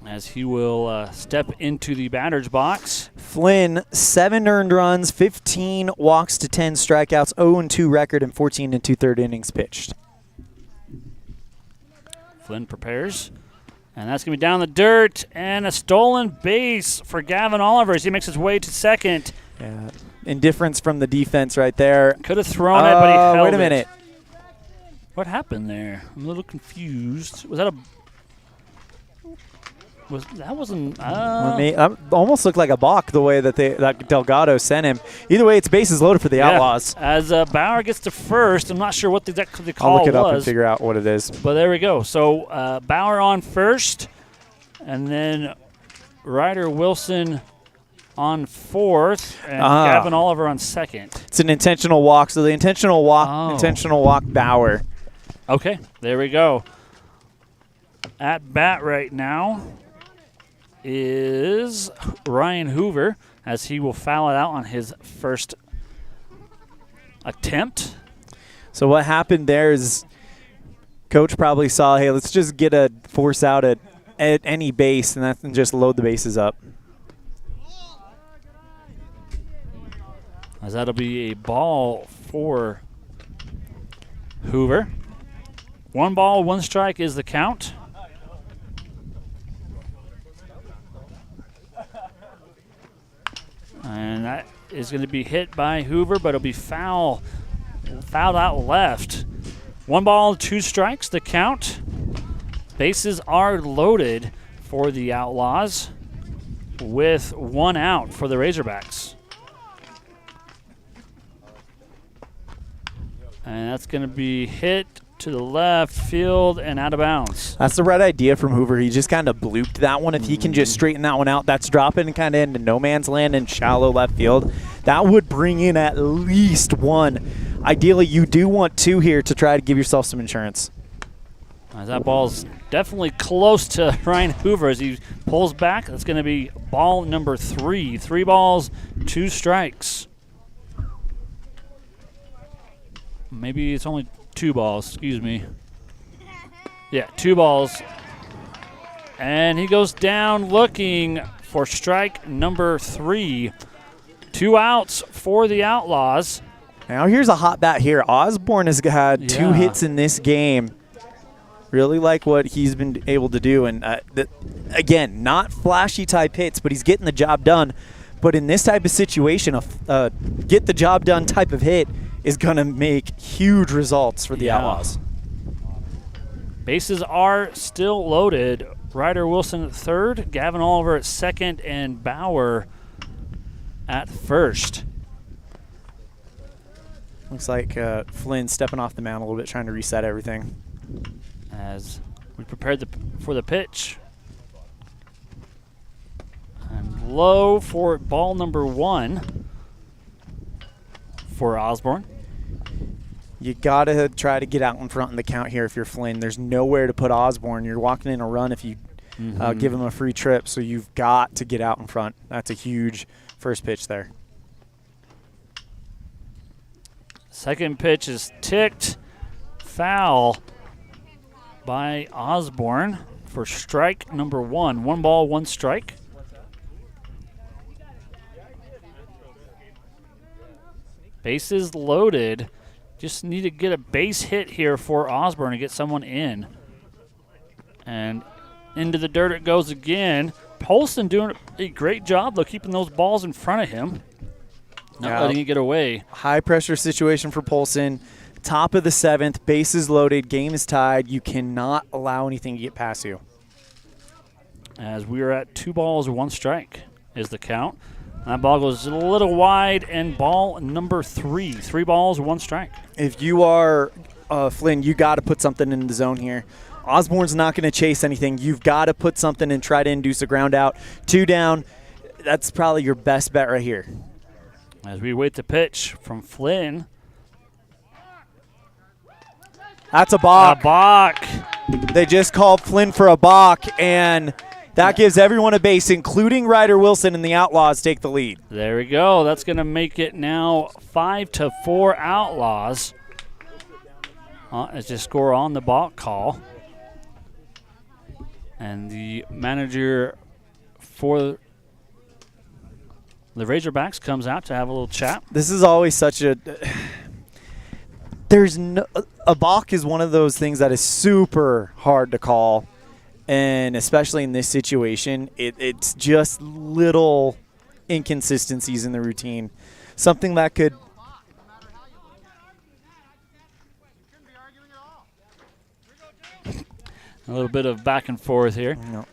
as he will step into the batter's box. Flynn, 7 earned runs, 15 walks to 10 strikeouts, 0-2 record, and 14 2/3 innings pitched. Flynn prepares, and that's going to be down the dirt, and a stolen base for Gavin Oliver as he makes his way to second. Yeah. Indifference from the defense right there. Could have thrown it, but he held it. Wait a minute. What happened there? I'm a little confused. Was that a... That wasn't... almost looked like a balk the way that Delgado sent him. Either way, it's bases loaded for the Outlaws. As Bauer gets to first, I'm not sure what the call I'll look it was. up and figure out what it is. But there we go. So Bauer on first, and then Ryder Wilson on fourth, and Gavin Oliver on second. It's an intentional walk. So the intentional walk Bauer. Okay, there we go. At bat right now is Ryan Hoover, as he will foul it out on his first attempt. So what happened there is coach probably saw, hey, let's just get a force out at any base and just load the bases up. As that'll be a ball for Hoover. 1 ball, 1 strike is the count. And that is going to be hit by Hoover, but it'll be fouled out left. 1 ball, 2 strikes, the count. Bases are loaded for the Outlaws with 1 out for the Razorbacks. And that's going to be hit to the left field and out of bounds. That's the right idea from Hoover. He just kind of blooped that one. If he can just straighten that one out, that's dropping kind of into no man's land in shallow left field. That would bring in at least 1. Ideally, you do want 2 here to try to give yourself some insurance. That ball's definitely close to Ryan Hoover as he pulls back. That's going to be ball number 3. 3 balls, 2 strikes. Maybe it's only 2 balls, excuse me. Yeah, 2 balls. And he goes down looking for strike number 3. 2 outs for the Outlaws. Now here's a hot bat here. Osborne has had 2 hits in this game. Really like what he's been able to do. And again, not flashy type hits, but he's getting the job done. But in this type of situation, a get the job done type of hit is going to make huge results for the Outlaws. Bases are still loaded. Ryder Wilson at third, Gavin Oliver at second, and Bauer at first. Looks like Flynn stepping off the mound a little bit, trying to reset everything. As we prepared for the pitch. And low for ball number 1 for Osborne. You got to try to get out in front in the count here if you're Flynn. There's nowhere to put Osborne. You're walking in a run if you give him a free trip, so you've got to get out in front. That's a huge first pitch there. Second pitch is ticked. Foul by Osborne for strike number 1. 1 ball, 1 strike. Bases loaded. Just need to get a base hit here for Osborne to get someone in. And into the dirt it goes again. Polston doing a great job, though, keeping those balls in front of him. Not letting it get away. High pressure situation for Polston. Top of the 7th, bases loaded, game is tied. You cannot allow anything to get past you. As we are at 2 balls, 1 strike is the count. That ball goes a little wide, and ball number 3. 3 balls, 1 strike. If you are Flynn, you got to put something in the zone here. Osborne's not going to chase anything. You've got to put something and try to induce a ground out. 2 down. That's probably your best bet right here. As we wait the pitch from Flynn. That's a balk. A balk. They just called Flynn for a balk, and that gives everyone a base, including Ryder Wilson, and the Outlaws take the lead. There we go. That's going to make it now 5-4 Outlaws. As you score on the balk call. And the manager for the Razorbacks comes out to have a little chat. This is always such a balk is one of those things that is super hard to call, and especially in this situation, it's just little inconsistencies in the routine. Something that could a little bit of back and forth here. No.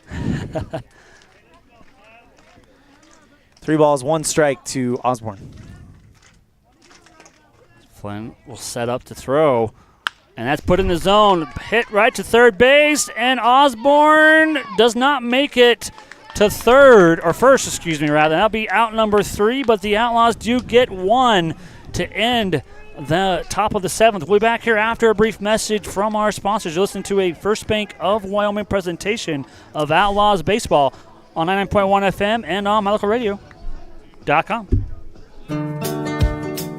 3 balls, 1 strike to Osborne. Flynn will set up to throw, and that's put in the zone. Hit right to third base, and Osborne does not make it to first, excuse me, rather. That'll be out number 3, but the Outlaws do get 1 to end the top of the 7th. We'll be back here after a brief message from our sponsors. You're listening to a First Bank of Wyoming presentation of Outlaws baseball on 99.1 FM and on mylocalradio.com.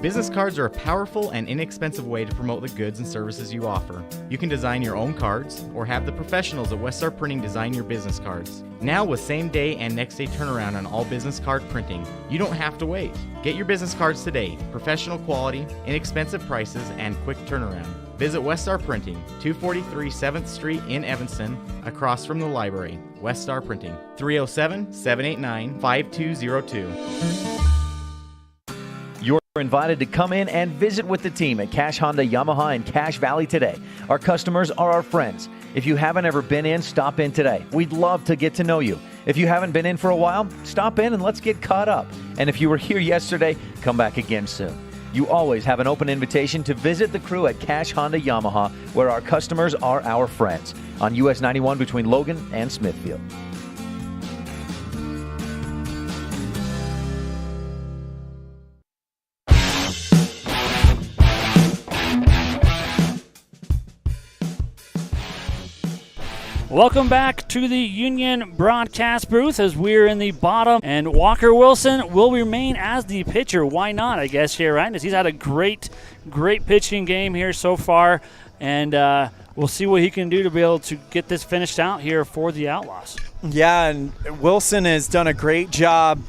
Business cards are a powerful and inexpensive way to promote the goods and services you offer. You can design your own cards or have the professionals at West Star Printing design your business cards. Now with same-day and next-day turnaround on all business card printing, you don't have to wait. Get your business cards today. Professional quality, inexpensive prices, and quick turnaround. Visit West Star Printing, 243 7th Street in Evanston, across from the library. West Star Printing, 307-789-5202. You're invited to come in and visit with the team at Cache Honda Yamaha in Cache Valley today. Our customers are our friends. If you haven't ever been in, stop in today. We'd love to get to know you. If you haven't been in for a while, stop in and let's get caught up. And if you were here yesterday, come back again soon. You always have an open invitation to visit the crew at Cache Honda Yamaha, where our customers are our friends, on US 91 between Logan and Smithfield. Welcome back to the Union broadcast booth as we're in the bottom, and Walker Wilson will remain as the pitcher. Why not, I guess, here, right? As he's had a great pitching game here so far, and we'll see what he can do to be able to get this finished out here for the Outlaws. Yeah, and Wilson has done a great job,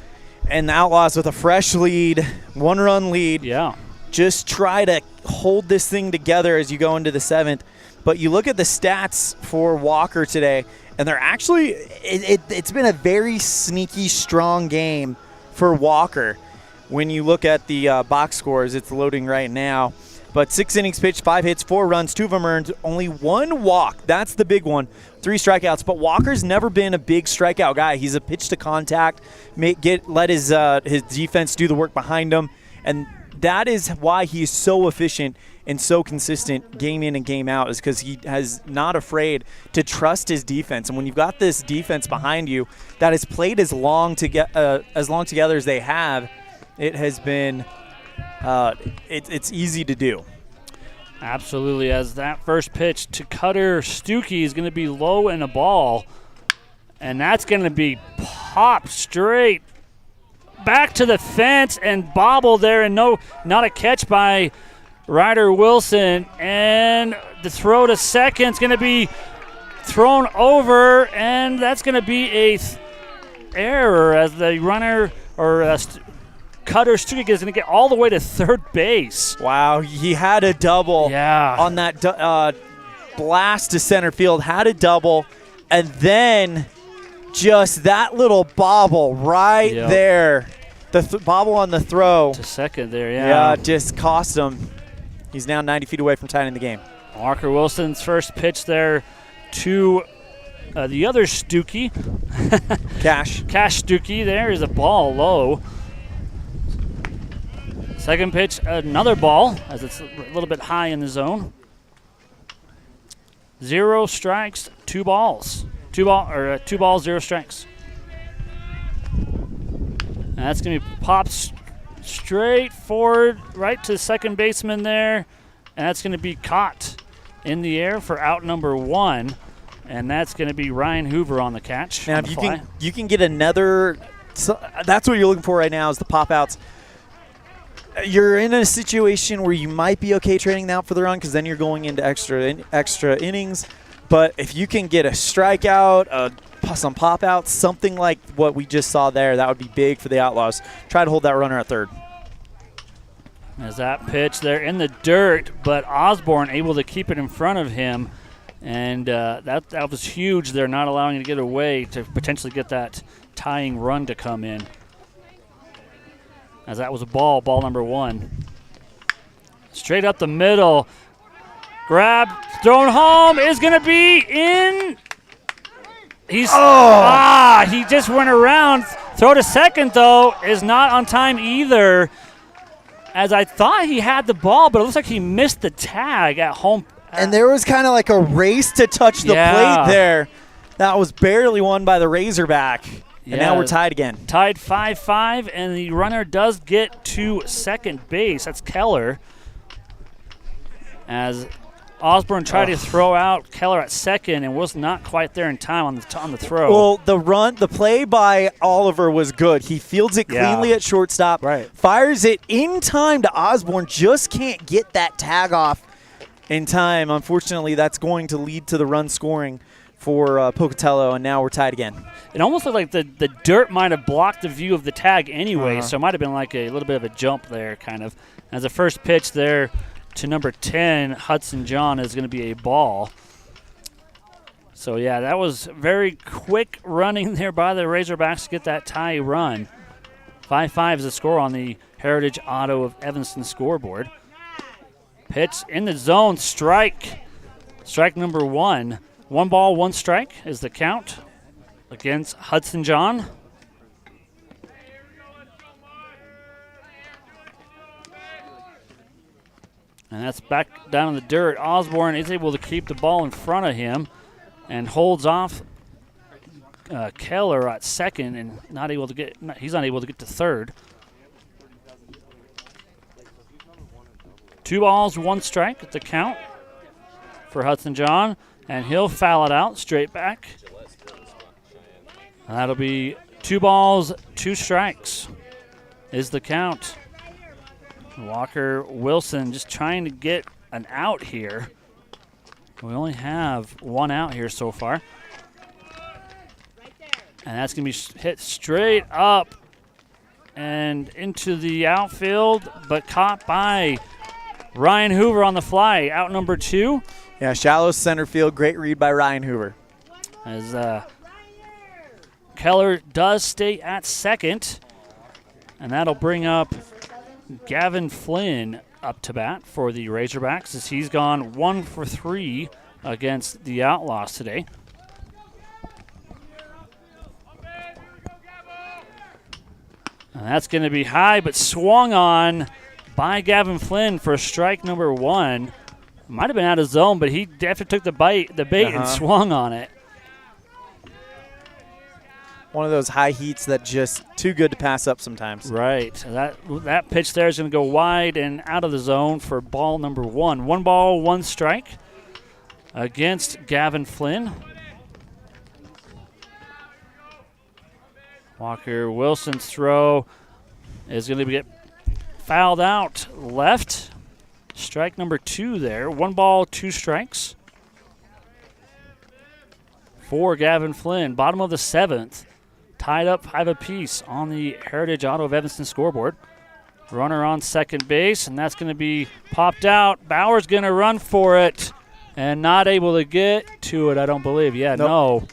and the Outlaws with a fresh lead, 1-run lead. Yeah. Just try to hold this thing together as you go into the 7th. But you look at the stats for Walker today, and they're actually it's been a very sneaky, strong game for Walker. When you look at the box scores, it's loading right now. But 6 innings pitched, 5 hits, 4 runs, 2 of them earned, only 1 walk. That's the big one. 3 strikeouts. But Walker's never been a big strikeout guy. He's a pitch to contact, let his defense do the work behind him, and that is why he's so efficient and so consistent game in and game out, is because he has not afraid to trust his defense. And when you've got this defense behind you that has played as long together as they have, it has been it's easy to do. Absolutely, as that first pitch to Cutter Stuckey is going to be low and a ball, and that's going to be popped straight back to the fence and bobbled there, and not a catch by Ryder Wilson, and the throw to second is going to be thrown over, and that's going to be a error as the runner or Cutter Stuckey is going to get all the way to third base. Wow, he had a double on that blast to center field, had a double, and then just that little bobble right there. The bobble on the throw. To second there, Yeah, just cost him. He's now 90 feet away from tying the game. Walker Wilson's first pitch there to the other Stuckey. Cache Stuckey there is a ball low. Second pitch, another ball, as it's a little bit high in the zone. 0 strikes, 2 balls. 2 balls, 0 strikes. And that's going to be popped straight forward right to the second baseman there, and that's going to be caught in the air for out number 1, and that's going to be Ryan Hoover on the catch. Now, if you can get another, that's what you're looking for right now is the pop outs. You're in a situation where you might be okay trading out for the run because then you're going into extra innings. But if you can get a strikeout, some pop-outs, something like what we just saw there, that would be big for the Outlaws. Try to hold that runner at third. As that pitch there in the dirt, but Osborne able to keep it in front of him. And that was huge. They're not allowing it to get away to potentially get that tying run to come in. As that was a ball number 1. Straight up the middle. Grab, thrown home, is going to be in. He just went around. Throw to second, though, is not on time either. As I thought he had the ball, but it looks like he missed the tag at home. And there was kind of like a race to touch the plate there. That was barely won by the Razorback. And now we're tied again. Tied 5-5, and the runner does get to second base. That's Keller. As Osborne tried to throw out Keller at second and was not quite there in time on the throw. Well, the play by Oliver was good. He fields it cleanly at shortstop, fires it in time to Osborne, just can't get that tag off in time. Unfortunately, that's going to lead to the run scoring for Pocatello, and now we're tied again. It almost looked like the dirt might have blocked the view of the tag anyway, so it might have been like a little bit of a jump there, kind of. As the first pitch there to number 10, Hudson John, is going to be a ball. So, yeah, that was very quick running there by the Razorbacks to get that tie run. 5-5 is the score on the Heritage Auto of Evanston scoreboard. Pitch in the zone, strike. Strike number 1. 1 ball, 1 strike is the count against Hudson John. And that's back down in the dirt. Osborne is able to keep the ball in front of him and holds off Keller at second, and he's not able to get to third. 2 balls, 1 strike at the count for Hudson John, and he'll foul it out straight back. And that'll be 2 balls, 2 strikes is the count. Walker Wilson just trying to get an out here. We only have 1 out here so far. And that's going to be hit straight up and into the outfield, but caught by Ryan Hoover on the fly, out number 2. Yeah, shallow center field. Great read by Ryan Hoover. As Keller does stay at second, and that'll bring up Gavin Flynn up to bat for the Razorbacks, as he's gone 1 for 3 against the Outlaws today. And that's going to be high, but swung on by Gavin Flynn for strike number 1. Might have been out of zone, but he definitely took the bait and swung on it. One of those high heats that just too good to pass up sometimes. Right. That pitch there is going to go wide and out of the zone for ball number 1. 1 ball, 1 strike against Gavin Flynn. Walker Wilson's throw is going to get fouled out left. Strike number 2 there. 1 ball, 2 strikes for Gavin Flynn. Bottom of the 7th. Tied up 5 apiece on the Heritage Auto of Evanston scoreboard. Runner on second base, and that's going to be popped out. Bauer's going to run for it and not able to get to it, I don't believe. No.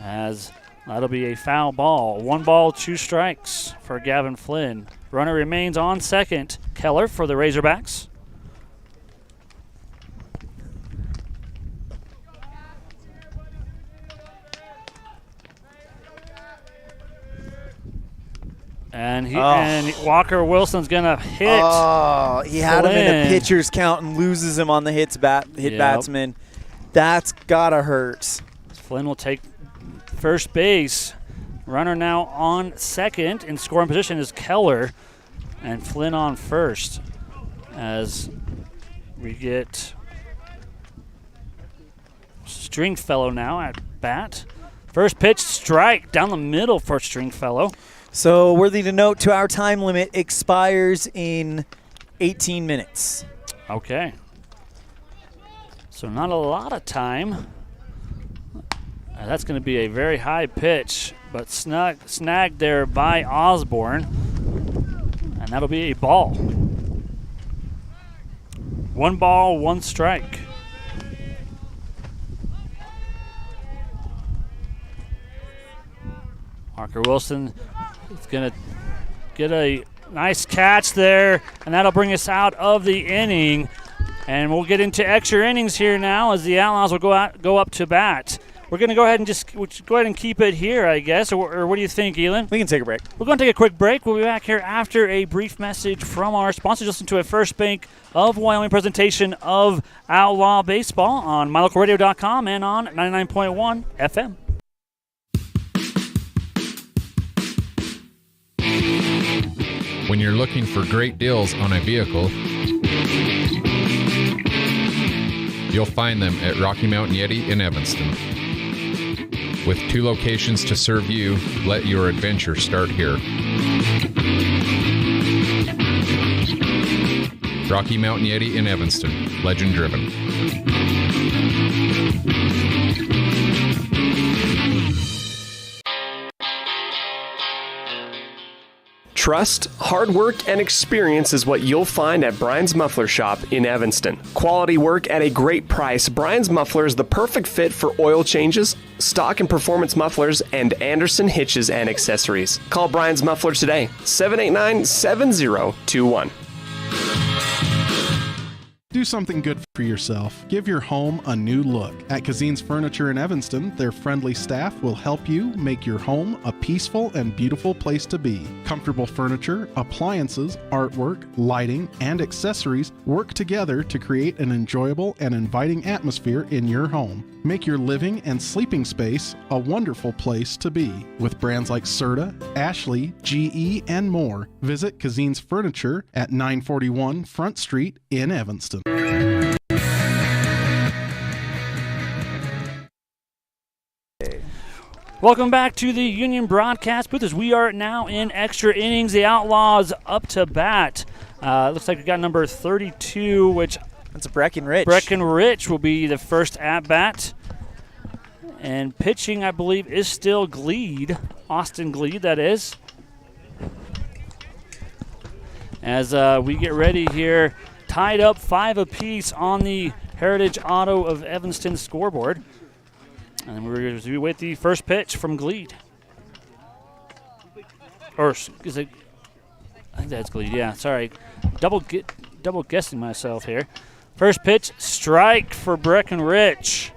As that'll be a foul ball. 1 ball, 2 strikes for Gavin Flynn. Runner remains on second. Keller for the Razorbacks. And Walker Wilson's gonna hit. Oh, he had him in the pitcher's count and loses him on the batsman. That's gotta hurt. Flynn will take first base. Runner now on second. In scoring position is Keller, and Flynn on first. As we get Stringfellow now at bat. First pitch, strike down the middle for Stringfellow. So, worthy to note, 2-hour time limit expires in 18 minutes. Okay. So, not a lot of time. That's going to be a very high pitch, but snagged there by Osborne. And that'll be a ball. 1 ball, 1 strike. Parker Wilson is going to get a nice catch there, and that'll bring us out of the inning. And we'll get into extra innings here now as the Outlaws will go up to bat. We're going to go ahead and keep it here, I guess. Or what do you think, Elan? We can take a break. We're going to take a quick break. We'll be back here after a brief message from our sponsors. Listen to a First Bank of Wyoming presentation of Outlaw Baseball on mylocalradio.com and on 99.1 FM. When you're looking for great deals on a vehicle, you'll find them at Rocky Mountain Yeti in Evanston. With 2 locations to serve you, let your adventure start here. Rocky Mountain Yeti in Evanston, legend driven. Trust, hard work, and experience is what you'll find at Brian's Muffler Shop in Evanston. Quality work at a great price. Brian's Muffler is the perfect fit for oil changes, stock and performance mufflers, and Anderson hitches and accessories. Call Brian's Muffler today, 789-7021. Do something good for yourself. Give your home a new look. At Kazine's Furniture in Evanston, their friendly staff will help you make your home a peaceful and beautiful place to be. Comfortable furniture, appliances, artwork, lighting, and accessories work together to create an enjoyable and inviting atmosphere in your home. Make your living and sleeping space a wonderful place to be. With brands like Serta, Ashley, GE, and more, visit Kazine's Furniture at 941 Front Street in Evanston. Welcome back to the Union Broadcast booth as we are now in extra innings. The Outlaws up to bat. Looks like we got number 32, which... That's Breckenridge. Breckenridge will be the first at-bat. And pitching, I believe, is still Gleed. Austin Gleed, that is. As we get ready here, tied up 5 apiece on the Heritage Auto of Evanston scoreboard. And we're going to wait the first pitch from Gleed. Or is it? I think that's Gleed, yeah, sorry. Double guessing myself here. First pitch, strike for Breckenridge.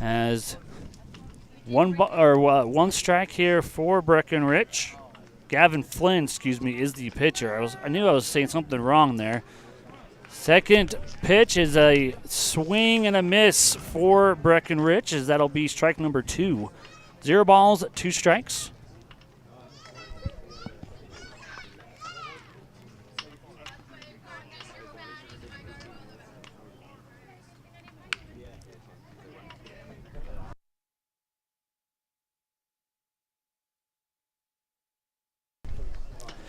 As one strike here for Breckenridge. Gavin Flynn, is the pitcher. I knew I was saying something wrong there. Second pitch is a swing and a miss for Breckenridge, as that'll be strike number 2. 0 balls, 2 strikes.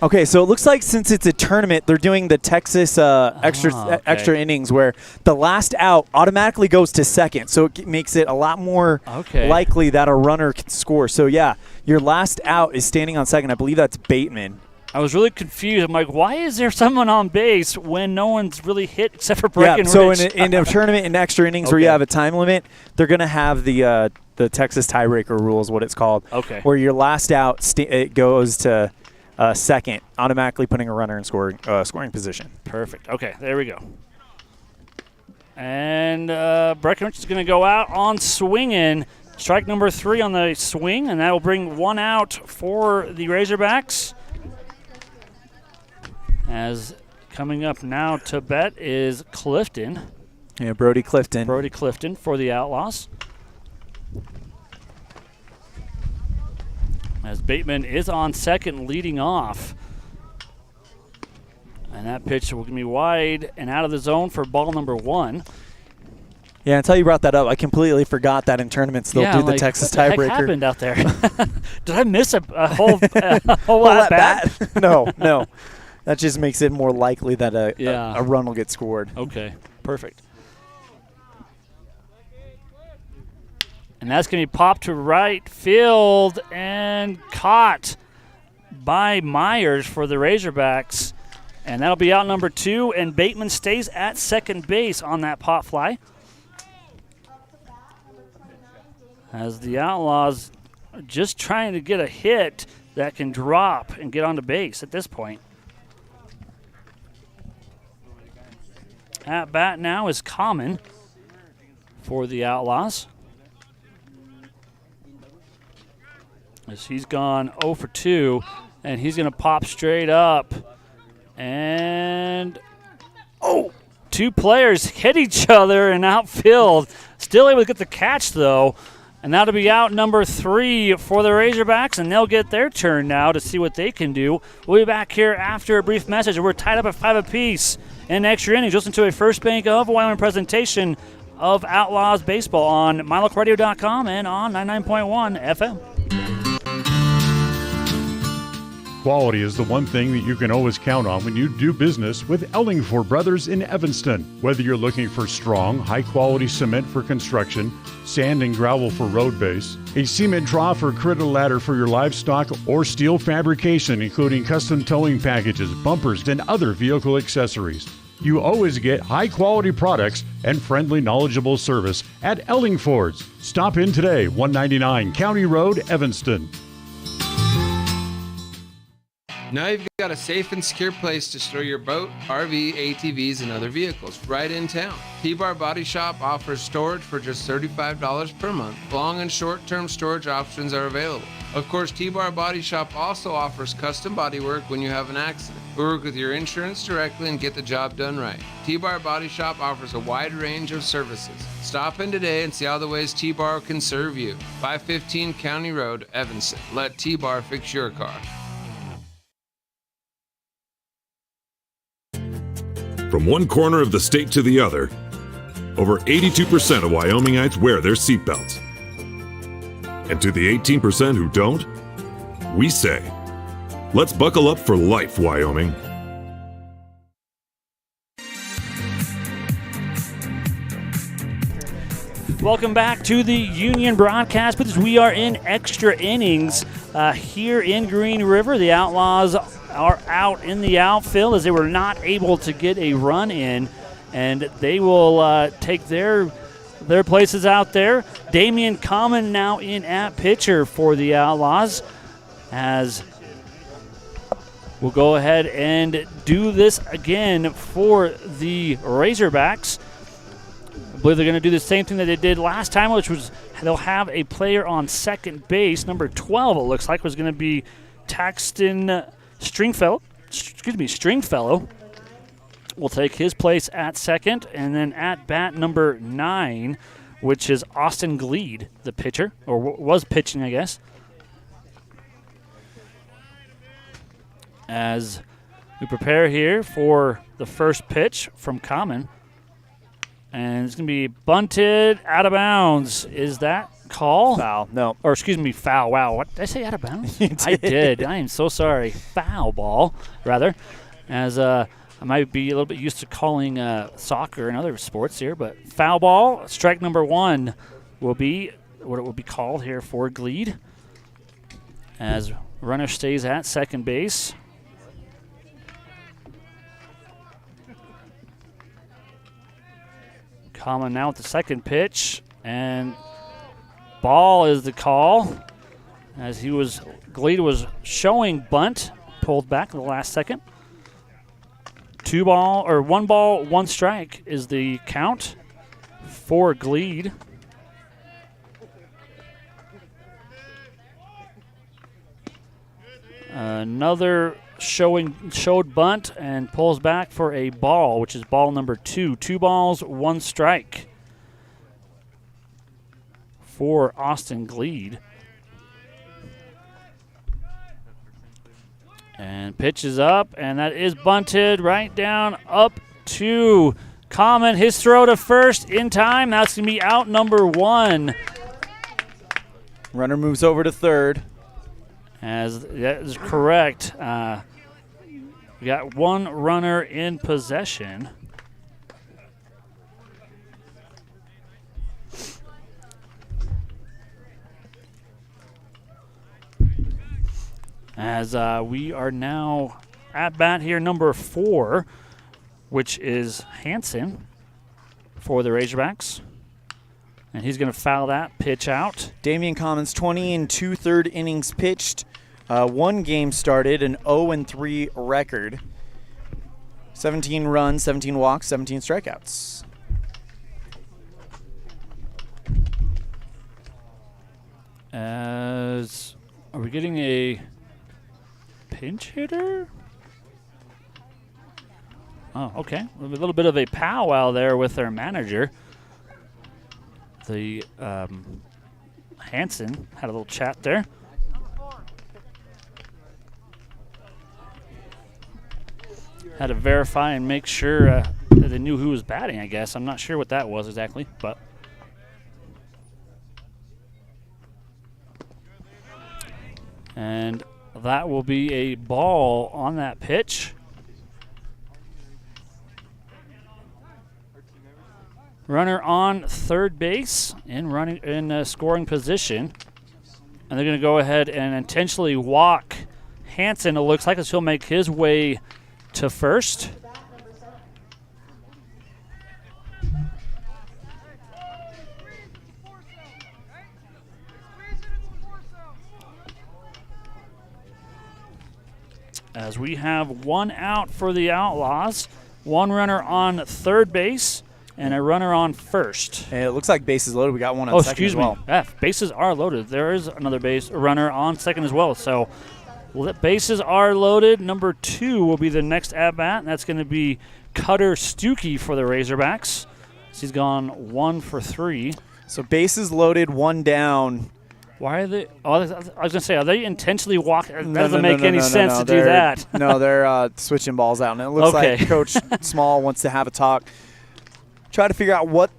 Okay, so it looks like since it's a tournament, they're doing the Texas extra innings where the last out automatically goes to second. So it makes it a lot more likely that a runner can score. So, yeah, your last out is standing on second. I believe that's Bateman. I was really confused. I'm like, why is there someone on base when no one's really hit except for Breckenridge? Yeah, so in a tournament in extra innings where you have a time limit, they're going to have the Texas tiebreaker rule is what it's called. Okay. Where your last out, it goes to second, automatically putting a runner in scoring position. Perfect. Okay, there we go. And Breckenridge is going to go out on swinging. Strike number 3 on the swing, and that will bring 1 out for the Razorbacks. As coming up now to bat is Clifton. Yeah, Brody Clifton. Brody Clifton for the Outlaws. As Bateman is on second leading off. And that pitch will be wide and out of the zone for ball number 1. Yeah, until you brought that up, I completely forgot that in tournaments they'll do the Texas tiebreaker. What happened out there? Did I miss a whole at bat? No. That just makes it more likely that a run will get scored. Okay, perfect. And that's going to be popped to right field and caught by Myers for the Razorbacks. And that'll be out number 2, and Bateman stays at second base on that pop fly. As the Outlaws are just trying to get a hit that can drop and get onto base at this point. At bat now is Common for the Outlaws. As he's gone 0 for 2, and he's going to pop straight up. And, two players hit each other in outfield. Still able to get the catch, though. And that'll be out number 3 for the Razorbacks, and they'll get their turn now to see what they can do. We'll be back here after a brief message. We're tied up at 5 apiece in extra innings. Listen to a First Bank of Wyoming presentation of Outlaws baseball on mylocalradio.com and on 99.1 FM. Quality is the one thing that you can always count on when you do business with Ellingford Brothers in Evanston. Whether you're looking for strong, high-quality cement for construction, sand and gravel for road base, a cement trough or critter ladder for your livestock, or steel fabrication, including custom towing packages, bumpers, and other vehicle accessories, you always get high-quality products and friendly, knowledgeable service at Ellingford's. Stop in today, 199 County Road, Evanston. Now you've got a safe and secure place to store your boat, RV, ATVs, and other vehicles right in town. T-Bar Body Shop offers storage for just $35 per month. Long and short-term storage options are available. Of course, T-Bar Body Shop also offers custom body work when you have an accident. We work with your insurance directly and get the job done right. T-Bar Body Shop offers a wide range of services. Stop in today and see all the ways T-Bar can serve you. 515 County Road, Evanston. Let T-Bar fix your car. From one corner of the state to the other, over 82% of Wyomingites wear their seatbelts. And to the 18% who don't, we say, let's buckle up for life, Wyoming. Welcome back to the Union Broadcast Booth. We are in extra innings here in Green River. The Outlaws are out in the outfield as they were not able to get a run in, and they will take their places out there. Damian Common now in at pitcher for the Outlaws, as we'll go ahead and do this again for the Razorbacks. I believe they're going to do the same thing that they did last time, which was they'll have a player on second base. Number 12, it looks like, was going to be Taxton Stringfellow will take his place at second, and then at bat number 9, which is Austin Gleed, the pitcher, or was pitching, I guess. As we prepare here for the first pitch from Common, and it's going to be bunted out of bounds. Is that call? Foul. No. Or excuse me, foul. Wow. What did I say, out of bounds? I did. I am so sorry. Foul ball, rather. As I might be a little bit used to calling soccer and other sports here, but foul ball. Strike number 1 will be what it will be called here for Gleed. As runner stays at second base. Common now with the second pitch, and ball is the call, as Gleed was showing bunt, pulled back in the last second. 1 ball, 1 strike is the count for Gleed. Another showed bunt and pulls back for a ball, which is ball number 2. 2 balls, 1 strike for Austin Gleed. And pitches up, and that is bunted right down up to Common. His throw to first in time. That's going to be out number 1. Runner moves over to third. As that is correct. We got one runner in possession. As we are now at bat here, number 4, which is Hansen for the Razorbacks. And he's going to foul that pitch out. Damian Commons, 20 and 2/3 innings pitched. 1 game started, an 0-3 record. 17 runs, 17 walks, 17 strikeouts. Are we getting a pinch hitter? Oh, okay. A little bit of a powwow there with their manager. The Hansen had a little chat there. Had to verify and make sure that they knew who was batting, I guess. I'm not sure what that was exactly, but. And that will be a ball on that pitch. Runner on third base in scoring position. And they're going to go ahead and intentionally walk Hansen. It looks like as he'll make his way to first. As we have 1 out for the Outlaws, 1 runner on third base, and a runner on first. And it looks like bases loaded. We got one on second as well. Yeah, bases are loaded. There is another runner on second as well. So bases are loaded. Number 2 will be the next at-bat, and that's going to be Cutter Stuckey for the Razorbacks. He's gone 1 for 3. So bases loaded, 1 down. Why are they? Oh, I was going to say, are they intentionally walking? That doesn't make any sense to do that. No, they're switching balls out. And it looks like Coach Small wants to have a talk. Try to figure out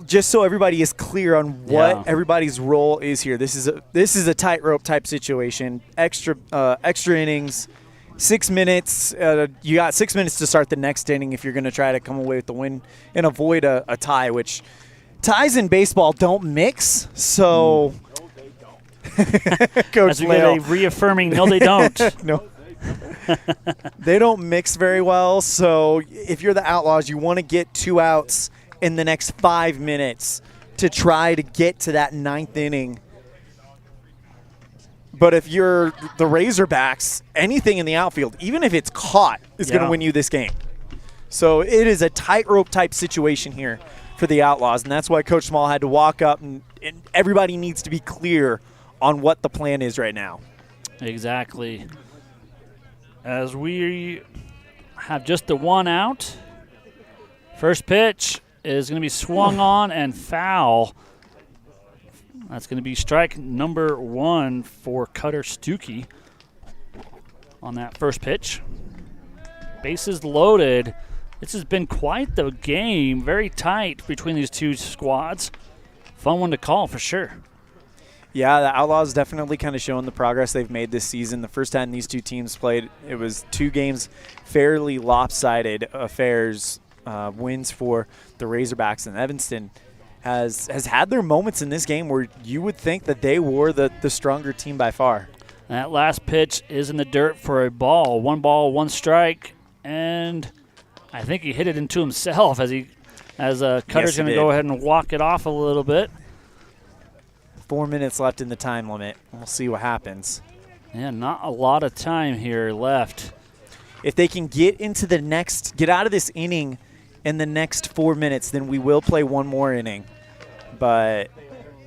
just so everybody is clear on what everybody's role is here. This is a tightrope type situation. Extra innings, 6 minutes. You got 6 minutes to start the next inning if you're going to try to come away with the win and avoid a tie, which ties in baseball don't mix. So, Coach As we get a reaffirming, no, they don't. No. They don't mix very well. So if you're the Outlaws, you want to get 2 outs in the next 5 minutes to try to get to that 9th inning. But if you're the Razorbacks, anything in the outfield, even if it's caught, is going to win you this game. So it is a tightrope type situation here for the Outlaws, and that's why Coach Small had to walk up, and everybody needs to be clear on what the plan is right now. Exactly. As we have just the 1 out, first pitch is going to be swung on and foul. That's going to be strike number 1 for Cutter Stuckey on that first pitch. Bases loaded. This has been quite the game. Very tight between these two squads. Fun one to call for sure. Yeah, the Outlaws definitely kind of showing the progress they've made this season. The first time these 2 teams played, it was 2 games, fairly lopsided affairs. Wins for the Razorbacks, and Evanston has had their moments in this game where you would think that they were the stronger team by far. That last pitch is in the dirt for a ball. 1 ball, 1 strike, and I think he hit it into himself as Cutter's going to go ahead and walk it off a little bit. 4 minutes left in the time limit. We'll see what happens. Yeah, not a lot of time here left. If they can get out of this inning in the next 4 minutes, then we will play 1 more inning. But,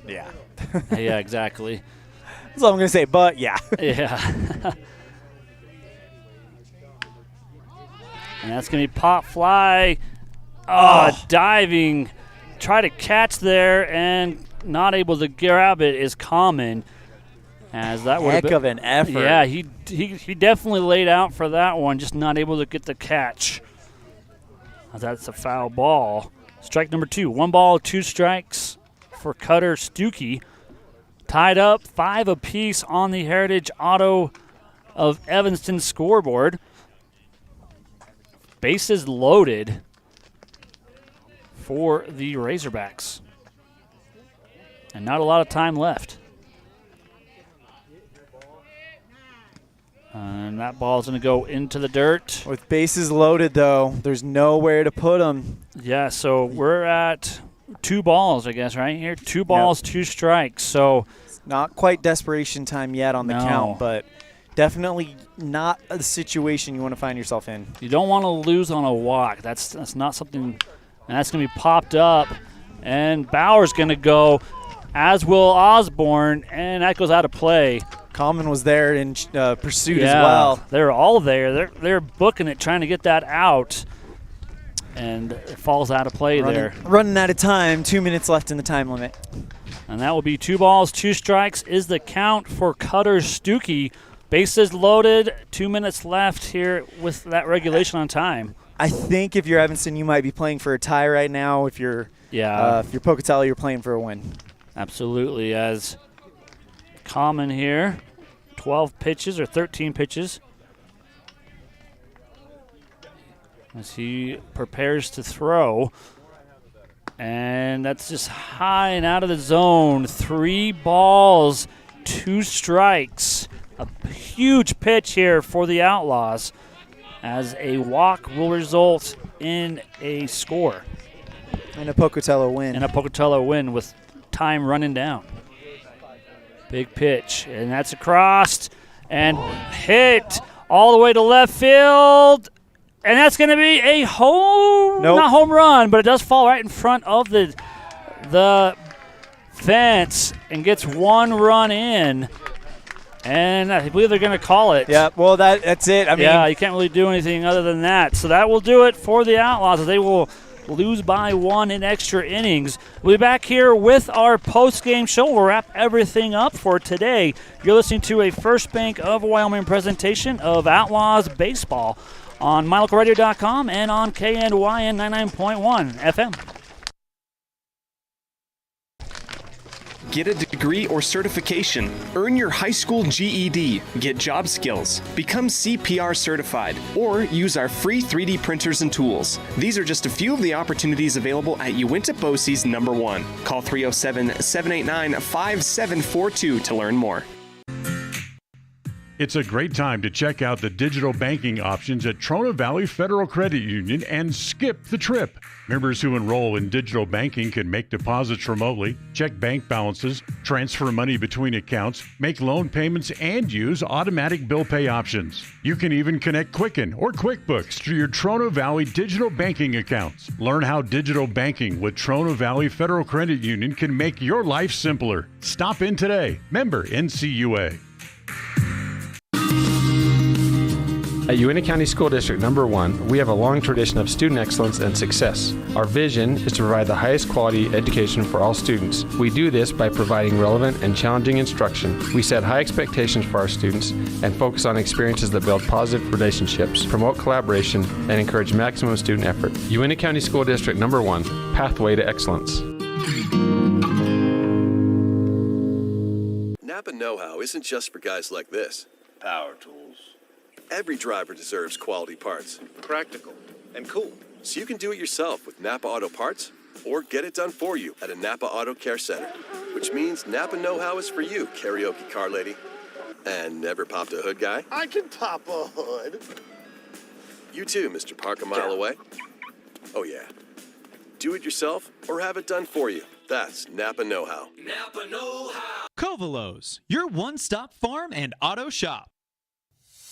yeah. Yeah, exactly. That's all I'm going to say, but, yeah. Yeah. And that's going to be pop fly. Diving. Try to catch there and not able to grab it is Common. As that heck of an effort. Yeah, he definitely laid out for that one, just not able to get the catch. That's a foul ball. Strike number 2. 1 ball, 2 strikes for Cutter Stuckey. Tied up 5 apiece on the Heritage Auto of Evanston scoreboard. bases loaded for the Razorbacks. And not a lot of time left. And that ball's going to go into the dirt. With bases loaded, though, there's nowhere to put them. Yeah, so we're at 2 balls, I guess, right here. 2 balls, 2 strikes. So not quite desperation time yet on the count, but definitely not a situation you want to find yourself in. You don't want to lose on a walk. That's not something, and that's going to be popped up. And Bauer's going to go, as will Osborne, and that goes out of play. Common was there in pursuit as well. They're all there. They're booking it, trying to get that out, and it falls out of play there. Running out of time. 2 minutes left in the time limit. And that will be 2 balls, 2 strikes is the count for Cutter Stuckey. Bases loaded, 2 minutes left here with that regulation on time. I think if you're Evanston, you might be playing for a tie right now. If you're Pocatello, you're playing for a win. Absolutely, as Common here, 12 pitches or 13 pitches. As he prepares to throw. And that's just high and out of the zone. 3 balls, 2 strikes. A huge pitch here for the Outlaws, as a walk will result in a score. And a Pocatello win. And a Pocatello win with time running down. Big pitch, and that's across and hit all the way to left field. And that's going to be a not home run, but it does fall right in front of the fence and gets 1 run in. And I believe they're going to call it. Yeah, well, that's it. I mean, you can't really do anything other than that. So that will do it for the Outlaws, as they will lose by 1 in extra innings. We'll be back here with our post-game show. We'll wrap everything up for today. You're listening to a First Bank of Wyoming presentation of Outlaws baseball on mylocalradio.com and on KNYN 99.1 FM. Get a degree or certification. Earn your high school GED. Get job skills. Become CPR certified. Or use our free 3D printers and tools. These are just a few of the opportunities available at Uinta BOCES #1. Call 307-789-5742 to learn more. It's a great time to check out the digital banking options at Trona Valley Federal Credit Union and skip the trip. Members who enroll in digital banking can make deposits remotely, check bank balances, transfer money between accounts, make loan payments, and use automatic bill pay options. You can even connect Quicken or QuickBooks to your Trona Valley digital banking accounts. Learn how digital banking with Trona Valley Federal Credit Union can make your life simpler. Stop in today. Member NCUA. At Uinta County School District #1, we have a long tradition of student excellence and success. Our vision is to provide the highest quality education for all students. We do this by providing relevant and challenging instruction. We set high expectations for our students and focus on experiences that build positive relationships, promote collaboration, and encourage maximum student effort. Uinta County School District #1, Pathway to Excellence. Napa know-how isn't just for guys like this. Power tools. Every driver deserves quality parts. Practical. And cool. So you can do it yourself with Napa Auto Parts or get it done for you at a Napa Auto Care Center. Which means Napa know-how is for you, karaoke car lady. And never popped a hood guy. I can pop a hood. You too, Mr. Park a mile away. Oh yeah. Do it yourself or have it done for you. That's Napa know-how. Napa know-how. Covalos, your one-stop farm and auto shop.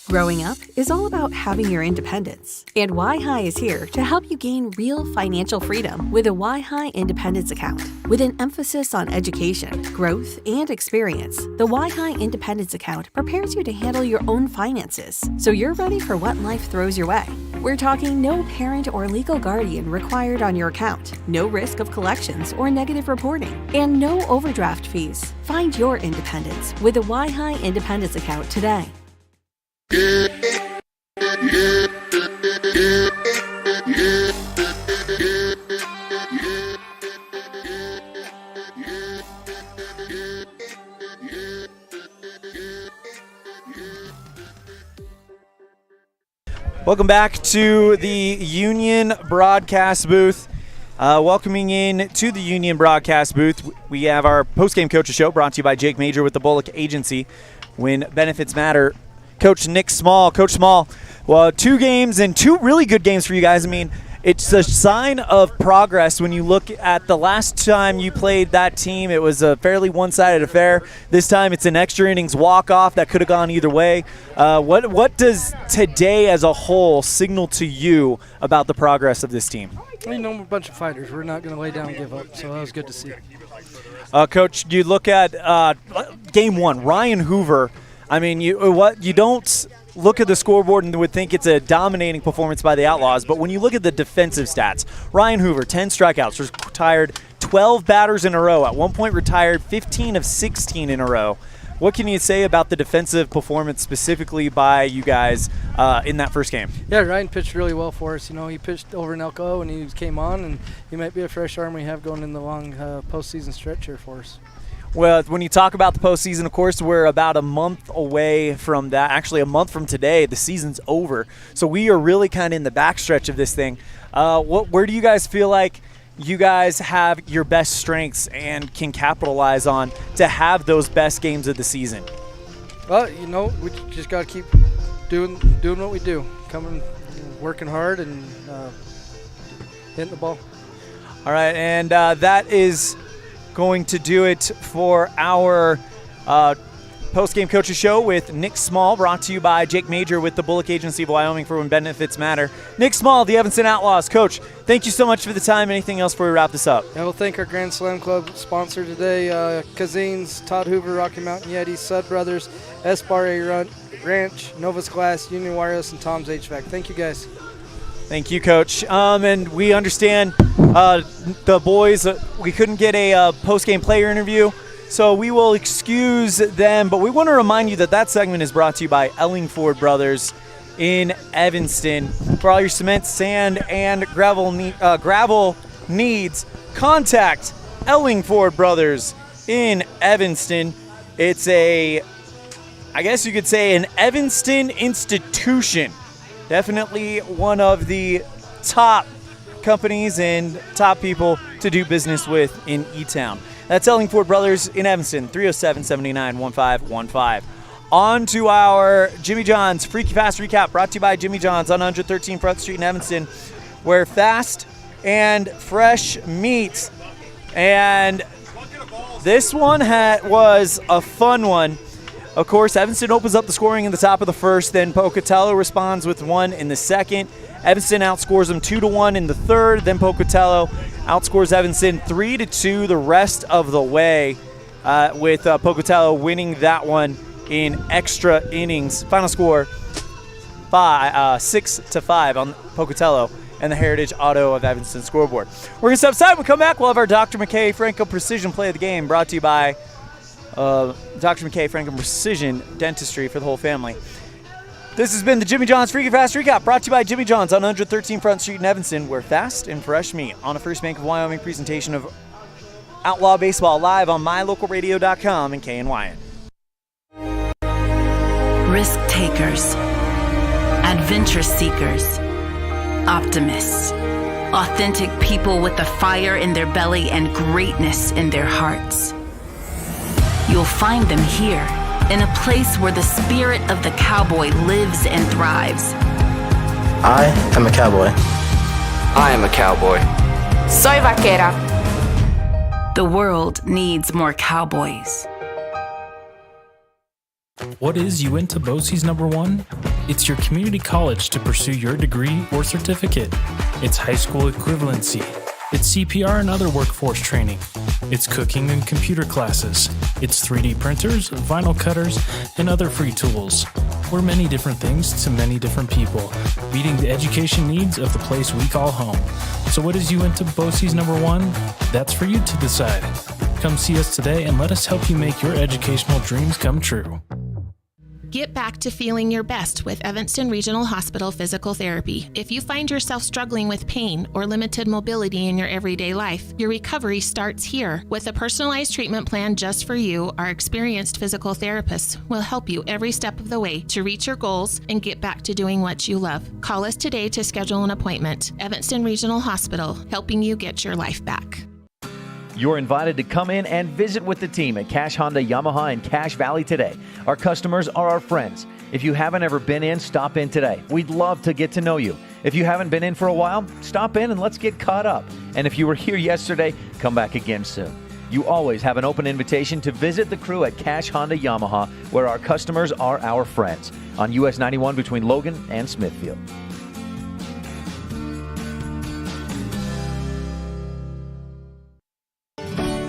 Growing up is all about having your independence. And YHI is here to help you gain real financial freedom with a YHI Independence Account. With an emphasis on education, growth, and experience, the YHI Independence Account prepares you to handle your own finances, so you're ready for what life throws your way. We're talking no parent or legal guardian required on your account, no risk of collections or negative reporting, and no overdraft fees. Find your independence with a YHI Independence Account today. Welcome back to the Union broadcast booth. Welcoming in to the Union broadcast booth, we have our post-game coaches show brought to you by Jake Major with the Bullock Agency. When benefits matter, Coach Nick Small. Coach Small, well, 2 games and 2 really good games for you guys. I mean, it's a sign of progress when you look at the last time you played that team. It was a fairly one-sided affair. This time it's an extra innings walk-off that could have gone either way. What does today as a whole signal to you about the progress of this team? You know, we're a bunch of fighters. We're not going to lay down and give up, so that was good to see. Coach, you look at game 1, Ryan Hoover. I mean, you don't look at the scoreboard and would think it's a dominating performance by the Outlaws, but when you look at the defensive stats, Ryan Hoover, 10 strikeouts, retired 12 batters in a row. At one point retired 15 of 16 in a row. What can you say about the defensive performance specifically by you guys in that first game? Yeah, Ryan pitched really well for us. You know, he pitched over in Elko and he came on, and he might be a fresh arm we have going in the long postseason stretch here for us. Well, when you talk about the postseason, of course, we're about a month away from that. Actually, a month from today, the season's over. So we are really kind of in the backstretch of this thing. Where do you guys feel like you guys have your best strengths and can capitalize on to have those best games of the season? Well, you know, we just got to keep doing what we do, working hard and hitting the ball. All right, and that is going to do it for our post-game coaches show with Nick Small, brought to you by Jake Major with the Bullock Agency of Wyoming for when benefits matter. Nick Small, the Evanston Outlaws. Coach, thank you so much for the time. Anything else before we wrap this up? I will thank our Grand Slam Club sponsor today, Kazine's, Todd Hoover, Rocky Mountain Yeti, Sud Brothers, Esbar Ranch, Novus Glass, Union Wireless, and Tom's HVAC. Thank you, guys. Thank you, Coach. And we understand the boys, we couldn't get a post-game player interview, so we will excuse them. But we want to remind you that segment is brought to you by Ellingford Brothers in Evanston. For all your cement, sand, and gravel needs, contact Ellingford Brothers in Evanston. It's I guess you could say, an Evanston institution. Definitely one of the top companies and top people to do business with in E-Town. That's Ellingford Brothers in Evanston, 307-79-1515. On to our Jimmy John's Freaky Fast Recap, brought to you by Jimmy John's on 113 Front Street in Evanston, where fast and fresh meat. And this one was a fun one. Of course, Evanston opens up the scoring in the top of the first, then Pocatello responds with 1 in the second. Evanston outscores them 2-1 in the third, then Pocatello outscores Evanston 3-2 the rest of the way, with Pocatello winning that one in extra innings. Final score 6-5 on Pocatello and the Heritage Auto of Evanston scoreboard. We're going to step aside. When we come back, we'll have our Dr. McKay Franco Precision play of the game, brought to you by Dr. McKay Franklin Precision Dentistry for the whole family. This has been the Jimmy John's Freaky Fast Recap, brought to you by Jimmy John's on 113 Front Street in Evanston, where fast and fresh meat. On a First Bank of Wyoming presentation of Outlaw Baseball, live on mylocalradio.com and KNYN. Risk takers, adventure seekers, optimists, authentic people with the fire in their belly and greatness in their hearts. You'll find them here, in a place where the spirit of the cowboy lives and thrives. I am a cowboy. I am a cowboy. Soy vaquera. The world needs more cowboys. What is Uinta BOCES #1? It's your community college to pursue your degree or certificate. It's high school equivalency. It's CPR and other workforce training. It's cooking and computer classes. It's 3D printers, vinyl cutters, and other free tools. We're many different things to many different people, meeting the education needs of the place we call home. So what is Uinta BOCES #1? That's for you to decide. Come see us today and let us help you make your educational dreams come true. Get back to feeling your best with Evanston Regional Hospital Physical Therapy. If you find yourself struggling with pain or limited mobility in your everyday life, your recovery starts here. With a personalized treatment plan just for you, our experienced physical therapists will help you every step of the way to reach your goals and get back to doing what you love. Call us today to schedule an appointment. Evanston Regional Hospital, helping you get your life back. You're invited to come in and visit with the team at Cache Honda Yamaha in Cache Valley today. Our customers are our friends. If you haven't ever been in, stop in today. We'd love to get to know you. If you haven't been in for a while, stop in and let's get caught up. And if you were here yesterday, come back again soon. You always have an open invitation to visit the crew at Cache Honda Yamaha, where our customers are our friends, on US 91 between Logan and Smithfield.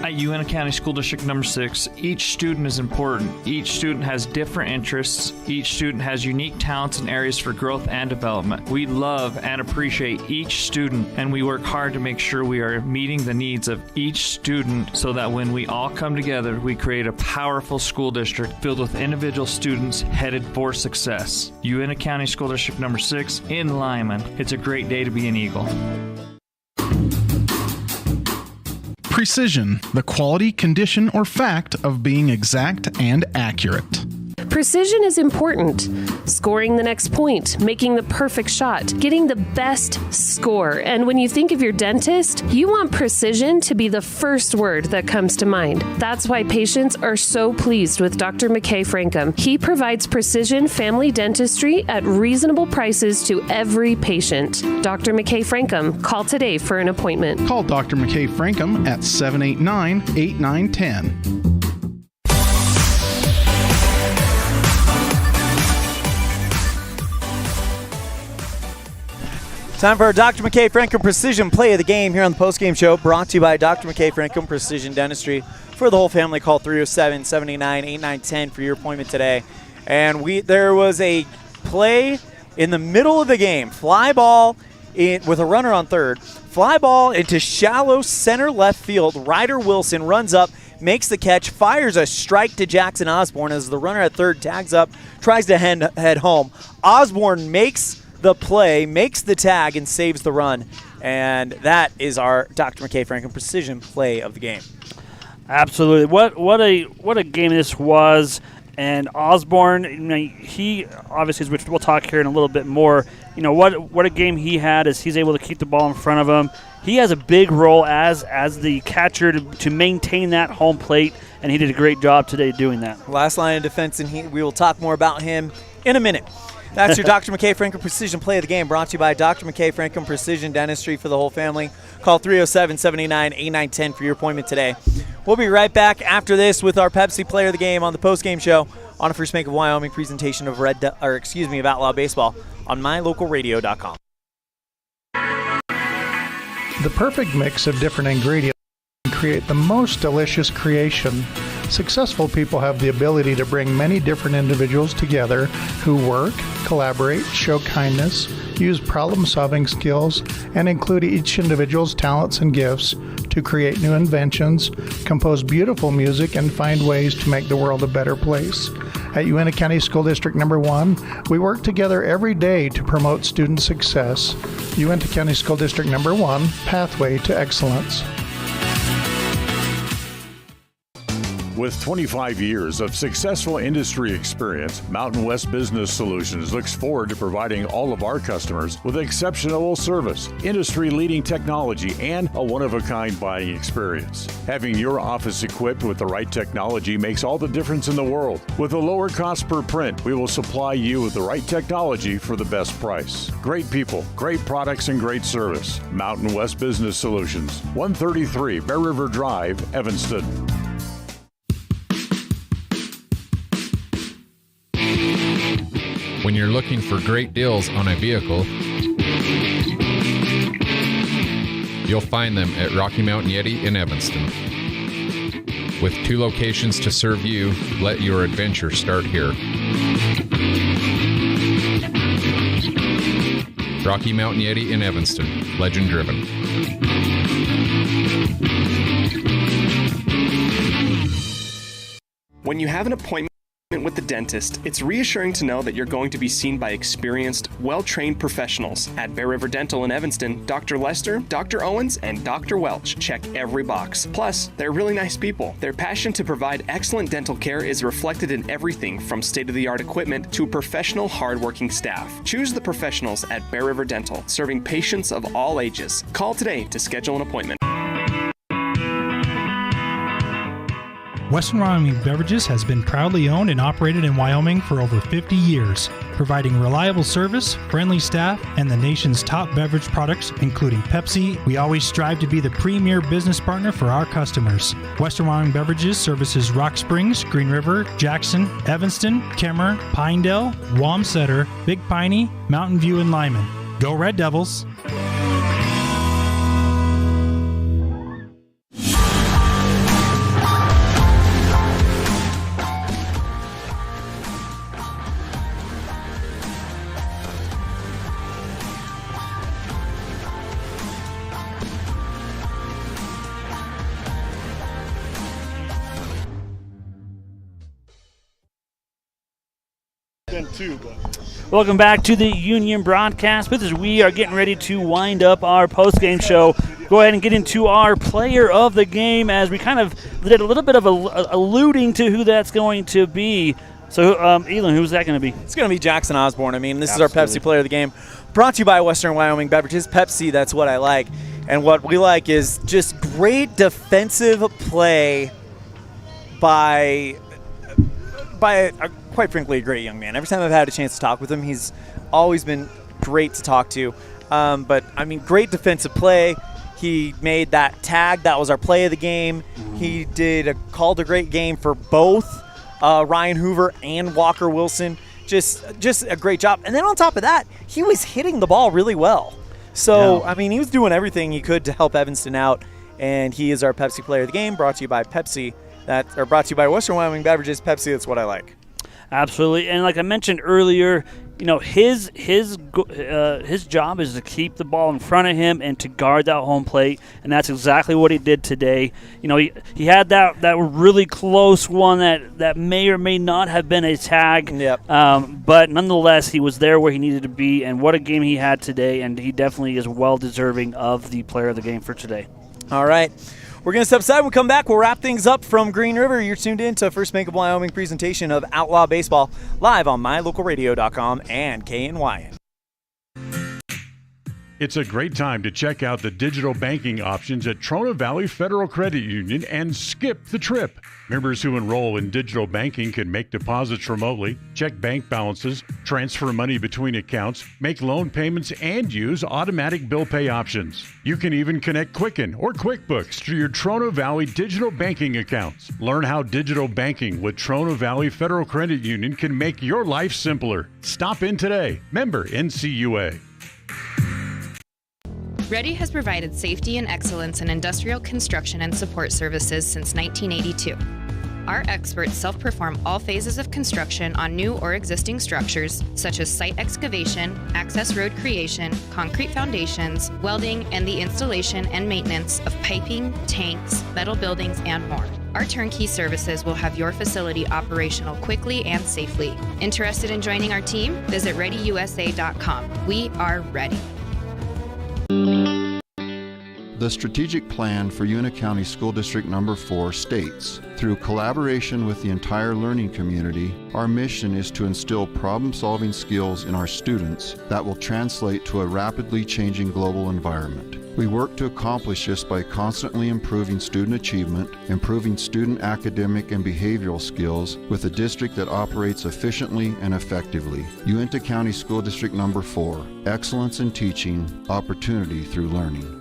At Uintah County School District number 6, each student is important. Each student has different interests. Each student has unique talents and areas for growth and development. We love and appreciate each student, and we work hard to make sure we are meeting the needs of each student so that when we all come together, we create a powerful school district filled with individual students headed for success. Uintah County School District number 6 in Lyman. It's a great day to be an Eagle. Precision, the quality, condition, or fact of being exact and accurate. Precision is important. Scoring the next point, making the perfect shot, getting the best score. And when you think of your dentist, you want precision to be the first word that comes to mind. That's why patients are so pleased with Dr. McKay Frankum. He provides precision family dentistry at reasonable prices to every patient. Dr. McKay Frankum, call today for an appointment. Call Dr. McKay Frankum at 789-8910. Time for our Dr. McKay Frankum Precision Play of the Game here on the postgame show, brought to you by Dr. McKay Frankum Precision Dentistry. For the whole family, call 307-789-8910 for your appointment today. And there was a play in the middle of the game, fly ball with a runner on third, fly ball into shallow center left field. Ryder Wilson runs up, makes the catch, fires a strike to Jackson Osborne as the runner at third tags up, tries to head home. Osborne makes the play, makes the tag, and saves the run. And that is our Dr. McKay Frankum Precision Play of the Game. Absolutely. What a game this was. And Osborne, he obviously, which we'll talk here in a little bit more, what a game he had as he's able to keep the ball in front of him. He has a big role as the catcher to maintain that home plate, and he did a great job today doing that. Last line of defense, and we will talk more about him in a minute. That's your Dr. McKay Frankum Precision Play of the Game, brought to you by Dr. McKay Frankum Precision Dentistry for the whole family. Call 307-789-8910 for your appointment today. We'll be right back after this with our Pepsi Player of the Game on the postgame show on a First Bank of Wyoming presentation of Outlaw Baseball on mylocalradio.com. The perfect mix of different ingredients can create the most delicious creation. Successful people have the ability to bring many different individuals together who work, collaborate, show kindness, use problem-solving skills, and include each individual's talents and gifts to create new inventions, compose beautiful music, and find ways to make the world a better place. At Uintah County School District number 1, we work together every day to promote student success. Uintah County School District number 1, Pathway to Excellence. With 25 years of successful industry experience, Mountain West Business Solutions looks forward to providing all of our customers with exceptional service, industry-leading technology, and a one-of-a-kind buying experience. Having your office equipped with the right technology makes all the difference in the world. With a lower cost per print, we will supply you with the right technology for the best price. Great people, great products, and great service. Mountain West Business Solutions, 133 Bear River Drive, Evanston. When you're looking for great deals on a vehicle, you'll find them at Rocky Mountain Yeti in Evanston. With 2 locations to serve you, let your adventure start here. Rocky Mountain Yeti in Evanston, legend driven. When you have an appointment with the dentist, it's reassuring to know that you're going to be seen by experienced, well-trained professionals. At Bear River Dental in Evanston, Dr. Lester, Dr. Owens, and Dr. Welch check every box. Plus, they're really nice people. Their passion to provide excellent dental care is reflected in everything from state-of-the-art equipment to professional, hard-working staff. Choose the professionals at Bear River Dental, serving patients of all ages. Call today to schedule an appointment. Western Wyoming Beverages has been proudly owned and operated in Wyoming for over 50 years, providing reliable service, friendly staff, and the nation's top beverage products, including Pepsi. We always strive to be the premier business partner for our customers. Western Wyoming Beverages services Rock Springs, Green River, Jackson, Evanston, Kemmer, Pinedale, Wamsutter, Big Piney, Mountain View, and Lyman. Go Red Devils! Welcome back to the Union Broadcast Booth as we are getting ready to wind up our post-game show. Go ahead and get into our player of the game as we kind of did a little bit of alluding to who that's going to be. So, Elan, who's that going to be? It's going to be Jackson Osborne. I mean, this is our Pepsi player of the game. Brought to you by Western Wyoming Beverages. Pepsi, that's what I like. And what we like is just great defensive play by quite frankly, a great young man. Every time I've had a chance to talk with him, he's always been great to talk to. But, I mean, great defensive play. He made that tag. That was our play of the game. He called a great game for both Ryan Hoover and Walker Wilson. Just a great job. And then on top of that, he was hitting the ball really well. So, I mean, he was doing everything he could to help Evanston out. And he is our Pepsi player of the game, brought to you by Pepsi. Brought to you by Western Wyoming Beverages. Pepsi, that's what I like. Absolutely, and like I mentioned earlier, you know, his job is to keep the ball in front of him and to guard that home plate, and that's exactly what he did today. You know, he had that really close one that may or may not have been a tag. Yep. But nonetheless, he was there where he needed to be, and what a game he had today, and he definitely is well deserving of the player of the game for today. All right. We're going to step aside. When we come back, we'll wrap things up from Green River. You're tuned in to First Bank of Wyoming presentation of Outlaw Baseball live on mylocalradio.com and KNYN. It's a great time to check out the digital banking options at Trona Valley Federal Credit Union and skip the trip. Members who enroll in digital banking can make deposits remotely, check bank balances, transfer money between accounts, make loan payments, and use automatic bill pay options. You can even connect Quicken or QuickBooks to your Trona Valley digital banking accounts. Learn how digital banking with Trona Valley Federal Credit Union can make your life simpler. Stop in today. Member NCUA. Ready has provided safety and excellence in industrial construction and support services since 1982. Our experts self-perform all phases of construction on new or existing structures, such as site excavation, access road creation, concrete foundations, welding, and the installation and maintenance of piping, tanks, metal buildings, and more. Our turnkey services will have your facility operational quickly and safely. Interested in joining our team? Visit ReadyUSA.com. We are ready. The strategic plan for Una County School District Number 4 states, through collaboration with the entire learning community, our mission is to instill problem-solving skills in our students that will translate to a rapidly changing global environment. We work to accomplish this by constantly improving student achievement, improving student academic and behavioral skills with a district that operates efficiently and effectively. Uinta County School District Number 4, excellence in teaching, opportunity through learning.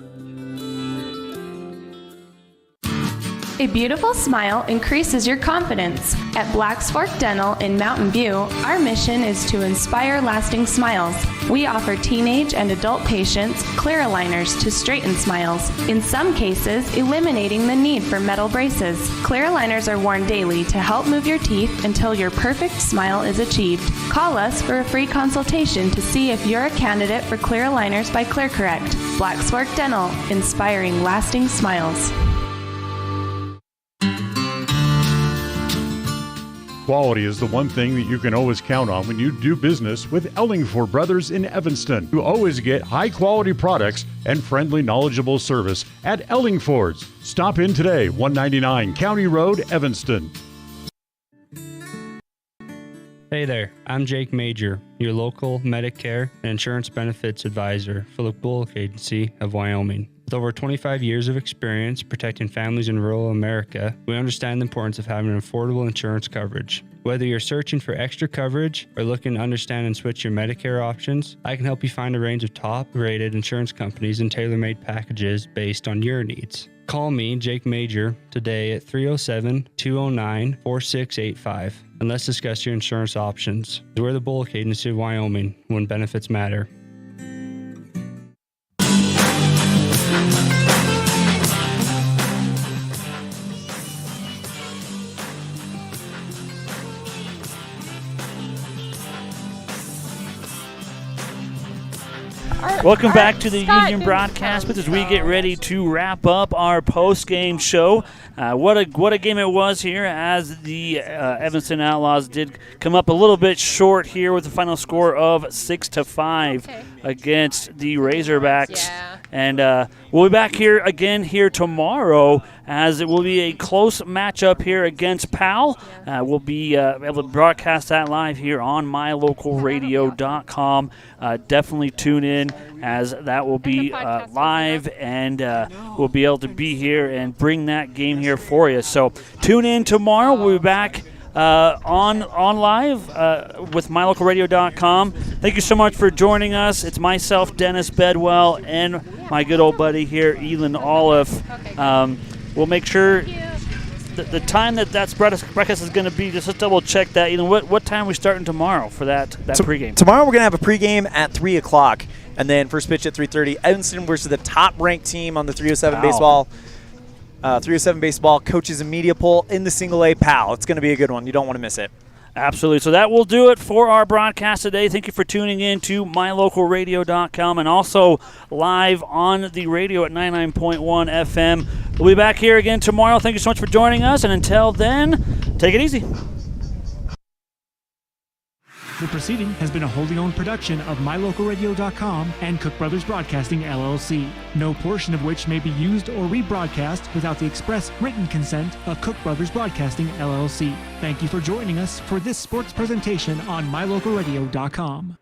A beautiful smile increases your confidence. At Black's Fork Dental in Mountain View, our mission is to inspire lasting smiles. We offer teenage and adult patients clear aligners to straighten smiles, in some cases eliminating the need for metal braces. Clear aligners are worn daily to help move your teeth until your perfect smile is achieved. Call us for a free consultation to see if you're a candidate for clear aligners by ClearCorrect. Black's Fork Dental, inspiring lasting smiles. Quality is the one thing that you can always count on when you do business with Ellingford Brothers in Evanston. You always get high-quality products and friendly, knowledgeable service at Ellingford's. Stop in today, 199 County Road, Evanston. Hey there, I'm Jake Major, your local Medicare and insurance benefits advisor for the Bullock Agency of Wyoming. With over 25 years of experience protecting families in rural America, we understand the importance of having affordable insurance coverage. Whether you're searching for extra coverage or looking to understand and switch your Medicare options, I can help you find a range of top-rated insurance companies and tailor-made packages based on your needs. Call me, Jake Major, today at 307-209-4685, and let's discuss your insurance options. We're the Bullock Agency of Wyoming, when benefits matter. Welcome back to the Union Broadcast Booth as we get ready to wrap up our post-game show. What a game it was here, as the Evanston Outlaws did come up a little bit short here with the final score of 6-5 against the Razorbacks. Yeah. And we'll be back here again here tomorrow, as it will be a close matchup here against Powell. We'll be able to broadcast that live here on mylocalradio.com. Definitely tune in, as that will be live, and we'll be able to be here and bring that game here for you. So tune in tomorrow. We'll be back on live with mylocalradio.com. Thank you so much for joining us. It's myself, Dennis Bedwell, and my good old buddy here, Elan Olliff. We'll make sure the time that's breakfast is going to be, just let's double check that. Elan, what time are we starting tomorrow for that pregame? Tomorrow we're going to have a pregame at 3 o'clock, and then first pitch at 3:30. Evanston versus the top-ranked team on the 307 baseball. 307 baseball coaches and media poll in the single A PAL. It's going to be a good one. You don't want to miss it. Absolutely. So that will do it for our broadcast today. Thank you for tuning in to mylocalradio.com, and also live on the radio at 99.1 FM. We'll be back here again tomorrow. Thank you so much for joining us, and until then, take it easy. The proceeding has been a wholly owned production of mylocalradio.com and Cook Brothers Broadcasting, LLC. No portion of which may be used or rebroadcast without the express written consent of Cook Brothers Broadcasting, LLC. Thank you for joining us for this sports presentation on mylocalradio.com.